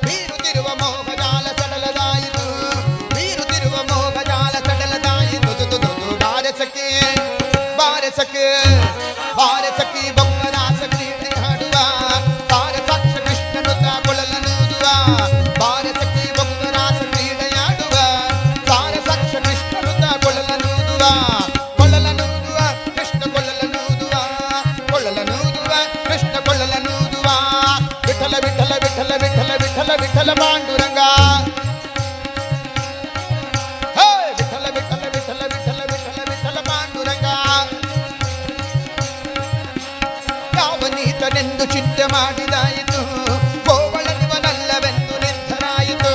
ಬೀರುತ್ತಿರುವ ಮೋಹಜಾಲ ಸಡಲದಾಯಿತು ಬೀರುತ್ತಿರುವ ಮೋಹಜಾಲ ಸಡಲದಾಯಿತು ಬಾರಸಕ್ಕೆ ಬಾರಸಕ್ಕೆ ಬಾರಸಕ್ಕೆ ಬೊಮ್ಮರಾಸ ಕ್ರೀಡೆ ಹಾಡುವ ಸಾರಸಾಕ್ಷ ಕೃಷ್ಣನು ತಾ ಕೊಳಲನೂದುವ ಬಾರಸಕ್ಕೆ ಬೊಮ್ಮರಾಸ ಕ್ರೀಡೆಯಾಡುವ ಸಾರಸಾಕ್ಷ ಕೃಷ್ಣನು ತಾ ಕೊಳಲನೂದುವ ಕೃಷ್ಣ ಕೊಳಲನೂದುವ ಕೃಷ್ಣ ಕೊಳಲನೂದುವ ವಿಠಲ ವಿಠಲ ವಿಠಲ ವಿಠಲ ವಿಠಲ ವಿಠಲ ಪಾಂಡುರಂಗ ಹೇ ವಿಠಲ ವಿಠಲ ವಿಠಲ ವಿಠಲ ವಿಠಲ ವಿಠಲ ಪಾಂಡುರಂಗ ಯಾವನೀತನೆಂದು ಚಿಂತೆ ಮಾಡಿದಾಯಿತು ಗೋವಳನಿವನಲ್ಲವೆಂದು ನಿರ್ಧರಾಯಿತು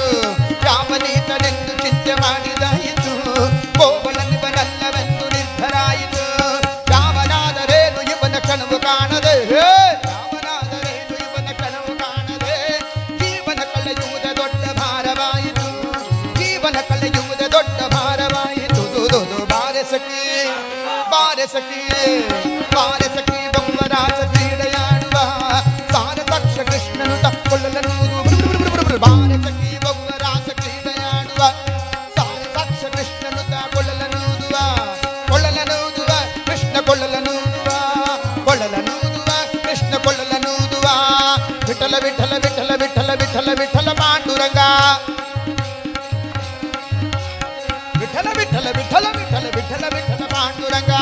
ಯಾವನೀತನೆಂದು ಚಿಂತೆ ಮಾಡಿದಾಯಿತು ಗೋವಳನಿವನಲ್ಲವೆಂದು ನಿರ್ಧರಾಯಿತು ಯಾವನಾದರೇನು ಇವನ ಕನವು ಕಾಣದೆ ಯಾವನಾದರೇನು ಇವನ ಕನವು ಕಾಣದೆ ಜೀವನ ಕಳೆಯುವುದ ದೊಡ್ಡ ಭಾರವಾಯಿತು ಜೀವನ ಕಳೆಯುವುದ ದೊಡ್ಡ ಭಾರವಾಯಿತು ಬಾರಸಖಿ ಬಾರಸಖಿ ಬಾರಸಖಿ ಬೊಮ್ಮರಾಸ ಕ್ರೀಡೆಯಾಡುವ ಸಾರಸಾಕ್ಷ ಕೃಷ್ಣನು ತಕ್ಕೊಳ್ಳಲನೂದು ಬಾರಸಖಿ ಬೊಮ್ಮರಾಸ ಕ್ರೀಡೆಯಾಡುವ ಸಾರಸಾಕ್ಷ ಕೃಷ್ಣನು ತಕ್ಕೊಳ್ಳಲನೂದುವ ಕೃಷ್ಣ ಕೊಳ್ಳಲನೂದುವ ಕೃಷ್ಣ ಕೊಳ್ಳಲನೂದುವ ವಿಠಲ ವಿಠಲ ವಿಠಲ ವಿಠಲ ವಿಠಲ ವಿಠಲ ಪಾಂಡುರಂಗ ವಿಠಲ ವಿಠಲ ವಿಠಲ ವಿಠಲ ವಿಠಲ ವಿಠಲ ಪಾಂಡುರಂಗ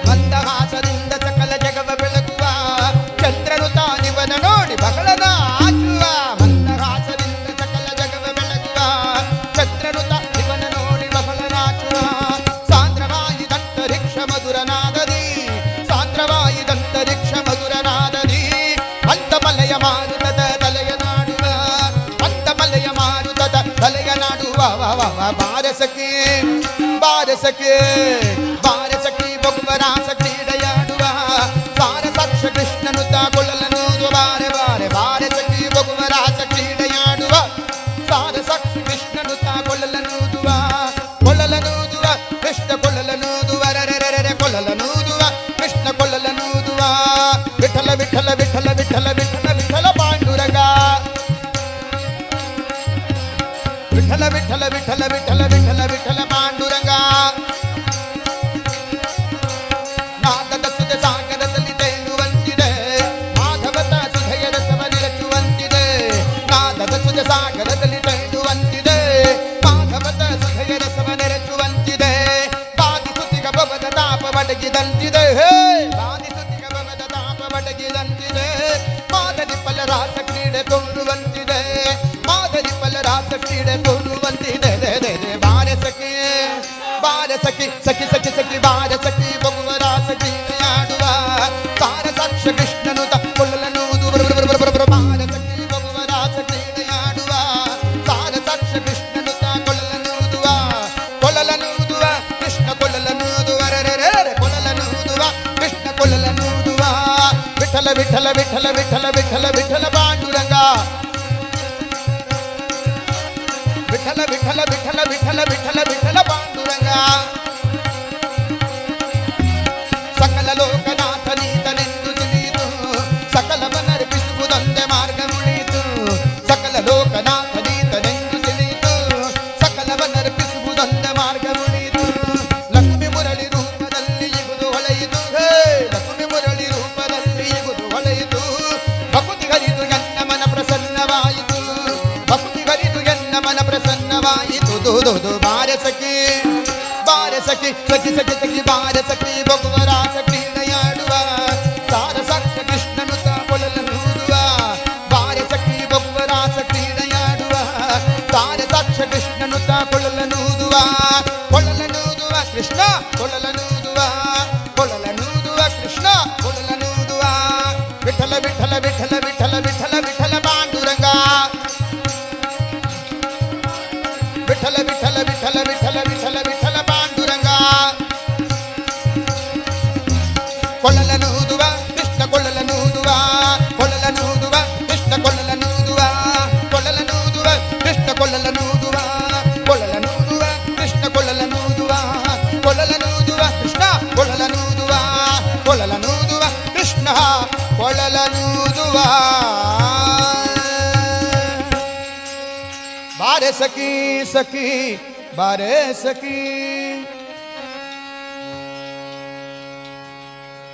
ಮಂದಹಾಸದಿಂದ ಸಕಲ ಜಗವ ಬೆಳಗುವ ಚಂದ್ರನು ತಾನಿವನ ನೋಡಿ ಬಹಳ ನಾಚುವ ಮಂದಹಾಸದಿಂದ ಸಕಲ ಜಗವ ಬೆಳಗುವ ಚಂದ್ರನು ತಾನಿವನ ನೋಡಿ ಬಹಳ ನಾಚುವ ಸಾಂದ್ರವಾಯಿ ದಂತರಿಕ್ಷ ಮಧುರನಾದದಿ ಸಾಂದ್ರವಾಯಿ ದಂತರಿಕ್ಷ ಮಧುರನಾದದಿ ಅಂತಮಲಯ ಮಾರುತದ ತಲೆಯ ನಾಡುವ ಅಂತಮಲಯ ಮಾರುತದ ತಲೆಯ ನಾಡುವ ಬಾರಸಖಿ ಬಾರಸಖಿ ಬಾರಸಖಿ ಬೊಬ್ಬರಾಸ ಕ್ರೀಡೆಯಾಡುವ ಸಾರಸಾಕ್ಷ ಕೃಷ್ಣನು ತಾ ಕೊಳಲನೂದುವ ಬಾರೆ ಬಾರೆ ಬಾರಸಖಿ ಬೊಬ್ಬರಾಸ ಕ್ರೀಡೆಯಾಡುವ ಸಾರಸಾಕ್ಷ ಕೃಷ್ಣನು ತಾ ಕೊಳಲನೂದುವ ಕೃಷ್ಣ ಕೊಳಲನೂದುವ ರರೆ ಕೊಳಲನೂದುವ ಕೃಷ್ಣನು ತಕ್ಕೊಳ್ಳಲನುವುದು ಬಾಲಸಖಿ ಭಗುವರಾಸ ಕ್ರೀಡೆಯಾಡುವ ಸಾರಸಾಕ್ಷ ಕೃಷ್ಣನು ತಕ್ಕೊಳ್ಳಲನುವುದುವ ಕೊಲ್ಲಲನುವುದುವ ಕೃಷ್ಣ ಕೊಲ್ಲಲನುವುದುವ ಕೊಲ್ಲಲನುವುದುವ ಕೃಷ್ಣ ಕೊಲ್ಲಲನುವುದುವ ವಿಠಲ ವಿಠಲ ವಿಠಲ ವಿಠಲ ವಿಠಲ ವಿಠಲ ಪಾಂಡುರಂಗ ವಿಠಲ ವಿಠಲ ವಿಠಲ ವಿಠಲ ವಿಠಲ ವಿಠಲ ಪಾಂಡುರಂಗ ಸಕಲ ಲೋಕನಾಥನೀತನೆಂದು ತಿಳಿಯಿತು ಸಕಲವನ್ನರ್ಪಿಸುವುದೊಂದೇ ಮಾರ್ಗ ಮುಳಿಯಿತು ಸಕಲ ಲೋಕನಾಥನೀತನೆಂದು ತಿಳಿಯಿತು ಸಕಲವನ್ನರ್ಪಿಸುವುದೊಂದೇ ಮಾರ್ಗ ಮುಳಿಯಿತು ಲಕ್ಷ್ಮಿ ಮುರಳಿ ರೂಪದಲ್ಲಿ ಇಗುದು ಹೊಳೆಯಿತು ಲಕ್ಷ್ಮಿ ಮುರಳಿ ರೂಪದಲ್ಲಿ ಇಗುದು ಹೊಳೆಯಿತು ಭಕ್ತಿ ಹರಿದು ಎನ್ನ ಮನ ಪ್ರಸನ್ನವಾಯಿತು ಭಕ್ತಿ ಹರಿದು ಎನ್ನ ಮನ ಪ್ರಸನ್ನವಾಯಿತು ದೂದು ಬಾರ ಸಖಿ ಸಖಿ ಸಖಿ ಸಖಿ ಸಖಿ ಬಾರ ಸಖಿ ಭಗುವರಾಸ ಕ್ರೀಡೆಯಾಡುವ ಸಾರಸಾಕ್ಷ ಕೃಷ್ಣನು ಕೊಲ್ಲಲನುವುದುವ ಬಾರ ಸಖಿ ಭಗುವರಾಸ ಕ್ರೀಡೆಯಾಡುವ ಸಾರಸಾಕ್ಷ ಕೃಷ್ಣನು ಕೊಲ್ಲಲನುವುದುವ ಕೊಲ್ಲಲನುವುದುವ ಕೃಷ್ಣ ಕೊಲ್ಲಲನುವುದುವ ಕೊಲ್ಲಲನುವುದುವ ಕೃಷ್ಣ ಕೊಲ್ಲಲನುವುದುವ ವಿಠಲ ವಿಠಲ ವಿಠಲ ವಿಠಲ ವಿಠಲ ವಿಠಲ ಪಾಂಡುರಂಗ ವಿಠಲ ವಿಠಲ ವಿಠಲ ವಿಠಲ ವಿಠಲ ವಿಠಲ ಪಾಂಡುರಂಗ ಕೊಲ್ಲಲನುವುದುವ ಕೃಷ್ಣ ಕೊಲ್ಲಲನುವುದುವ ಕೊಲ್ಲಲನುವುದುವ ಕೃಷ್ಣ ಕೊಲ್ಲಲನುವುದುವ ಕೊಲ್ಲಲನುವುದುವ ಕೃಷ್ಣ ಕೊಲ್ಲಲನುವುದುವ ಕೊಲ್ಲಲನುವುದುವ ಕೃಷ್ಣ ಕೊಲ್ಲಲನುವುದುವ ಕೊಲ್ಲಲನುವುದುವ ಕೃಷ್ಣ ಕೊಲ್ಲಲನುವುದುವ ಕೊಲ್ಲಲನುವುದುವ ಕೃಷ್ಣ ಕೊಲ್ಲಲನುವುದುವ ಬಾರೆ ಸಖಿ ಸಖಿ ಬಾರೆ ಸಖಿ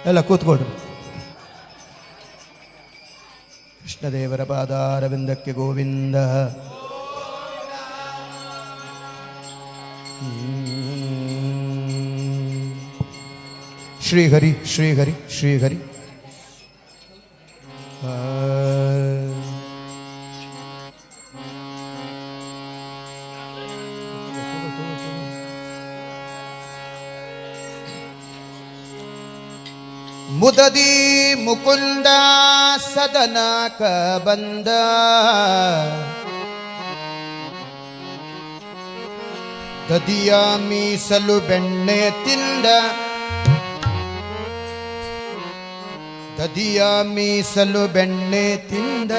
ಎಲ್ಲ ಕೂತ್ಕೊಳ್ರಿ ಕೃಷ್ಣದೇವರ ಪಾದಾರವಿಂದಕ್ಕೆ ಗೋವಿಂದ ಶ್ರೀಹರಿ ಶ್ರೀಹರಿ ಶ್ರೀಹರಿ ಮುದದಿ ಮುಕುಂದ ಸದನಕ ಬಂದ ದದಿಯ ಮೀಸಲು ಬೆಣ್ಣೆ ತಿಂದ ದದಿಯ ಮೀಸಲು ಬೆಣ್ಣೆ ತಿಂದ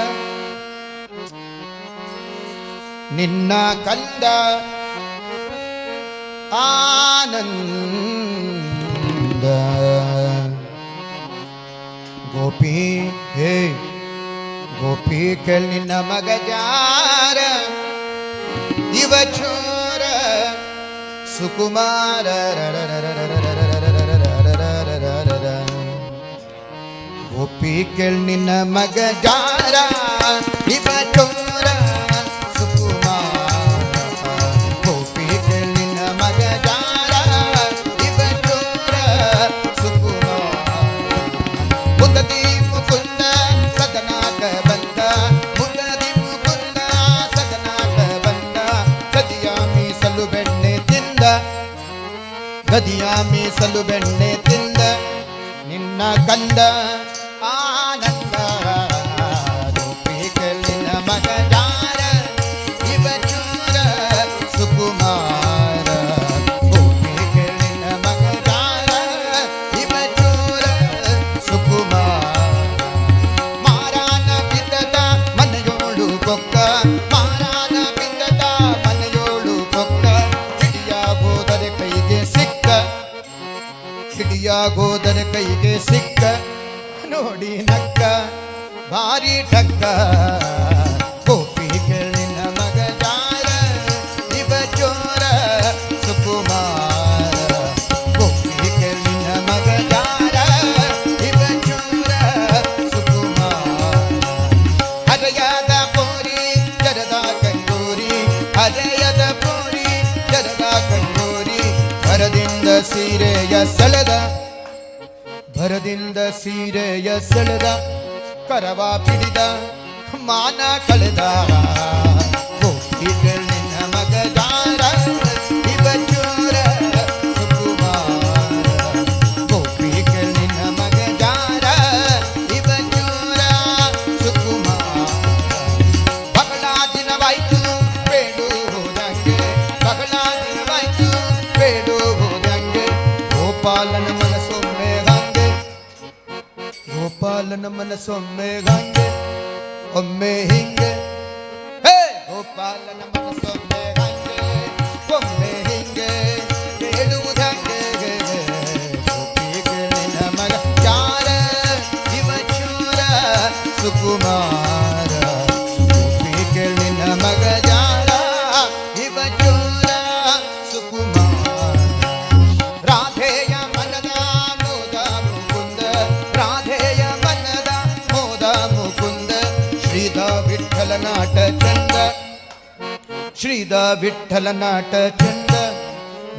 ನಿನ್ನ ಕಂದ ಆನಂದ ಗೋಪಿ ಹೇ ಗೋಪಿ ನಿನ್ನ ಮಗ ಜಾರ ಇವ ಚೋರ ಸುಕುಮಾರ ಗೋಪಿ ನಿನ್ನ ಮಗ ಜಾರ ಇವ ಚೋರ ಸುಕುಮಾರ ಗೋಪಿ ನಿನ್ನ ಮಗ ಜಾರ ಇವ ಚೋರ ಸುಕುಮಾರ ಮುದದಿ ಮುಕುಂದ ಸದನಾಕ ಬಂದ ಮುದದಿ ಮುಕುಂದ ಸದನಾಕ ಬಂದ ಗದಿಯ ಮೀಸಲು ಬೆಣ್ಣೆ ತಿಂದ ಗದಿಯ ಮೀಸಲು ಬೆಣ್ಣೆ ತಿಂದ ನಿನ್ನ ಕಂದ ಆನಂದ ಗೋಪಿಗಳಿನ ಮಗ ಜಾರ ಇವ ಚೋರ ಸುಕುಮಾರ ಗೋಪಿಗಳಿನ ಮಗ ಜಾರ ಇವ ಚೋರ ಸುಕುಮಾರ ಮಾರಾನ ಬಿದ್ದದ ಮನೆಯೋಳು ಬೊಕ್ಕ ಮಾರಾನ ಬಿದ್ದದ ಮನೆಯೋಳು ಬೊಕ್ಕ ಹಿಡಿಯಾಗೋದರೆ ಕೈಗೆ ಸಿಕ್ಕ ಹಿಡಿಯಾಗೋದರೆ ಕೈಗೆ ಸಿಕ್ಕ ನೋಡಿ ನಕ್ಕ ಭಾರಿ ಠಕ್ಕ ಗೋಪಿಗಳಿನ ಮಗ ಜಾರ ಇವ ಚೋರ ಸುಕುಮಾರ ಗೋಪಿಗಳಿನ ಮಗ ಜಾರ ಇವ ಚೋರ ಸುಕುಮಾರ ಹರೆಯದ ಪೋರಿ ಜರದ ಕಂಗೂರಿ ಹರೆಯದ ಪೋರಿ ಜರದ ಕಂಗೂರಿ ಭರದಿಂದ ಸೀರೆಯ ಸೆಳೆದ ಭರದಿಂದ ಸೀರೆಯ ಸೆಳೆದ ಕರವ ಪಿಡಿದ ಮಾನ ಕಳೆದ ಗೋಪಿಗಳಿನ ಮಗ ಜಾರ ಇವ ಚೋರ ಸುಕುಮಾರ ಗೋಪಿಗಳಿನ ಮಗ ಜಾರ ಗೋಪಾಲನ ಮನಸ್ಸೊಮ್ಮೆ ಹಂಗೆ ಒಮ್ಮೆ ಹಿಂಗೆ ಹೇ ಗೋಪಾಲನ ಮನಸ್ಸೊಮ್ಮೆ ಹಂಗೆ ಒಮ್ಮೆ ಹಿಂಗೆ ಹೇಳುವುದಂಗೆ ಗೋಪಿಗೆ ನಿನ್ನ ಮಗ ಯಾರ ಇವ ಚೂರ ಸುಕುಮಾರ ಗೋಪಿಗೆ ನಿನ್ನ ಮಗ ಯಾರ ಇವ ಚೂರ ಸುಕುಮಾರ ರಾಧೆಯ ಮನದ ಮೋದ ಮುಕುಂದ ರಾಧೆಯ ಮನದ ಮೋದ ಮುಕುಂದ ಶ್ರೀದ ವಿಠಲ ನಾಟ ಚಂದ ಶ್ರೀದ ವಿಠಲ ನಾಟ ಚಂದ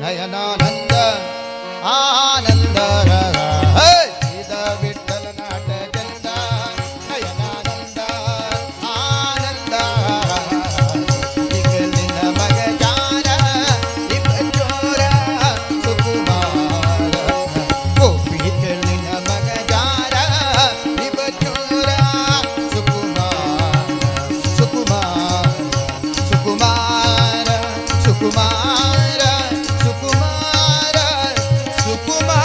ನಯನಾನಂದ ಆನಂದ ಶ್ರೀದ ವಿಠಲ ನಾಟ ಚಂದ ನಯನಾನಂದ ಆನಂದ ನಿನ್ನ ಮಗ ಜಾರ ಇವ ಚೋರ ಸುಕುಮಾರ ಗೋಪಿಗೆ ನಿನ್ನ ಮಗ ಜಾರ ಇವ ಚೋರ ಸುಕುಮಾರ ಸುಕುಮಾರ ಸುಕುಮಾರ ಸುಕುಮಾರ ಸುಕುಮಾರ ಸುಕುಮಾರ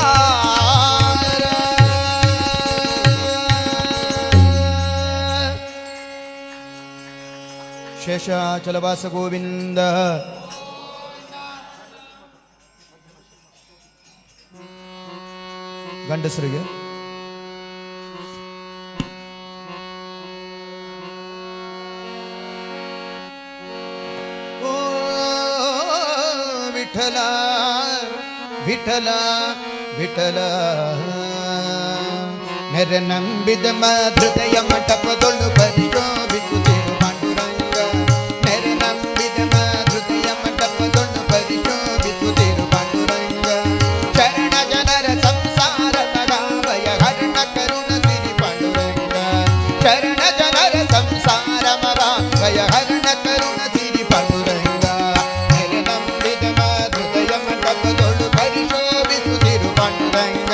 ಶೇಷಾಚಲವಾಸ ಗೋವಿಂದ ಗಂಡಸರಿಗೆ ಓ ವಿಠಲ ವಿಠಲ ವಿಠಲ ನೆರೆ ನಂಬಿದ ಹೃದಯ ಮಂಟಪದೊಳು ಪರಿಶೋಭಿಸುತ್ತಿರು ಪಾಂಡುರಂಗ ನೆರೆ ನಂಬಿದ ಹೃದಯ ಮಂಟಪದೊಳು ಪರಿಶೋಭಿಸುತ್ತಿರು ಪಾಂಡುರಂಗ ಶರಣ ಜನರ ಸಂಸಾರ ಮಗಾಭಯ ಹರಣ ಕರುಣ ಸಿರಿ ಪಾಂಡುರಂಗ ಶರಣ ಜನರ ಸಂಸಾರ ಮಗಾಭಯ ಹರಣ ಕರುಣ ಸಿರಿ ಪಾಂಡುರಂಗ ನೆರೆ ನಂಬಿದ ಹೃದಯ ಮಂಟಪದೊಳು ಪರಿಶೋಭಿಸುತ್ತಿರು ಪಾಂಡುರಂಗ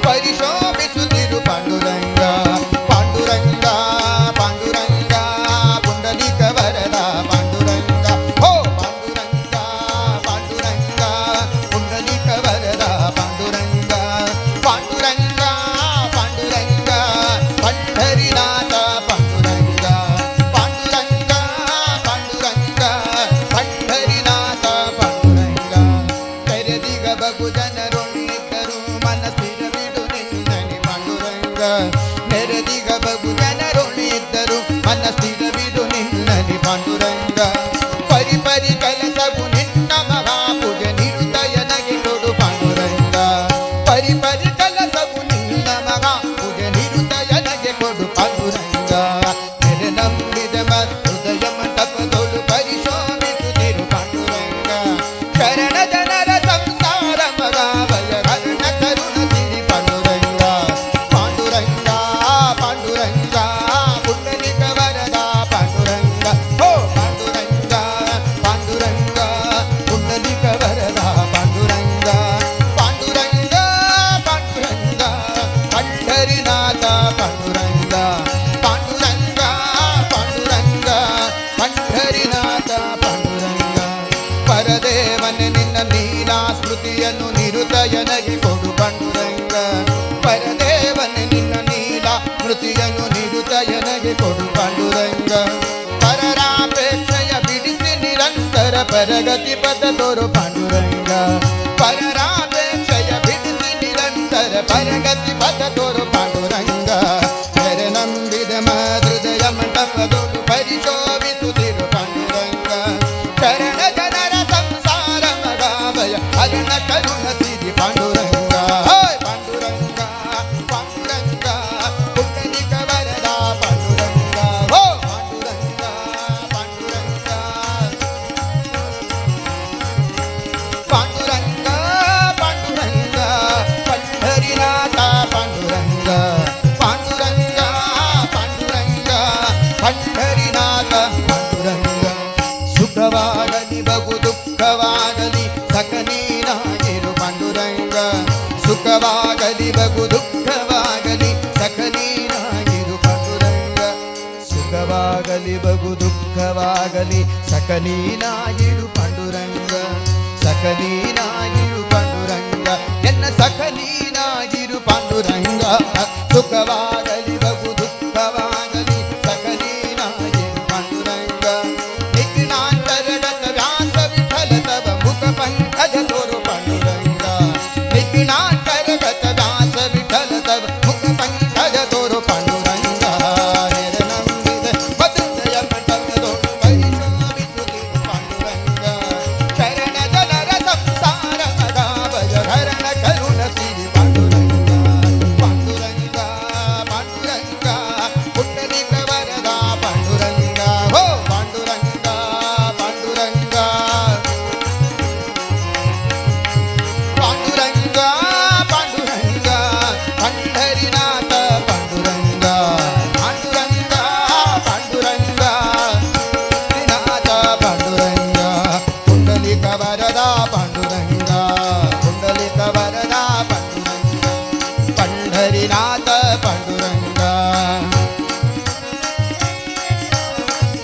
ಪರಿಶೋಭಿಸುತ್ತಿರು ಪಾಂಡುರಂಗ ಪಾಂಡುರಂಗ ಪಾಂಡುರಂಗ ಪುಂಡಲಿಕ ವರದ ಪಾಂಡುರಂಗ ಹೋ ಪಾಂಡುರಂಗ ಪಾಂಡುರಂಗ ಪುಂಡಲಿಕ ವರದ ಪಾಂಡುರಂಗ ಪಾಂಡುರಂಗ ಪಾಂಡುರಂಗ ಪಂಢರಿನಾಥ ಪಾಂಡುರಂಗ ಪಾಂಡುರಂಗ ಪಾಂಡುರಂಗ ಪಂಢರಿನಾಥ ಪಾಂಡುರಂಗ ತೆರೆದಿಗ ಬಗು ಜನರೊಳಿದ್ದರು ಮನಸ್ಸಿನ ಬಿಡು ನಿನ್ನನೆ ಪಾಂಡುರಂಗ ನೆರೆದಿಗ ಬಗು ಜನರೊಳಿದ್ದರು ಮನಸ್ಸಿನ ಬಿಡು ನಿನ್ನನೆ ಪಾಂಡುರಂಗ ಪರಿ ಪರಿ ಕೆಲಸವು ನಿನ್ನ ಮಹಾಪೂಜೆ ನಿರುದಯನಗೆ ಕೊಡು ಪಾಂಡುರಂಗ ಪರಿ ಪರಿ ಕೆಲಸವು ನಿನ್ನ ಮಹಾಪೂಜೆ ನಿರುದಯನಗೆ ಕೊಡು ಪಾಂಡುರಂಗ ನೆರೆ ನಂಬಿದ ಹೃದಯ ಮಂಟಪದೊಳು ಪರಿಶೋಭಿಸುತ್ತಿರು ಪಾಂಡುರಂಗ ಶರಣ ಜನರ ಸಂಸಾರ ಮಗಾಭಯ ಹರಣ ಕರುಣ ಸಿರಿ ಪಾಂಡುರಂಗ ಪಾಂಡುರಂಗ ಪಾಂಡುರಂಗ ಪುಂಡಲಿಕ ವರದ ಪಾಂಡುರಂಗ ಹೋ ಪಾಂಡುರಂಗ ಪಾಂಡುರಂಗ ಪುಂಡಲಿಕ ವರದ ಪಾಂಡುರಂಗ ಪಾಂಡುರಂಗ ಪಾಂಡುರಂಗ ಪಂಢರಿನಾಥ ಪಾಂಡುರಂಗ ಪಾಂಡುರಂಗ ಪಾಂಡುರಂಗ ಪಂಢರಿನಾಥ ಪಾಂಡುರಂಗ ಪರದೇವನೆ ನಿನ್ನ ಲೀಲಾ ಸ್ಮೃತಿಯನ್ನು ನಿರುದಯನಗೆ ಕೊಡು ಪಾಂಡುರಂಗ ಪರದೇವನೆ ನಿನ್ನ ಲೀಲಾ ಸ್ಮೃತಿಯನ್ನು ನಿರುದಯನಗೆ ಕೊಡು ಪಾಂಡುರಂಗ ಪರರಾಪೇಕ್ಷೆಯ ಬಿಡಿಸಿ ನಿರಂತರ ಪರಗತಿ ಪದ ತೋರು ಪಾಂಡುರಂಗ ಪರರಾಪೇಕ್ಷೆಯ ಬಿಡಿಸಿ ನಿರಂತರ ಪರಗತಿ ಪದ ತೋರು ಪಾಂಡುರಂಗ ನೆರೆ ನಂಬಿದ ಹೃದಯ ಮಂಟಪದೊಳು ಪರಿಶೋಭಿಸುತ್ತಿರು ಪಾಂಡುರಂಗ ಶರಣ ಜನರ ಸಂಸಾರ ಮಗಾಭಯ ಹರಣ ಕರುಣ ಸಿರಿ ಪಾಂಡುರಂಗ ಹಾಯ್ ಪಾಂಡುರಂಗ ಪಾಂಡುರಂಗ ಪುಂಡಲಿಕ ವರದ ಪಾಂಡುರಂಗ ಹೋ ಪಾಂಡುರಂಗ ಪಾಂಡುರಂಗ ಪಾಂಡುರಂಗ ಪಾಂಡುರಂಗ ಪಂಢರಿನಾಥ ಪಾಂಡುರಂಗ ಪಾಂಡುರಂಗ ಪಾಂಡುರಂಗ ಪಂಢರಿನಾಥ ಪಾಂಡುರಂಗ ಸುಖವಾಗಲಿ ಬಹು ದುಃಖವಾಗಲಿ ಸಖನೀನಾಗಿರು ಪಾಂಡುರಂಗ ಸುಖವಾಗಲಿ ಬಹು ದುಃಖವಾಗಲಿ ಸಖನೀನಾಗಿರು ಪಾಂಡುರಂಗ ಸುಖವಾಗಲಿ ಬಹು ದುಃಖವಾಗಲಿ ಸಖನೀನಾಗಿರು ಪಾಂಡುರಂಗ ಸಖನೀನಾಗಿರು ಪಾಂಡುರಂಗ ಎನ್ನ ಸಖನೀನಾಗಿರು ಪಾಂಡುರಂಗ ಸುಖವಾಗಲಿ ಪಂಢರಿನಾಥ ಪಾಂಡುರಂಗ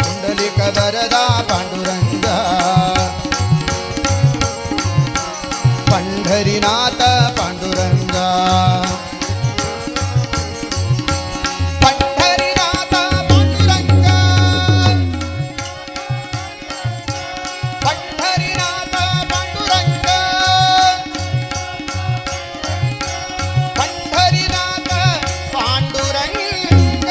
ಕುಂಡಲಿಕ ವರದ ಪಾಂಡುರಂಗ ಪಂಢರಿನಾಥ ಪಾಂಡುರಂಗ ಪಂಢರಿನಾಥ ಪಾಂಡುರಂಗ ಪಂಢರಿನಾಥ ಪಾಂಡುರಂಗ ಪಂಢರಿನಾಥ ಪಾಂಡುರಂಗ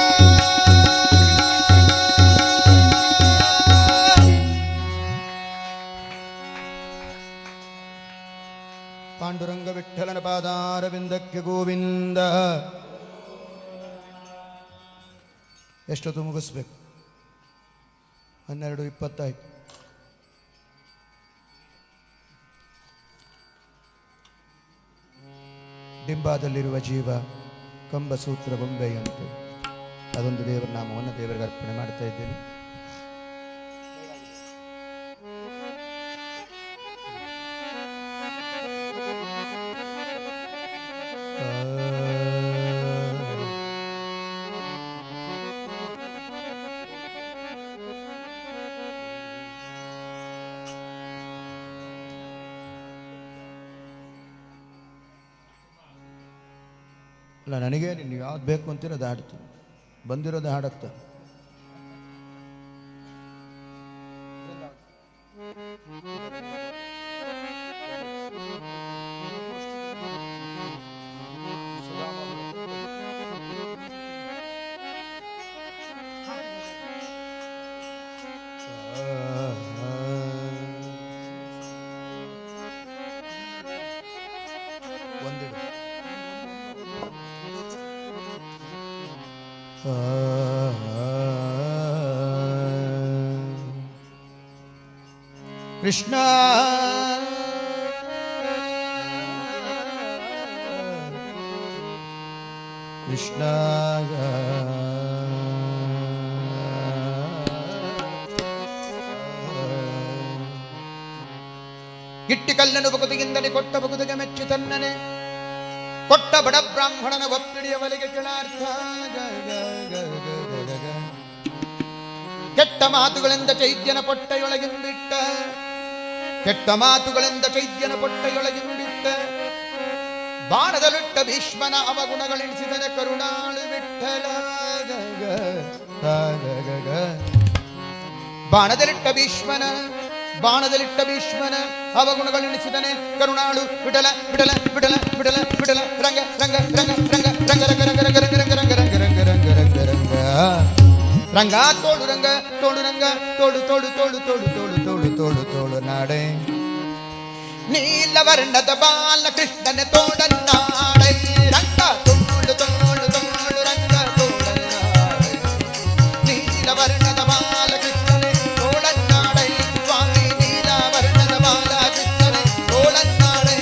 ಪಾಂಡುರಂಗ ವಿಠ್ಠಲನ ಪಾದಾರವಿಂದಕ್ಕೆ ಗೋವಿಂದ. ಎಷ್ಟೊತ್ತು ಮುಗಿಸ್ಬೇಕು? 12:20 ಡಿಂಬಾದಲ್ಲಿರುವ ಜೀವ ಕಂಬಸೂತ್ರ ಬೊಂಬೆಯಂತೆ. ಅದೊಂದು ದೇವರ ನಾಮವನ್ನು ದೇವರಿಗೆ ಅರ್ಪಣೆ ಮಾಡ್ತಾ ಇದ್ದೇನೆ. ಅಲ್ಲ, ನನಗೆ ನೀವು ಯಾವ್ದು ಬೇಕು ಅಂತೀರ ಅದು ಹಾಡ್ತೀನಿ, ಬಂದಿರೋದು ಹಾಡತ್ತ. ಒಂದಿಡು ಕೃಷ್ಣ ಕೃಷ್ಣ ಗಿಟ್ಟಿ ಕಲ್ಲನು ಬಗುದಿಗಿಂದಲೇ ಕೊಟ್ಟ ಬಗುದಿಗೆ ಮೆಚ್ಚಿ ತನ್ನನೆ ಕೊಟ್ಟ ಬಡ ಬ್ರಾಹ್ಮಣನ ಒಪ್ಪಿಡಿಯವಲಿಗೆ ಕೆಳಾರ್ಥ. ಕೆಟ್ಟ ಮಾತುಗಳಿಂದ ಚೈದ್ಯನ ಪೊಟ್ಟೆಯೊಳಗಿಂಬಿಟ್ಟ, ಕೆಟ್ಟ ಮಾತುಗಳಿಂದ ಚೈದ್ಯನ ಪೊಟ್ಟೆಯೊಳಗಿಂಬಿಟ್ಟ ಬಾಣದಲ್ಲಿಟ್ಟ ಭೀಷ್ಮನ ಅವಗುಣಗಳೆಣಿಸಿದನೆ ಕರುಣಾಳು ವಿಠ್ಠಲ. ಬಾಣದಲ್ಲಿಟ್ಟ ಭೀಷ್ಮನ ಅವಗುಣಗಳೆಣಿಸಿದನೆ ಕರುಣಾಳು ವಿಠಲ ವಿಠಲ ವಿಠಲ ವಿಠಲ ವಿಠಲ ರಂಗ ರಂಗ ರಂಗ ರಂಗ ರಂಗ ರಂಗ ರಂಗ ರಂಗ ರಂಗ ರಂಗ ರಂಗ ರಂಗ ರಂಗ ರಂಗ ರಂಗ ರಂಗ ತೋಳು ರಂಗ ತೋಳು ರಂಗ ತೋಳು ತೋಳು ತೋಳು ತೋಳು ತೋಳು ತೋಳು ತೋಳು ತೋಳು ನಾಡೆ ನೀಲವರ್ಣದ ಬಾಲ ಕೃಷ್ಣನ ತೋಡನ್ನಾಡೆ ರಂಗ ತೋಳು ತೋಳು ತೋಳು ರಂಗ ತೋಡನ್ನಾಡೆ ನೀಲವರ್ಣದ ಬಾಲ ಕೃಷ್ಣನೆ ತೋಡನ್ನಾಡೆ ಸ್ವಾಮಿ ನೀಲವರ್ಣದ ಬಾಲ ಕೃಷ್ಣನೆ ತೋಡನ್ನಾಡೆ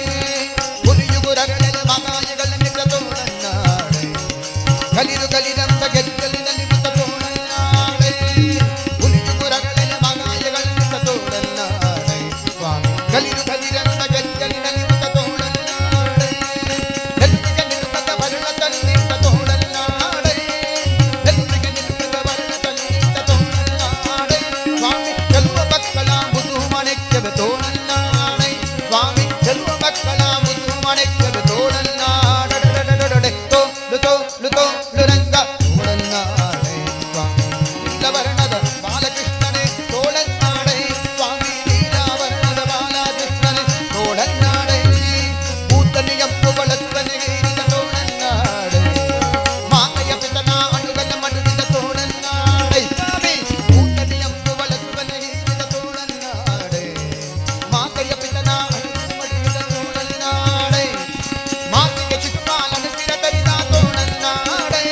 ಹುಲಿಯುಗುರಗಳ ಮಗಾಯಗಳ ನಿಜ ತೋಡನ್ನಾಡೆ ಕಲಿರು ಕಲಿರಂತ ಗೆದ್ದಲಿನಲ್ಲಿ ಮುತ್ತ ತೋಡನ್ನಾಡೆ ಹುಲಿಯುಗುರಗಳ ಮಗಾಯಗಳ ನಿಜ ತೋಡನ್ನಾಡೆ ಸ್ವಾಮಿ ಕಲಿರು ಕಲಿರಂತ ಗೆದ್ದಲಿನಲ್ಲಿ ಮುತ್ತ ತೋಡನ್ನಾಡೆ ಎಲ್ಲಿಗೆ ನಿಲ್ಲದ ಬರಳ ತನ್ನಿಂದ ತೋಡನ್ನಾಡೆ ಎಲ್ಲಿಗೆ ನಿಲ್ಲದ ಬರಳ ತನ್ನಿಂದ ತೋಡನ್ನಾಡೆ ಸ್ವಾಮಿ ಚೆಲುವ ಮಕ್ಕಳ ಮುದು ಮನೆಕ್ಕೆ ತೋಡನ್ನಾಡೆ ಸ್ವಾಮಿ ಚೆಲುವ ಮಕ್ಕಳ ಮುದು ಮನೆಕ್ಕೆ ತೋಡನ್ನಾಡೆ ರಂಗ ತೋಡನ್ನಾಡೆ ಸ್ವಾಮಿ ನೀಲವರ್ಣದ ಬಾಲಕೃಷ್ಣನೇ ತೋಡನ್ನಾಡೆ ಸ್ವಾಮಿ ನೀಲವರ್ಣದ ಬಾಲಕೃಷ್ಣನೇ ತೋಡನ್ನಾಡೆ ಭೂತನಿಯಪ್ಪು ಬಳಸ್ತನಿಗೆ ಇರಿದ ತೋಡನ್ನಾಡೆ ಮಾತೆಯ ಪಿತನ ಅಣುಗನ ಮಡುಗಿದ ತೋಡನ್ನಾಡೆ ಸ್ವಾಮಿ ಭೂತನಿಯಪ್ಪು ಬಳಸ್ತನಿಗೆ ಇರಿದ ತೋಡನ್ನಾಡೆ ಮಾತೆಯ ಪಿತನ ಅಣುಗನ ಮಡುಗಿದ ತೋಡನ್ನಾಡೆ ಮಾತಿಗೆ ಶಿಶುಪಾಲನ ಚಿರ ತರಿದ ತೋಡನ್ನಾಡೆ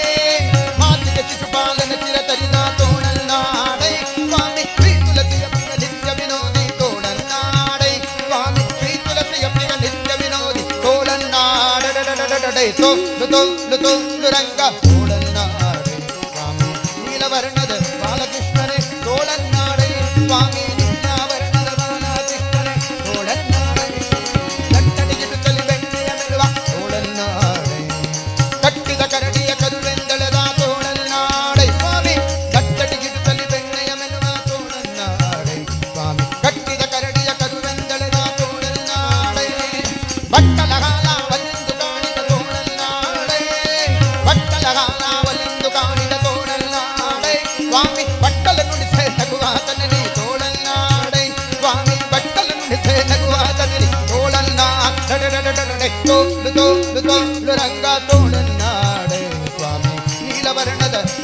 ಮಾತಿಗೆ ಶಿಶುಪಾಲನ ಚಿರ ತರಿದ ತೋಡನ್ನಾಡೆ ಸ್ವಾಮಿ ಶ್ರೀ ತುಳಸಿಯ ಪ್ರಿಯ ನಿತ್ಯ ವಿನೋದಿ ತೋಡನ್ನಾಡೆ ಸ್ವಾಮಿ ಶ್ರೀ ತುಳಸಿಯ ಪ್ರಿಯ ನಿತ್ಯ ವಿನೋದಿ ತೋಡನ್ನಾಡೆ ತೋಳು ತೋಳು ತೋಳು ರಂಗ ತೋಡನ್ನಾಡೆ ಸ್ವಾಮಿ ನೀಲವರ್ಣದ ಬಾಲಕೃಷ್ಣನೇ ತೋಡನ್ನಾಡೆ ಸ್ವಾಮಿ ನೀಲವರ್ಣದ ಬಾಲಕೃಷ್ಣನೇ ತೋಡನ್ನಾಡೆ ಕಟ್ಟಡಿಗೆ ಬೆಣ್ಣೆಯ ಮೆಲುವ ತೋಡನ್ನಾಡೆ ಕಟ್ಟಿದ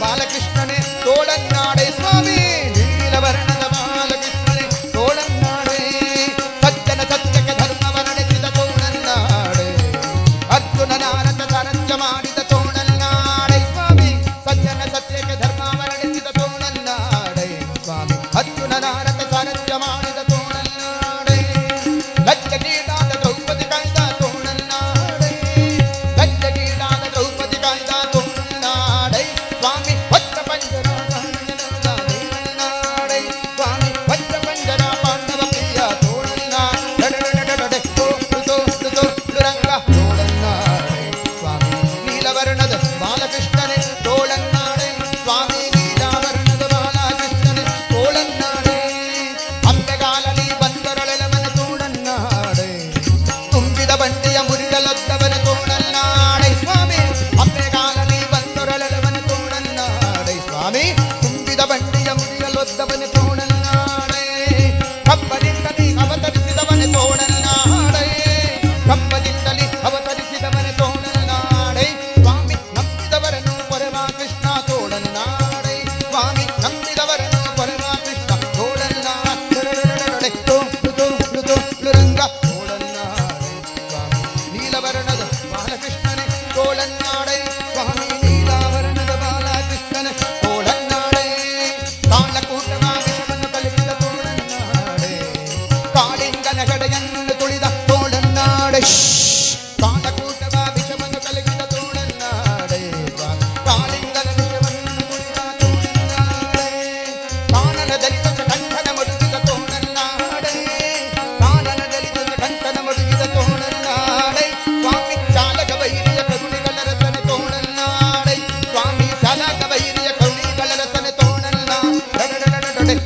ಬಾಲಕೃಷ್ಣನೇ ತೋಳನ್ನಾಡೆ ಸ್ವಾಮಿ ನೀಲವರ್ಣದ ಬಾಲಕೃಷ್ಣನೇ ತೋಳನ್ನಾಡೆ ಸಜ್ಜನ ಸತ್ಯಕ್ಕೆ ಧರ್ಮವ ನಡೆಸಿದ ತೋಳನ್ನಾಡೆ ಅರ್ಜುನನ ಅನಂತ ಸಾರಥ್ಯ ಮಾಡಿದ ತೋಳನ್ನಾಡೆ ಸ್ವಾಮಿ ಸಜ್ಜನ ಸತ್ಯಕ್ಕೆ ಧರ್ಮವ ನಡೆಸಿದ ತೋಳನ್ನಾಡೆ ಸ್ವಾಮಿ ಅರ್ಜುನನ ಅನಂತ ಸಾರಥ್ಯ ಮಾಡಿದ ತೋಳನ್ನಾಡೆ ಲಜ್ಜಗೀಡಾದ ದ್ರೌಪದಿ ಕಾಯ್ದ ತೋಳನ್ನಾಡೆ ಲಜ್ಜಗೀಡಾದ ದ್ರೌಪದಿ ಕಾಯ್ದ ತೋಳನ್ನಾಡೆ ಸ್ವಾಮಿ ವಜ್ರ ಪಂಜರ ನಾಡೆ ಸ್ವಾಮಿ ವಜ್ರ ಪಂಜರ ಪಾಂಡವ ಪ್ರಿಯ ತೋಳನ್ನಾಡೆ ರಂಗ ತೋಳನ್ನಾಡೆ ಸ್ವಾಮಿ ನೀಲವರ್ಣದ ಬಾಲಕೃಷ್ಣನೇ ತೋಳನ್ನಾಡೆ ಸ್ವಾಮಿ ನೀಲಾವರ್ಣದ ಬಾಲಕೃಷ್ಣನೇ ತೋಳನ್ನಾಡೆ ಅಂಬೆಗಾಲಲಿ ಬಂದರಳೆಲವನ ತೋಳನ್ನಾಡೆ ತುಂಬಿದ ಬಂಡೆಯ ಮುರಿದಲೊದ್ದವನ ತೋಳನ್ನಾಡೆ ಸ್ವಾಮಿ ಅಂಬೆಗಾಲಲಿ ಬಂದರಳೆಲವನ ತೋಳನ್ನಾಡೆ ಸ್ವಾಮಿ ತುಂಬಿದ ಬಂಡೆಯ ಮುರಿದಲೊದ್ದವನ ತೋಳನ್ನಾಡೆ ಕಬ್ಬದಿಂದಲೇ ಅವತರಿಸಿದವನ ತೋಳನ್ನಾಡೆ ಕಬ್ಬದಿಂದಲೇ ಅವತರಿಸಿದವನ ತೋಳನ್ನಾಡೆ ಸ್ವಾಮಿ ನಂಬಿದವರನ್ನು ಪರಮ ಕೃಷ್ಣ ತೋಳನ್ನಾಡೆ ಸ್ವಾಮಿ ನಂಬಿದವರನ್ನು ಪರಮ ಕೃಷ್ಣ ತೋಳನ್ನಾಡೆ ರಂಗ ತೋಳನ್ನಾಡೆ ಸ್ವಾಮಿ ನೀಲವರ್ಣದ ಬಾಲಕೃಷ್ಣನೇ ತೋಳನ್ನಾಡೆ ಸ್ವಾಮಿ ನೀಲಾವರ್ಣದ ಬಾಲಕೃಷ್ಣನೇ ತೋಳನ್ನಾಡೆ ಕಾಲಕೂಟವ ವಿಷವನ್ನು ಕಲಿಸಿದ ತೋಳನ್ನಾಡೆ ಕಾಳಿಂಗನ ಗಡೆಯನ್ನು ತುಳಿದ ತೋಳನ್ನಾಡೆ ಕಾಲಕೂಟವ ವಿಷವನ್ನು ಕಲಿಸಿದ ತೋಳನ್ನಾಡೆ ಕಾಳಿಂಗನ ವಿಷವನ್ನು ತುಳಿದ ತೋಳನ್ನಾಡೆ ಕಾನನ ದಲಿತ ಕಂಠನ ಮಡುಗಿದ ತೋಳನ್ನಾಡೆ ಕಾನನ ದಲಿತ ಕಂಠನ ಮಡುಗಿದ ತೋಳನ್ನಾಡೆ ಸ್ವಾಮಿ ಚಾಲಕ ವೈರಿಯ ಕರುಣಿಗಳ ರಸನೆ ತೋಳನ್ನಾಡೆ ಸ್ವಾಮಿ ಚಾಲಕ ವೈರಿಯ ಕರುಣಿಗಳ ರಸನೆ ತೋಳನ್ನಾಡೆ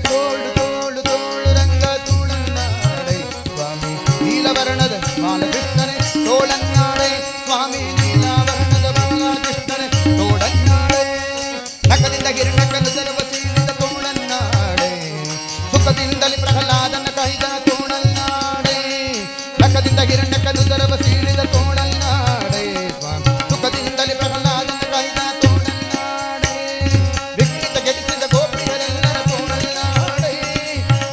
ತೋಳು ತೋಳು ತೋಳು ರಂಗ ತೋಳನ್ನಾಡೆ ಸ್ವಾಮಿ ನೀಲವರ್ಣದ ಬಾಲಕೃಷ್ಣನೇ ತೋಳನ್ನಾಡೆ ಸ್ವಾಮಿ ನೀಲಾವರ್ಣದ ಬಾಲಕೃಷ್ಣನೇ ತೋಳನ್ನಾಡೆ ನಖದಿಂದ ಗಿರಿನಕನು ಸರ್ವ ಸೀಳಿದ ತೋಳನ್ನಾಡೆ ಸುಖದಿಂದಲೇ ಪ್ರಹ್ಲಾದನ ಕೈದ ತೋಳನ್ನಾಡೆ ನಖದಿಂದ ಗಿರಿನಕನು ಸರ್ವ ಸೀಳಿದ ತೋಳನ್ನಾಡೆ ಸ್ವಾಮಿ ಸುಖದಿಂದಲೇ ಪ್ರಹ್ಲಾದನ ಕೈದ ತೋಳನ್ನಾಡೆ ವಿಕಲಿತ ಗೆಡಿಸಿದ ಗೋಪಿಯರೆಲ್ಲರ ತೋಳನ್ನಾಡೆ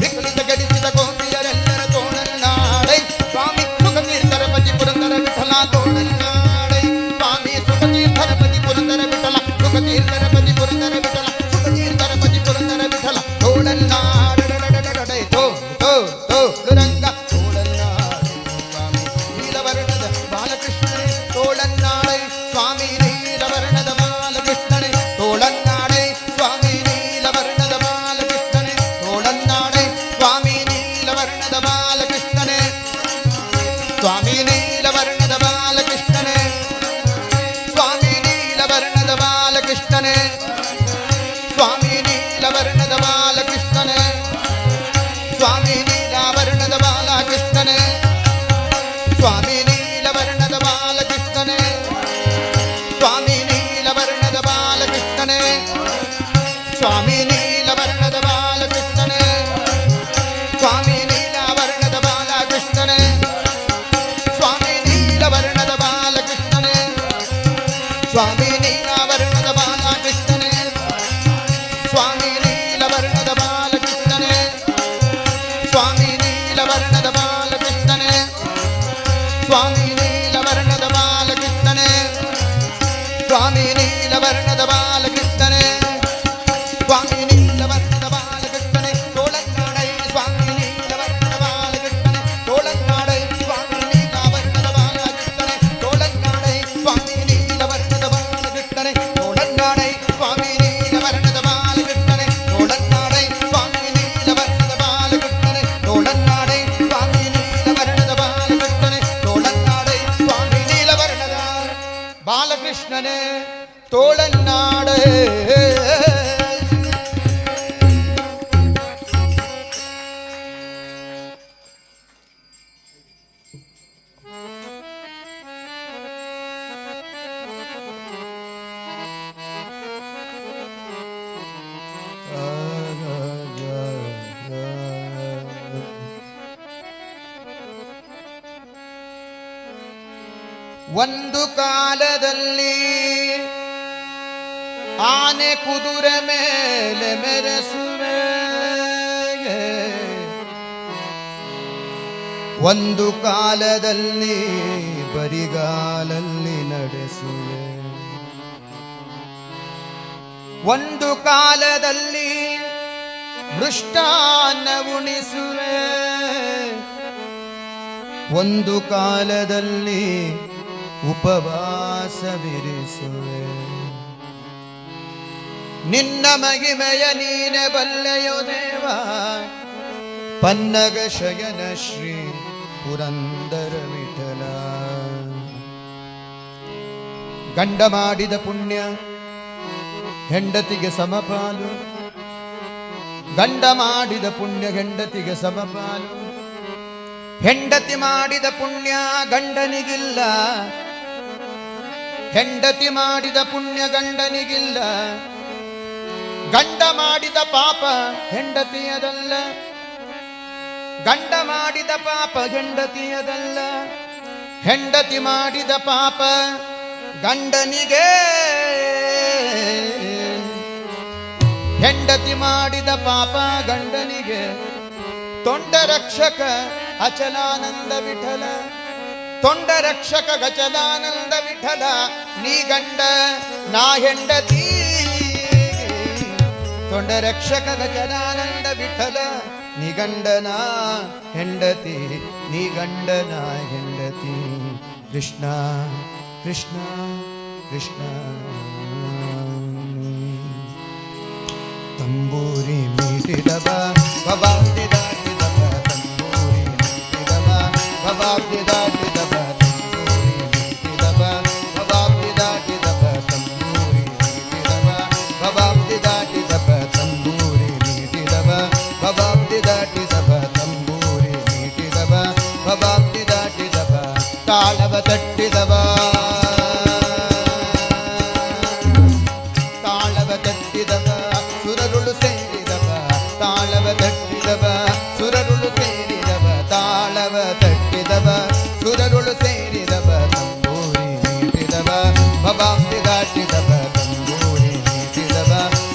ವಿಕಲಿತ ಗೆಡಿಸಿದ ಗೋಪಿಯರೆಲ್ಲರ ತೋಳನ್ನಾಡೆ ಸ್ವಾಮಿ ಸುಖತೀರ್ಥರ ಪತಿ ಪುರಂದರ ವಿಠಲ ತೋಳನ್ನಾಡೆ ಸ್ವಾಮಿ ಸುಖತೀರ್ಥರ ಪತಿ ಪುರಂದರ ವಿಠಲ ಸುಖತೀರ್ಥರ ಪತಿ ಪುರಂದರ ವಿಠಲ ಸುಖತೀರ್ಥರ ಪತಿ ಪುರಂದರ ವಿಠಲ ತೋಳನ್ನಾಡೆ ರಂಗ ತೋಳನ್ನಾಡೆ ಸ್ವಾಮಿ ನೀಲವರ್ಣದ ಬಾಲಕೃಷ್ಣನೇ ತೋಳನ್ನಾಡೆ ಸ್ವಾಮಿ ನೀಲವರ್ಣದ ಬಾಲಕೃಷ್ಣನೇ ತೋಳನ್ನಾಡೆ ಸ್ವಾಮಿ ನೀಲವರ್ಣದ ಬಾಲಕೃಷ್ಣನೇ ತೋಳನ್ನಾಡೆ ಸ್ವಾಮಿ ನೀಲವರ್ಣದ ಬಾಲಕೃಷ್ಣನೇ ಸ್ವಾಮಿ ನೀಲವರ್ಣದ ಬಾಲಕೃಷ್ಣನೇ ಸ್ವಾಮಿ ನೀಲವರ್ಣದ ಬಾಲಕೃಷ್ಣನೇ ಸ್ವಾಮಿ ನೀಲವರ್ಣದ ಬಾಲಕೃಷ್ಣನೇ ಸ್ವಾಮಿ ನೀಲಾವರ್ಣದ ಬಾಲಕೃಷ್ಣನೇ ಸ್ವಾಮಿ ನೀಲವರ್ಣದ ಬಾಲಕೃಷ್ಣನೇ ಸ್ವಾಮಿ ನೀಲವರ್ಣದ ಬಾಲಕೃಷ್ಣನೇ ಸ್ವಾಮಿ ನೀಲವರ್ಣದ ಬಾಲಕೃಷ್ಣನೇ ಸ್ವಾಮಿ ನೀಲಾವರ್ಣದ ಬಾಲಕೃಷ್ಣನೇ ಸ್ವಾಮಿ ನೀಲವರ್ಣದ ಬಾಲಕೃಷ್ಣನೇ ಸ್ವಾಮಿ ನೀಲಾವರ್ಣದ ಬಾಲಕೃಷ್ಣನೇ ಸ್ವಾಮಿ ನೀಲವರ್ಣದ ಬಾಲಕೃಷ್ಣನೇ ಸ್ವಾಮಿ ನೀಲವರ್ಣದ ಬಾಲಕೃಷ್ಣನೇ ಸ್ವಾಮಿ ನೀಲವರ್ಣದ ಬಾಲಕೃಷ್ಣನೇ ಸ್ವಾಮಿ ನೀಲವರ್ಣದ ಬಾಲಕೃಷ್ಣನೇ ಸ್ವಾಮಿ ನೀಲವರ್ಣದ ಬಾಲಕೃಷ್ಣನೇ ತೋಳನ್ನಾಡೆ ಸ್ವಾಮಿ ನೀಲವರ್ಣದ ಬಾಲಕೃಷ್ಣನೇ ತೋಳನ್ನಾಡೆ ಸ್ವಾಮಿ ನೀಲಾವರ್ಣದ ಬಾಲಕೃಷ್ಣನೇ ತೋಳನ್ನಾಡೆ ಸ್ವಾಮಿ ನೀಲವರ್ಣದ ಬಾಲಕೃಷ್ಣನೇ ತೋಳನ್ನಾಡೆ ಸ್ವಾಮಿ ನೀಲವರ್ಣದ ಬಾಲಕೃಷ್ಣನೇ ತೋಳನ್ನಾಡೆ ಸ್ವಾಮಿ ನೀಲವರ್ಣದ ಬಾಲಕೃಷ್ಣನೇ ತೋಳನ್ನಾಡೆ ಸ್ವಾಮಿ ನೀಲವರ್ಣದ ಬಾಲಕೃಷ್ಣನೇ ತೋಳನ್ನಾಡೆ ಸ್ವಾಮಿ ನೀಲವರ್ಣದ ಬಾಲಕೃಷ್ಣನೇ ತೋಳನ್ನಾಡೆ ಒಂದು ಕಾಲದಲ್ಲಿ ಆನೆ ಕುದುರೆ ಮೇಲೆ ಮೆರೆಸುವೆ ಒಂದು ಕಾಲದಲ್ಲಿ ಬರಿಗಾಲಲ್ಲಿ ನಡೆಸುವೆ ಒಂದು ಕಾಲದಲ್ಲಿ ಮೃಷ್ಟಾನ್ನ ಉಣಿಸುವೆ ಒಂದು ಕಾಲದಲ್ಲಿ ಉಪವಾಸವಿರಿಸುವೆ ನಿನ್ನ ಮಹಿಮೆಯ ನೀನೆ ಬಲ್ಲೆಯೋ ದೇವ ಪನ್ನಗ ಶಯನ ಶ್ರೀ ಪುರಂದರ ವಿಠಲ ಗಂಡ ಮಾಡಿದ ಪುಣ್ಯ ಹೆಂಡತಿಗೆ ಸಮಪಾಲು ಗಂಡ ಮಾಡಿದ ಪುಣ್ಯ ಹೆಂಡತಿಗೆ ಸಮಪಾಲು ಹೆಂಡತಿ ಮಾಡಿದ ಪುಣ್ಯ ಗಂಡನಿಗಿಲ್ಲ ಹೆಂಡತಿ ಮಾಡಿದ ಪುಣ್ಯ ಗಂಡನಿಗಿಲ್ಲ ಗಂಡ ಮಾಡಿದ ಪಾಪ ಹೆಂಡತಿಯದಲ್ಲ ಗಂಡ ಮಾಡಿದ ಪಾಪ ಹೆಂಡತಿಯದಲ್ಲ ಹೆಂಡತಿ ಮಾಡಿದ ಪಾಪ ಗಂಡನಿಗೆ ಹೆಂಡತಿ ಮಾಡಿದ ಪಾಪ ಗಂಡನಿಗೆ ತೊಂಡ ರಕ್ಷಕ ಅಚಲಾನಂದ ವಿಠಲ ತೊಂಡ ರಕ್ಷಕ ಗಚಲಾನಂದ ವಿಠಲ ನೀ ಗಂಡ ನಾ ಹೆಂಡತಿ ತೊಂಡ ರಕ್ಷಕ ಗಜಾನಂದ ವಿಠಲ ನೀ ಗಂಡನ ಹೆಂಡತಿ ನೀ ಗಂಡನ ಹೆಂಡತಿ ಕೃಷ್ಣ ಕೃಷ್ಣ ಕೃಷ್ಣ ತಂಬೂರಿ ಮೀಟಿದವ ಭವಾಬ್ದಿ ದಾಟಿದವ ತಂಬೂರಿ ಮೀಟಿದವ ಭವಾಬ್ದಿ ದಾಟಿದವ ತಂಬೂರಿ ಮೀಟಿದವ ಭವಾಬ್ದಿ ದಾಟಿದವ ತಂಬೂರಿ ಮೀಟಿದವ ಭವಾಬ್ದಿ ದಾಟಿದವ ತಂಬೂರಿ ಮೀಟಿದವ ಭವಾಬ್ದಿ ದಾಟಿದವ ತಂಬೂರಿ ಮೀಟಿದವ ಭವಾಬ್ದಿ ದಾಟಿದವ ತಾಳವ ತಟ್ಟಿದವ ತಾಳವ ತಟ್ಟಿದವ ಸುರರುಳು ಸೇರಿದವ ತಾಳವ ತಟ್ಟಿದವ ಸುರರುಳು ಸೇರಿದವ ತಾಳವ ತಟ್ಟಿದವ ಸುರರುಳು ಸೇರಿದವ ತಂಬೂರಿ ಮೀಟಿದವ ಭವಾಬ್ದಿ ದಾಟಿದವ ತಂಬೂರಿ ಮೀಟಿದವ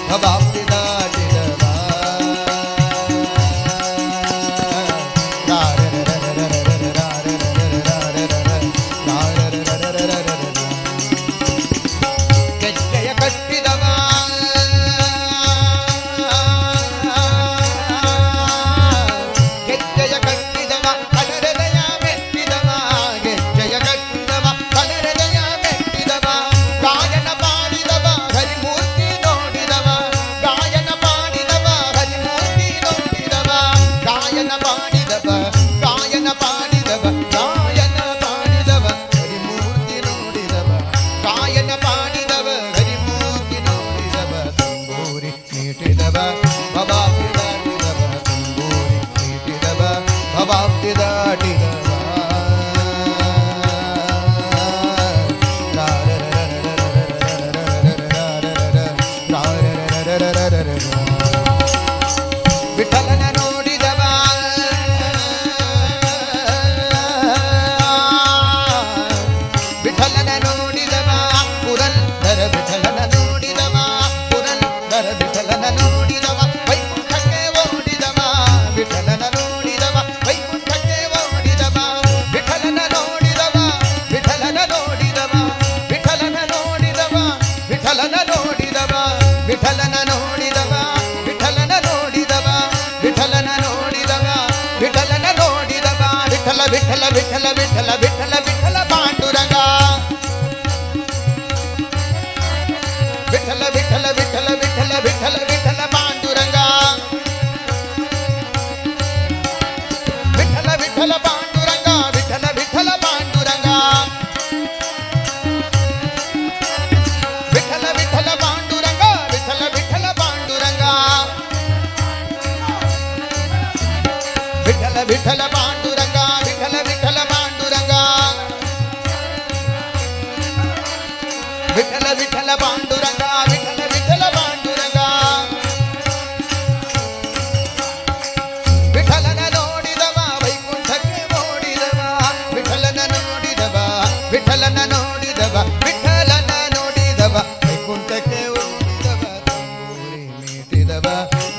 ಭವಾಬ್ದಿ ದಾಟಿದವ ಗೆಜ್ಜೆಯ ಕಟ್ಟಿದವ ಗೆಜ್ಜೆಯ ಕಟ್ಟಿದವ ಕಡರೆದೆಯ ಮೆಟ್ಟಿದವ ಗೆಜ್ಜೆಯ ಕಟ್ಟಿದವ ಕಡರೆದೆಯ ಮೆಟ್ಟಿದವ ಗಾಯನ ಪಾಡಿದವ ಹರಿಮೂರ್ತಿ ನೋಡಿದವ ಗಾಯನ ಪಾಡಿದವ ಹರಿಮೂರ್ತಿ ನೋಡಿದವ ಗಾಯನ ಪಾಡಿದವ ಗಾಯನ ಪಾಡಿದವ ಗಾಯನ ಪಾಡಿದವ ಹರಿಮೂರ್ತಿ ನೋಡಿದವ ಗಾಯನ ಪಾಡಿದವ ಹರಿಮೂರ್ತಿ ನೋಡಿದವ ತಂಬೂರಿ ಮೀಟಿದವ ಭವಾಬ್ದಿ ದಾಟಿದವ ತಂಬೂರಿ ಮೀಟಿದವ ಭವಾಬ್ದಿ ದಾಟಿದವ ವಿಠಲನ ನೋಡಿದವ ವಿಠಲನ ನೋಡಿದವ ಪುರಂದರ ವಿಠಲನ ನೋಡಿದವ ಪುರಂದರ ವಿಠಲನ ನೋಡಿದವ ವೈಕುಂಠಕ್ಕೆ ಓಡಿದವ ವಿಠಲನ ನೋಡಿದವ ವೈಕುಂಠಕ್ಕೆ ಓಡಿದವ ವಿಠಲನ ನೋಡಿದವ ವಿಠಲನ ನೋಡಿದವ ವಿಠಲನ ನೋಡಿದವ ವಿಠಲನ ನೋಡಿದವ ವಿಠಲನ ನೋಡಿದವ ವಿಠಲನ ನೋಡಿದವ ವಿಠಲನ ನೋಡಿದವ ವಿಠಲನ ನೋಡಿದವ ವಿಠಲ ವಿಠಲ ವಿಠಲ ವಿಠಲ ವಿಠಲ ವಿಠಲ ಪಾಂಡುರಂಗ ವಿಠಲ ವಿಠಲ ವಿಠಲ ವಿಠಲ ವಿಠಲ ವಿಠಲ ಪಾಂಡುರಂಗ ವಿಠಲ ವಿಠಲ ಪಾಂಡುರಂಗ ವಿಠಲ ವಿಠಲ ಪಾಂಡುರಂಗ ವಿಠಲ ವಿಠಲ ಪಾಂಡುರಂಗ ವಿಠಲ ವಿಠಲ ಪಾಂಡುರಂಗ ವಿಠಲ ವಿಠಲ ಪಾಂಡುರಂಗ ವಿಠಲ ವಿಠಲ ಪಾಂಡುರಂಗ ವಿಠಲ ವಿಠಲ ಪಾಂಡುರಂಗ ವಿಠಲ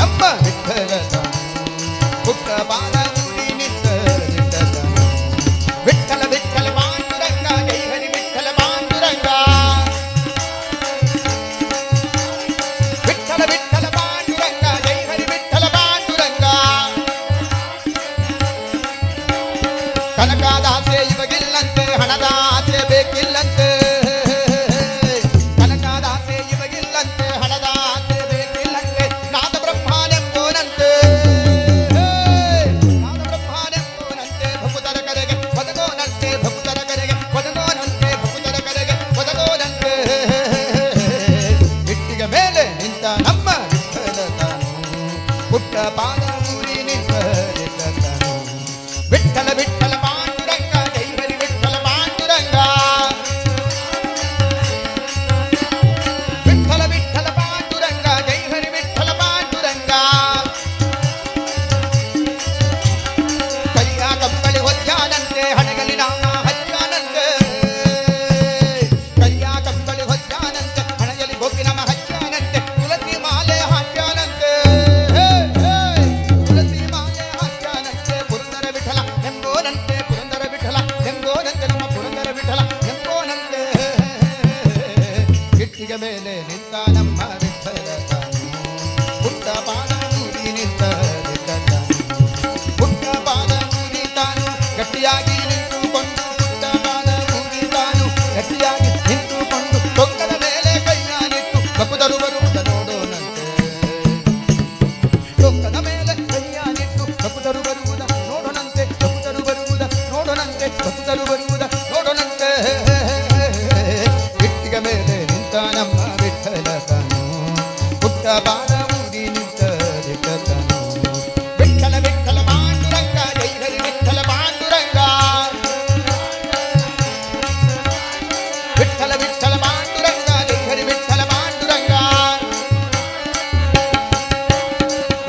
ನಮ್ಮ ವಿಠಲ ಪುಟ್ಟ ಬಾಲಮೂರಿ ನಿಂತ ವಿಠಲ ವಿಠಲ ಪಾಂಡುರಂಗ ಜೈ ಹರಿ ವಿಠಲ ಪಾಂಡುರಂಗ ವಿಠಲ ವಿಠಲ ಪಾಂಡುರಂಗ ಜೈ ಹರಿ ವಿಠಲ ಪಾಂಡುರಂಗ ಕನಕದ ಆಸೆ ಇವಾಗಿಲ್ಲಂತೆ ಹಣದ ಆಸೆ ಬೇಕಿಲ್ಲಂತೆ ಕನಕದ ಆಸೆ ಇವಾಗಿಲ್ಲಂತೆ ಹಣದ ಆಸೆ ಬೇಕಿಲ್ಲಂತೆ ನಾದ ಬ್ರಹ್ಮನೆಂಬೋನಂತೆ ನಾದ ಬ್ರಹ್ಮನೆಂಬೋನಂತೆ ಭಕ್ತರ ಕರೆಗೆ ಒದಗೋನಂತೆ ಭಕ್ತರ ಕರೆಗೆ ಒದಗೋನಂತೆ ಭಕ್ತರ ಕರೆಗೆ ಒದಗೋನಂತೆ ಇಟ್ಟಿಗೆ ಮೇಲೆ ನಿಂತ ನಮ್ಮ ವಿಠಲ ತಾನು ಪುಟ್ಟ ಪಾದ ಮೂರಿ ನಿಂತ ತಾನು ವಿಠಲ ವಿಠಲ ಪಾಂಡುರಂಗ ಜೈ ಹರಿ ವಿಠಲ ಪಾಂಡುರಂಗ ವಿಠಲ ವಿಠಲ ಪಾಂಡುರಂಗ ಜೈ ಹರಿ ವಿಠಲ ಪಾಂಡುರಂಗ ಕರಿಯ ಕಂಬಳಿ ಹೊಜ್ಜಾನಂತೆ ಹಣಗಲಿ ನಾಮ ಹಜ್ಜಾನಂತೆ ಕರಿಯ ಕಂಬಳಿ ಹೊಜ್ಜಾನಂತೆ ಹಣಗಲಿ ಗೋಪಿ ನಮ ಹಜ್ಜಾನಂತೆ ತುಳಸಿ ಮಾಲೆ ಹಾಕ್ಯಾನಂತೆ ತುಳಸಿ ಮಾಲೆ ಹಾಕ್ಯಾನಂತೆ ಪುರಂದರ ವಿಠಲ ಎಂಬೋನಂತೆ ಪುರಂದರ ವಿಠಲ ಎಂಬೋನಂತೆ ನಮ್ಮ ಪುರಂದರ ವಿಠಲ ಎಂಬೋನಂತೆ ಇಟ್ಟಿಗೆ ಮೇಲೆ ನಿಂತ ನಮ್ಮ ವಿಠಲ ತಾನು ಪುಟ್ಟ ಪಾದ ಮೂರಿ ನಿಂತ ತಾನು ಪುಟ್ಟ ಪಾದ ಮೂರಿ ತಾನು ಗಟ್ಟಿಯಾಗಿ ನಿಂತುಕೊಂಡು ಪುಟ್ಟ ಪಾದ ಮೂರಿ ತಾನು ಗಟ್ಟಿಯಾಗಿ ನಿಂತುಕೊಂಡು ತೊಂಗದ ಮೇಲೆ ಕೈಯಾನಿಟ್ಟು ಬಕುದರು ಬರುವುದ ನೋಡೋನಂತೆ ತೊಂಗದ ಮೇಲೆ ಕೈಯಾನಿಟ್ಟು ಬಕುದರು ಬರುವುದ ನೋಡೋಣಂತೆ ಬಕುದರು ಬರುವುದ ನೋಡೋಣಂತೆ ಬಕುದರು ಬರುವುದ ನೋಡೋಣಂತೆ ಇಟ್ಟಿಗೆ ಮೇಲೆ ನಿಂತ ನಮ್ಮ ವಿಠಲ ತಾನು ಪುಟ್ಟ ಪಾದ ಮೂರಿ ನಿಂತ ತಾನು ವಿಠಲ ವಿಠಲ ಪಾಂಡುರಂಗ ಜೈ ಹರಿ ವಿಠಲ ಪಾಂಡುರಂಗ ವಿಠಲ ವಿಠಲ ಪಾಂಡುರಂಗ ಜೈ ಹರಿ ವಿಠಲ ಪಾಂಡುರಂಗ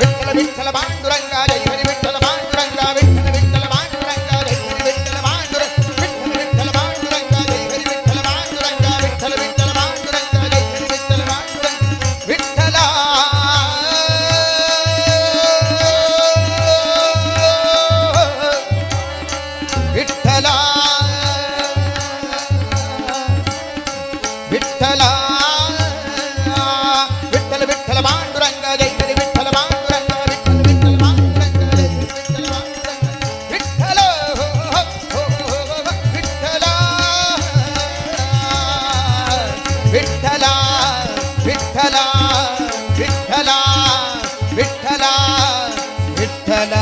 ವಿಠಲ ವಿಠಲ ಪಾಂಡುರಂಗ ಜೈ ಹರಿ ವಿಠಲ ಪಾಂಡುರಂಗ ವಿಠಲ ವಿಠಲ ಪಾಂಡುರಂಗ ಜೈ ಹರಿ ವಿಠಲ ಪಾಂಡುರಂಗ ವಿಠಲ ವಿಠಲ ಪಾಂಡುರಂಗ ಜೈ ಹರಿ ವಿಠಲ ಪಾಂಡುರಂಗ ವಿಠಲ ವಿಠಲ ಪಾಂಡುರಂಗ ಜೈ ಹರಿ ವಿಠಲ ಪಾಂಡುರಂಗ ವಿಠಲ ವಿಠಲ ವಿಠಲ ವಿಠಲ ವಿಠಲ ಪಾಂಡುರಂಗ ಜೈ ಹರಿ ವಿಠಲ ಪಾಂಡುರಂಗ ವಿಠಲ ವಿಠಲ ಪಾಂಡುರಂಗ ಜೈ ಹರಿ ವಿಠಲ ಪಾಂಡುರಂಗ ವಿಠಲ ವಿಠಲ ವಿಠಲ ವಿಠಲ ವಿಠಲ ವಿಠಲ ವಿಠಲ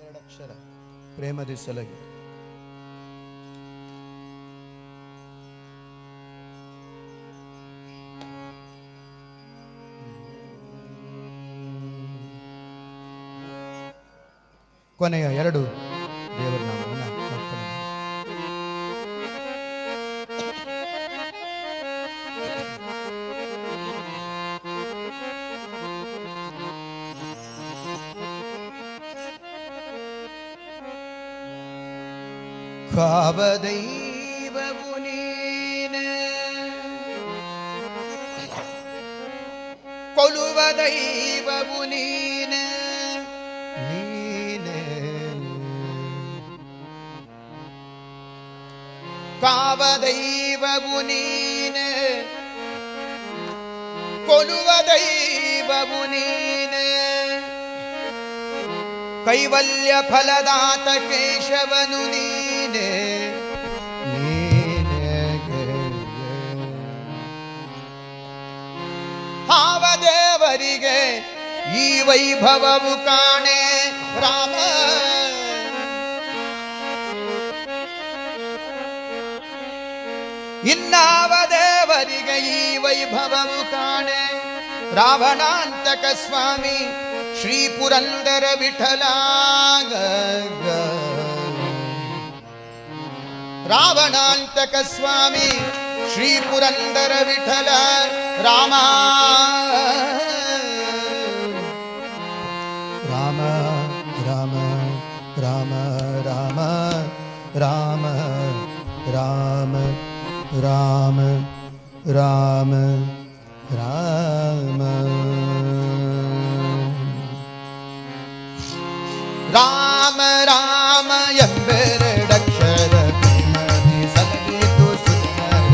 ಎರಡಕ್ಷರ ಪ್ರೇಮದಿ ಸಲಗಿ ಕೊನೆಯ ಎರಡು ದೇವರ ನಾಮವನ್ನು ಅರ್ಪಣೆ ಮಾಡಿ. ಕಾವದೈವವು ನೀನೆ ಕೊಲುವ ದೈವವು ನೀನೆ ನೀನೆ ಕಾವದೈವವು ನೀನೆ ಕೊಲುವ ದೈವವು ನೀನೆ ಕೈವಲ್ಯ ಫಲದಾತ ಕೇಶವನು ನೀನೆ ನೀನೆ ಹಾವದೇವರಿಗೆ ಈ ವೈಭವವು ಕಾಣೆ ರಾಮ ಇನ್ನಾವ ದೇವರಿಗೆ ಈ ವೈಭವವು ಕಾಣೆ ರಾವಣಾಂತಕ ಸ್ವಾಮಿ ಶ್ರೀ ಪುರಂದರ ವಿಠಲ ರಾವಣಾಂತಕ ಸ್ವಾಮಿ ಶ್ರೀ ಪುರಂದರ ವಿಠಲ ರಾಮ ರಾಮ ರಾಮ ರಾಮ ರಾಮ ರಾಮ ರಾಮ ರಾಮ ರಾಮ ರಾಮ ರಾಮ ರಾಮ ಎಂಬೆರಡಕ್ಷರ ಪ್ರೇಮದಿ ಸಲಗಿತು ಸುಜನರ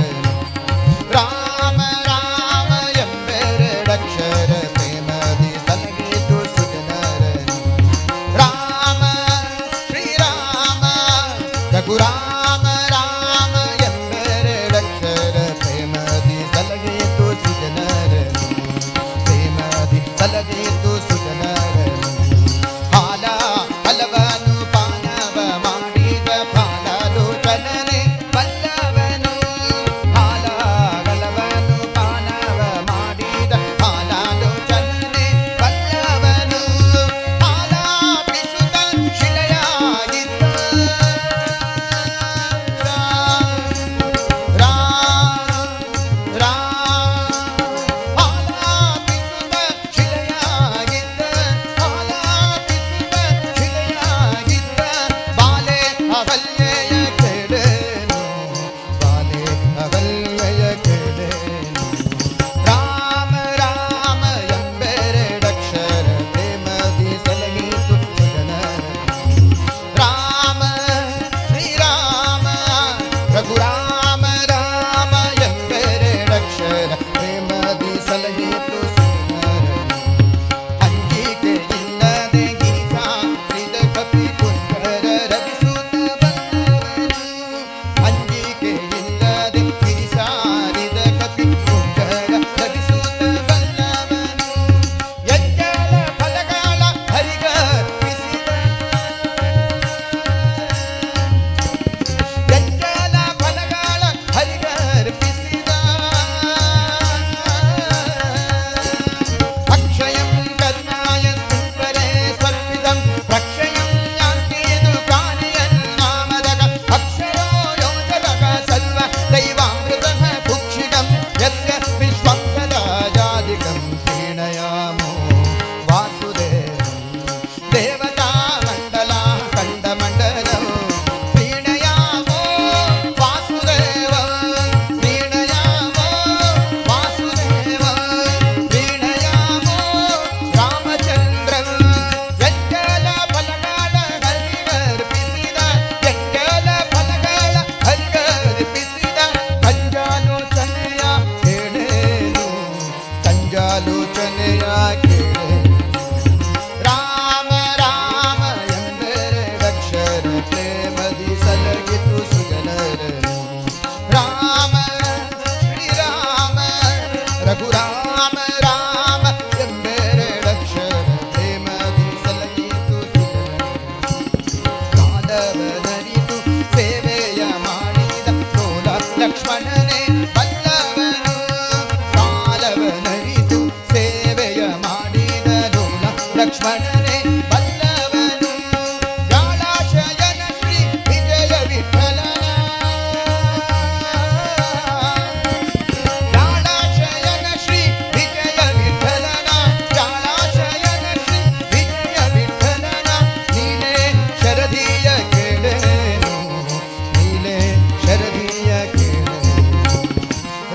ರಾಮ ರಾಮ ಎಂಬೆರಡಕ್ಷರ ಪ್ರೇಮದಿ ಸಲಗಿತು ಸುಜನರ ರಾಮ ಶ್ರೀರಾಮ ರಘುರಾಮ ರಾಮ ಎಂಬೆರಡಕ್ಷರ ಪ್ರೇಮದಿ ಸಲಗಿತು ಸುಜನರ ಪ್ರೇಮದಿ ಸಲಗಿತು ಸುಜನರ ಹಾಲ ಹಲವನು ಪಾನವ ಮಾಡಿದ ಫಾಲಲೋಚನನೆ ಬಲ್ಲವನು ಹಾಲ ಹಲವನು ಪಾನವ ಮಾಡಿದ ಫಾಲಲೋಚನನೆ ಬಲ್ಲವನು ಹಾಲ ಪಿಸುತ ಶಿಲೆಯಾಗಿದ್ದ ರಘುರಾಮ ರಾಮ ಎಂಬೆರಡಕ್ಷರ ಪ್ರೇಮದಿ ಸಲಹಿತು ಸುಜನರ ಅಂಜಿಕೆ ಇಲ್ಲದೆ ಗಿರಿಸಾರಿದ ಕಪಿ ಕುಂದರ ರವಿಸುತ್ತ ಬಲ್ಲವನು ಅಂಜಿಕೆ ಇಲ್ಲದೆ ಗಿರಿಸಾರಿದ ಕಪಿ ಕುಂದರ ರವಿಸುತ್ತ ಬಲ್ಲವನು ಎಜ್ಜಲ ಫಲಗಳ ಹರಿಗರ್ಪಿಸಿದ ಎಜ್ಜಲ ಫಲಗಳ ಹರಿಗರ್ಪಿಸಿದ ಅಕ್ಷಯಂ ಕರ್ಣಾಯ ಸುಂದರೇ ಸ್ವರ್ಪಿತಂ ಪ್ರಕ್ಷಯಂ ಯಾಂತೀದು ಕಾನಿಯನ್ನಾಮದಗ ಅಕ್ಷರೋ ಯೋಜಗಗ ಸರ್ವ ದೈವಾಮೃತಃ ಭುಕ್ಷಿಣಂ ಯಸ್ಯ ವಿಶ್ವಂ ಸದಾ ಜಾದಿಕಂ ಪ್ರೀಣಯಾಮೋ ವಾಸುದೇವಂ ದೇವತಾ ಮಂಡಲ ಕಂಡ ಮಂಡಲಂ ಪ್ರೀಣಯಾಮೋ ವಾಸುದೇವಂ ಪ್ರೀಣಯಾಮೋ ವಾಸುದೇವಂ ಪ್ರೀಣಯಾಮೋ ರಾಮಚಂದ್ರಂ ಎಜ್ಜಲ ಫಲಗಳ ಹರಿಗರ್ಪಿಸಿದ ಎಜ್ಜಲ ಫಲಗಳ ಹರಿಗರ್ಪಿಸಿದ ಕಂಜಾಲೋಚನೆಯ ಕೇಳೇನು ಕಂಜಾಲೋಚನೆಯ ಕೇಳೇನು ರಾಮ ರಾಮ ಎಂಬೆರಡಕ್ಷರ ಪ್ರೇಮದಿ ಸಲಗಿತು ಸುಜನರನು ರಾಮ ಶ್ರೀರಾಮ ರಘುರಾಮ ರಾಮ ಎಂಬೆರಡಕ್ಷರ ಪ್ರೇಮದಿ ಸಲಗಿತು ಸುಜನರನು ಕಾಲವನರಿತು ಸೇವೆಯ ಮಾಡಿದ ಲೋಲ ಲಕ್ಷ್ಮಣನೇ ಬಲ್ಲವನು ಕಾಲವನರಿತು ಸೇವೆಯ ಮಾಡಿದ ಲೋಲ ಲಕ್ಷ್ಮಣನೇ ಬಲ್ಲವನು ಗಾಳಾಶಯನ ಶ್ರೀ ವಿಜಯ ವಿಠಲನ ಗಾಳಾಶಯನ ಶ್ರೀ ವಿಜಯ ವಿಠಲನ ಗಾಳಾಶಯನ ಶ್ರೀ ವಿಜಯ ವಿಠಲನ ನೀನೇ ಶರದಿಯ ಕೇಳೇನು ನೀನೇ ಶರದಿಯ ಕೇಳೇನು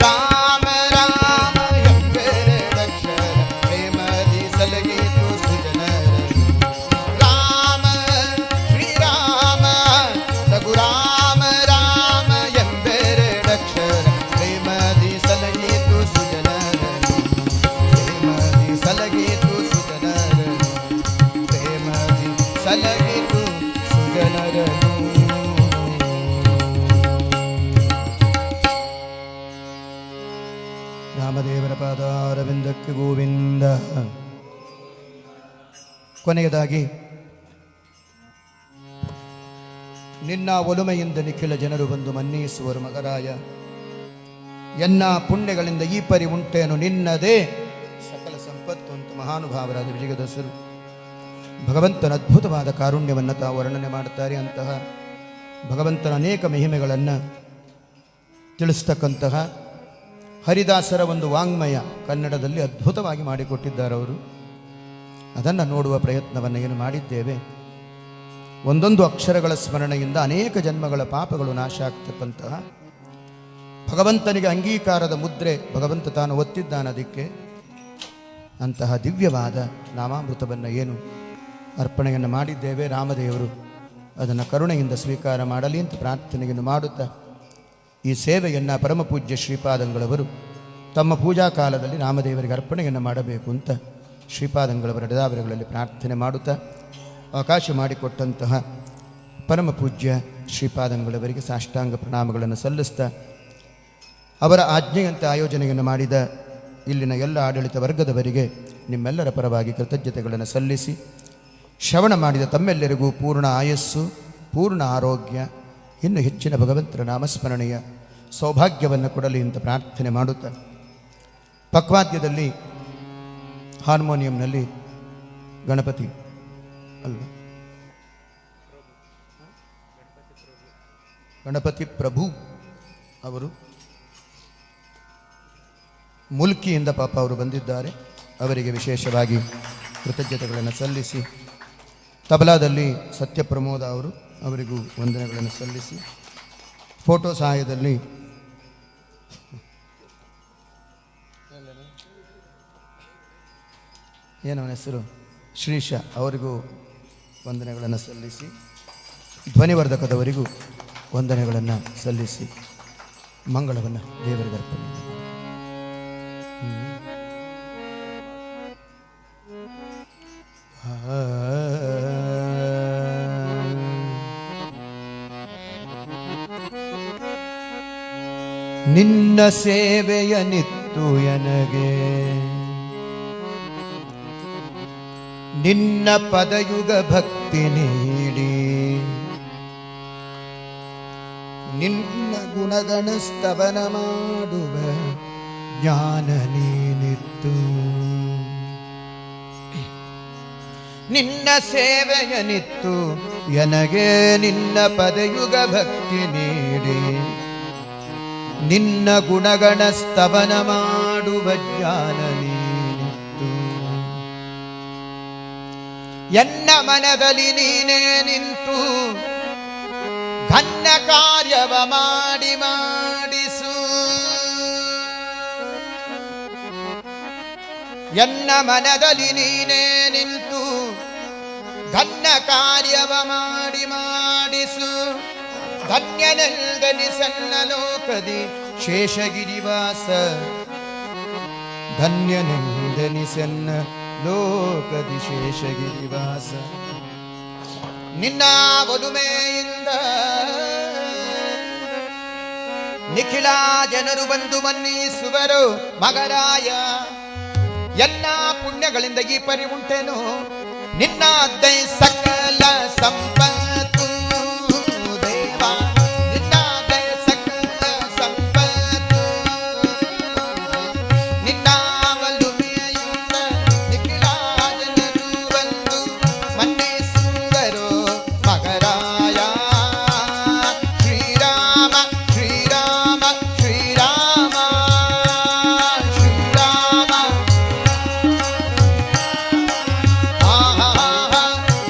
ರಾಮ ರಾಮ ಎಂಬೆರಡಕ್ಷರ ಪ್ರೇಮದಿ ಸಲಗಿತು ಸುಜನರನು ರಾಮ ಶ್ರೀರಾಮ ರಘುರಾಮ ರಾಮ ಎಂಬೆರಡಕ್ಷರ ಪ್ರೇಮದಿ ಸಲಗಿತು ಸುಜನರನು ಪ್ರೇಮದಿ ಸಲಗಿತು ಸುಜನರನು ಪ್ರೇಮದಿ ಸಲಗಿತು ಸುಜನರನು ರಾಮದೇವರ ಪಾದಾರವಿಂದಕ್ಕೆ ಗೋವಿಂದ. ಕೊನೆಯದಾಗಿ ನಿನ್ನ ಒಲುಮೆಯಿಂದ ನಿಖಿಲ ಜನರು ಬಂದು ಮನ್ನಿಸುವರು ಮಗರಾಯ. ಎನ್ನ ಪುಣ್ಯಗಳಿಂದ ಈ ಪರಿ ಉಂಟೇನು ನಿನ್ನದೇ ಸಕಲ ಸಂಪತ್ತು ಅಂತ ಮಹಾನುಭಾವರಾದ ವಿಜಯದಸರು ಭಗವಂತನ ಅದ್ಭುತವಾದ ಕಾರುಣ್ಯವನ್ನು ತಾವು ವರ್ಣನೆ ಮಾಡುತ್ತಾರೆ. ಅಂತಹ ಭಗವಂತನ ಅನೇಕ ಮಹಿಮೆಗಳನ್ನು ತಿಳಿಸ್ತಕ್ಕಂತಹ ಹರಿದಾಸರ ಒಂದು ವಾಂಗ್ಮಯ ಕನ್ನಡದಲ್ಲಿ ಅದ್ಭುತವಾಗಿ ಮಾಡಿಕೊಟ್ಟಿದ್ದಾರೆ ಅವರು. ಅದನ್ನು ನೋಡುವ ಪ್ರಯತ್ನವನ್ನು ಏನು ಮಾಡಿದ್ದೇವೆ. ಒಂದೊಂದು ಅಕ್ಷರಗಳ ಸ್ಮರಣೆಯಿಂದ ಅನೇಕ ಜನ್ಮಗಳ ಪಾಪಗಳು ನಾಶ ಆಗ್ತಕ್ಕಂತಹ ಭಗವಂತನಿಗೆ ಅಂಗೀಕಾರದ ಮುದ್ರೆ ಭಗವಂತ ತಾನು ಒತ್ತಿದ್ದಾನೆ. ಅದಕ್ಕೆ ಅಂತಹ ದಿವ್ಯವಾದ ನಾಮಾಮೃತವನ್ನು ಏನು ಅರ್ಪಣೆಯನ್ನು ಮಾಡಿದ್ದೇವೆ, ರಾಮದೇವರು ಅದನ್ನು ಕರುಣೆಯಿಂದ ಸ್ವೀಕಾರ ಮಾಡಲಿ ಅಂತ ಪ್ರಾರ್ಥನೆಯನ್ನು ಮಾಡುತ್ತಾ ಈ ಸೇವೆಯನ್ನು ಪರಮಪೂಜ್ಯ ಶ್ರೀಪಾದಂಗಳವರು ತಮ್ಮ ಪೂಜಾ ಕಾಲದಲ್ಲಿ ರಾಮದೇವರಿಗೆ ಅರ್ಪಣೆಯನ್ನು ಮಾಡಬೇಕು ಅಂತ ಶ್ರೀಪಾದಂಗಳವರ ಡದಾವರಗಳಲ್ಲಿ ಪ್ರಾರ್ಥನೆ ಮಾಡುತ್ತಾ ಅವಕಾಶ ಮಾಡಿಕೊಟ್ಟಂತಹ ಪರಮಪೂಜ್ಯ ಶ್ರೀಪಾದಂಗಳವರಿಗೆ ಸಾಷ್ಟಾಂಗ ಪ್ರಣಾಮಗಳನ್ನು ಸಲ್ಲಿಸ್ತಾ ಅವರ ಆಜ್ಞೆಯಂತೆ ಆಯೋಜನೆಯನ್ನು ಮಾಡಿದ ಇಲ್ಲಿನ ಎಲ್ಲ ಆಡಳಿತ ವರ್ಗದವರಿಗೆ ನಿಮ್ಮೆಲ್ಲರ ಪರವಾಗಿ ಕೃತಜ್ಞತೆಗಳನ್ನು ಸಲ್ಲಿಸಿ ಶ್ರವಣ ಮಾಡಿದ ತಮ್ಮೆಲ್ಲರಿಗೂ ಪೂರ್ಣ ಆಯಸ್ಸು, ಪೂರ್ಣ ಆರೋಗ್ಯ, ಇನ್ನು ಹೆಚ್ಚಿನ ಭಗವಂತನ ನಾಮಸ್ಮರಣೆಯ ಸೌಭಾಗ್ಯವನ್ನು ಕೊಡಲಿ ಅಂತ ಪ್ರಾರ್ಥನೆ ಮಾಡುತ್ತಾ ಪಕ್ವಾದ್ಯದಲ್ಲಿ ಹಾರ್ಮೋನಿಯಂನಲ್ಲಿ ಗಣಪತಿ ಅಲ್ವ ಗಣಪತಿ ಪ್ರಭು ಅವರು ಮುಲ್ಕಿಯಿಂದ ಪಾಪ ಅವರು ಬಂದಿದ್ದಾರೆ. ಅವರಿಗೆ ವಿಶೇಷವಾಗಿ ಕೃತಜ್ಞತೆಗಳನ್ನು ಸಲ್ಲಿಸಿ ತಬಲಾದಲ್ಲಿ ಸತ್ಯಪ್ರಮೋದ ಅವರಿಗೂ ವಂದನೆಗಳನ್ನು ಸಲ್ಲಿಸಿ ಫೋಟೋ ಸಹಾಯದಲ್ಲಿ ಏನವನ ಹೆಸರು ಶ್ರೀಶ ಅವರಿಗೂ ವಂದನೆಗಳನ್ನು ಸಲ್ಲಿಸಿ ಧ್ವನಿವರ್ಧಕದವರಿಗೂ ವಂದನೆಗಳನ್ನು ಸಲ್ಲಿಸಿ ಮಂಗಳವನ್ನು ದೇವರಿಗೆ ಅರ್ಪಣೆ ಮಾಡಿ. ನಿನ್ನ ಸೇವೆಯ ನಿತ್ತು ಎನಗೆ ನಿನ್ನ ಪದಯುಗ ಭಕ್ತಿ ನೀಡಿ ನಿನ್ನ ಗುಣಗಣ ಸ್ತವನ ಮಾಡುವ ಜ್ಞಾನ ನೀನಿತ್ತು. ನಿನ್ನ ಸೇವೆಯ ನಿತ್ತು ಎನಗೆ ನಿನ್ನ ಪದಯುಗ ಭಕ್ತಿ ನೀಡಿ ನಿನ್ನ ಗುಣಗಣ ಸ್ತವನ ಮಾಡುವ ಜ್ಞಾನ ನೀನಿತ್ತು. ಎನ್ನ ಮನದಲ್ಲಿ ನೀನೇ ನಿಂತು ಘನ್ನ ಕಾರ್ಯವ ಮಾಡಿಸು. ಎನ್ನ ಮನದಲ್ಲಿ ನೀನೇ ನಿಂತು ಘನ್ನ ಕಾರ್ಯವ ಮಾಡಿಸು. ಧನ್ಯನೆಂದನಿಸನ್ನ ಲೋಕದಿ ಶೇಷಗಿರಿವಾಸ. ಧನ್ಯನೆಂದನಿಸನ್ನ ಲೋಕದಿ ಶೇಷಗಿರಿವಾಸ. ನಿನ್ನ ಒಲುಮೆಯಿಂದ ನಿಖಿಲ ಜನರು ಬಂದು ಮನ್ನಿಸುವರು ಮಗರಾಯ. ಎಲ್ಲ ಪುಣ್ಯಗಳಿಂದ ಈ ಪರಿ ಉಂಟೆನು ನಿನ್ನ ದೈ ಸಕಲ ಸಂಪತ್ತು ದೇವ. ನಿನ್ನ ದೈ ಸಕಲ ಸಂಪತ್ತು ನಿನ್ನ ಒಲುಮೆಯಿಂದ ನಿಖಿಲ ಜನರು ಬಂದು ಮನ್ನಿಸುವರು ಮಗರಾಯ. ಶ್ರೀರಾಮ ಶ್ರೀರಾಮ ಶ್ರೀರಾಮ ಶ್ರೀರಾಮ.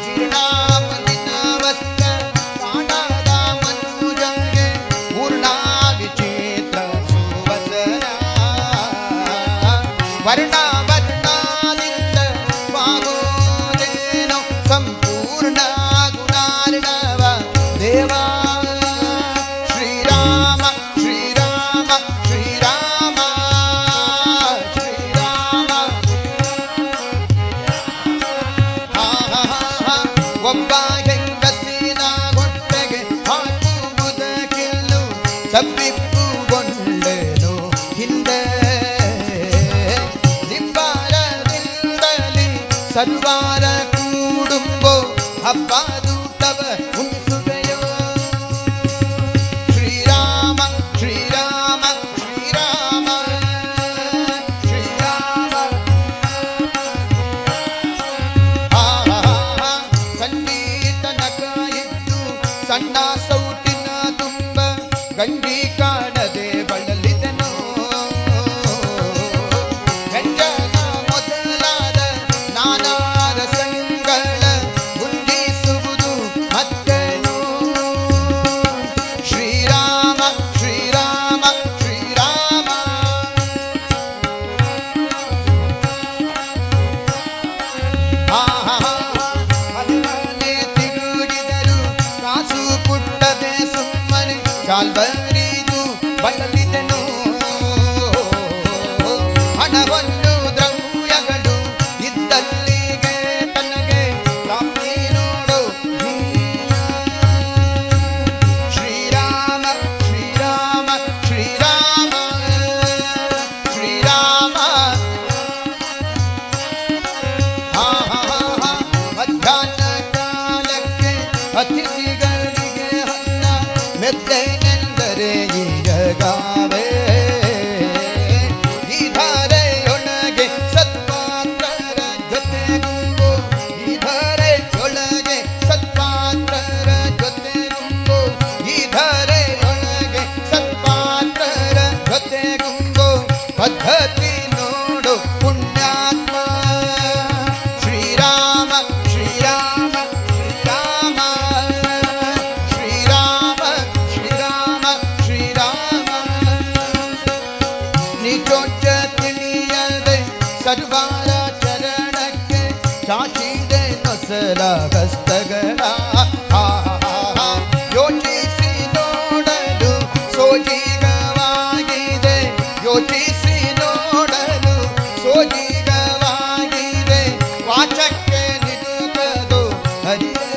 ಶ್ರೀರಾಮ ನಿನ್ನ ವಸ್ತ್ರ ಕಾಣದ ಮನುಜಗೆ ಪೂರ್ಣ ವಿಚಿತ್ರ ಸುವಸನ. ವರ್ಣ ವರ್ಣದಿಂದ ಪಾಗೋದೇನೋ ಸಂಪೂರ್ಣ ಗುಣಾರ್ಣವ ದೇವಾ. ಶ್ರೀರಾಮ ಶ್ರೀರಾಮ ಶ್ರೀರಾಮ ಶ್ರೀರಾಮ. ಒಬ್ಬ ಹೆಂಗಸಿನ ಹೊಟ್ಟೆಗೆ ಹಾಕುವುದಕ್ಕಿಲ್ಲು ತಪ್ಪಿಪ್ಪುಗೊಂಡೆನು ಹಿಂದೆ. ನಿಬ್ಬಾರದಿಂದಲಿ ಸರ್ವಾರ ಕೂಡುಂಬೋ ಹಬ್ಬದೂಟವ ಉಣಿಸುವೆಯೋ. ಶ್ರೀರಾಮ ಶ್ರೀರಾಮ ಶ್ರೀರಾಮ ಶ್ರೀರಾಮ. ಸಂಗೀತನಕ ಇದ್ದು ಸಣ್ಣ ಸೌಟಿನ ತುಂಬ ಗಂಜಿ ಕಾಣದೆ ಕಾಲ್ವರಿದು ಬಳಲಿದನು ಹಣವನ್ನು ದ್ರವ್ಯಗಳು ಇದ್ದಲ್ಲಿಗೆ ತನಗೆ ಪ್ರಾಪ್ತಿ ನೋಡು ಶ್ರೀರಾಮ ಶ್ರೀರಾಮ ಶ್ರೀರಾಮ ಶ್ರೀರಾಮ ಮಧ್ಯಾಹ್ನ ಕಾಲಕ್ಕೆ ಅತಿಥಿಗಳಿಗೆ ಅನ್ನ ಮೆದ್ದೆನೆಂದರೆ ಈರಗಾವೆ ಈ ಧಾರೆಯೊಳಗೆ ಸತ್ಪಾತ್ರರ ಜೊತೆಗುಂಬು ಈ ಧಾರೆಯೊಳಗೆ ಸತ್ಪಾತ್ರರ ಜೊತೆಗುಂಬು ಈ ಧಾರೆಯೊಳಗೆ ಸತ್ಪಾತ್ರರ ಜೊತೆಗುಂಬು ಪದ್ಧತಿ ನೋಡು ಪುಣ್ಯಾತ್ಮ ಶ್ರೀರಾಮ ಶ್ರೀರಾಮ ಶ್ರೀರಾಮ ಶ್ರೀರಾಮ ಶ್ರೀರಾಮ ಶ್ರೀರಾಮ ನಿಜೋಚ್ಚ ತಿಳಿಯದೆ ಸರ್ವಾರ ಚರಣಕ್ಕೆ ಚಾಚಿದೆ ನೊಸಲ ಹಸ್ತಗಳ ಯೋಚಿಸಿ ನೋಡಲು ಸೋಜಿಗವಾಗಿದೆ ಯೋಚಿಸಿ ನೋಡಲು ಸೋಜಿಗವಾಗಿದೆ ವಾಚಕ್ಕೆ ನಿಡುಗದು ಹರಿಯೇ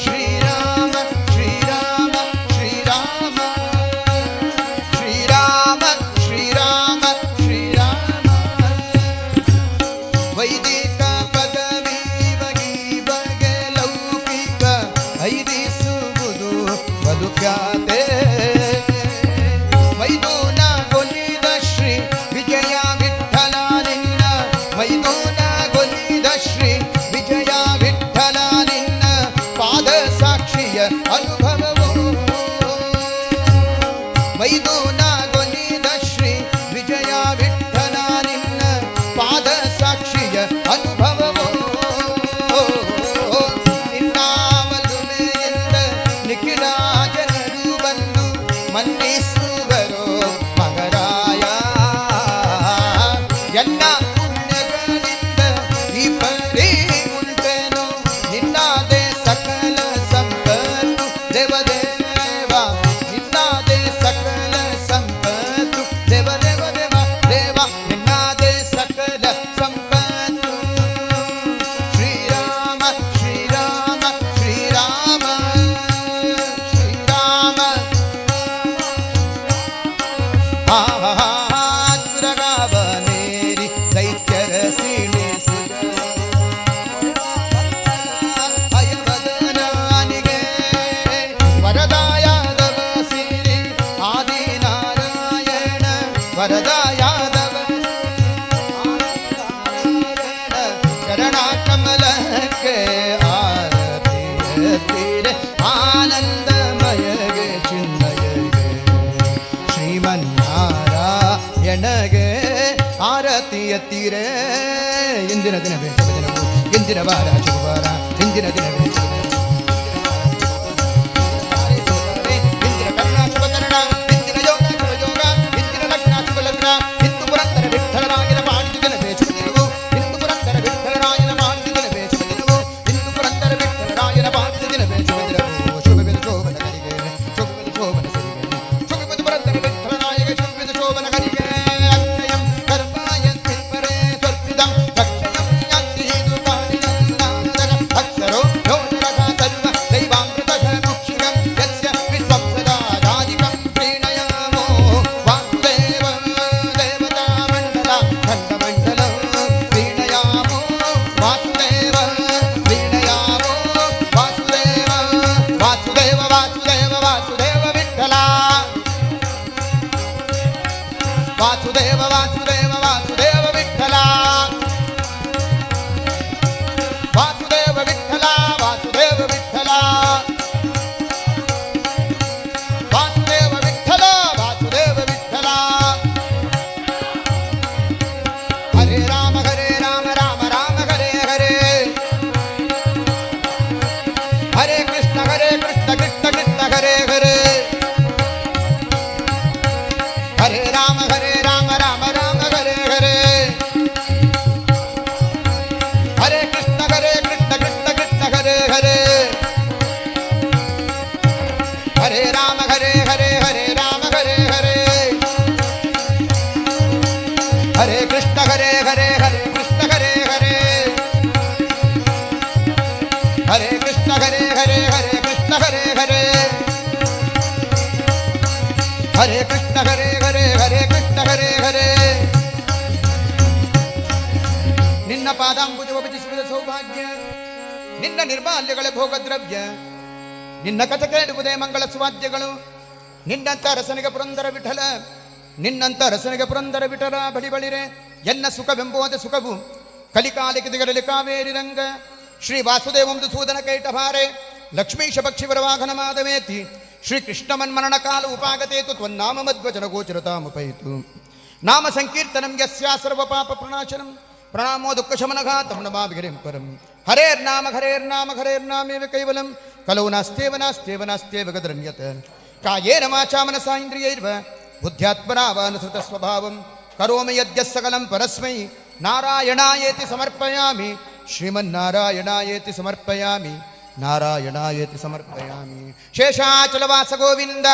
ಶ್ರೀರಾಮ ಶ್ರೀರಾಮ ಶ್ರೀರಾಮ ಶ್ರೀರಾಮ ಶ್ರೀರಾಮ ಶ್ರೀರಾಮ ವೈದಿಕ ಪದವಿ ಬಗೆ ಬಗೆ ಲೌಕಿಕ ಐದಿಸುವುದು ಬದುಕ್ಯಾತೆ ಮೈದೂನ ಗೊಲಿದ ಶ್ರೀ ವಿಜಯ ವಿಠಲ ನಿನ್ನ ಮೈದೂನ ಗೊಲಿದ ಶ್ರೀ ವಿಜಯ ವಿಠಲ ನಿನ್ನ ಪಾದ ಸಾಕ್ಷಿಯ ಅನುಭವವು ಮೈದೂನ ಗೊಲಿದ ಶ್ರೀ ವಿಜಯ ವಿಠಲ ನಿನ್ನ ಪಾದ ಸಾಕ್ಷಿಯ ಅನುಭವವು ನಿನ್ನ ಒಲುಮೆಯಿಂದ ನಿಖಿಲ ಜನರು ಬಂದು ಮನ್ನಿಸುವರು ಮಗರಾಯ ಎಲ್ಲ ಪುಣ್ಯಗಳಿಂದ ಈ ಪರಿ ಉಂಟೇನು ನಿನ್ನಾದೆ ಸಕಲ ಸಂಪತ್ತು ದೇವದೇವ ನಿನ್ನಾದೆ ಸಕಲ ಸಂಪತ್ತು ದೇವದೇವ ದೇವ ದೇವ ನಿನ್ನಾದೆ ಸಕಲ ಸಂಪತ್ತು ಶ್ರೀರಾಮ ಶ್ರೀರಾಮ ಶ್ರೀರಾಮ ಶ್ರೀರಾಮ ದುರಗಾವನೇರಿ ದೈತ್ಯರ ಸೀಳಿಸುಗ ಭಯವದನಾನಿಗೆ ವರದಾಯಾದವ ಸಿರಿ ಆದಿನಾರಾಯಣ ವರದಾಯಾದವ ಚರಣ ಕಮಲಕ್ಕೆ ಆರತಿ ತೀರೆ ಆನಂದಮಯಗೆ ಚಿನ್ನಯಗೆ ಶ್ರೀಮನ್ನಾರಾಯಣಗೆ ಆರತಿ ಎತ್ತಿರೆ ಇಂದಿನ ದಿನವೇ ಶುಭ ದಿನವು ಇಂದಿನ ವಾರ ಶುಭವಾರ ಇಂದಿನ ದಿನವೇ ಶುಭ ದಿನ ಇಂದಿನ ಕರ್ಣ ಶುಭ ಕರ್ಣ ಇಂದಿನ ಯೋಗ ಶುಭ ಯೋಗ ಇಂದಿನ ಲಗ್ನ ಶುಭ ಲಗ್ನ ಇಂದು ಪುರಂದರ ವಿಠಲರಾಯನ ಮಾಡಿದ ದಿನವೇ ಶುಭ ದಿನವು ಇಂದು ಪುರಂದರ ವಿಠಲರಾಯನ ಮಾಡಿದ ದಿನವೇ ಶುಭ ದಿನವು ಇಂದು ಪುರಂದರ ವಿಠಲರಾಯನ ಮಾಡಿದ ದಿನವೇ ಶುಭ ದಿನವು ಶುಭವಿದ ಶೋಭನ ಕರಿಗೆ ಶುಭವಿದ ಶೋಭನ ಸರಿಗೆ ಶುಭವಿದ ಪುರಂದರ ವಿಠಲರಾಯಗೆ ಶುಭವಿದ ಶೋಭನ ಕರಿಗೆ ಅಕ್ಷಯಂ ಕರ್ಮಾಯ ಪರೇ ಸ್ವರ್ಪಿದಂ ರಕ್ಷಣಂ ಯಾತ್ರೀದು ಕಾಣಿನಂದಾನದರ ಹರೇ ಕೃಷ್ಣ ಹರೇ ಹರೇ ಹರೇ ಕೃಷ್ಣ ಹರೇ ಹರೇ ಹರೇ ಕೃಷ್ಣ ಹರೇ ಹರೇ ಹರೇ ಕೃಷ್ಣ ಹರೇ ಹರೇ ನಿನ್ನ ಪಾದಾಂಬುಜವ ಭಜಿಸುವುದ ಸೌಭಾಗ್ಯ, ನಿನ್ನ ನಿರ್ಮಾಲ್ಯಗಳ ಭೋಗದ್ರವ್ಯ, ನಿನ್ನ ಕಥೆ ಕೇಳುವುದೇ ಮಂಗಳ ಸುವಾದ್ಯಗಳು. ನಿನ್ನಂತ ರಸನಿಗೆ ಪುರಂದರ ವಿಠಲ, ನಿನ್ನಂತ ರಸನಿಗೆ ಪುರಂದರ ವಿಠಲ ಬಳಿ ಬಳಿರೆ ಎನ್ನ ಸುಖವೆಂಬುವುದ ಸುಖವು ಕಲಿಕಾಲಿಕೆ ದಿಗರಲಿ ಕಾವೇರಿ ರಂಗ. ಶ್ರೀ ವಾಸುದೇವಂದು ಸೂದನ ಕೈಟಭಾರೆ ಲಕ್ಷ್ಮೀಶ ಪಕ್ಷಿವರ ವಾಹನ ಮಾಧವೇತಿ ಶ್ರೀ ಕೃಷ್ಣ ಮನ್ಮರಣ ಕಾಲ ಉಪಾಗತೇತು ತ್ವನ್ನಾಮ ಮಧ್ವಚನ ಗೋಚರತಾಮುಪಯಿತು. ನಾಮ ಸಂಕೀರ್ತನಂ ಯಸ್ಯಾ ಸರ್ವ ಪಾಪ ಪ್ರಣಾಶನಂ ಪ್ರಣಾಮೋ ದುಃಖ ಶಮನಘಾತಂ ನಮಾಭಿಗಿರಿಂ ಪರಂ. ಹರೇರ್ನಾಮ ಹರೇರ್ನಾಮ ಹರೇರ್ನಾಮೇವ ಕೈವಲಂ ಕಲೌ ನಾಸ್ತೇವ ನಾಸ್ತೇವ ನಾಸ್ತೇವ ಗದರನ್ಯತ. ಕಾಯೇನ ವಾಚಾ ಮನಸಾ ಇಂದ್ರಿಯೈರ್ವ ಬುದ್ಧ್ಯಾತ್ಮನಾ ವಾನುಸೃತ ಸ್ವಭಾವಂ ಕರೋಮಿ ಯದ್ಯಃ ಸಕಲಂ ಪರಸ್ಮೈ ನಾರಾಯಣಾಯೇತಿ ಸಮರ್ಪಯಾಮಿ. ಶ್ರೀಮನ್ನಾರಾಯಣಾಯೇತಿ ಸಮರ್ಪಯಾಮಿ, ನಾರಾಯಣಾಯೇತಿ ಸಮರ್ಪಯಾಮಿ. ಶೇಷಾಚಲವಾಸ ಗೋವಿಂದ,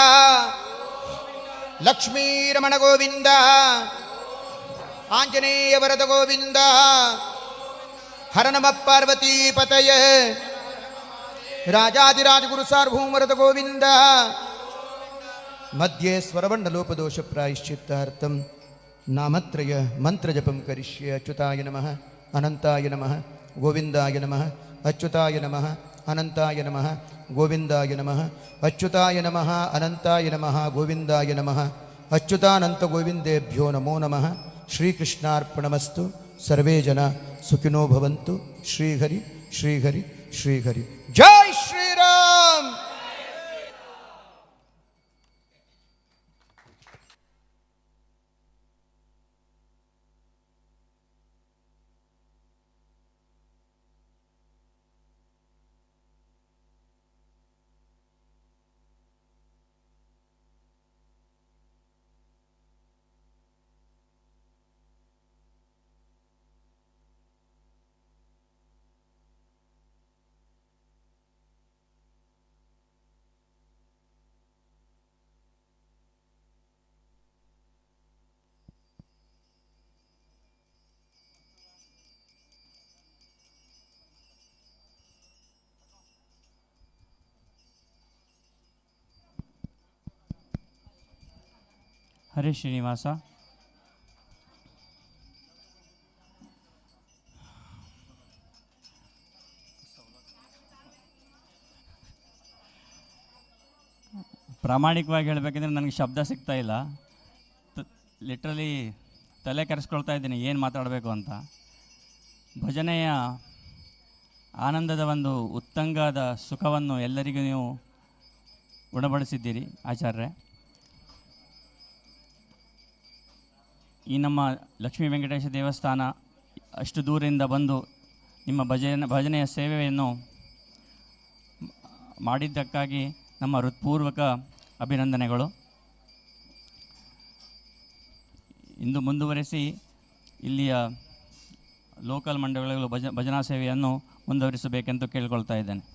ಲಕ್ಷ್ಮೀರಮಣ ಗೋವಿಂದ, ಆಂಜನೇಯ ವರದ ಗೋವಿಂದ, ಹರ ನಮಃ ಪಾರ್ವತೀ ಪತಯ, ರಾಜಾದಿರಾಜ ಗುರು ಸಾರ್ವಭೌಮರದ ಗೋವಿಂದ. ಮಧ್ಯೆ ಸ್ವರವರ್ಣಲೋಪದೋಷ ಪ್ರಾಯಶ್ಚಿತ್ತಾರ್ಥಂ ನಾಮತ್ರಯ ಮಂತ್ರಜಪಂ ಕರಿಷ್ಯೆ. ಅಚ್ಯುತಾಯ ನಮಃ ಅನಂತಾಯ ನಮಃ ಗೋವಿಂದಾಯ ನಮಃ. ಅಚ್ಯುತಾಯ ನಮಃ ಅನಂತಾಯ ನಮಃ ಗೋವಿಂದಾಯ ನಮಃ. ಅಚ್ಯುತಾಯ ನಮಃ ಅನಂತಾಯ ನಮಃ ಗೋವಿಂದಾಯ ನಮಃ. ಅಚ್ಯುತಾನಂತ ಗೋವಿಂದೇಭ್ಯೋ ನಮೋ ನಮಃ. ಶ್ರೀಕೃಷ್ಣಾರ್ಪಣಮಸ್ತು. ಸರ್ವೇ ಜನ ಸುಖಿನೋ ಭವಂತು. ಶ್ರೀಹರಿ ಶ್ರೀಹರಿ ಶ್ರೀಹರಿ. ಜೈ ಶ್ರೀರಾಮ್. ಹರೇ ಶ್ರೀನಿವಾಸ. ಪ್ರಾಮಾಣಿಕವಾಗಿ ಹೇಳಬೇಕಂದ್ರೆ ನನಗೆ ಶಬ್ದ ಸಿಗ್ತಾ ಇಲ್ಲ. ಲಿಟ್ರಲಿ ತಲೆ ಕೆರೆಸ್ಕೊಳ್ತಾ ಇದ್ದೀನಿ ಏನು ಮಾತಾಡಬೇಕು ಅಂತ. ಭಜನೆಯ ಆನಂದದ ಒಂದು ಉತ್ತಂಗದ ಸುಖವನ್ನು ಎಲ್ಲರಿಗೂ ನೀವು ಉಣಬಡಿಸಿದ್ದೀರಿ ಆಚಾರ್ಯರೇ. ಈ ನಮ್ಮ ಲಕ್ಷ್ಮೀ ವೆಂಕಟೇಶ ದೇವಸ್ಥಾನ ಅಷ್ಟು ದೂರದಿಂದ ಬಂದು ನಿಮ್ಮ ಭಜನೆಯ ಸೇವೆಯನ್ನು ಮಾಡಿದ್ದಕ್ಕಾಗಿ ನಮ್ಮ ಹೃತ್ಪೂರ್ವಕ ಅಭಿನಂದನೆಗಳು. ಇಂದು ಮುಂದುವರೆಸಿ ಇಲ್ಲಿಯ ಲೋಕಲ್ ಮಂಡಳಿಗಳು ಭಜನಾ ಸೇವೆಯನ್ನು ಮುಂದುವರಿಸಬೇಕೆಂದು ಕೇಳಿಕೊಳ್ತಾ ಇದ್ದೇನೆ.